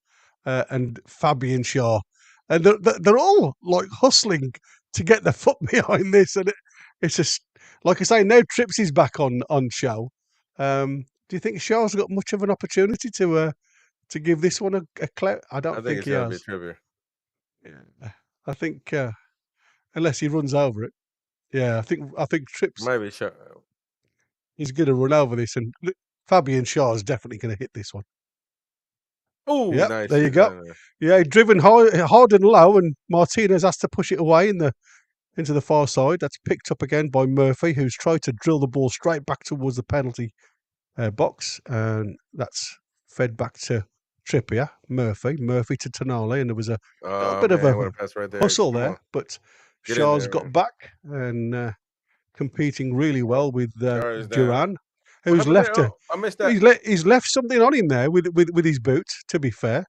Speaker 2: and Fabian Shaw, and they're all like hustling to get their foot behind this, and it's just like I say. Now Trips is back on show. Do you think Shaw's got much of an opportunity to to give this one a clout? I
Speaker 1: I
Speaker 2: don't
Speaker 1: think
Speaker 2: think
Speaker 1: it's
Speaker 2: he
Speaker 1: gonna be
Speaker 2: has.
Speaker 1: Trippier.
Speaker 2: Yeah. I think unless he runs over it. Yeah, I think Trips
Speaker 1: Might be shot.
Speaker 2: is going to run over this, and Fabian Shaw is definitely going to hit this one.
Speaker 1: Oh,
Speaker 2: Yep,
Speaker 1: nice.
Speaker 2: there you go. Yeah, driven hard and low, and Martinez has to push it away into the far side. That's picked up again by Murphy, who's tried to drill the ball straight back towards the penalty box, and that's fed back to Trippier. Murphy to Tonali, and there was a little
Speaker 1: Oh
Speaker 2: bit of
Speaker 1: man,
Speaker 2: a
Speaker 1: what a pass right there.
Speaker 2: hustle
Speaker 1: Come on,
Speaker 2: there, but
Speaker 1: get in
Speaker 2: Shaw's
Speaker 1: there,
Speaker 2: got
Speaker 1: man.
Speaker 2: back and competing really
Speaker 1: Oh,
Speaker 2: well with
Speaker 1: Char is down.
Speaker 2: Duran,
Speaker 1: What
Speaker 2: who's
Speaker 1: happened there?
Speaker 2: left
Speaker 1: Oh, I missed that.
Speaker 2: he's left something on him there with his boot. To be fair,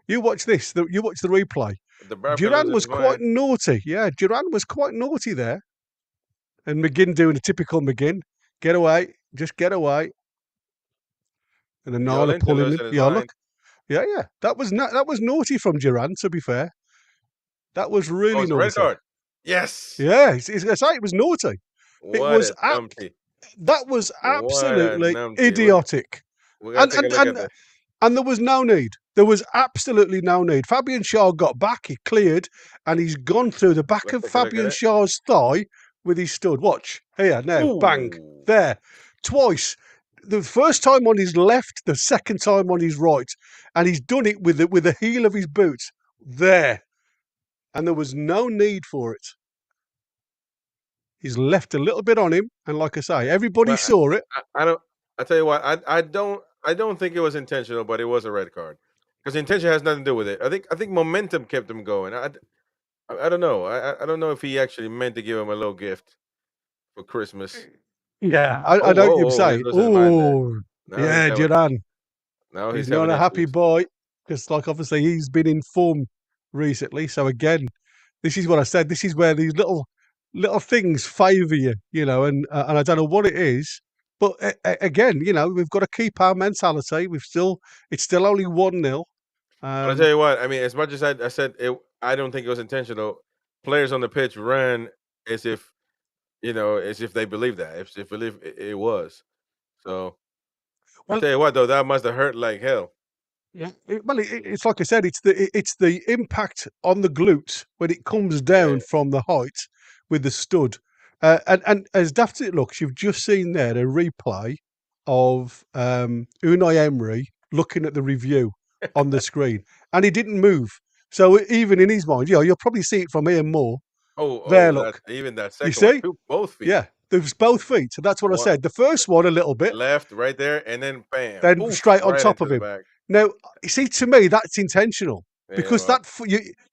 Speaker 2: you watch this. You watch the replay.
Speaker 1: The Barca
Speaker 2: Duran
Speaker 1: loses
Speaker 2: was
Speaker 1: his
Speaker 2: quite
Speaker 1: mind.
Speaker 2: naughty. Yeah, Duran was quite naughty there. And McGinn doing a typical McGinn. Get away. Just get away. And Anala
Speaker 1: Yolinton
Speaker 2: pulling him.
Speaker 1: losing his
Speaker 2: Yeah, look.
Speaker 1: mind.
Speaker 2: Yeah. That was naughty from Duran, to be fair. That was
Speaker 1: Oh,
Speaker 2: really
Speaker 1: it's a red
Speaker 2: naughty.
Speaker 1: card. Yes.
Speaker 2: Yeah, I say it was naughty. It
Speaker 1: What
Speaker 2: was
Speaker 1: a numpty.
Speaker 2: that was
Speaker 1: What a
Speaker 2: absolutely
Speaker 1: numpty.
Speaker 2: idiotic.
Speaker 1: We gotta
Speaker 2: And
Speaker 1: take a
Speaker 2: and
Speaker 1: look at
Speaker 2: and
Speaker 1: this.
Speaker 2: and there was no need. There was absolutely no need. Fabian Shaw got back, he cleared, and he's gone through the back
Speaker 1: Let's
Speaker 2: of
Speaker 1: take a look at
Speaker 2: Fabian
Speaker 1: it.
Speaker 2: Shaw's thigh with his stud. Watch. Here, now, bang.
Speaker 1: Ooh.
Speaker 2: There. Twice. The first time on his left, the second time on his right. And he's done it with the heel of his boot. There. And there was no need for it. He's left a little bit on him, and like I say, everybody
Speaker 1: But
Speaker 2: saw it.
Speaker 1: I don't. I tell you what. I don't think it was intentional, but it was a red card because intention has nothing to do with it. I think momentum kept him going. I don't know. I don't know if he actually meant to give him a little gift for Christmas.
Speaker 2: Yeah,
Speaker 1: Oh,
Speaker 2: I know what you're
Speaker 1: oh, oh! He's
Speaker 2: saying.
Speaker 1: losing his mind there.
Speaker 2: Oh,
Speaker 1: Now he's
Speaker 2: yeah,
Speaker 1: having.
Speaker 2: Duran.
Speaker 1: Now
Speaker 2: He's
Speaker 1: he's
Speaker 2: not
Speaker 1: having
Speaker 2: a happy
Speaker 1: issues.
Speaker 2: boy because, like, obviously he's been in form recently. So again, this is what I said. This is where these little things favour you, and I don't know what it is, but again, we've got to keep our mentality. It's still only 1-0.
Speaker 1: But I tell you what. I mean, as much as I said it, I don't think it was intentional. Players on the pitch ran as if as if they believe that, if believe it was. So I
Speaker 2: Well,
Speaker 1: tell you what, though, that must have hurt like hell.
Speaker 2: yeah. It's like I said. It's the impact on the glute when it comes
Speaker 1: Yeah.
Speaker 2: down from the height with the stud. And as daft as it looks, you've just seen there a replay of Unai Emery looking at the review on the screen, and he didn't move. So even in his mind, you'll probably see it from here more.
Speaker 1: Oh,
Speaker 2: There,
Speaker 1: oh, that
Speaker 2: look,
Speaker 1: even that
Speaker 2: you
Speaker 1: second one,
Speaker 2: see?
Speaker 1: two both feet.
Speaker 2: Yeah, there's both feet. So that's what I
Speaker 1: One
Speaker 2: said. The first one a little bit,
Speaker 1: left, right there, and then bam,
Speaker 2: then
Speaker 1: poof,
Speaker 2: straight on
Speaker 1: right
Speaker 2: top
Speaker 1: into
Speaker 2: of
Speaker 1: the
Speaker 2: him.
Speaker 1: back.
Speaker 2: Now, you see, to me, that's intentional
Speaker 1: Yeah,
Speaker 2: because
Speaker 1: well,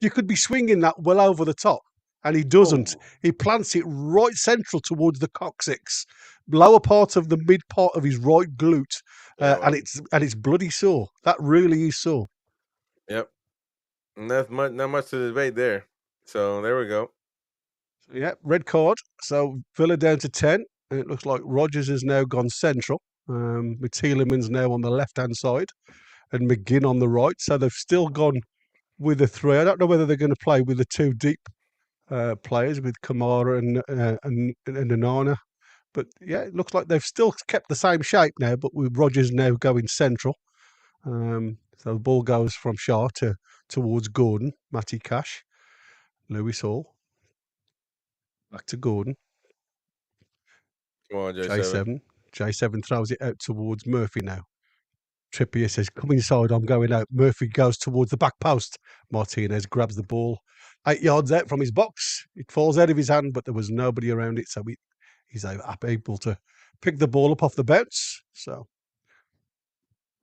Speaker 2: you could be swinging that well over the top, and he doesn't.
Speaker 1: oh,
Speaker 2: He plants it right central towards the coccyx, lower part of the mid part of his right glute,
Speaker 1: yeah,
Speaker 2: and
Speaker 1: well,
Speaker 2: it's bloody sore. That really is sore.
Speaker 1: yep. Not much to debate there. So there we go.
Speaker 2: Yeah, red card. So Villa down to 10. And it looks like Rogers has now gone central. With Tielemans now on the left hand side and McGinn on the right. So they've still gone with the three. I don't know whether they're going to play with the two deep players with Kamara and Anana. But yeah, it looks like they've still kept the same shape now, but with Rogers now going central. So the ball goes from Shaw towards Gordon, Matty Cash, Lewis Hall, back to Gordon,
Speaker 1: Come on, J7.
Speaker 2: J7. J7 throws it out towards Murphy now. Trippier says, come inside, I'm going out. Murphy goes towards the back post. Martinez grabs the ball 8 yards out from his box. It falls out of his hand, but there was nobody around it, so he's able to pick the ball up off the bounce. So,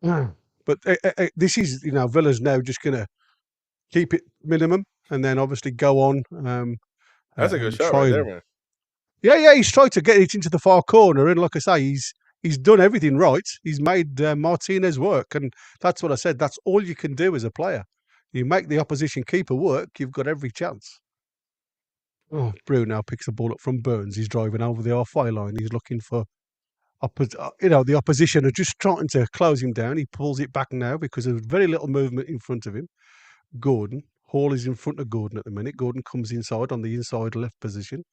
Speaker 2: but this is, Villa's now just going to keep it minimum and then obviously go on
Speaker 1: That's a good
Speaker 2: and
Speaker 1: shot
Speaker 2: try
Speaker 1: right there,
Speaker 2: and
Speaker 1: man.
Speaker 2: yeah, he's tried to get it into the far corner, and like I say, he's done everything right. He's made Martinez work, and that's what I said. That's all you can do as a player. You make the opposition keeper work, you've got every chance. Oh, Bruno picks the ball up from Burns. He's driving over the halfway line. He's looking for, the opposition are just trying to close him down. He pulls it back now because there's very little movement in front of him. Gordon. Hall is in front of Gordon at the minute. Gordon comes inside on the inside left position.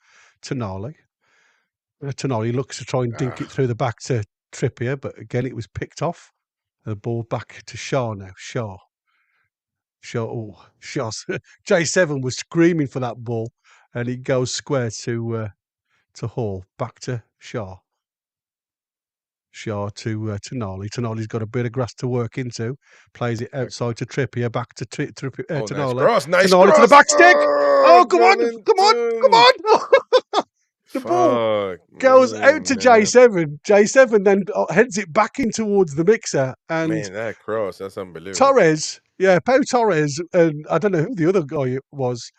Speaker 2: Tonali. Tonali looks to try and dink it
Speaker 1: Ah,
Speaker 2: through the back to Trippier, but again, it was picked off. The ball back to Shaw now. Shaw. Oh, Shaw. J7 was screaming for that ball, and it goes square to Hall. Back to Shaw. Shaw to Tonali. Tonali's got a bit of grass to work into. Plays it outside to Trippier. Back to
Speaker 1: Oh, nice
Speaker 2: Tonali.
Speaker 1: cross. Nice
Speaker 2: Tonali to the
Speaker 1: cross.
Speaker 2: back stick.
Speaker 1: Oh,
Speaker 2: Oh, come on. Come on. Come
Speaker 1: Jolinton.
Speaker 2: on. The ball
Speaker 1: Fuck
Speaker 2: goes
Speaker 1: me,
Speaker 2: out to
Speaker 1: man.
Speaker 2: J7. J7 then heads it back in towards the mixer. And
Speaker 1: Man, that cross. That's unbelievable.
Speaker 2: Torres, yeah, Pau Torres, and I don't know who the other guy was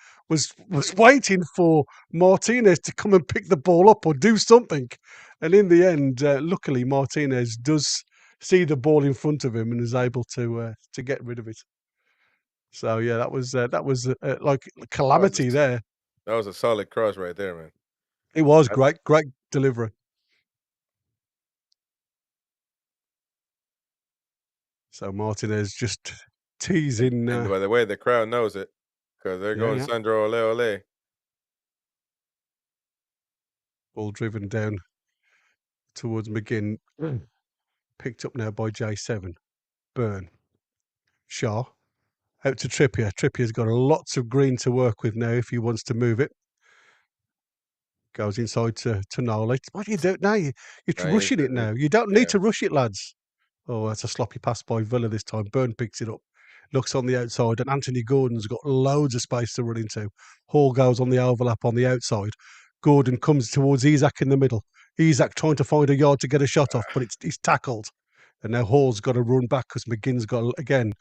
Speaker 2: waiting for Martinez to come and pick the ball up or do something. And in the end, luckily, Martinez does see the ball in front of him and is able to get rid of it. So yeah, that was like calamity there.
Speaker 1: That was a solid cross right there, man.
Speaker 2: It was
Speaker 1: I,
Speaker 2: great delivery. So Martinez just teasing.
Speaker 1: and by the way, the crowd knows it because they're going
Speaker 2: Yeah,
Speaker 1: Sandro Ole Ole.
Speaker 2: ball driven down towards McGinn. Picked up now by J7. Burn. Shaw. Out to Trippier. Trippier's got lots of green to work with now if he wants to move it. Goes inside to Nolly. What do you do now? You're rushing it now. You don't need to rush it, lads. Oh, that's a sloppy pass by Villa this time. Burn picks it up. Looks on the outside, and Anthony Gordon's got loads of space to run into. Hall goes on the overlap on the outside. Gordon comes towards Isak in the middle. Isak trying to find a yard to get a shot off, but he's tackled. And now Hall's got to run back because McGinn's got, again,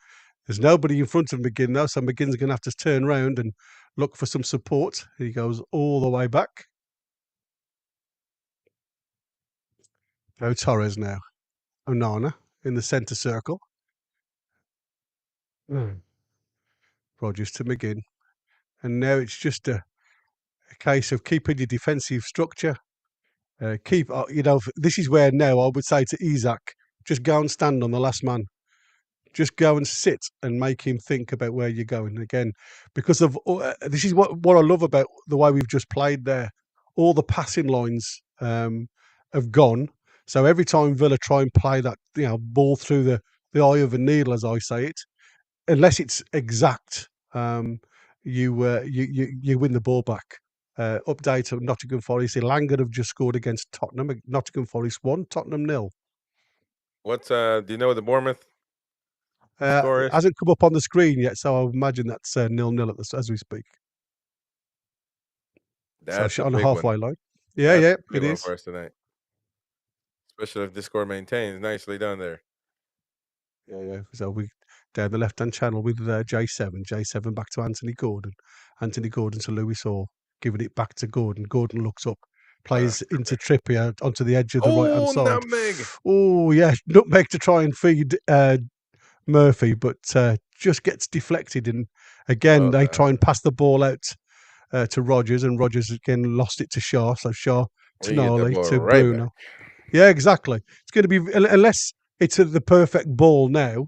Speaker 2: there's nobody in front of McGinn now, so McGinn's going to have to turn around and look for some support. He goes all the way back. Now Torres now. Onana in the centre circle. Rodgers to McGinn. And now it's just a case of keeping your defensive structure. This is where now I would say to Isak, just go and stand on the last man. Just go and sit and make him think about where you're going again. Because of this is what I love about the way we've just played there. All the passing lines have gone. So every time Villa try and play that ball through the eye of a needle, as I say it, unless it's exact, you win the ball back. Update of Nottingham Forest. Elanga have just scored against Tottenham. Nottingham Forest 1, Tottenham 0.
Speaker 1: What's do you know what the Bournemouth score is?
Speaker 2: Hasn't come up on the screen yet, so I imagine that's 0-0 as we speak.
Speaker 1: That's
Speaker 2: So
Speaker 1: a
Speaker 2: on the
Speaker 1: big
Speaker 2: halfway
Speaker 1: one.
Speaker 2: line.
Speaker 1: That's
Speaker 2: Yeah,
Speaker 1: a big
Speaker 2: it
Speaker 1: one
Speaker 2: is.
Speaker 1: for us tonight. Especially if the score maintains. Nicely done there.
Speaker 2: Yeah. So we down the left-hand channel with J7. J7 back to Anthony Gordon. Anthony Gordon to Lewis Hall. Giving it back to Gordon. Gordon looks up. Plays into Trippier onto the edge of the right-hand side.
Speaker 1: Nutmeg!
Speaker 2: Oh, yeah. Nutmeg to try and feed Murphy, but just gets deflected. And again, they try and pass the ball out to Rodgers, and Rodgers again lost it to Shaw. So Shaw to Tonali to Bruno.
Speaker 1: Back.
Speaker 2: Yeah, exactly. It's going to be, unless it's the perfect ball now,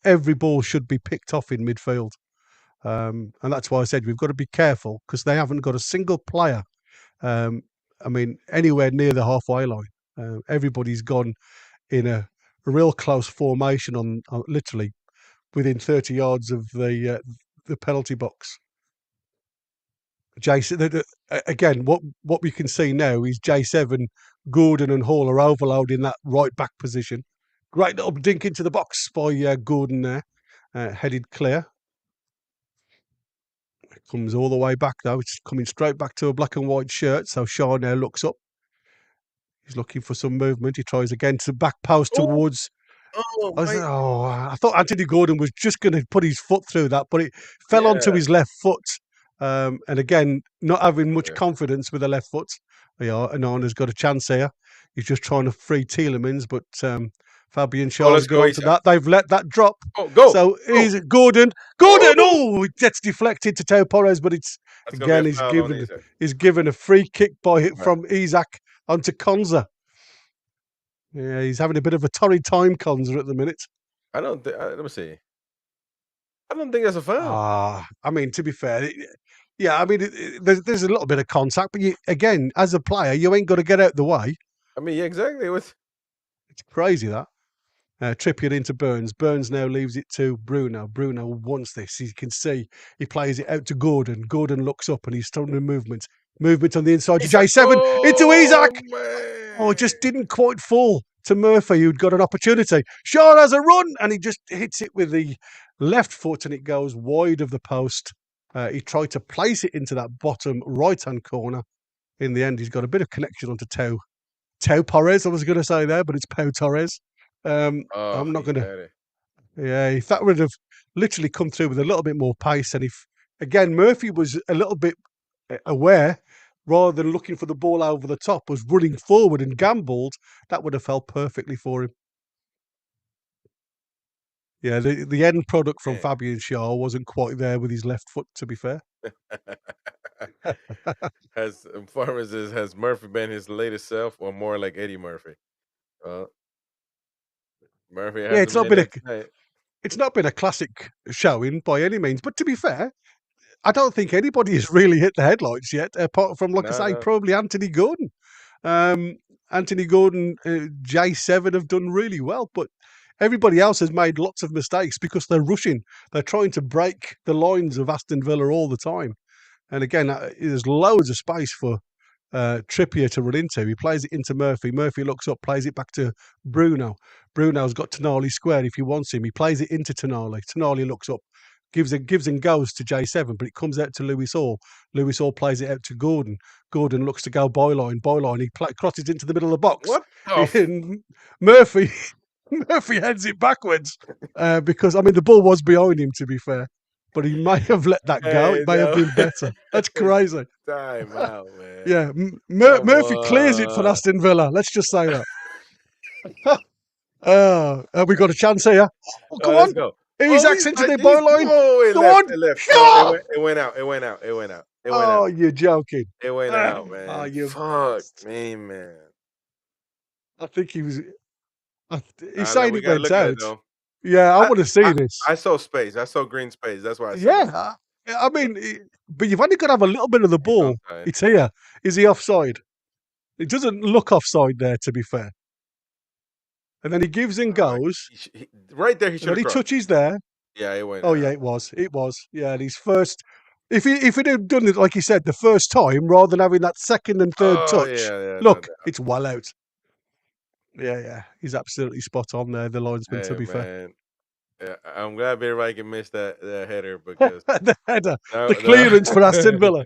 Speaker 2: every ball should be picked off in midfield. And that's why I said we've got to be careful because they haven't got a single player, anywhere near the halfway line. Everybody's gone in a real close formation on literally within 30 yards of the penalty box. Jason, again, what we can see now is J7, Gordon and Hall are overloading that right back position. Great little dink into the box by Gordon there, headed clear. It comes all the way back though. It's coming straight back to a black and white shirt. So Shaw now looks up. He's looking for some movement. He tries again to back post towards. I thought Anthony Gordon was just going to put his foot through that, but it fell onto his left foot. And again, not having much confidence with the left foot. Onana's got a chance here. He's just trying to free Tielemans, but Fabian Schär's got onto that. They've let that drop. So he's Gordon. He gets deflected to Teo Porres, but it's again he's given a free kick from Isak onto Konza. Yeah, he's having a bit of a torrid time, Konza, at the minute.
Speaker 1: Let me see. I don't think that's a foul.
Speaker 2: To be fair, there's a little bit of contact, but again, as a player, you ain't got to get out the way.
Speaker 1: Yeah, exactly.
Speaker 2: It's crazy that. Trippier into Burns. Burns now leaves it to Bruno. Bruno wants this. He can see. He plays it out to Gordon. Gordon looks up and he's starting the movement. Movement on the inside to
Speaker 1: Isak.
Speaker 2: J7. Into
Speaker 1: Oh,
Speaker 2: Isaac. Oh, it
Speaker 1: man.
Speaker 2: just didn't quite fall to Murphy, who'd got an opportunity. Shaw has a run and he just hits it with the left foot and it goes wide of the post. He tried to place it into that bottom right-hand corner. In the end, he's got a bit of connection onto Tau Torres, I was going to say there, but it's Pau Torres. I'm
Speaker 1: Oh,
Speaker 2: not
Speaker 1: he
Speaker 2: going to.
Speaker 1: had it.
Speaker 2: Yeah, if that would have literally come through with a little bit more pace, and if again Murphy was a little bit aware rather than looking for the ball over the top, was running forward and gambled, that would have felt perfectly for him. Yeah, the end product from
Speaker 1: Man.
Speaker 2: Fabian Shaw wasn't quite there with his left foot, to be fair.
Speaker 1: Has Farmers has Murphy been his latest self, or more like Eddie Murphy? Murphy
Speaker 2: Yeah,
Speaker 1: hasn't been it tonight.
Speaker 2: it's not been a classic showing by any means, but to be fair, I don't think anybody has really hit the headlights yet, apart from, like I say,
Speaker 1: No.
Speaker 2: probably Anthony Gordon. Anthony Gordon, J7 have done really well, but everybody else has made lots of mistakes because they're rushing. They're trying to break the lines of Aston Villa all the time. And again, there's loads of space for Trippier to run into. He plays it into Murphy. Murphy looks up, plays it back to Bruno. Bruno's got Tonali squared if he wants him. He plays it into Tonali. Tonali looks up, gives and goes to J7, but it comes out to Lewis Hall. Lewis Hall plays it out to Gordon. Gordon looks to go byline. He crosses into the middle of the box.
Speaker 1: What the
Speaker 2: Murphy heads it backwards because, I mean, the ball was behind him, to be fair, but he may have let that go. It may have been better. That's crazy.
Speaker 1: Time out, man.
Speaker 2: Yeah, Murphy clears it for Aston Villa. Let's just say that. Have we got a chance here? Oh, come
Speaker 1: let's
Speaker 2: on.
Speaker 1: go.
Speaker 2: Isaac's into the byline.
Speaker 1: It
Speaker 2: Go
Speaker 1: left,
Speaker 2: on.
Speaker 1: It left.
Speaker 2: Oh,
Speaker 1: It went out. It went out. It went out. It went
Speaker 2: oh,
Speaker 1: out.
Speaker 2: you're joking.
Speaker 1: It went out, man.
Speaker 2: Oh, you
Speaker 1: Fuck me, man.
Speaker 2: I think he was. He's
Speaker 1: We
Speaker 2: saying it
Speaker 1: gotta
Speaker 2: went
Speaker 1: look at
Speaker 2: out.
Speaker 1: it, though.
Speaker 2: Yeah, I want to see this.
Speaker 1: I saw space. I saw green space. That's why I said it.
Speaker 2: Yeah, I mean, but you've only got to have a little bit of the
Speaker 1: He's
Speaker 2: ball.
Speaker 1: onside.
Speaker 2: It's here. Is he offside? It doesn't look offside there, to be fair. And then he gives and goes.
Speaker 1: Right there, he should have
Speaker 2: He
Speaker 1: crossed.
Speaker 2: touches there.
Speaker 1: Yeah, it went
Speaker 2: Oh,
Speaker 1: out.
Speaker 2: yeah, it was. It was. Yeah, and his first. If he'd have done it, like you said, the first time, rather than having that second and third touch,
Speaker 1: Yeah,
Speaker 2: look, it's well out. Yeah. He's absolutely spot on there, the linesman, to be fair.
Speaker 1: Yeah, I'm glad everybody can miss that header because
Speaker 2: The header, the clearance for Aston Villa.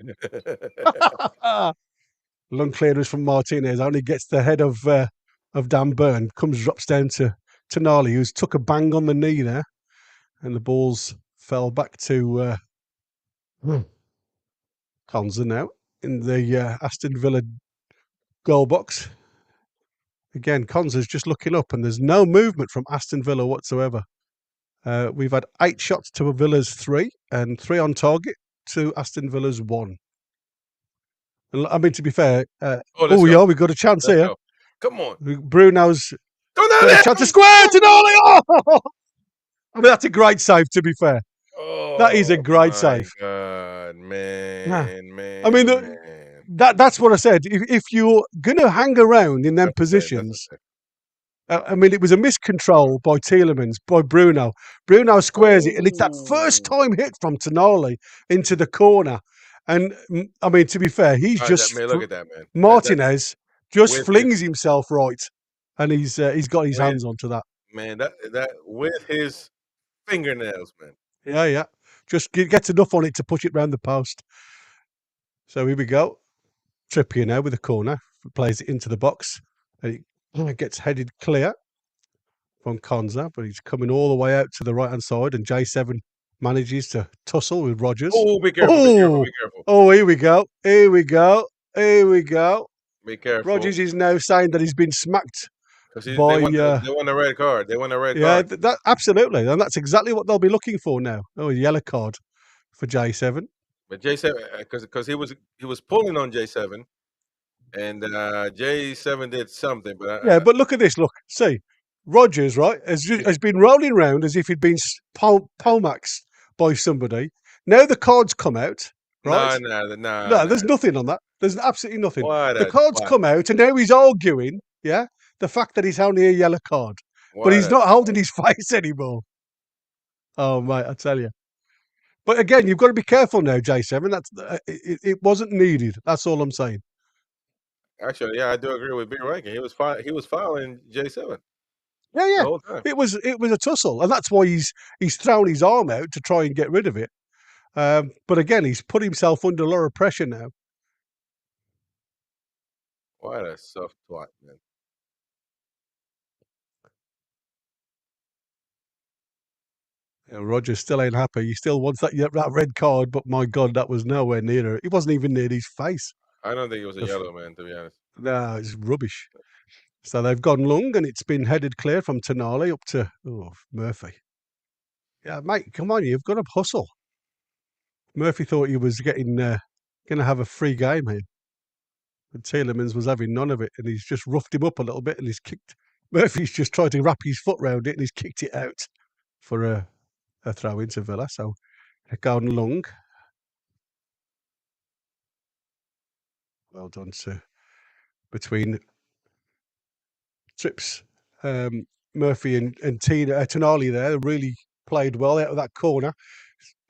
Speaker 2: Long clearance from Martinez, only gets the head of Dan Burn, drops down to Tonali, who's took a bang on the knee there, and the balls fell back to Konza now in the Aston Villa goal box. Again, Konza's just looking up, and there's no movement from Aston Villa whatsoever. We've had 8 shots to Villa's 3, and 3 on target to Aston Villa's 1. I mean, to be fair, we've got a chance here.
Speaker 1: Go. Come on.
Speaker 2: Bruno's got a chance to square to Tonali. Oh! I mean, that's a great save, to be fair. That is a great save.
Speaker 1: God, man.
Speaker 2: I mean, that's what I said. If you're going to hang around in them positions, I mean, it was a miscontrol by Tielemans, by Bruno. Bruno squares it, and it's that first time hit from Tonali into the corner. And, I mean, to be fair, he's just...
Speaker 1: look at that, man.
Speaker 2: Martinez just flings himself right, and he's got his hands onto that.
Speaker 1: Man, that with his fingernails, man.
Speaker 2: Yeah. Just gets enough on it to push it round the post. So here we go. Trippier now with a corner. Plays it into the box. And it gets headed clear from Konza, but he's coming all the way out to the right-hand side, and J7 manages to tussle with Rodgers.
Speaker 1: Oh, be careful.
Speaker 2: Oh, here we go. Be careful. Rodgers is now saying that he's been smacked by...
Speaker 1: They want a red card.
Speaker 2: Yeah, absolutely. And that's exactly what they'll be looking for now. Oh, a yellow card for J7.
Speaker 1: But J7, because he was pulling on J7, and J7 did something. But
Speaker 2: but look at this. Look, see, Rodgers, right, has been rolling around as if he'd been Pomaxed by somebody. Now the cards come out, right? No, there's nothing on that. There's absolutely nothing. The cards come out, and now he's arguing, the fact that he's only a yellow card. but
Speaker 1: What
Speaker 2: he's
Speaker 1: a
Speaker 2: not holding
Speaker 1: sight.
Speaker 2: his face anymore. Oh, mate, I tell you. But again, you've got to be careful now, J7. It wasn't needed. That's all I'm saying.
Speaker 1: Actually, yeah, I do agree with B Rankin. He was fouling J7
Speaker 2: Yeah,
Speaker 1: the
Speaker 2: yeah.
Speaker 1: whole time.
Speaker 2: It was a tussle, and that's why he's thrown his arm out to try and get rid of it. But again, he's put himself under a lot of pressure now.
Speaker 1: What a soft twat, man.
Speaker 2: Roger still ain't happy. He still wants that red card, but my God, that was nowhere near it. It wasn't even near his face.
Speaker 1: I don't think it was a
Speaker 2: The f-
Speaker 1: yellow, man, to be honest.
Speaker 2: no, it's rubbish. So they've gone long, and it's been headed clear from Tenali up to Murphy. Yeah, mate, come on, you've got to hustle. Murphy thought he was going to have a free game here, but Tielemans was having none of it, and he's just roughed him up a little bit, and he's kicked. Murphy's just tried to wrap his foot round it, and he's kicked it out for a throw into Villa. So they're going long. Well done to between Trips, Murphy and Tonali there really played well out of that corner.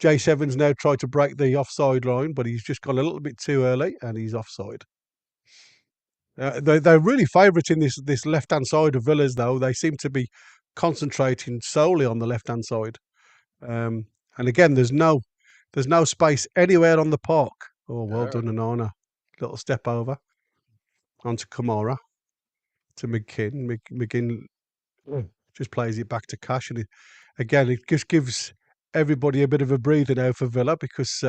Speaker 2: J7's now tried to break the offside line, but he's just gone a little bit too early and he's offside. They're really favouriting this left hand side of Villas, though. They seem to be concentrating solely on the left hand side. Um, and again, there's no space anywhere on the park. Oh, well
Speaker 1: Yeah.
Speaker 2: done, Anana. Little step over onto Kamara to McKinn. McKinn just plays it back to Cash, and again, it just gives everybody a bit of a breather now for Villa because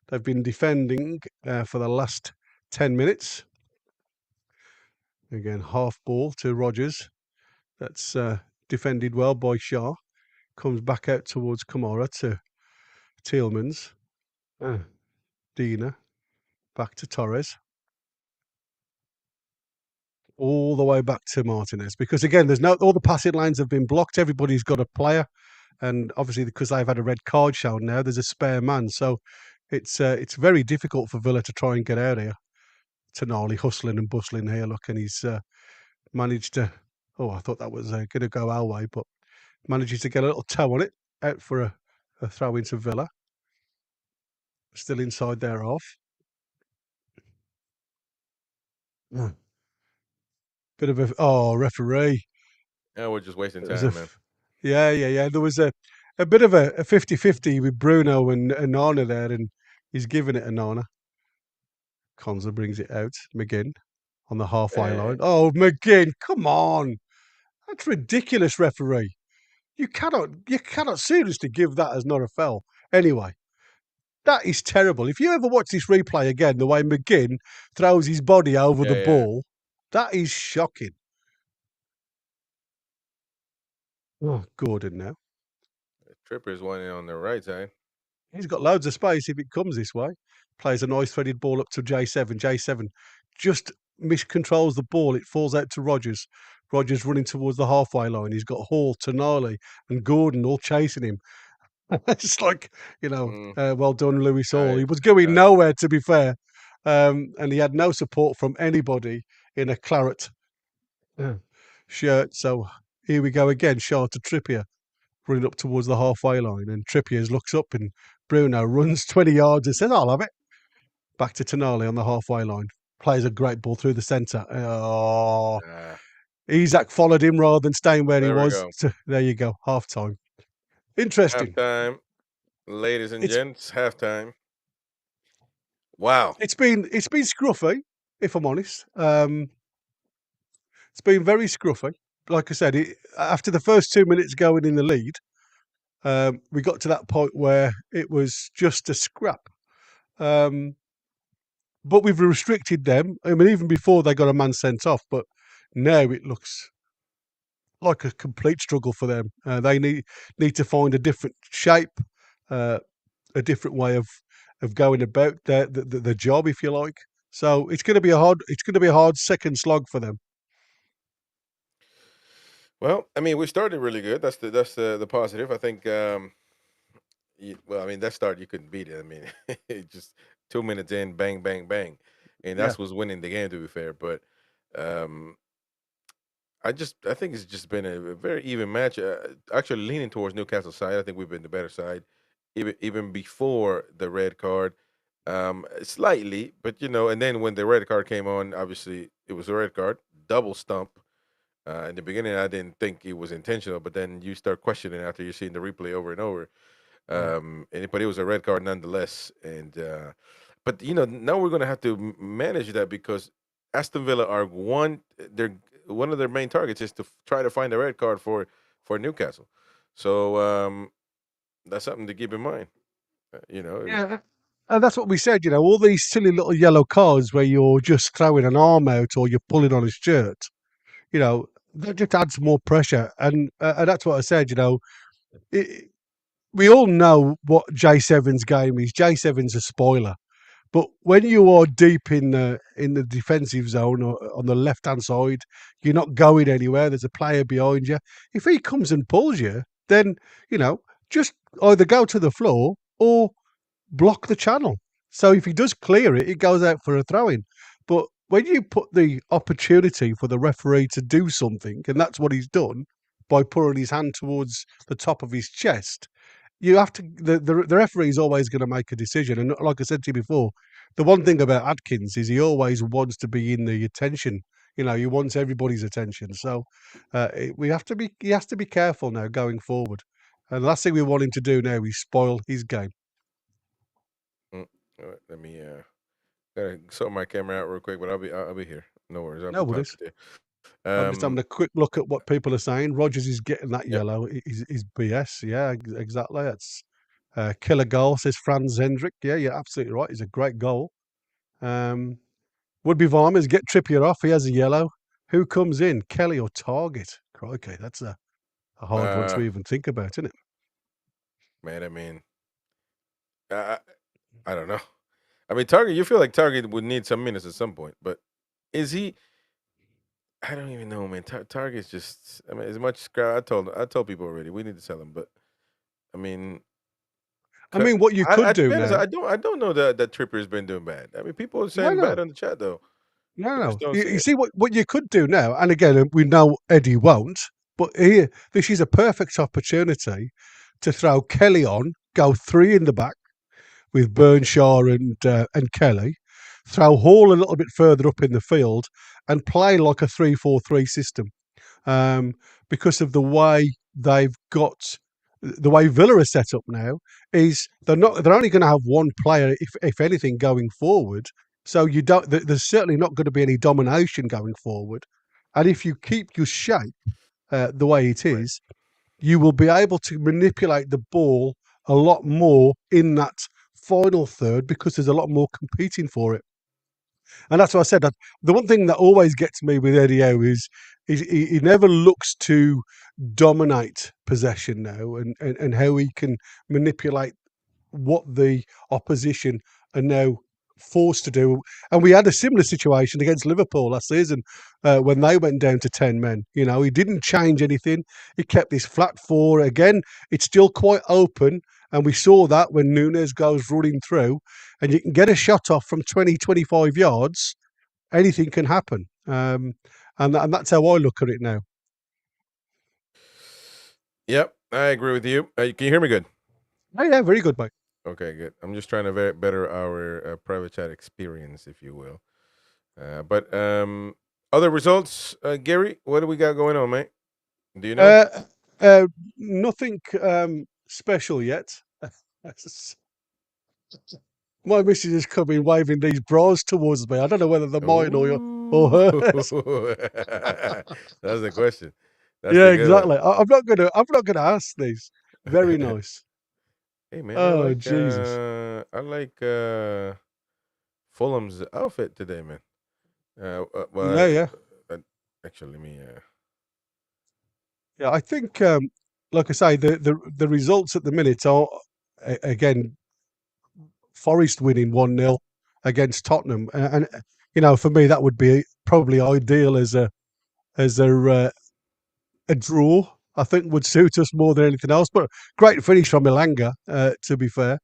Speaker 2: they've been defending for the last 10 minutes. Again, half ball to Rodgers. That's defended well by Shaw. Comes back out towards Kamara to Tielemans. Dina back to Torres. All the way back to Martinez because again, there's no all the passing lanes have been blocked. Everybody's got a player, and obviously because they've had a red card shown now, there's a spare man. So it's very difficult for Villa to try and get out here. Tonali hustling and bustling here. Look, and he's managed to. Oh, I thought that was going to go our way, but manages to get a little toe on it out for a throw into Villa. Still inside their half. Yeah. Bit of a referee.
Speaker 1: Yeah, we're just wasting
Speaker 2: It was a
Speaker 1: time, man.
Speaker 2: yeah. There was a bit of a 50-50 with Bruno and Nana there, and he's giving it a Nana. Konza brings it out. McGinn on the halfway line.
Speaker 1: Man.
Speaker 2: Oh, McGinn, come on. That's ridiculous, referee. You cannot seriously give that as not a foul. Anyway, that is terrible. If you ever watch this replay again, the way McGinn throws his body over the
Speaker 1: Yeah.
Speaker 2: ball, that is shocking. Oh, Gordon now.
Speaker 1: Tripper's one on the right side.
Speaker 2: He's got loads of space if it comes this way. Plays a nice threaded ball up to J7. J7 just miscontrols the ball. It falls out to Rodgers. Rodgers running towards the halfway line. He's got Hall, Tonali, and Gordon all chasing him. It's like,
Speaker 1: Mm,
Speaker 2: well done, Lewis Hall. He
Speaker 1: nice,
Speaker 2: was going
Speaker 1: nice.
Speaker 2: nowhere, to be fair. And he had no support from anybody in a claret shirt. So here we go again. Shaw to Trippier running up towards the halfway line, and Trippier looks up, and Bruno runs 20 yards and says, "I'll have it." Back to Tonali on the halfway line. Plays a great ball through the centre. Oh,
Speaker 1: Ah,
Speaker 2: Isak followed him rather than staying where he
Speaker 1: there we
Speaker 2: was.
Speaker 1: go.
Speaker 2: There you go, half time. Interesting.
Speaker 1: Halftime, ladies and
Speaker 2: It's
Speaker 1: gents. Halftime. Wow.
Speaker 2: it's been scruffy, if I'm honest. It's been very scruffy. Like I said, after the first 2 minutes going in the lead, we got to that point where it was just a scrap. But we've restricted them. I mean, even before they got a man sent off, but now it looks like a complete struggle for them. They need to find a different shape, uh, a different way of going about the job, if you like. So it's going to be a hard second slog for them.
Speaker 1: Well, I mean, we started really good. That's the positive. I think. Well, I mean, that start you couldn't beat it. I mean, it just 2 minutes in, bang, bang, bang, and
Speaker 2: Yeah,
Speaker 1: that's what's winning the game. To be fair, but um, I think it's just been a very even match. Actually, leaning towards Newcastle's side. I think we've been the better side, even before the red card, slightly. But and then when the red card came on, obviously it was a red card, double stump. In the beginning, I didn't think it was intentional, but then you start questioning after you're seeing the replay over and over.
Speaker 2: Mm.
Speaker 1: But it was a red card nonetheless. And but now we're gonna have to manage that because Aston Villa are one of their main targets is to try to find a red card for Newcastle. So that's something to keep in mind. You know,
Speaker 2: Yeah, and that's what we said. All these silly little yellow cards where you're just throwing an arm out or you're pulling on a shirt. That just adds more pressure, and that's what I said. It, we all know what J7's game is. J7's a spoiler. But when you are deep in the defensive zone or on the left hand side, you're not going anywhere. There's a player behind you. If he comes and pulls you, then just either go to the floor or block the channel. So if he does clear it, it goes out for a throw in. But when you put the opportunity for the referee to do something, and that's what he's done by putting his hand towards the top of his chest, you have to. The referee is always going to make a decision. And like I said to you before, the one thing about Adkins is he always wants to be in the attention. He wants everybody's attention. So we have to be. He has to be careful now going forward. And the last thing we want him to do now is spoil his game.
Speaker 1: mm, let me gotta sort my camera out real quick, but I'll be here. No worries, I'll
Speaker 2: No
Speaker 1: be talking
Speaker 2: worries.
Speaker 1: to you.
Speaker 2: I'm just having a quick look at what people are saying. Rogers is getting that
Speaker 1: Yep.
Speaker 2: yellow. Is BS. Yeah, exactly. That's killer goal, says Franz Hendrick. Yeah, you're absolutely right. It's a great goal. Um, Would be Varmers get Trippier off. He has a yellow. Who comes in, Kelly or Target? Crikey, that's a hard one to
Speaker 1: Uh,
Speaker 2: even think about, isn't it?
Speaker 1: man, I mean, I I don't know. I mean, Target. You feel like Target would need some minutes at some point, but is he? I don't even know, man. Target's just. I mean, as much scrap. I told people already. We need to sell him, but I mean,
Speaker 2: I mean, what you could
Speaker 1: to
Speaker 2: do
Speaker 1: be honest,
Speaker 2: now.
Speaker 1: I don't know that Trippier's been doing bad. I mean, people are
Speaker 2: No,
Speaker 1: saying bad
Speaker 2: no.
Speaker 1: on the chat though.
Speaker 2: No,
Speaker 1: I
Speaker 2: no.
Speaker 1: just don't see
Speaker 2: You
Speaker 1: it.
Speaker 2: see what you could do now, and again, we know Eddie won't, but here, this is a perfect opportunity to throw Kelly on, go three in the back with Burnshaw and Kelly, throw Hall a little bit further up in the field, and play like a 3-4-3 system. um, because of the way Villa are set up now is they're only going to have one player if anything going forward. So you don't there's certainly not going to be any domination going forward, and if you keep your shape the way it
Speaker 1: Right.
Speaker 2: is, you will be able to manipulate the ball a lot more in that final third because there's a lot more competing for it. And that's why I said that the one thing that always gets me with Eddie Howe is he never looks to dominate possession now, and how he can manipulate what the opposition are now forced to do. And we had a similar situation against Liverpool last season when they went down to 10 men. He didn't change anything. He kept this flat four. Again, it's still quite open. And we saw that when Nunes goes running through and you can get a shot off from 20, 25 yards, anything can happen. And that's how I look at it now.
Speaker 1: Yep, I agree with you. Can you hear me good?
Speaker 2: Oh, yeah, very good, mate.
Speaker 1: Okay, good. I'm just trying to better our private chat experience, if you will. But other results, Gary, what do we got going on, mate? Do you know?
Speaker 2: Uh, uh, Nothing special yet. My missus is coming waving these bras towards me. I don't know whether they're mine or
Speaker 1: Ooh,
Speaker 2: hers.
Speaker 1: that's the question. That's
Speaker 2: Yeah,
Speaker 1: the good one.
Speaker 2: exactly. I'm not gonna ask these. Very nice.
Speaker 1: Hey man,
Speaker 2: Oh Jesus.
Speaker 1: I like Fulham's outfit today, man.
Speaker 2: Yeah, yeah,
Speaker 1: uh, actually, let me.
Speaker 2: yeah. I think, like I say, the results at the minute are again Forest winning 1-0 against Tottenham, and for me that would be probably ideal as a draw. I think would suit us more than anything else. But great finish from Elanga, to be fair.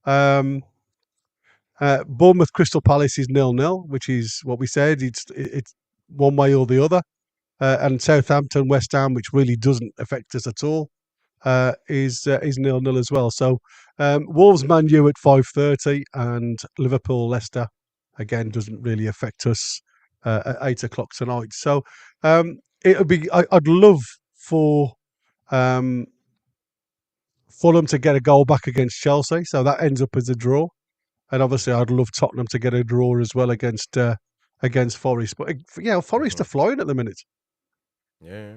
Speaker 2: Um, Bournemouth Crystal Palace is 0-0, which is what we said. It's one way or the other. and Southampton, West Ham, which really doesn't affect us at all, is 0-0 as well. So Wolves, Man U at 5:30, and Liverpool, Leicester again doesn't really affect us at 8 o'clock tonight. So it'll be. I'd love for um, Fulham to get a goal back against Chelsea, so that ends up as a draw. And obviously, I'd love Tottenham to get a draw as well against Forest. But Forest are
Speaker 1: Hmm.
Speaker 2: flying at the minute.
Speaker 1: Yeah.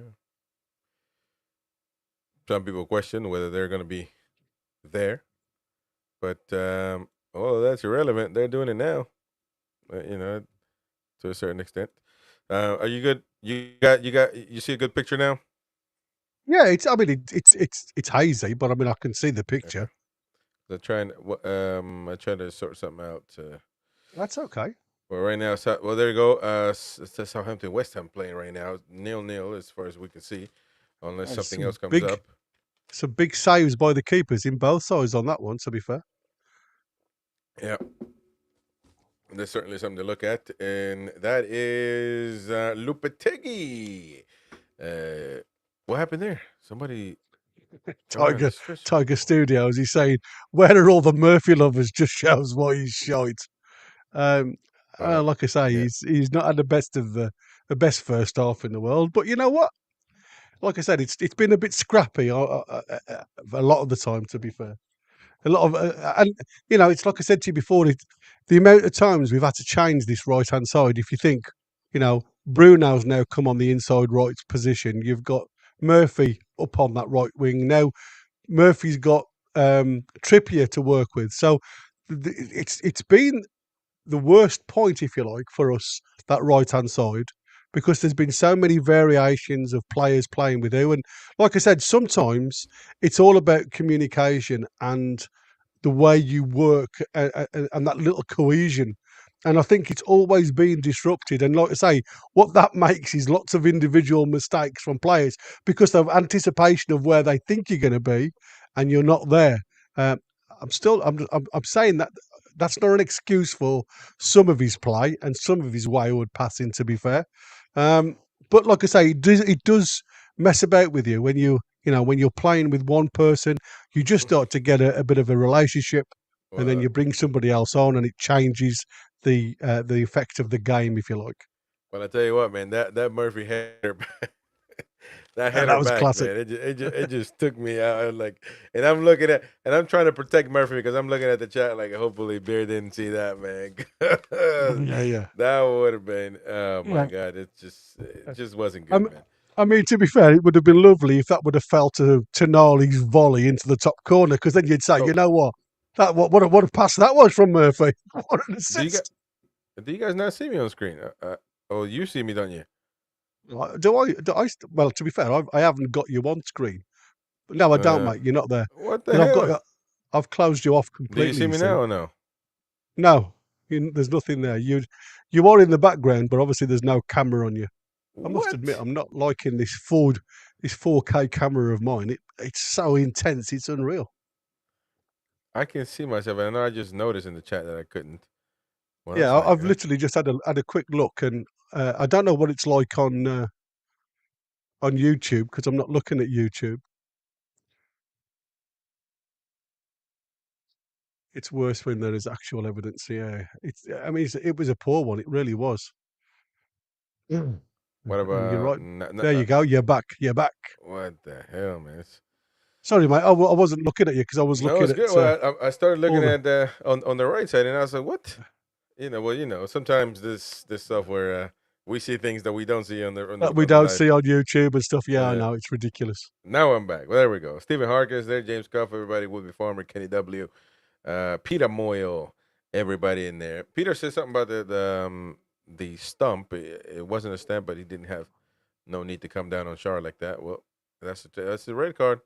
Speaker 1: Some people question whether they're going to be there, but that's irrelevant. They're doing it now. To a certain extent. Are you good? You see a good picture now?
Speaker 2: Yeah, it's. I mean, it's hazy, but I mean, I can see the picture.
Speaker 1: Okay. I trying to sort something out.
Speaker 2: That's okay.
Speaker 1: Well, right now, there you go. It's Southampton West Ham playing right now, 0-0 as far as we can see, unless
Speaker 2: There's
Speaker 1: something else comes up.
Speaker 2: some big saves by the keepers in both sides on that one. To be fair,
Speaker 1: Yeah, there's certainly something to look at, and that is Lopetegui. What happened there? Somebody throwing on the
Speaker 2: Tiger
Speaker 1: stretcher.
Speaker 2: Tiger Studios. He's saying, "Where are all the Murphy lovers?" Just shows why he's shite. Um, like I say,
Speaker 1: Yeah.
Speaker 2: he's not had the best first half in the world. But you know what? Like I said, it's been a bit scrappy a lot of the time. To be fair, a lot of and it's like I said to you before. The amount of times we've had to change this right hand side. If you think, Bruno's now come on the inside right position. You've got Murphy up on that right wing now. Murphy's got Trippier to work with. So it's been the worst point, if you like, for us, that right hand side, because there's been so many variations of players playing with who. And like I said, sometimes it's all about communication and the way you work and that little cohesion. And I think it's always been disrupted. And like I say, what that makes is lots of individual mistakes from players because of anticipation of where they think you're going to be, and you're not there. Uh, I'm saying that that's not an excuse for some of his play and some of his wayward passing. To be fair, um, but like I say, it does mess about with you when when you're playing with one person. You just start to get a bit of a relationship, and then
Speaker 1: Well,
Speaker 2: you bring somebody else on, and it changes the effect of the game, if you like.
Speaker 1: I tell you what, man, that Murphy header, that
Speaker 2: Yeah,
Speaker 1: header
Speaker 2: that was
Speaker 1: back,
Speaker 2: classic.
Speaker 1: man, it just took me out. Like, and I'm looking at, and I'm trying to protect Murphy because I'm looking at the chat. Like, hopefully, Beer didn't see that, man.
Speaker 2: Yeah, yeah,
Speaker 1: That would have been, oh my
Speaker 2: yeah.
Speaker 1: god, it just wasn't good,
Speaker 2: Um,
Speaker 1: man.
Speaker 2: I mean, to be fair, it would have been lovely if that would have fell to Tonali's volley into the top corner, because then you'd say, you
Speaker 1: Oh,
Speaker 2: know what, what a pass that was from Murphy. What an
Speaker 1: do you guys
Speaker 2: assist!
Speaker 1: do you guys not see me on screen? Oh, you see me, don't you?
Speaker 2: Like, do I? Well, to be fair, I haven't got you on screen. No, I don't,
Speaker 1: Uh,
Speaker 2: mate. You're not there
Speaker 1: what the
Speaker 2: because
Speaker 1: hell?
Speaker 2: I've closed you off
Speaker 1: Do you
Speaker 2: completely.
Speaker 1: see
Speaker 2: You
Speaker 1: me
Speaker 2: see,
Speaker 1: now or no?
Speaker 2: no, there's nothing there. You are in the background, but obviously there's no camera on you. I must admit,
Speaker 1: What?
Speaker 2: I'm not liking this 4K camera of mine. It's so intense, it's unreal.
Speaker 1: I can see myself, and I know I just noticed in the chat that I couldn't. Well,
Speaker 2: Yeah,
Speaker 1: that's not
Speaker 2: I've
Speaker 1: good.
Speaker 2: literally just had a quick look, and I don't know what it's like on YouTube because I'm not looking at YouTube. It's worse when there is actual evidence. Yeah, I mean, it was a poor one. It really was. Mm.
Speaker 1: What
Speaker 2: And you're
Speaker 1: about
Speaker 2: right. There you go. You're back. You're back.
Speaker 1: what the hell, man?
Speaker 2: Sorry, mate. I wasn't looking at you because I was
Speaker 1: No,
Speaker 2: looking
Speaker 1: it's
Speaker 2: at
Speaker 1: good. Well, I started
Speaker 2: all
Speaker 1: looking
Speaker 2: the
Speaker 1: at on the right side, and I was like, "What?" Sometimes this software we see things that we don't see on the on
Speaker 2: that
Speaker 1: the
Speaker 2: we
Speaker 1: on the
Speaker 2: don't
Speaker 1: live.
Speaker 2: see on YouTube and stuff. Yeah, I
Speaker 1: Uh,
Speaker 2: know it's ridiculous.
Speaker 1: Now I'm back. Well, there we go. Stephen Harkins there, James Cuff, everybody, Woodby Farmer, Kenny W, Peter Moyle, everybody in there. Peter said something about the stump. It wasn't a stamp, but he didn't have no need to come down on Char like that. Well, that's the red card.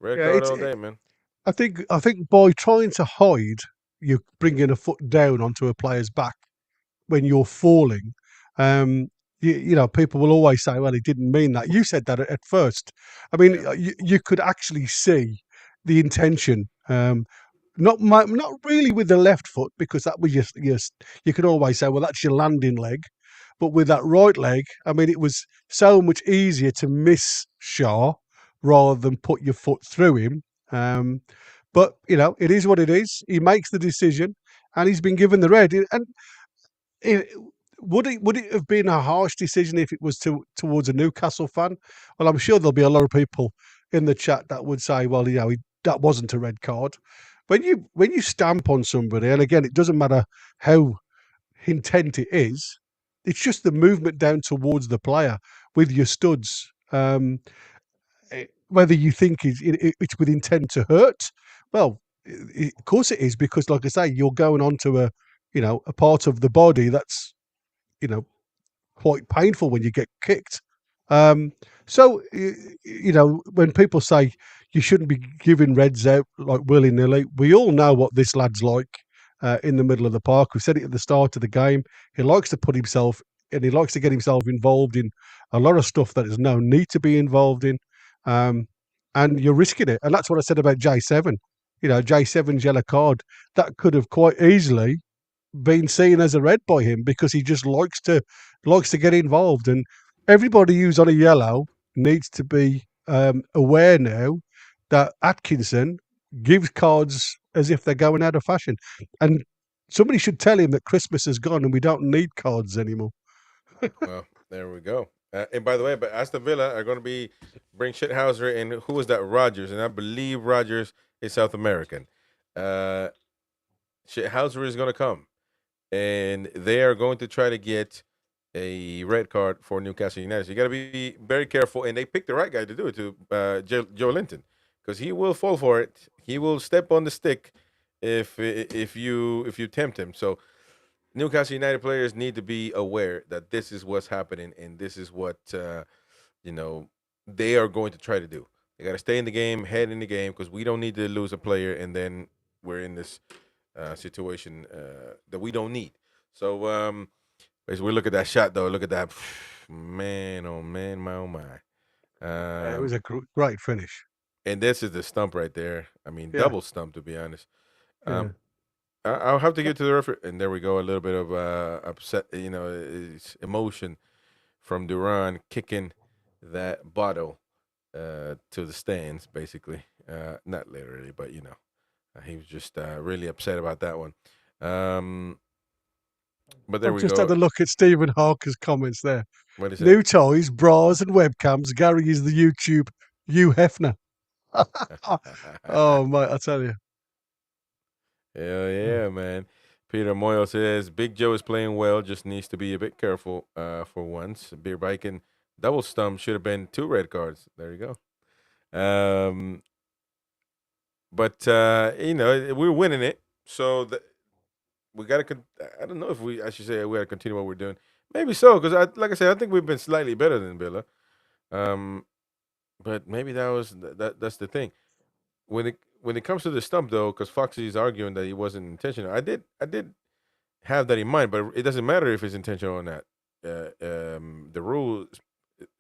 Speaker 1: Red
Speaker 2: Yeah,
Speaker 1: card all day, man.
Speaker 2: I think by trying to hide, you're bringing a foot down onto a player's back when you're falling. Um, people will always say, "Well, he didn't mean that." You said that at first. I mean,
Speaker 1: Yeah.
Speaker 2: you could actually see the intention. Not really with the left foot, because that was just you can always say, "Well, that's your landing leg." But with that right leg, I mean, it was so much easier to miss Shaw rather than put your foot through him. But it is what it is. He makes the decision, and he's been given the red. And it, would it have been a harsh decision if it was towards a Newcastle fan? Well, I'm sure there'll be a lot of people in the chat that would say, well, that wasn't a red card. When you stamp on somebody, and again, it doesn't matter how intent it is, it's just the movement down towards the player with your studs. Whether you think it's with intent to hurt, well, of course it is, because, like I say, you're going onto a part of the body that's you know quite painful when you get kicked. Um, so when people say you shouldn't be giving reds out like willy nilly, we all know what this lad's like in the middle of the park. We said it at the start of the game. He likes to put himself and he likes to get himself involved in a lot of stuff that there's no need to be involved in, um, and you're risking it. And that's what I said about J7. J7's yellow card, that could have quite easily been seen as a red by him, because he just likes to get involved. And everybody who's on a yellow needs to be aware now that Atkinson gives cards as if they're going out of fashion, and somebody should tell him that Christmas is gone and we don't need cards anymore.
Speaker 1: Well, there we go. And by the way, but Aston Villa are going to be bring Shithouser and who was that? Rogers, and I believe Rogers is South American. Uh, Shithouser is going to come, and they are going to try to get a red card for Newcastle United. So you got to be very careful, and they picked the right guy to do it, to Joe Linton, because he will fall for it. He will step on the stick if you tempt him. So Newcastle United players need to be aware that this is what's happening, and this is what you know they are going to try to do. They got to stay in the game, head in the game, because we don't need to lose a player, and then we're in this situation that we don't need. So as we look at that shot, though, look at that, man, oh man, my oh my.
Speaker 2: It was
Speaker 1: Um,
Speaker 2: a great finish.
Speaker 1: and this is the stump right there. I mean,
Speaker 2: Yeah,
Speaker 1: double stump, to be honest.
Speaker 2: yeah.
Speaker 1: Um, I'll have to get to the referee, and there we go. A little bit of upset, it's emotion from Duran kicking that bottle to the stands, basically. Not literally, but he was just really upset about that one. Um, but there
Speaker 2: I've
Speaker 1: we
Speaker 2: just had
Speaker 1: go.
Speaker 2: a look at Stephen Harker's comments there.
Speaker 1: What do you say?
Speaker 2: New toys, bras, and webcams. Gary is the YouTube Hugh Hefner. Oh, mate, I tell you.
Speaker 1: Hell
Speaker 2: Hmm.
Speaker 1: yeah, man. Peter Moyle says Big Joe is playing well, just needs to be a bit careful for once. Beer Biking double stump should have been 2 red cards. There you go. Um, but we're winning it, so we got to. I don't know if I should say we got to continue what we're doing. Maybe so, because like I said, I think we've been slightly better than Villa. Um, but maybe that's the thing. When it comes to the stump though, because Foxy is arguing that he wasn't intentional. I did have that in mind, but it doesn't matter if it's intentional or not. The rule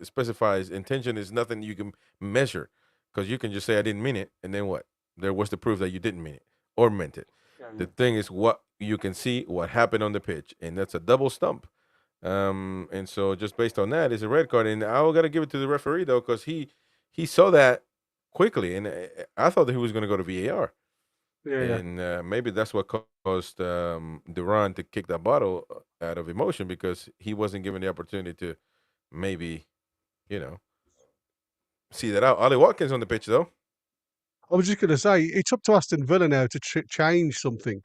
Speaker 1: specifies intention is nothing you can measure, because you can just say I didn't mean it, and then what? There was the proof that you didn't mean it or meant it.
Speaker 2: Yeah,
Speaker 1: The
Speaker 2: yeah.
Speaker 1: thing is what you can see, what happened on the pitch, and that's a double stump. And so just based on that, it's a red card, and I got to give it to the referee though, because he saw that quickly, and I thought that he was going to go to VAR,
Speaker 2: Yeah, yeah.
Speaker 1: and maybe that's what caused Duran to kick that bottle out of emotion, because he wasn't given the opportunity to maybe you know see that out. Ollie Watkins on the pitch though.
Speaker 2: I was just going to say, it's up to Aston Villa now to change something,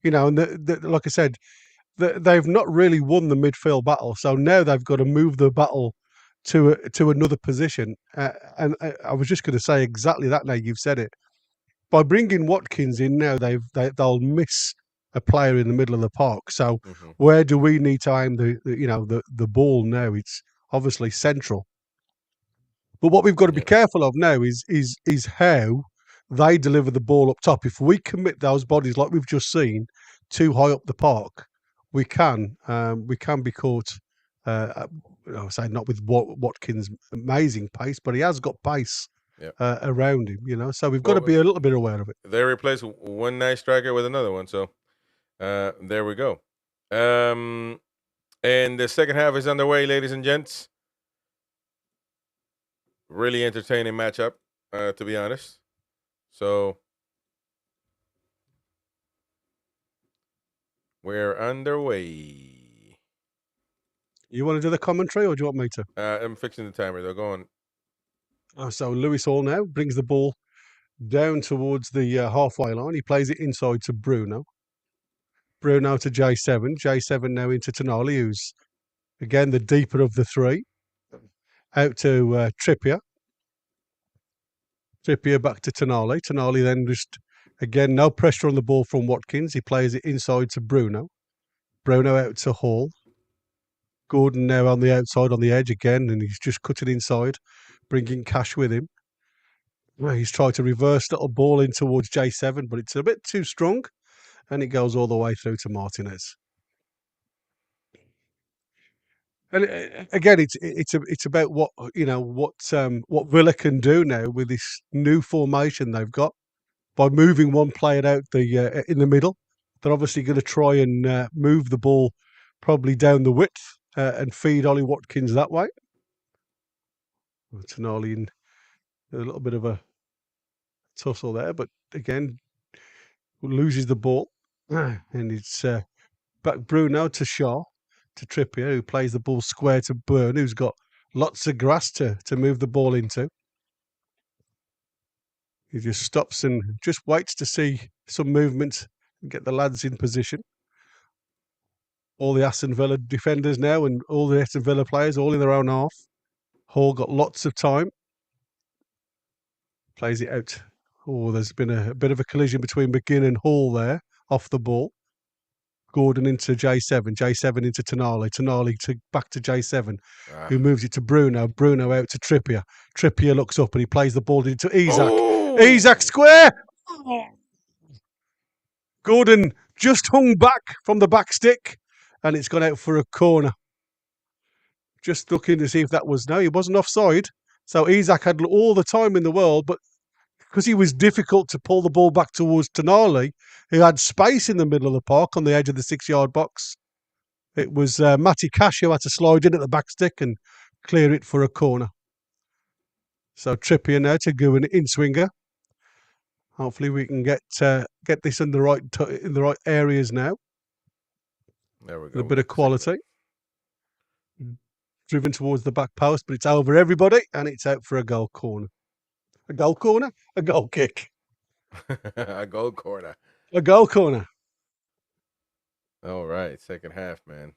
Speaker 2: and like I said, they've not really won the midfield battle, so now they've got to move the battle to another position. And I was just going to say exactly that. Now you've said it. By bringing Watkins in now, they'll miss a player in the middle of the park. So
Speaker 1: Hmm.
Speaker 2: where do we need to aim the ball now? It's obviously central. But what we've got to be
Speaker 1: Yeah,
Speaker 2: careful of now is how they deliver the ball up top. If we commit those bodies like we've just seen too high up the park, we can be caught. Uh, I say not with Watkins' amazing pace, but he has got pace
Speaker 1: yeah.
Speaker 2: around him. So we've got to
Speaker 1: Well,
Speaker 2: be a little bit aware of it.
Speaker 1: they replaced one nice striker with another one, so there we go. Um, And the second half is underway, ladies and gents. Really entertaining matchup, to be honest. So we're underway.
Speaker 2: You want to do the commentary, or do you want me to?
Speaker 1: I'm fixing the timer. They're going.
Speaker 2: So Lewis Hall now brings the ball down towards the halfway line. He plays it inside to Bruno. Bruno to J7. J7 now into Tonali, who's again the deeper of the three. Out to Trippier. Trippier back to Tonali. Tonali then just, again, no pressure on the ball from Watkins. He plays it inside to Bruno. Bruno out to Hall. Gordon now on the outside on the edge again, and he's just cutting inside, bringing Cash with him. Well, he's tried to reverse little ball in towards J7, but it's a bit too strong, and it goes all the way through to Martinez. And again, it's about what what Villa can do now with this new formation they've got by moving one player out the in the middle. They're obviously going to try and move the ball probably down the width and feed Ollie Watkins that way. Tonali in a little bit of a tussle there, but again loses the ball, and it's back Bruno to Shaw to Trippier, who plays the ball square to Burn, who's got lots of grass to move the ball into. He just stops and just waits to see some movement and get the lads in position. All the Aston Villa defenders now and all the Aston Villa players all in their own half. Hall got lots of time. Plays it out. Oh, there's been a bit of a collision between McGinn and Hall there, off the ball. Gordon into J7, J7 into Tonali, Tonali back to J7, who moves it to Bruno, Bruno out to Trippier. Trippier looks up and he plays the ball into Isak.
Speaker 1: Oh!
Speaker 2: Isak square! Gordon just hung back from the back stick and it's gone out for a corner. Just looking to see if that was, no, he wasn't offside. So Isak had all the time in the world, but because he was difficult to pull the ball back towards Tonali, who had space in the middle of the park on the edge of the 6-yard box, it was Matty Cash who had to slide in at the back stick and clear it for a corner. So Trippier now to go an in-swinger. Hopefully we can get this in the right areas now.
Speaker 1: There we go.
Speaker 2: With a bit of quality. Driven towards the back post, but it's over everybody and it's out for a goal corner. A goal corner? A goal kick.
Speaker 1: A goal corner.
Speaker 2: A goal corner.
Speaker 1: All right, second half, man.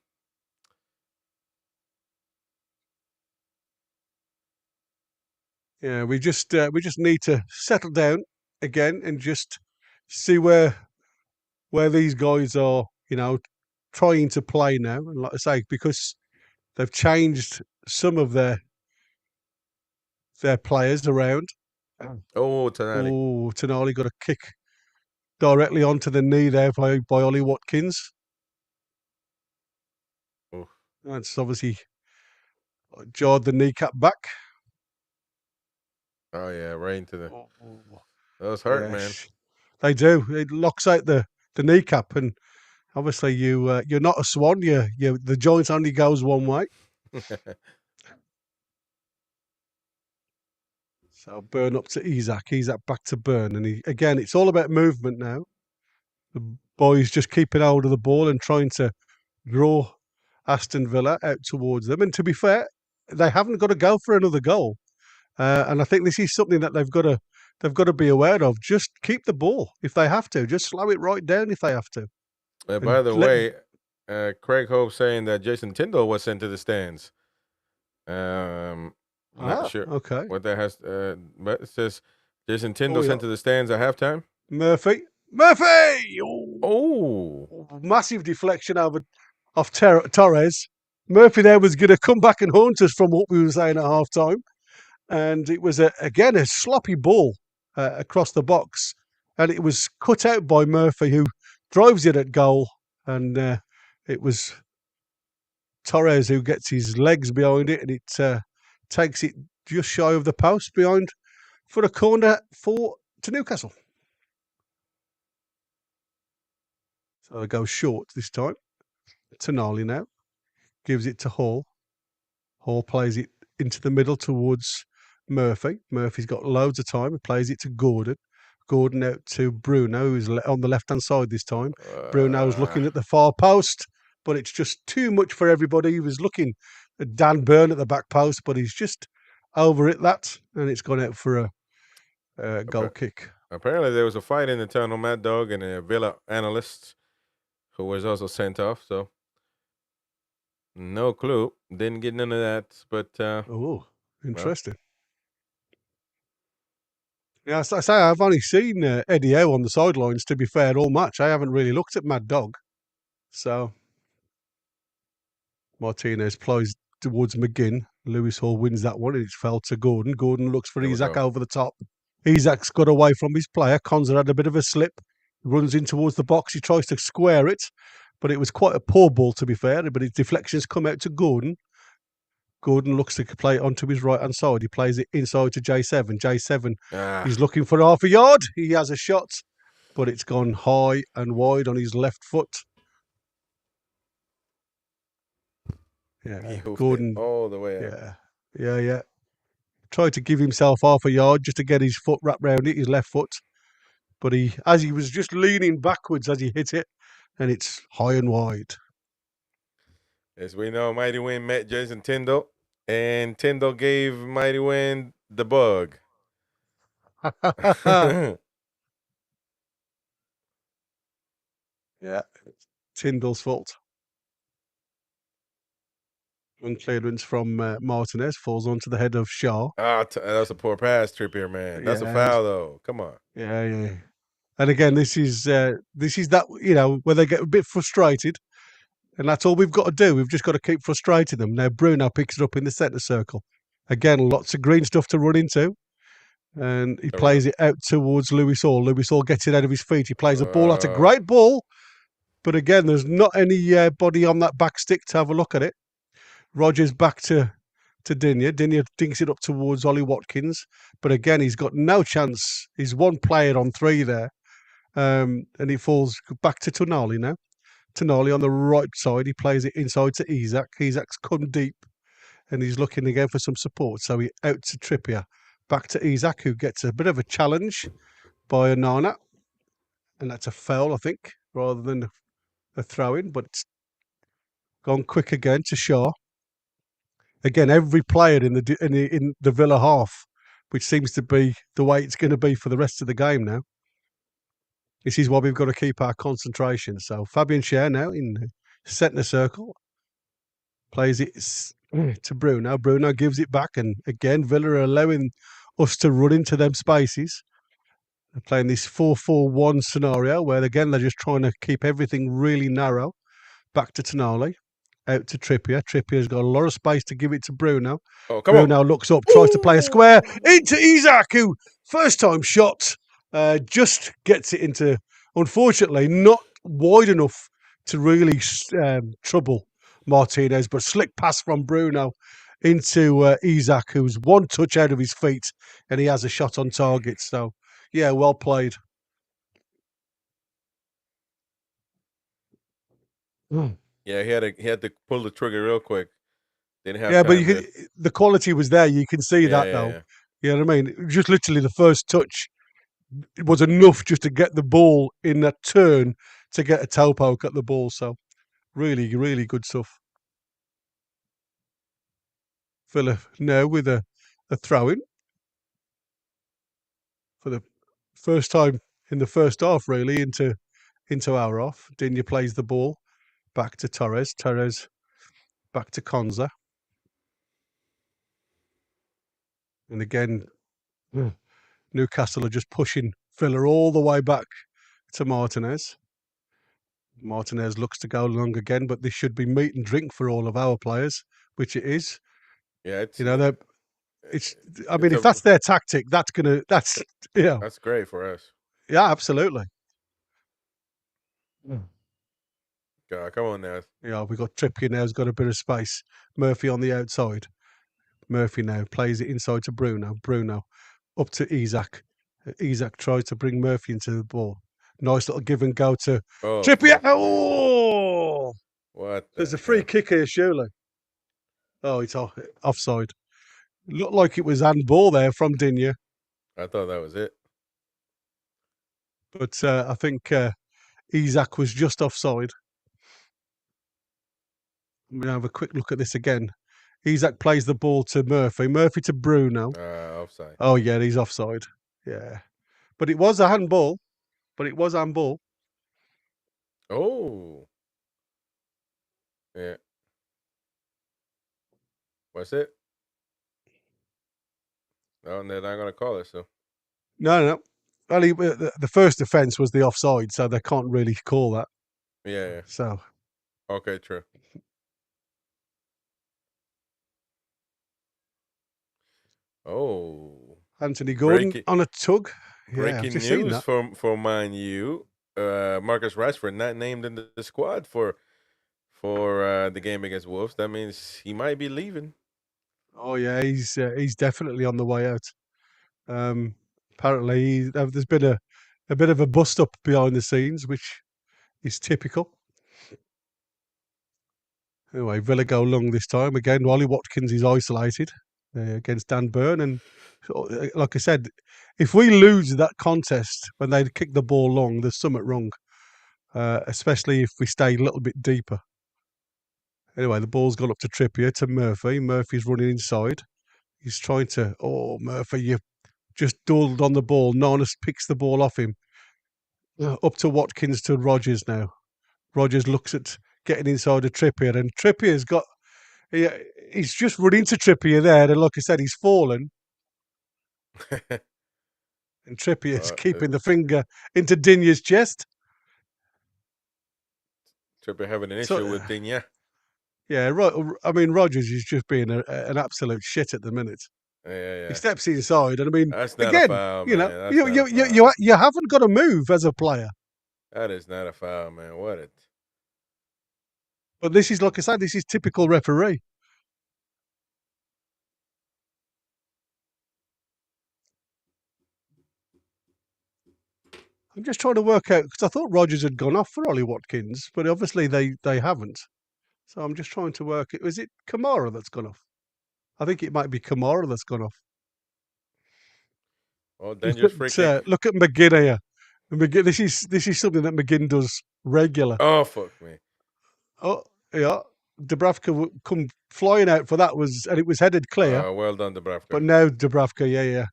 Speaker 2: Yeah, we just need to settle down again and just see where these guys are, trying to play now. And like I say, because they've changed some of their players around.
Speaker 1: Oh, Tonali.
Speaker 2: Oh, Tonali got a kick directly onto the knee there by Ollie Watkins.
Speaker 1: Oof.
Speaker 2: That's obviously jarred the kneecap back.
Speaker 1: Oh yeah, right into the. Those hurt, man.
Speaker 2: They do. It locks out the kneecap, and obviously you're not a swan. The joint only goes one way. So Burn up to Isak. Isak back to Burn, and again it's all about movement now. The boys just keeping hold of the ball and trying to draw Aston Villa out towards them. And to be fair, they haven't got to go for another goal. And I think this is something that they've got to be aware of. Just keep the ball if they have to. Just slow it right down if they have to.
Speaker 1: By the way, Craig Hope saying that Jason Tyndall was sent to the stands. Not sure.
Speaker 2: Okay.
Speaker 1: What that has. But it says Jason Tyndall sent to the stands at halftime.
Speaker 2: Murphy.
Speaker 1: Oh,
Speaker 2: massive deflection off Torres. Murphy there was going to come back and haunt us from what we were saying at halftime. And it was, again, a sloppy ball across the box. And it was cut out by Murphy, who drives it at goal. And it was Torres who gets his legs behind it. And it takes it just shy of the post behind for a corner to Newcastle. So it goes short this time. Tonali now. gives it to Hall. Hall plays it into the middle towards Murphy. Murphy's got loads of time. He plays it to Gordon. Gordon out to Bruno, who's on the left-hand side this time. Bruno's looking at the far post, but it's just too much for everybody. He was looking at Dan Byrne at the back post, but he's just over it, and it's gone out for a goal kick.
Speaker 1: Apparently, there was a fight in the tunnel, Mad Dog and a Villa analyst who was also sent off. So, no clue. Didn't get none of that. But
Speaker 2: interesting. Yeah, I say I've only seen Eddie Howe on the sidelines, to be fair, all match. I haven't really looked at Mad Dog. So Martinez plays towards McGinn. Lewis Hall wins that one, and it's fell to Gordon. Gordon looks for Isak over the top. Isak's got away from his player. Konza had a bit of a slip, runs in towards the box. He tries to square it, but it was quite a poor ball, to be fair. But his deflections come out to Gordon. Gordon looks to play it onto his right-hand side. He plays it inside to J7. J7, he's looking for half a yard. He has a shot, but it's gone high and wide on his left foot. Yeah, Gordon
Speaker 1: all the way out.
Speaker 2: Yeah. Tried to give himself half a yard just to get his foot wrapped around it, his left foot. But as he was just leaning backwards as he hit it, and it's high and wide.
Speaker 1: As we know, Mighty Wind met Jason Tyndall, and Tyndall gave Mighty Wind the bug.
Speaker 2: Yeah, Tyndall's fault. One clearance from Martinez falls onto the head of Shaw.
Speaker 1: That was a poor pass, Trippier, man. That's a foul, though. Come on.
Speaker 2: Yeah. And again, this is that, where they get a bit frustrated, and that's all we've got to do. We've just got to keep frustrating them. Now Bruno picks it up in the centre circle. Again, lots of green stuff to run into, and he plays it out towards Lewis Hall. Lewis Hall gets it out of his feet. He plays a ball. That's a great ball, but again, there's not any body on that back stick to have a look at it. Rogers back to Digne. Digne dinks it up towards Ollie Watkins, but again, he's got no chance. He's one player on three there, and he falls back to Tonali now. Tonali on the right side. He plays it inside to Isak. Isak's come deep, and he's looking again for some support. So he out to Trippier. Back to Isak, who gets a bit of a challenge by Onana, and that's a foul, I think, rather than a throw-in, but it's gone quick again to Shaw. Again, every player in the Villa half, which seems to be the way it's going to be for the rest of the game now. This is why we've got to keep our concentration. So Fabian Schär now in the centre circle. Plays it to Bruno. Bruno gives it back, and again, Villa are allowing us to run into them spaces. They're playing this 4-4-1 scenario where, again, they're just trying to keep everything really narrow. Back to Tonali. Out to Trippier. Trippier's got a lot of space to give it to Bruno. Bruno looks up, tries to play a square into Isak, who first time shot, just gets it into, unfortunately, not wide enough to really trouble Martinez, but slick pass from Bruno into Isak, who's one touch out of his feet, and he has a shot on target. So, yeah, well played.
Speaker 1: Yeah, he had to pull the trigger real quick. Didn't have
Speaker 2: but the quality was there. You can see that, though.
Speaker 1: Yeah.
Speaker 2: You know what I mean? Just literally the first touch was enough just to get the ball in that turn to get a toe poke at the ball. So, really, really good stuff. Villa now with a throw-in for the first time in the first half, really, into our half. Digne plays the ball back to Torres. Torres back to Konza. And again, Newcastle are just pushing Villa all the way back to Martinez. Martinez looks to go long again, but this should be meat and drink for all of our players, which it is.
Speaker 1: Yeah,
Speaker 2: if that's their tactic, that's
Speaker 1: great for us.
Speaker 2: Yeah, absolutely.
Speaker 1: God, come on now.
Speaker 2: Yeah, we got Trippier now, who's got a bit of space. Murphy on the outside. Murphy now plays it inside to Bruno. Bruno up to Isak. Isak tries to bring Murphy into the ball. Nice little give and go to Trippier. Oh!
Speaker 1: What What
Speaker 2: There's
Speaker 1: the
Speaker 2: a free
Speaker 1: hell?
Speaker 2: kick here, surely. Oh, it's offside. Looked like it was handball there from Digne,
Speaker 1: I thought that was it.
Speaker 2: but I think Isak was just offside. I'm going to have a quick look at this again. Isak plays the ball to Murphy. Murphy to Bruno.
Speaker 1: Offside.
Speaker 2: Oh, yeah, he's offside. Yeah. But it was a handball.
Speaker 1: Oh, yeah. What's it? No, they're not gonna call it. So
Speaker 2: No. Well, the first offence was the offside, so they can't really call that.
Speaker 1: yeah.
Speaker 2: So
Speaker 1: Okay, true. Oh,
Speaker 2: Anthony Gordon
Speaker 1: breaking
Speaker 2: on a tug. Yeah, I've
Speaker 1: breaking
Speaker 2: just seen
Speaker 1: news
Speaker 2: that.
Speaker 1: for Man U. Marcus Rashford not named in the squad for the game against Wolves. That means he might be leaving.
Speaker 2: Oh yeah, he's definitely on the way out. Apparently, there's been a bit of a bust up behind the scenes, which is typical. Anyway, Villa go long this time again. Ollie Watkins is isolated against Dan Burn, and like I said, if we lose that contest when they kick the ball long, there's something wrong. Especially if we stay a little bit deeper. Anyway, the ball's gone up to Trippier to Murphy. Murphy's running inside. He's trying to. Oh, Murphy, you've just dawdled on the ball. Narnus picks the ball off him. Up to Watkins to Rogers now. Rogers looks at getting inside of Trippier, and Trippier's got. He's just run into Trippier there, and like I said, he's fallen, and Trippier's
Speaker 1: uh,
Speaker 2: keeping the finger into Digne's chest.
Speaker 1: Trippier having an issue
Speaker 2: So,
Speaker 1: with Digne.
Speaker 2: yeah, right. I mean, Rogers is just being an absolute shit at the minute. He
Speaker 1: Yeah.
Speaker 2: steps inside, and I mean,
Speaker 1: That's not a
Speaker 2: again,
Speaker 1: foul, man. That's
Speaker 2: you
Speaker 1: not a
Speaker 2: you you
Speaker 1: foul.
Speaker 2: you haven't got to move as a player.
Speaker 1: That is not a foul, man. What it?
Speaker 2: But this is, like I said, this is typical referee. I'm just trying to work out because I thought Rogers had gone off for Ollie Watkins, but obviously they haven't. So I'm just trying to work it. Was it Kamara that's gone off? I think it might be Kamara that's gone off.
Speaker 1: Oh, dangerous free kick.
Speaker 2: Look at McGinn here. McGinn, this is something that McGinn does regular.
Speaker 1: Oh, fuck me.
Speaker 2: Oh yeah, Dubravka come flying out for that and it was headed clear.
Speaker 1: Well done, Dubravka.
Speaker 2: But now Dubravka, yeah.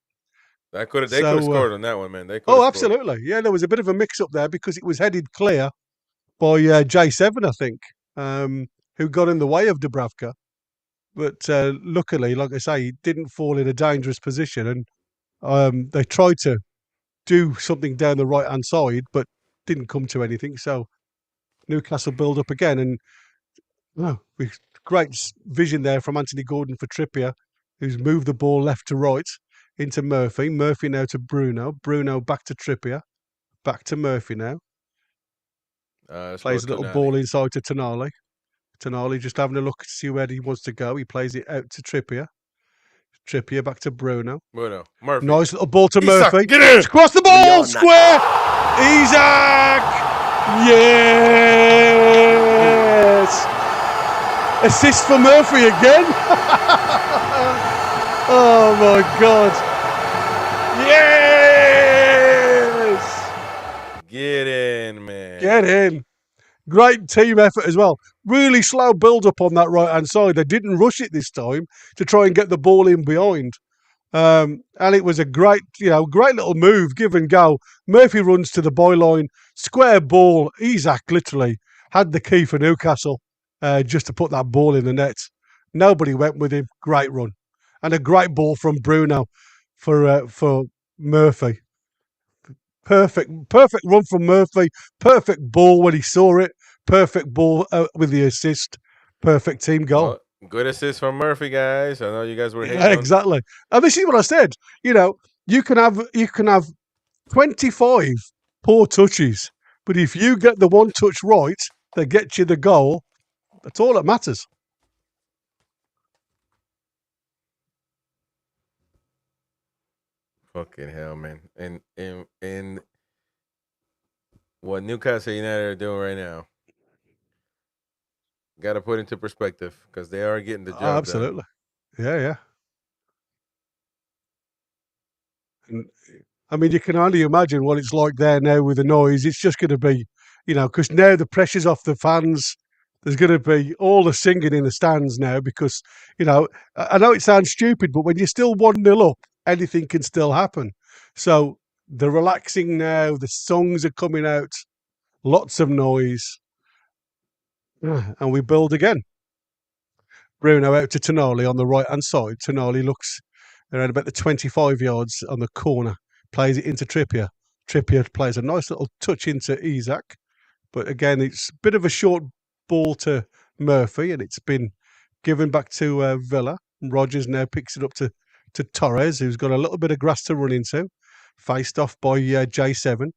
Speaker 1: They could have
Speaker 2: So
Speaker 1: scored on that one, man. They could have scored.
Speaker 2: absolutely, yeah. There was a bit of a mix-up there because it was headed clear by J7, I think, who got in the way of Dubravka. But luckily, like I say, he didn't fall in a dangerous position, and they tried to do something down the right-hand side, but didn't come to anything. So Newcastle build up again, and with great vision there from Anthony Gordon for Trippier, who's moved the ball left to right into Murphy. Murphy now to Bruno. Bruno back to Trippier. Back to Murphy now.
Speaker 1: Let's go
Speaker 2: Plays a little
Speaker 1: Tonali.
Speaker 2: ball inside to Tonali. Tonali just having a look to see where he wants to go. He plays it out to Trippier. Trippier back to Bruno.
Speaker 1: Bueno, Murphy.
Speaker 2: Nice little ball to
Speaker 1: Isak,
Speaker 2: Murphy.
Speaker 1: get in!
Speaker 2: It's across the ball, square. Isak! Yes! Assist for Murphy again. Oh my God. Yes!
Speaker 1: Get in, man.
Speaker 2: Get in. Great team effort as well. Really slow build up on that right hand side. They didn't rush it this time to try and get the ball in behind. And it was a great little move, give and go. Murphy runs to the byline, square ball. Isak literally had the key for Newcastle just to put that ball in the net. Nobody went with him. Great run. And a great ball from Bruno for Murphy. Perfect run from Murphy. Perfect ball when he saw it. Perfect ball with the assist. Perfect team goal.
Speaker 1: Well, good assist from Murphy, guys. I know you guys were hating
Speaker 2: Yeah,
Speaker 1: on.
Speaker 2: exactly. And this is what I said. You can have 25 poor touches, but if you get the one touch right that gets you the goal, that's all that matters.
Speaker 1: Fucking hell, man. And what Newcastle United are doing right now. Got to put into perspective because they are getting the
Speaker 2: Oh,
Speaker 1: job done.
Speaker 2: absolutely. Yeah. And I mean, you can only imagine what it's like there now with the noise. It's just going to be, because now the pressure's off the fans. There's going to be all the singing in the stands now because, I know it sounds stupid, but when you're still 1-0 up, anything can still happen. So they're relaxing now. The songs are coming out, lots of noise, and we build again. Bruno out to Tonali on the right-hand side. Tonali looks around about the 25 yards on the corner, plays it into Trippier. Trippier plays a nice little touch into Isak. But again, it's a bit of a short ball to Murphy, and it's been given back to Villa. Rodgers now picks it up to Torres, who's got a little bit of grass to run into. Faced off by J7.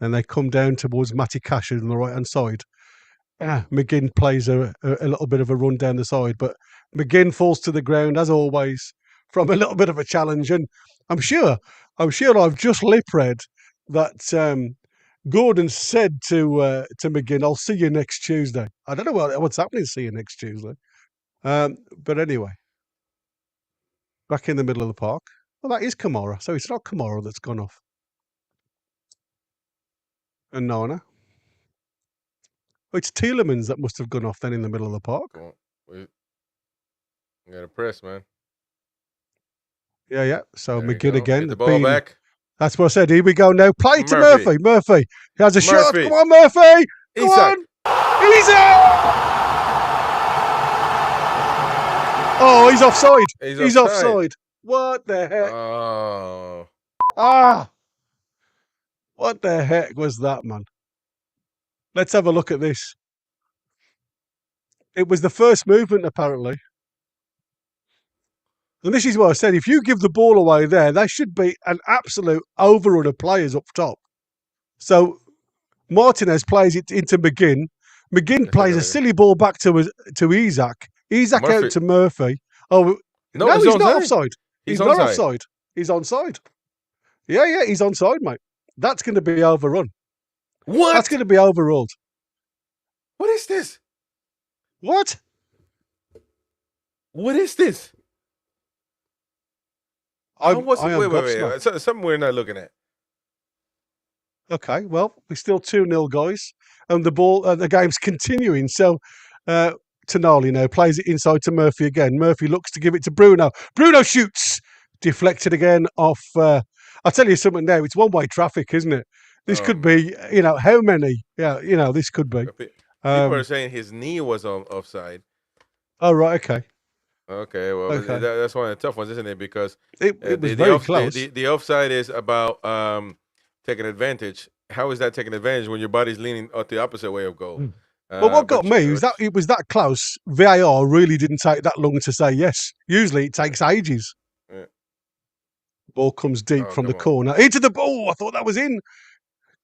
Speaker 2: Then they come down towards Matty Cash on the right-hand side. McGinn plays a little bit of a run down the side, but McGinn falls to the ground, as always, from a little bit of a challenge. And I'm sure I've just lip read that Gordon said to McGinn, "I'll see you next Tuesday." I don't know what's happening. See you next Tuesday. But anyway, back in the middle of the park. Well, that is Kamara, so it's not Kamara that's gone off. And Nana. It's Tielemans that must have gone off then in the middle of the park.
Speaker 1: We got to press, man.
Speaker 2: Yeah. So
Speaker 1: There
Speaker 2: McGinn again.
Speaker 1: Get the ball back.
Speaker 2: That's what I said. Here we go now. Play to Murphy. Murphy. He has a shot. Come on, Murphy. Go on. Isak. Oh, he's offside. He's offside. What the heck?
Speaker 1: Oh.
Speaker 2: What the heck was that, man? Let's have a look at this. It was the first movement, apparently. And this is what I said. If you give the ball away there should be an absolute overrun of players up top. So Martinez plays it into McGinn. McGinn plays a silly ball back to Isak. Isak Murphy. Out to Murphy. Oh, no, he's not offside. He's not offside. He's onside. Yeah, he's onside, mate. That's going to be overrun.
Speaker 1: What?
Speaker 2: That's going to be overruled.
Speaker 1: What is this?
Speaker 2: What?
Speaker 1: What is this?
Speaker 2: Wait.
Speaker 1: Something we're not looking at.
Speaker 2: Okay, well, we're still 2-0, guys. And the game's continuing. So, Tonali now plays it inside to Murphy again. Murphy looks to give it to Bruno. Bruno shoots. Deflected again off. I'll tell you something now. It's one-way traffic, isn't it? This could be, how many? Yeah, this could be.
Speaker 1: People are saying his knee was offside.
Speaker 2: Oh, right, okay.
Speaker 1: Okay, well, that's one of the tough ones, isn't it? Because
Speaker 2: it was very close.
Speaker 1: The offside is about taking advantage. How is that taking advantage when your body's leaning the opposite way of goal?
Speaker 2: Well, what got me was that it was that close. VAR really didn't take that long to say yes. Usually it takes ages.
Speaker 1: Yeah.
Speaker 2: Ball comes deep from the corner. Into the ball. I thought that was in.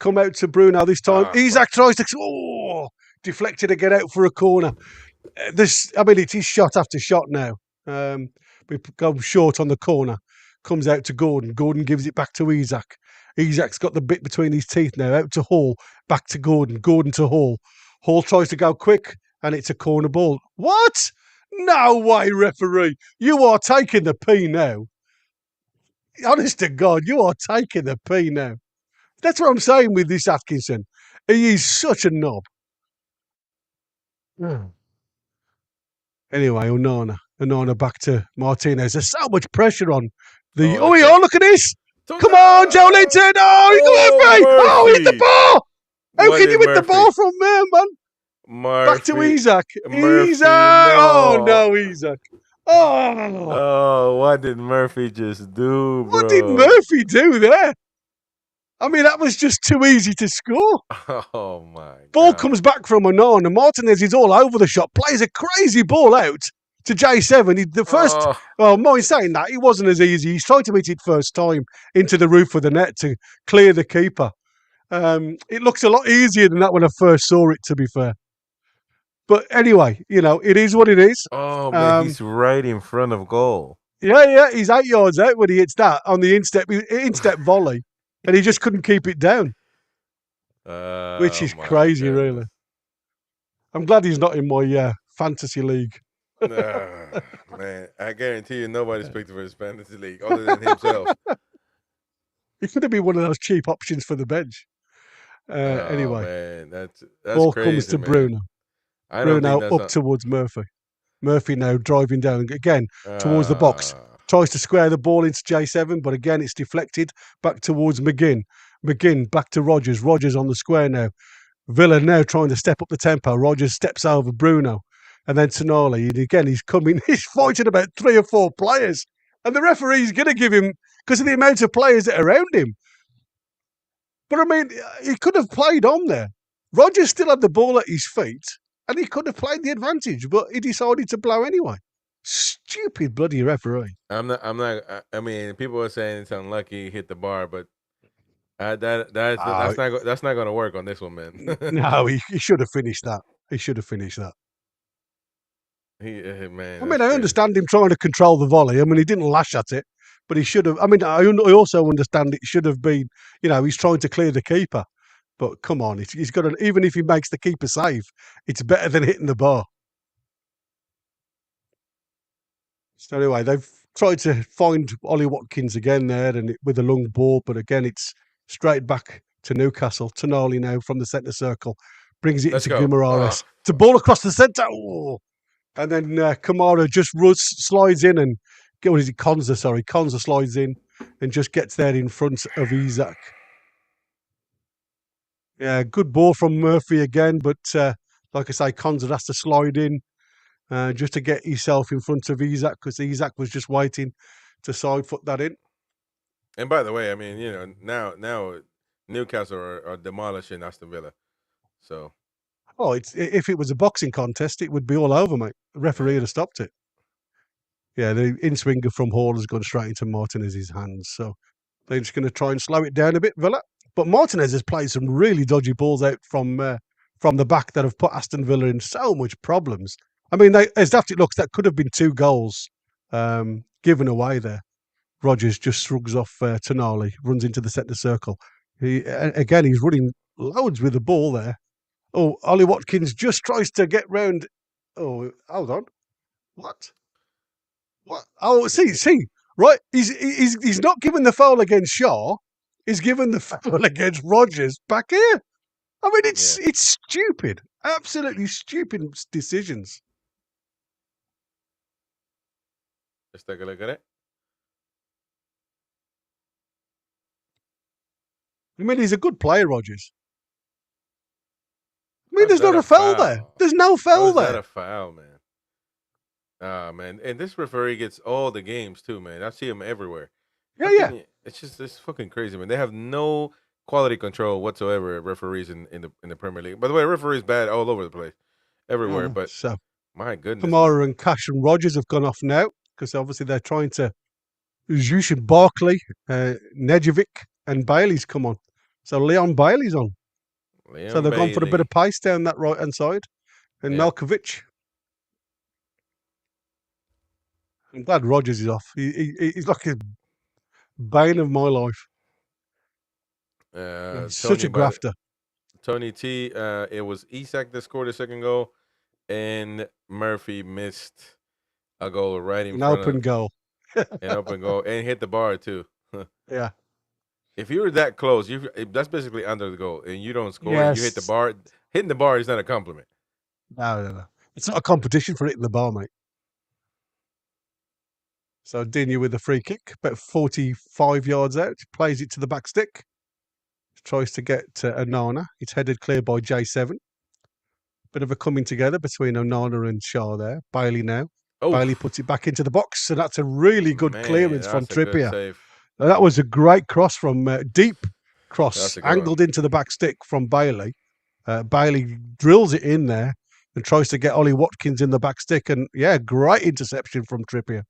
Speaker 2: Come out to Bruno this time. Isak tries to... deflected again out for a corner. It is shot after shot now. We go short on the corner. Comes out to Gordon. Gordon gives it back to Isak. Isak's got the bit between his teeth now. Out to Hall. Back to Gordon. Gordon to Hall. Hall tries to go quick, and it's a corner ball. What? No way, referee. You are taking the P now. Honest to God, you are taking the P now. That's what I'm saying with this Atkinson. He is such a knob. Anyway, Onana back to Martinez. There's so much pressure on the... look at this. Come on, Joe Linton. Murphy. Oh, hit the ball. How can you hit the ball from there, man?
Speaker 1: Murphy.
Speaker 2: Back to Isak.
Speaker 1: Isak.
Speaker 2: No. Oh, no, Isak.
Speaker 1: Oh, what did Murphy just do, bro?
Speaker 2: What did Murphy do there? I mean, that was just too easy to score.
Speaker 1: Oh, my
Speaker 2: Ball
Speaker 1: God.
Speaker 2: comes back from Onana. Martinez is all over the shot. Plays a crazy ball out to J7. Mind saying that, it wasn't as easy. He's tried to hit it first time into the roof of the net to clear the keeper. It looks a lot easier than that when I first saw it, to be fair. But anyway, it is what it is.
Speaker 1: Oh, man, he's right in front of goal.
Speaker 2: Yeah, he's 8 yards out when he hits that on the instep volley. And he just couldn't keep it down. Which is crazy, really. I'm glad he's not in my fantasy league.
Speaker 1: Man, I guarantee you nobody's picked him for his fantasy league other than himself.
Speaker 2: He could have been one of those cheap options for the bench.
Speaker 1: Oh
Speaker 2: Anyway,
Speaker 1: man, that's
Speaker 2: ball comes
Speaker 1: crazy,
Speaker 2: to
Speaker 1: man.
Speaker 2: Bruno.
Speaker 1: I don't think
Speaker 2: Bruno
Speaker 1: that's
Speaker 2: up
Speaker 1: not.
Speaker 2: towards Murphy. Murphy now driving down again towards the box.
Speaker 1: Uh,
Speaker 2: Tries to square the ball into J7, but again it's deflected back towards McGinn. McGinn back to Rogers. Rogers on the square now. Villa now trying to step up the tempo. Rogers steps over Bruno. And then Tonali. And again, he's coming. He's fighting about 3 or 4 players. And the referee's going to give him, because of the amount of players that are around him. But I mean, he could have played on there. Rogers still had the ball at his feet, and he could have played the advantage, but he decided to blow anyway. Stupid bloody referee.
Speaker 1: I'm not. I'm not. I mean, people are saying it's unlucky he hit the bar, but that's not going to work on this one, man.
Speaker 2: No, he should have finished that. He should have finished that.
Speaker 1: Man,
Speaker 2: I
Speaker 1: that's
Speaker 2: mean, I
Speaker 1: crazy.
Speaker 2: understand him trying to control the volley. I mean, he didn't lash at it, but he should have. I mean, I also understand it should have been, he's trying to clear the keeper. But come on, he's got to, even if he makes the keeper save, it's better than hitting the bar. So anyway, they've tried to find Ollie Watkins again there and with a long ball, but again, it's straight back to Newcastle. Tonali now from the centre circle brings it
Speaker 1: Let's
Speaker 2: into
Speaker 1: go.
Speaker 2: Guimaraes. It's a ball across the centre. Oh. And then Kamara just slides in and, what is it, Konza, sorry. Konza slides in and just gets there in front of Isak. Yeah, good ball from Murphy again, but like I say, Konza has to slide in just to get himself in front of Isak because Isak was just waiting to side foot that in.
Speaker 1: And by the way, I mean, now Newcastle are demolishing Aston Villa. So,
Speaker 2: Oh, if it was a boxing contest, it would be all over, mate. The referee would have stopped it. Yeah, the in-swinger from Hall has gone straight into Martinez's hands. So they're just going to try and slow it down a bit, Villa. But Martinez has played some really dodgy balls out from the back that have put Aston Villa in so much problems. I mean, as daft it looks, that could have been 2 goals given away there. Rogers just shrugs off Tonali, runs into the centre circle. He's running loads with the ball there. Oh, Ollie Watkins just tries to get round. Oh, hold on. What? Oh, see, right. He's not given the foul against Shaw. He's given the foul against Rogers back here. I mean, it's stupid. Absolutely stupid decisions.
Speaker 1: let's take a look at it.
Speaker 2: I mean, he's a good player, Rogers. I mean,
Speaker 1: How's
Speaker 2: there's
Speaker 1: that
Speaker 2: not
Speaker 1: a
Speaker 2: a foul there.
Speaker 1: foul?
Speaker 2: There's no
Speaker 1: How
Speaker 2: foul
Speaker 1: is that
Speaker 2: there.
Speaker 1: a foul, man? Ah, man, and this referee gets all the games too, man. I see him everywhere. How can
Speaker 2: Yeah.
Speaker 1: you? It's fucking crazy, man. They have no quality control whatsoever. Referees in the Premier League. By the way, referees bad all over the place, everywhere. But
Speaker 2: So
Speaker 1: my goodness, man.
Speaker 2: Kamara and Cash and Rogers have gone off now because obviously they're trying to. Jushin Barkley, Nejovic, and Bailey's come on. So Leon Bailey's on. So
Speaker 1: Liam
Speaker 2: they've gone for a bit
Speaker 1: Bailey.
Speaker 2: of pace down that right hand side. And
Speaker 1: Yeah.
Speaker 2: Malkovich. I'm glad Rogers is off. He's like a bane of my life. He's such
Speaker 1: Tony,
Speaker 2: a grafter.
Speaker 1: Tony T. It was Isak that scored the second goal, and Murphy missed a goal right in
Speaker 2: An
Speaker 1: front
Speaker 2: open
Speaker 1: of
Speaker 2: goal.
Speaker 1: an open goal and hit the bar too.
Speaker 2: Yeah.
Speaker 1: If you were that close, that's basically under the goal, and you don't score and you hit the
Speaker 2: Yes.
Speaker 1: bar. Hitting the bar is not a compliment.
Speaker 2: No. It's not a competition for hitting the bar, mate. So Digne with the free kick, about 45 yards out, plays it to the back stick. Tries to get Onana. It's headed clear by J7. Bit of a coming together between Onana and Shaw there. Bailey now.
Speaker 1: Oh,
Speaker 2: Bailey puts it back into the box. So that's a really good
Speaker 1: man,
Speaker 2: clearance from
Speaker 1: that's a good
Speaker 2: Trippier.
Speaker 1: save.
Speaker 2: That was a great cross from deep cross,
Speaker 1: That's a good
Speaker 2: angled
Speaker 1: one.
Speaker 2: into the back stick from Bailey. Bailey drills it in there and tries to get Ollie Watkins in the back stick. And yeah, great interception from Trippier.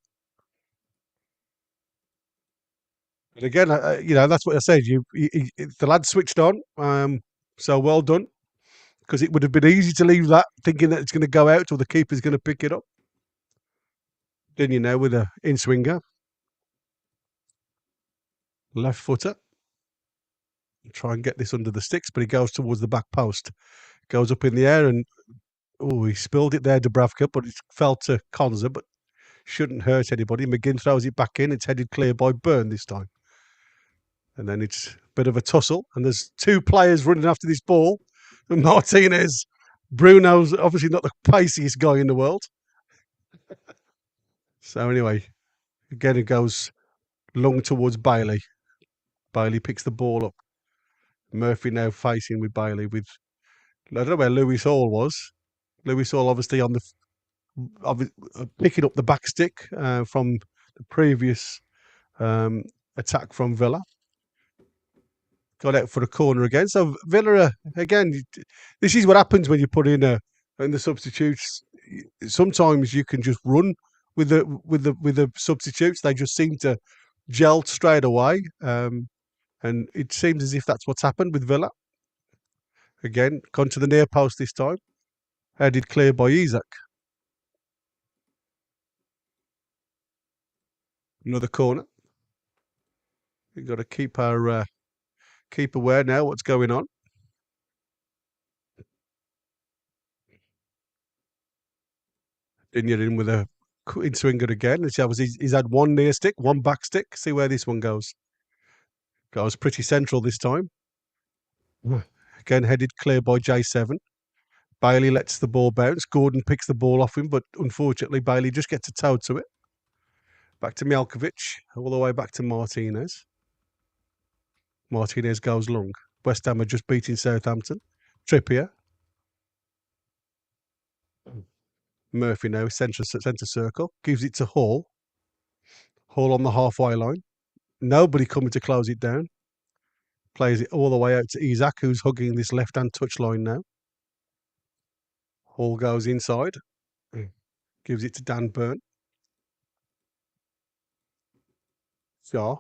Speaker 2: And again, that's what I said. The lad switched on. So well done. Because it would have been easy to leave that thinking that it's going to go out or the keeper's going to pick it up. Then with a in-swinger. Left footer. Try and get this under the sticks, but he goes towards the back post. Goes up in the air and Oh, he spilled it there, Dubravka, but it fell to Konza, but shouldn't hurt anybody. McGinn throws it back in. It's headed clear by Byrne this time. And then it's a bit of a tussle. And there's two players running after this ball. And Martinez, Bruno's obviously not the paciest guy in the world. So anyway, again, it goes long towards Bailey. Bailey picks the ball up. Murphy now facing with Bailey with, I don't know where Lewis Hall was. Lewis Hall obviously on the picking up the back stick from the previous attack from Villa. Got out for a corner again. So Villa again. This is what happens when you put in the substitutes. Sometimes you can just run with the substitutes. They just seem to gel straight away, and it seems as if that's what's happened with Villa. Again, gone to the near post this time. Headed clear by Isak. Another corner. We've got to keep aware now what's going on. Dinya in with a in swinger again. He's had one near stick, one back stick. See where this one goes. Goes pretty central this time. Again, headed clear by J7. Bailey lets the ball bounce. Gordon picks the ball off him, but unfortunately, Bailey just gets a toe to it. Back to Mialkovic, all the way back to Martinez. Martinez goes long. West Ham are just beating Southampton. Trippier. Murphy now, centre circle. Gives it to Hall. Hall on the halfway line. Nobody coming to close it down. Plays it all the way out to Isak, who's hugging this left-hand touchline now. Hall goes inside. Gives it to Dan Burn. Shaw.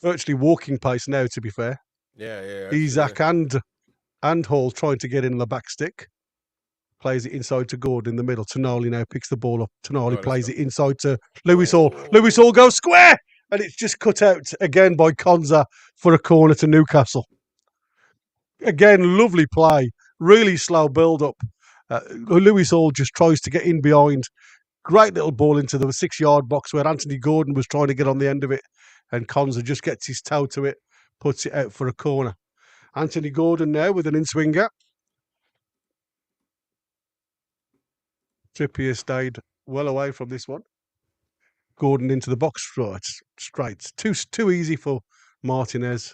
Speaker 2: Virtually walking pace now, to be fair.
Speaker 1: Yeah.
Speaker 2: Isak and Hall trying to get in the back stick. Plays it inside to Gordon in the middle. Tonali now picks the ball up. Tonali plays it inside to Lewis Hall. Lewis Hall goes square! And it's just cut out again by Konza for a corner to Newcastle. Again, lovely play. Really slow build-up. Lewis Hall just tries to get in behind. Great little ball into the 6-yard box where Anthony Gordon was trying to get on the end of it. And Konza just gets his toe to it, puts it out for a corner. Anthony Gordon now with an in-swinger. Trippier stayed well away from this one. Gordon into the box straight. Too easy for Martinez.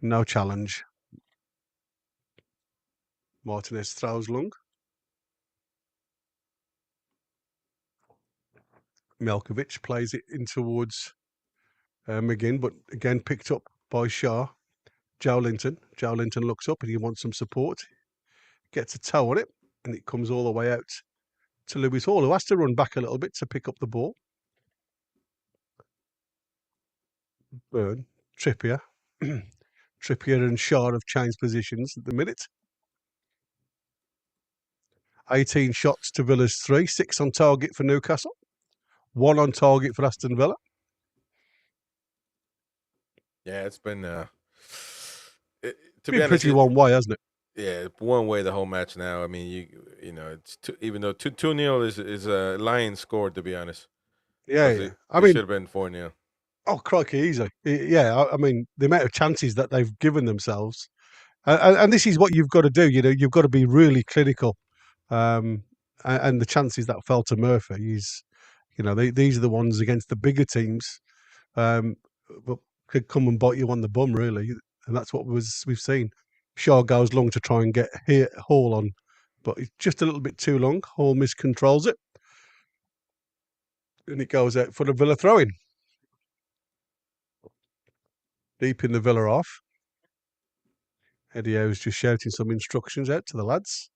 Speaker 2: No challenge. Martinez throws long. Mialkovic plays it in towards McGinn, but again picked up by Shaw. Joe Linton. Joe Linton looks up and he wants some support. Gets a toe on it, and it comes all the way out to Lewis Hall, who has to run back a little bit to pick up the ball. Burn. Trippier. Trippier and Shaw have changed positions at the minute. 18 shots to Villa's 3, 6 on target for Newcastle, 1 on target for Aston Villa.
Speaker 1: Yeah, it's been to
Speaker 2: be honest, pretty one way, hasn't it?
Speaker 1: Yeah, one way the whole match now. I mean, you know, it's even though 2-0 is a Lions score, to be honest.
Speaker 2: Yeah.
Speaker 1: I mean, it should have been 4-0.
Speaker 2: Oh, crikey, easy. Yeah, I mean, the amount of chances that they've given themselves, and this is what you've got to do. You know, you've got to be really clinical. And the chances that fell to Murphy is, you know, these are the ones against the bigger teams, but could come and bite you on the bum, really. And that's what we've seen. Shaw goes long to try and get Hall on, but it's just a little bit too long. Hall miscontrols it, and it goes out for the Villa throw-in. Deep in the Villa off. Eddie Howe's just shouting some instructions out to the lads.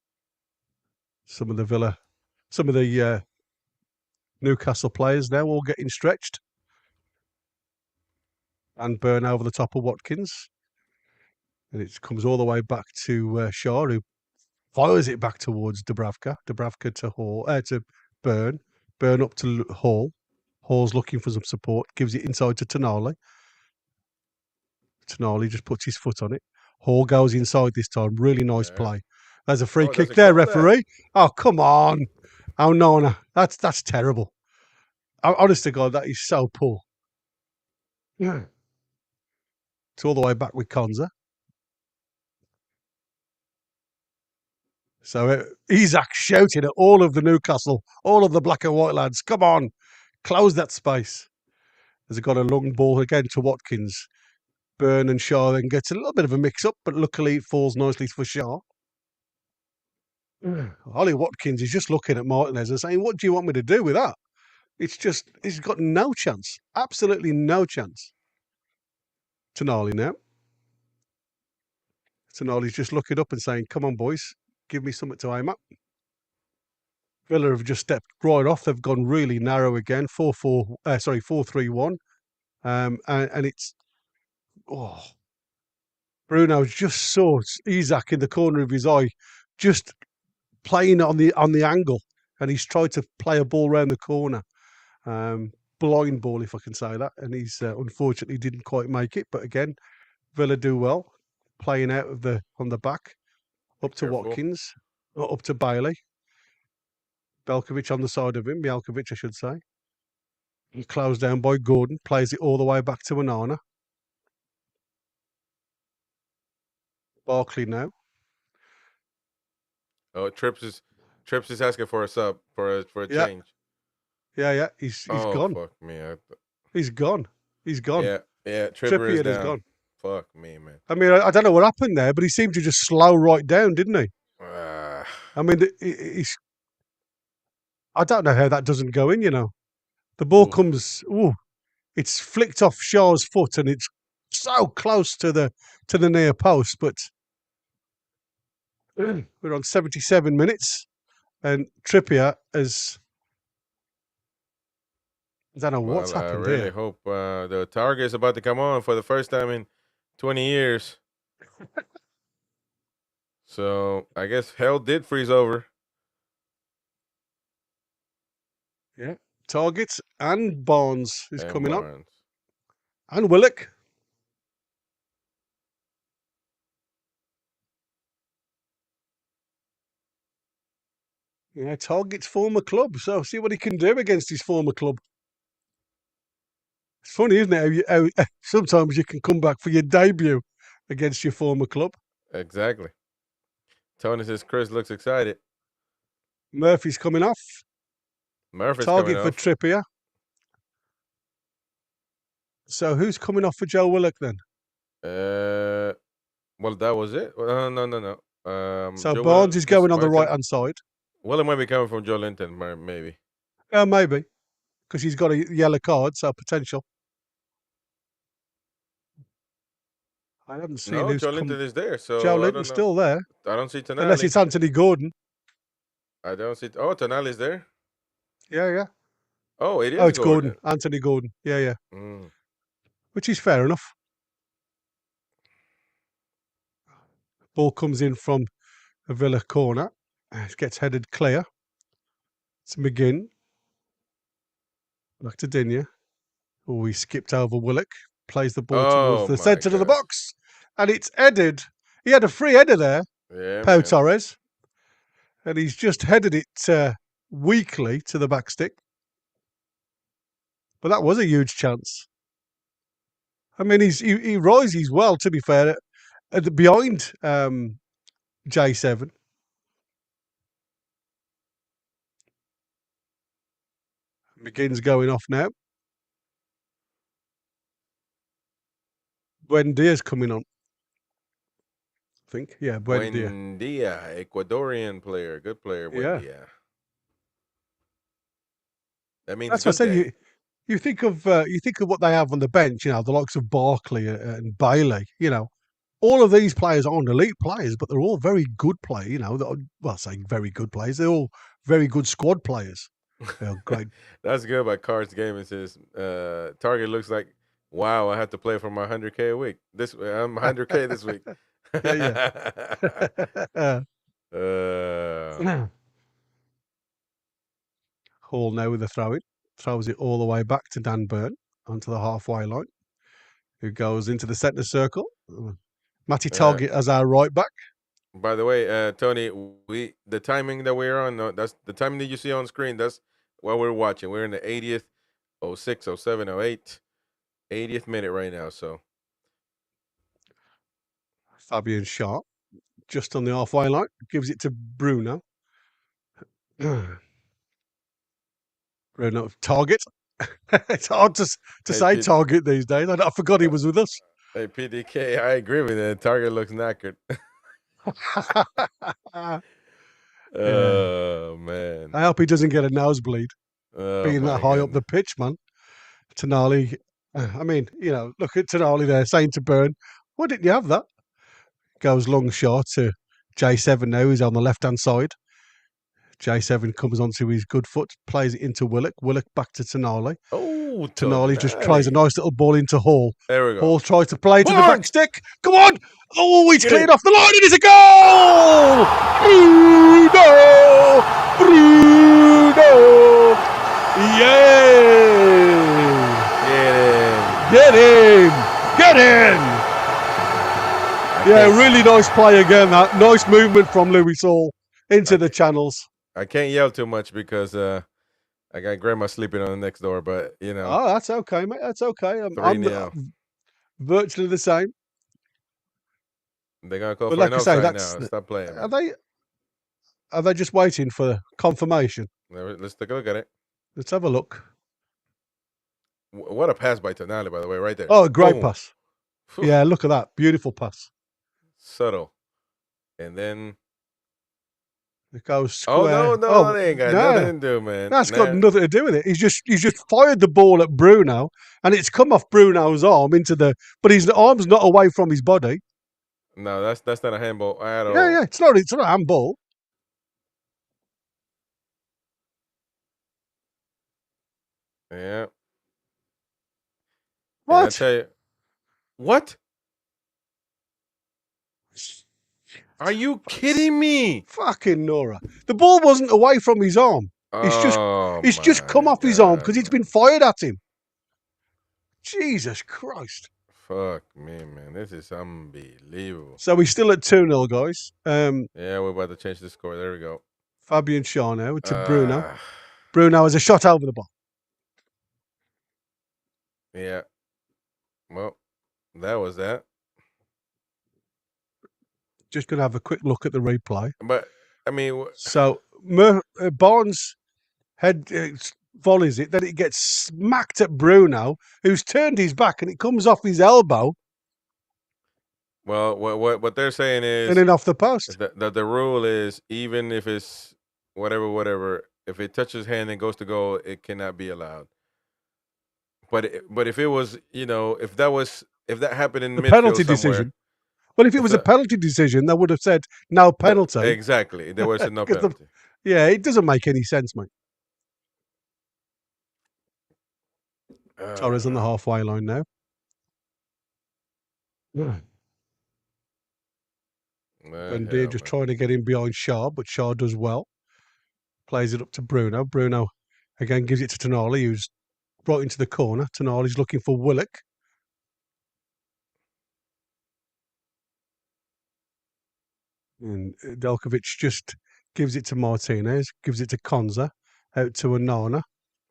Speaker 2: Some of the Newcastle players now all getting stretched. And Burn over the top of Watkins. And it comes all the way back to Shaw, who fires it back towards Dubravka. Dubravka to Burn. Burn up to Hall. Hall's looking for some support. Gives it inside to Tonali. Tonali just puts his foot on it. Hall goes inside this time. Really nice play. There's a free
Speaker 1: Oh, does
Speaker 2: kick
Speaker 1: it
Speaker 2: there,
Speaker 1: call that?
Speaker 2: referee. Oh, come on. Oh, no. That's terrible. Honest to God, that is so poor. Yeah. It's all the way back with Konza. So Isak shouting at all of the Newcastle, all of the black and white lads, come on, close that space. Has got a long ball again to Watkins. Burn and Shaw then gets a little bit of a mix-up, but luckily it falls nicely for Shaw. Ollie Watkins is just looking at Martinez and saying, what do you want me to do with that? It's just, he's got no chance. Absolutely no chance. Tonali now. Tonali's just looking up and saying, come on, boys, give me something to aim at. Villa have just stepped right off. They've gone really narrow again, 4-3-1. And it's, Bruno just saw Isak in the corner of his eye, just playing on the angle, and he's tried to play a ball round the corner. Blind ball, if I can say that, and he's unfortunately didn't quite make it. But again, Villa do well, playing out of on the back, up to
Speaker 1: Careful.
Speaker 2: Watkins, or up to Bailey. Belkovic on the side of him, Mielkovic, I should say. He closed down by Gordon, plays it all the way back to Onana. Barkley now.
Speaker 1: Oh, Trips is asking for a sub for a
Speaker 2: Yeah.
Speaker 1: change.
Speaker 2: Yeah. He's gone.
Speaker 1: Fuck me.
Speaker 2: He's gone.
Speaker 1: Yeah. Trippier is down.
Speaker 2: gone.
Speaker 1: Fuck me, man.
Speaker 2: I mean, I don't know what happened there, but he seemed to just slow right down, didn't he? I mean, I don't know how that doesn't go in. The ball comes. It's flicked off Shaw's foot, and it's so close to the near post. But we're on 77 minutes, and Trippier has. I don't know what's happened here.
Speaker 1: I really hope the target is about to come on for the first time in 20 years. So I guess hell did freeze over.
Speaker 2: Yeah, targets and Barnes is coming
Speaker 1: Barnes.
Speaker 2: on, and Willock. Yeah, targets former club, so see what he can do against his former club. It's funny, isn't it? How sometimes you can come back for your debut against your former club.
Speaker 1: Exactly. Tony says Chris looks excited.
Speaker 2: Murphy's coming off.
Speaker 1: Murphy's
Speaker 2: target
Speaker 1: coming
Speaker 2: for Trippier. So who's coming off for Joe Willock then?
Speaker 1: Well, that was it. No.
Speaker 2: So Barnes is going on the right-hand side.
Speaker 1: Willock might be coming from Joe Linton, maybe.
Speaker 2: Maybe, because he's got a yellow card, so potential. I haven't seen who's
Speaker 1: Joe Linton is there, so
Speaker 2: Joe Linton's still there.
Speaker 1: I don't see Tonali.
Speaker 2: Unless it's Anthony Gordon.
Speaker 1: I don't see. Oh, Tonali's there.
Speaker 2: Yeah.
Speaker 1: Oh, it is.
Speaker 2: Oh, it's Gordon. Anthony Gordon. Yeah. Which is fair enough. Ball comes in from a Villa corner. It gets headed clear. It's McGinn. Back to Digne. Oh, he skipped over Willock. Plays the ball towards the centre of the box. And it's headed. He had a free header there.
Speaker 1: Yeah,
Speaker 2: Pau Torres. And he's just headed it weakly to the back stick. But that was a huge chance. I mean, he rises well, to be fair, behind J7. McGinn's going off now. Buendia's coming on. I think. Yeah, Buendia.
Speaker 1: Buendia, Ecuadorian player. Good player, Buendia. Yeah. That means
Speaker 2: that's what I say. You think of what they have on the bench, the likes of Barkley and Bailey, all of these players aren't elite players, but they're all very good players, well, saying very good players, they're all very good squad players. Great.
Speaker 1: That's good about Cards Game. It says target looks like, wow, I have to play for my 100K a week. I'm 100K this week.
Speaker 2: Hall now with the throw-in. Throws it all the way back to Dan Burn onto the halfway line, who goes into the centre circle. Matty Target as our right back.
Speaker 1: By the way, Tony, the timing that we're on, that's the timing that you see on screen. That's what we're watching. We're in the 80th, 06, 07, 08, 80th minute right now. So
Speaker 2: Fabian Sharp, just on the halfway line, gives it to Bruno. Bruno, target. It's hard to
Speaker 1: hey,
Speaker 2: say target these days. I forgot he was with us.
Speaker 1: hey PDK, I agree with that. Target looks knackered.
Speaker 2: Yeah.
Speaker 1: Oh man.
Speaker 2: I hope he doesn't get a nosebleed
Speaker 1: Oh
Speaker 2: being that
Speaker 1: my
Speaker 2: high up the
Speaker 1: goodness.
Speaker 2: pitch, man. Tonali, I mean, look at Tonali there saying to Burn, why didn't you have that? Goes long shot to J7 now. He's on the left hand side. J7 comes onto his good foot, plays it into Willock. Willock back to Tonali.
Speaker 1: Oh,
Speaker 2: Tonali just tries a
Speaker 1: Tonali.
Speaker 2: nice little ball into Hall.
Speaker 1: There we go.
Speaker 2: Hall tries to play to the back
Speaker 1: Park!
Speaker 2: stick. Come on! Oh, he's
Speaker 1: Get in.
Speaker 2: cleared off the line. It is a goal! Bruno! Bruno! Yay!
Speaker 1: Get in.
Speaker 2: Get in! Get in! Yeah, really nice play again. That nice movement from Louis Hall into the channels.
Speaker 1: I can't yell too much because I got grandma sleeping on the next door, but
Speaker 2: Oh, that's okay, mate. That's okay. I'm
Speaker 1: 3-0.
Speaker 2: virtually the same.
Speaker 1: They're gonna call
Speaker 2: But
Speaker 1: for an
Speaker 2: like I say,
Speaker 1: offside
Speaker 2: that's
Speaker 1: now. Stop playing,
Speaker 2: are
Speaker 1: man.
Speaker 2: they just waiting for confirmation?
Speaker 1: Let's take a look at it.
Speaker 2: Let's have a look.
Speaker 1: What a pass by Tonali, by the way, right there.
Speaker 2: Oh, great
Speaker 1: Boom.
Speaker 2: pass. Yeah, look at that. Beautiful pass.
Speaker 1: Subtle. And then
Speaker 2: It goes square.
Speaker 1: Oh no, they ain't got
Speaker 2: no.
Speaker 1: nothing to do, man.
Speaker 2: That's got nothing to do with it. He's just fired the ball at Bruno, and it's come off Bruno's arm into but his arm's not away from his body.
Speaker 1: No, that's not a handball at all.
Speaker 2: Yeah, it's not a handball.
Speaker 1: Yeah. And I
Speaker 2: What?
Speaker 1: tell you, what? Are you kidding me?
Speaker 2: Fucking Nora. The ball wasn't away from his arm.
Speaker 1: Oh
Speaker 2: It's just come
Speaker 1: my
Speaker 2: off his arm
Speaker 1: God,
Speaker 2: because it's
Speaker 1: man.
Speaker 2: been fired at him. Jesus Christ.
Speaker 1: Fuck me, man. This is unbelievable.
Speaker 2: So we're still at 2-0, guys.
Speaker 1: Yeah, we're about to change the score. There we go.
Speaker 2: Fabian Schär now to Bruno.
Speaker 1: Ah,
Speaker 2: Bruno has a shot over the bar.
Speaker 1: yeah. Well, that was that.
Speaker 2: Just going to have a quick look at the replay.
Speaker 1: But I mean,
Speaker 2: So Barnes head volleys it, then it gets smacked at Bruno, who's turned his back, and it comes off his elbow
Speaker 1: well, what they're saying
Speaker 2: and
Speaker 1: is
Speaker 2: then off the post.
Speaker 1: that the rule is even if it's whatever, if it touches hand and goes to goal, it cannot be allowed. But if it was, if that happened in
Speaker 2: The
Speaker 1: midfield
Speaker 2: penalty
Speaker 1: somewhere,
Speaker 2: decision. Well, if it
Speaker 1: if
Speaker 2: was a
Speaker 1: the,
Speaker 2: penalty decision, they would have said no penalty.
Speaker 1: exactly, there was no penalty.
Speaker 2: Yeah, it doesn't make any sense, mate. Torres on the halfway line now. And they're just trying to get in behind Shaw, but Shaw does well. Plays it up to Bruno. Bruno again gives it to Tonali, who's right into the corner. Tonali's looking for Willock. And Delkovic just gives it to Martinez, gives it to Konza, out to Anana.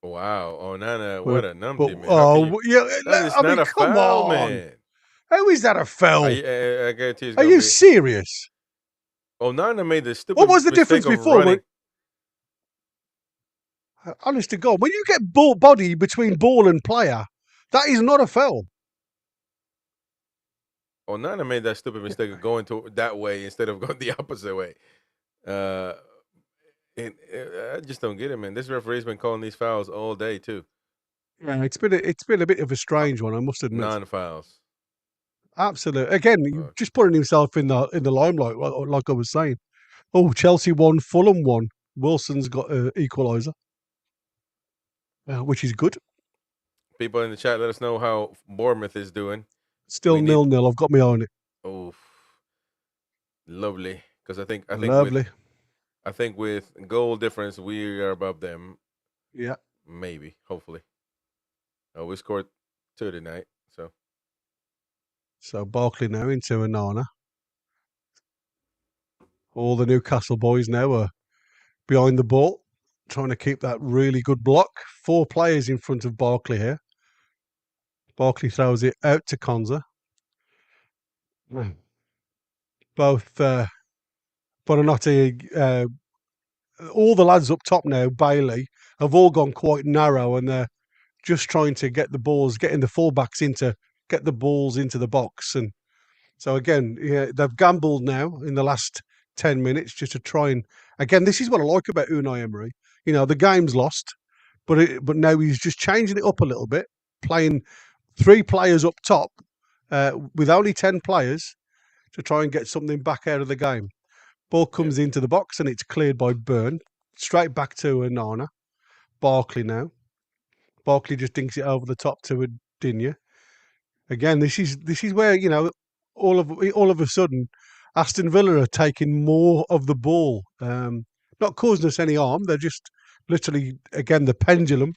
Speaker 1: Wow, Onana, what a numpty, man.
Speaker 2: Yeah,
Speaker 1: That is not a
Speaker 2: come
Speaker 1: foul,
Speaker 2: on.
Speaker 1: man.
Speaker 2: How is that a foul?
Speaker 1: I guarantee it's
Speaker 2: Are
Speaker 1: gonna
Speaker 2: you
Speaker 1: be.
Speaker 2: serious?
Speaker 1: Onana made the stupid
Speaker 2: What was the
Speaker 1: mistake
Speaker 2: difference
Speaker 1: of
Speaker 2: before?
Speaker 1: running.
Speaker 2: Honest to God, when you get body between ball and player, that is not a foul.
Speaker 1: Onana made that stupid mistake of going to that way instead of going the opposite way. And I just don't get it, man. This referee's been calling these fouls all day too.
Speaker 2: Yeah, it's been a bit of a strange one, I must admit.
Speaker 1: Non-fouls.
Speaker 2: Absolutely. Again, just putting himself in the limelight, like I was saying. Oh, Chelsea won, Fulham won. Wilson's got an equaliser, which is good.
Speaker 1: People in the chat, let us know how Bournemouth is doing.
Speaker 2: Still 0-0. I've got my eye on it.
Speaker 1: Oh, lovely. Because I think
Speaker 2: Lovely.
Speaker 1: I think with goal difference, we are above them.
Speaker 2: Yeah.
Speaker 1: Maybe, hopefully. We scored 2 tonight, so
Speaker 2: Barkley now into Anana. All the Newcastle boys now are behind the ball, trying to keep that really good block. 4 players in front of Barkley here. Barkley throws it out to Konza. Both Bonanotti, all the lads up top now, Bailey, have all gone quite narrow, and they're just trying to get the balls, getting the fullbacks get the balls into the box. And so again, yeah, they've gambled now in the last 10 minutes just to try and, again, this is what I like about Unai Emery. The game's lost, but now he's just changing it up a little bit, playing 3 players up top with only 10 players to try and get something back out of the game. Ball comes into the box and it's cleared by Byrne, straight back to Anana. Barkley now. Barkley just dinks it over the top to Dinya. Again, this is where all of a sudden Aston Villa are taking more of the ball, not causing us any harm. They're just literally, again, the pendulum.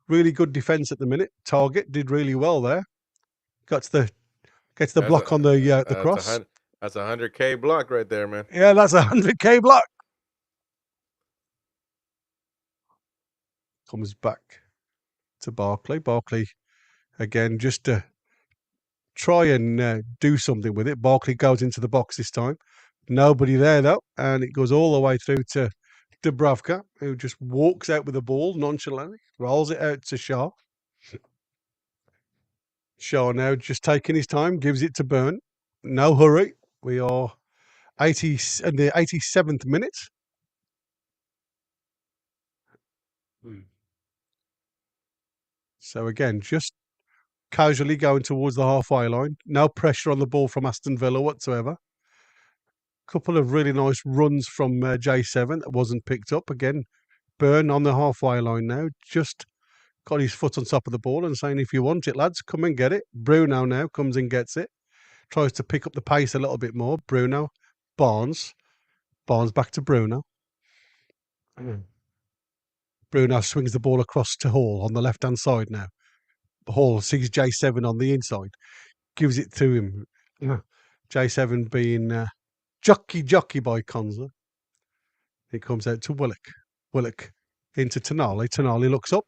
Speaker 2: Really good defence at the minute. Target did really well there. Gets the block on the cross.
Speaker 1: That's 100K block right there, man.
Speaker 2: Yeah, that's 100K block. Comes back to Barkley. Barkley again, just to try and do something with it. Barkley goes into the box this time. Nobody there though, and it goes all the way through to Dubravka, who just walks out with the ball nonchalantly, rolls it out to Shaw. Shaw now just taking his time, gives it to Byrne. No hurry. We are in the 87th minute. So again, just casually going towards the halfway line. No pressure on the ball from Aston Villa whatsoever. Couple of really nice runs from J7 that wasn't picked up. Again, Byrne on the halfway line now, just got his foot on top of the ball and saying, if you want it, lads, come and get it. Bruno now comes and gets it. Tries to pick up the pace a little bit more. Bruno, Barnes back to Bruno. Bruno swings the ball across to Hall on the left-hand side now. Hall sees J7 on the inside, gives it to him. J7 being jockey by Konza. It comes out to Willock. Willock into Tonali. Tonali looks up,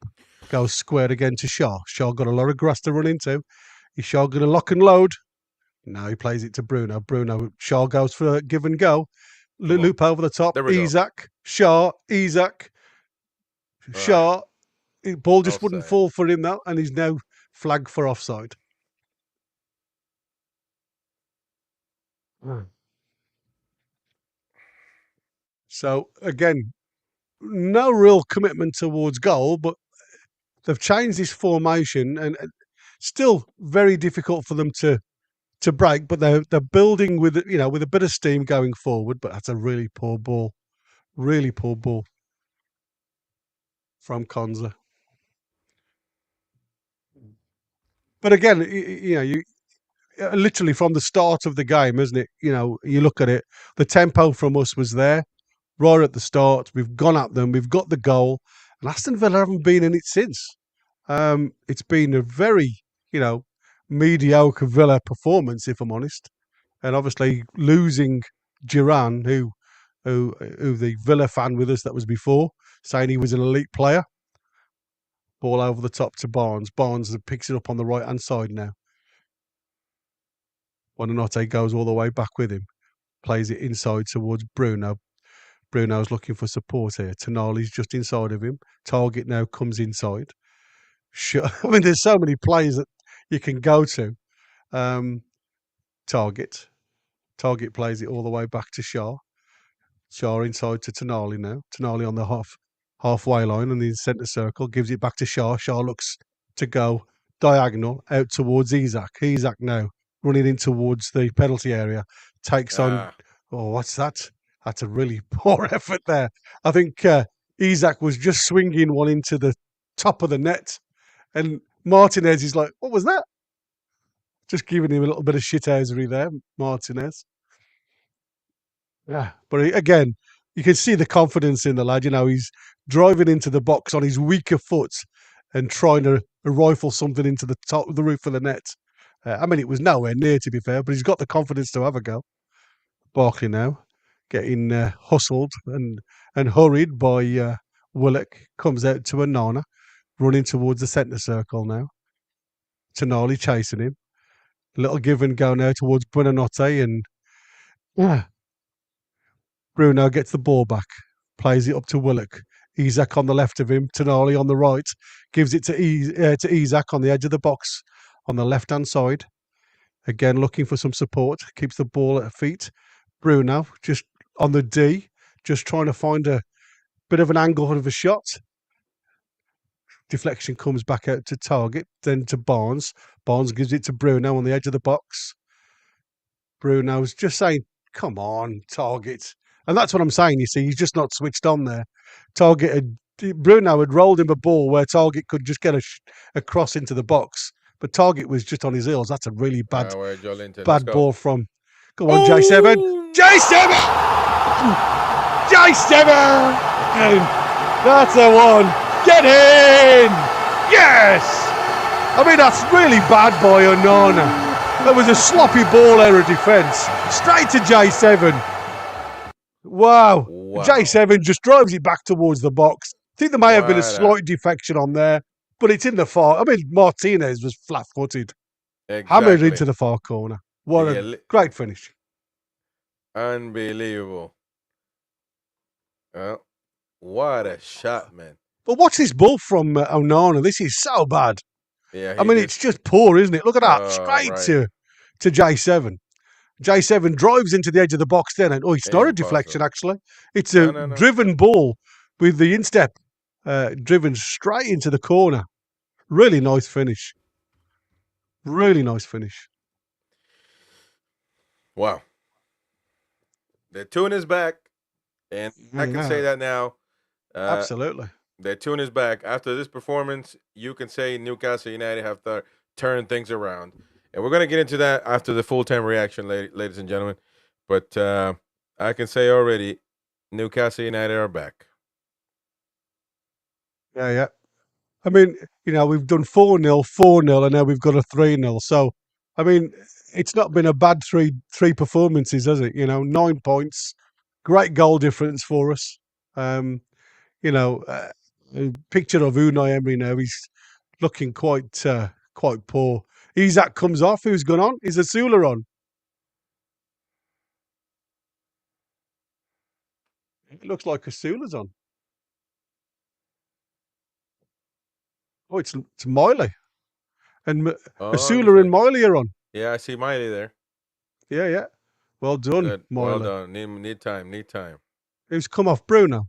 Speaker 2: goes squared again to Shaw. Shaw got a lot of grass to run into. Is Shaw going to lock and load? No, he plays it to Bruno. Shaw goes for a give and go. Loop over the top. Isak, Shaw, Isak, Shaw. Ball just wouldn't fall for him though, and he's now flagged for offside. So again, no real commitment towards goal, but they've changed this formation, and still very difficult for them to break. But they're building with with a bit of steam going forward. But that's a really poor ball from Konza. But again, you literally from the start of the game, isn't it? You look at it, the tempo from us was there right at the start. We've gone at them, we've got the goal, and Aston Villa haven't been in it since. It's been a very, mediocre Villa performance, if I'm honest. And obviously losing Duran, who the Villa fan with us that was before, saying he was an elite player. Ball over the top to Barnes. Barnes picks it up on the right-hand side now. Bonanotte goes all the way back with him. Plays it inside towards Bruno. Bruno's looking for support here. Tonali's just inside of him. Target now comes inside. I mean, there's so many players that you can go to. Target plays it all the way back to Shaw. Shaw inside to Tonali now. Tonali on the halfway line in the centre circle. Gives it back to Shaw. Shaw looks to go diagonal out towards Isak. Isak now running in towards the penalty area. Takes on... Oh, what's that? That's a really poor effort there. I think Isak was just swinging one into the top of the net. And Martinez is like, what was that? Just giving him a little bit of shithousery there, Martinez. Yeah, but again, you can see the confidence in the lad. He's driving into the box on his weaker foot and trying to rifle something into the top of the roof of the net. I mean, it was nowhere near, to be fair, but he's got the confidence to have a go. Barkley now getting hustled and hurried by Willock. Comes out to Onana, running towards the centre circle now. Tonali chasing him. Little give and go now towards Buonanotte, and Bruno gets the ball back, plays it up to Willock. Isak on the left of him, Tonali on the right, gives it to Isak on the edge of the box on the left-hand side. Again, looking for some support, keeps the ball at feet. Bruno just on the D, just trying to find a bit of an angle of a shot. Deflection comes back out to Target, then to Barnes. Barnes gives it to Bruno on the edge of the box. Bruno's just saying, come on, Target. And that's what I'm saying, you see. He's just not switched on there. Bruno had rolled him a ball where Target could just get a cross into the box. But Target was just on his heels. That's a really bad ball from... Go on, J7. J7! J7! That's the one. Get in! Yes! I mean, that's really bad by Onana. That was a sloppy ball error defence. Straight to J7. Wow. J7 just drives it back towards the box. I think there may have been a slight defection on there, but it's in the far. I mean, Martinez was flat-footed. Hammered into the far corner. What a great finish.
Speaker 1: Unbelievable. What a shot, man.
Speaker 2: But what's this ball from Onana? This is so bad. Yeah, I mean, it's just poor, isn't it? Look at that. Straight to J7. J7 drives into the edge of the box then. And, it's not a deflection, actually. It's a driven ball with the instep driven straight into the corner. Really nice finish. Really nice finish.
Speaker 1: Wow. The tune is back. And I can say that now.
Speaker 2: Absolutely.
Speaker 1: The tune is back. After this performance, you can say Newcastle United have turned things around. And we're going to get into that after the full-time reaction, ladies and gentlemen. But I can say already, Newcastle United are back.
Speaker 2: Yeah. I mean, we've done 4-0, 4-0, and now we've got a 3-0. So, I mean, it's not been a bad three performances, has it? 9 points, great goal difference for us. A picture of Unai Emery now. He's looking quite poor. Isak comes off. Who's gone on? Is Asula on? It looks like Asula's on. Oh, it's Miley. And Asula and Miley are on.
Speaker 1: Yeah, I see Miley there.
Speaker 2: Yeah. Well done,
Speaker 1: Good.
Speaker 2: Miley.
Speaker 1: Well done. Need time.
Speaker 2: Who's come off? Bruno?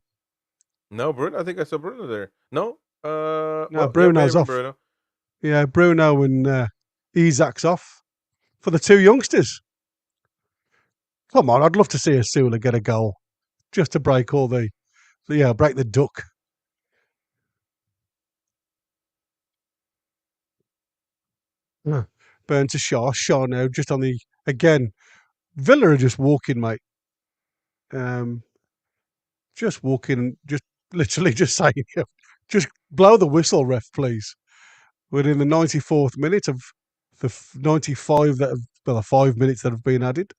Speaker 1: No, Bruno. I think I saw Bruno there. No?
Speaker 2: No, Bruno's off.
Speaker 1: Bruno.
Speaker 2: Yeah, Bruno and Isak's off for the two youngsters. Come on, I'd love to see Asula get a goal just to break all break the duck. Burn to Shaw. Shaw now just on the again. Villa are just walking, mate. Just walking, just literally just saying, just blow the whistle, ref, please. Within the 94th minute of the 95 the 5 minutes that have been added.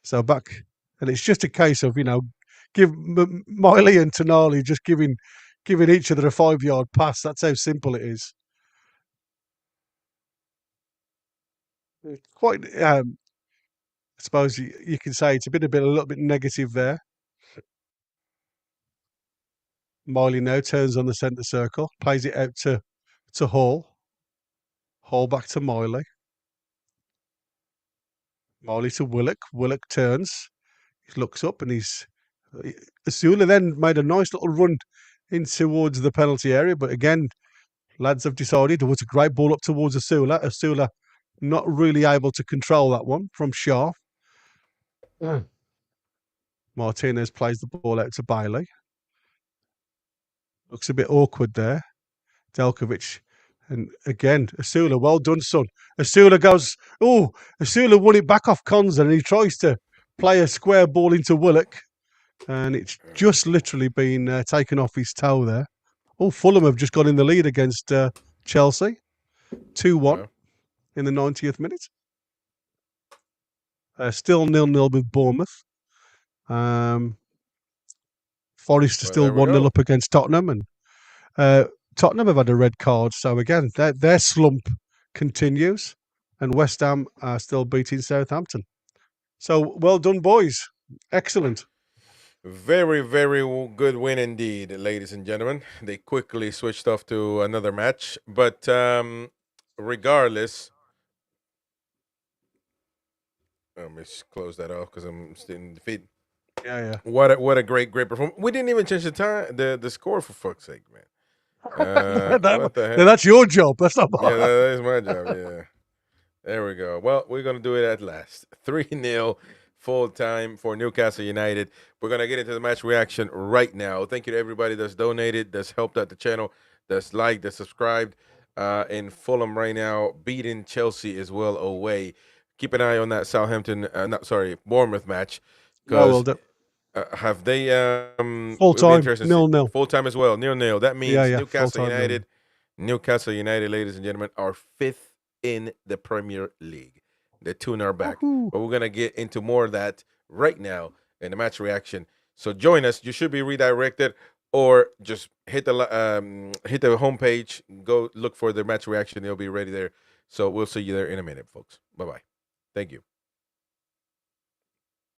Speaker 2: So back, and it's just a case of give Miley and Tonali just giving each other a 5-yard pass. That's how simple it is. Quite, I suppose you can say it's a little bit negative there. Miley now turns on the centre circle, plays it out to Hall. Hall back to Miley. Miley to Willock. Willock turns. He looks up and Asula then made a nice little run in towards the penalty area. But again, lads have decided it was a great ball up towards Asula. Asula not really able to control that one from Shaw. Martinez plays the ball out to Bailey. Looks a bit awkward there. Delkovic. And again, Asula, well done, son. Asula won it back off Konza and he tries to play a square ball into Willock. And it's just literally been taken off his toe there. Fulham have just got in the lead against Chelsea. 2-1 in the 90th minute. Still 0-0 with Bournemouth. Forest are
Speaker 1: Well,
Speaker 2: still
Speaker 1: there we
Speaker 2: 1-0
Speaker 1: go.
Speaker 2: up against Tottenham, and Tottenham have had a red card. So again, their slump continues, and West Ham are still beating Southampton. So well done, boys. Excellent.
Speaker 1: Very, very good win indeed, ladies and gentlemen. They quickly switched off to another match, but regardless, let me just close that off because I'm still in defeat.
Speaker 2: Yeah, yeah.
Speaker 1: What a great performance. We didn't even change the time, the score for fuck's sake, man. What the
Speaker 2: Now
Speaker 1: heck?
Speaker 2: that's your job. That's not
Speaker 1: Yeah,
Speaker 2: mine.
Speaker 1: that is my job. Yeah. There we go. Well, we're going to do it at last. 3-0 full time for Newcastle United. We're going to get into the match reaction right now. Thank you to everybody that's donated, that's helped out the channel, that's liked, that's subscribed. In Fulham right now, beating Chelsea as well away. Keep an eye on that Southampton, not sorry, Bournemouth match
Speaker 2: Oh, well,
Speaker 1: because have they,
Speaker 2: full
Speaker 1: it'll be
Speaker 2: time,
Speaker 1: interesting to see.
Speaker 2: 0-0.
Speaker 1: Full time as well, 0-0. That
Speaker 2: Yeah,
Speaker 1: means
Speaker 2: yeah, full time, 0-0.
Speaker 1: Newcastle United, ladies and gentlemen, are fifth in the Premier League. The tune are back.
Speaker 2: Woohoo.
Speaker 1: But we're going to get into more of that right now in the match reaction. So join us. You should be redirected or just hit the homepage, go look for the match reaction. It'll be ready there. So we'll see you there in a minute, folks. Bye-bye. Thank you.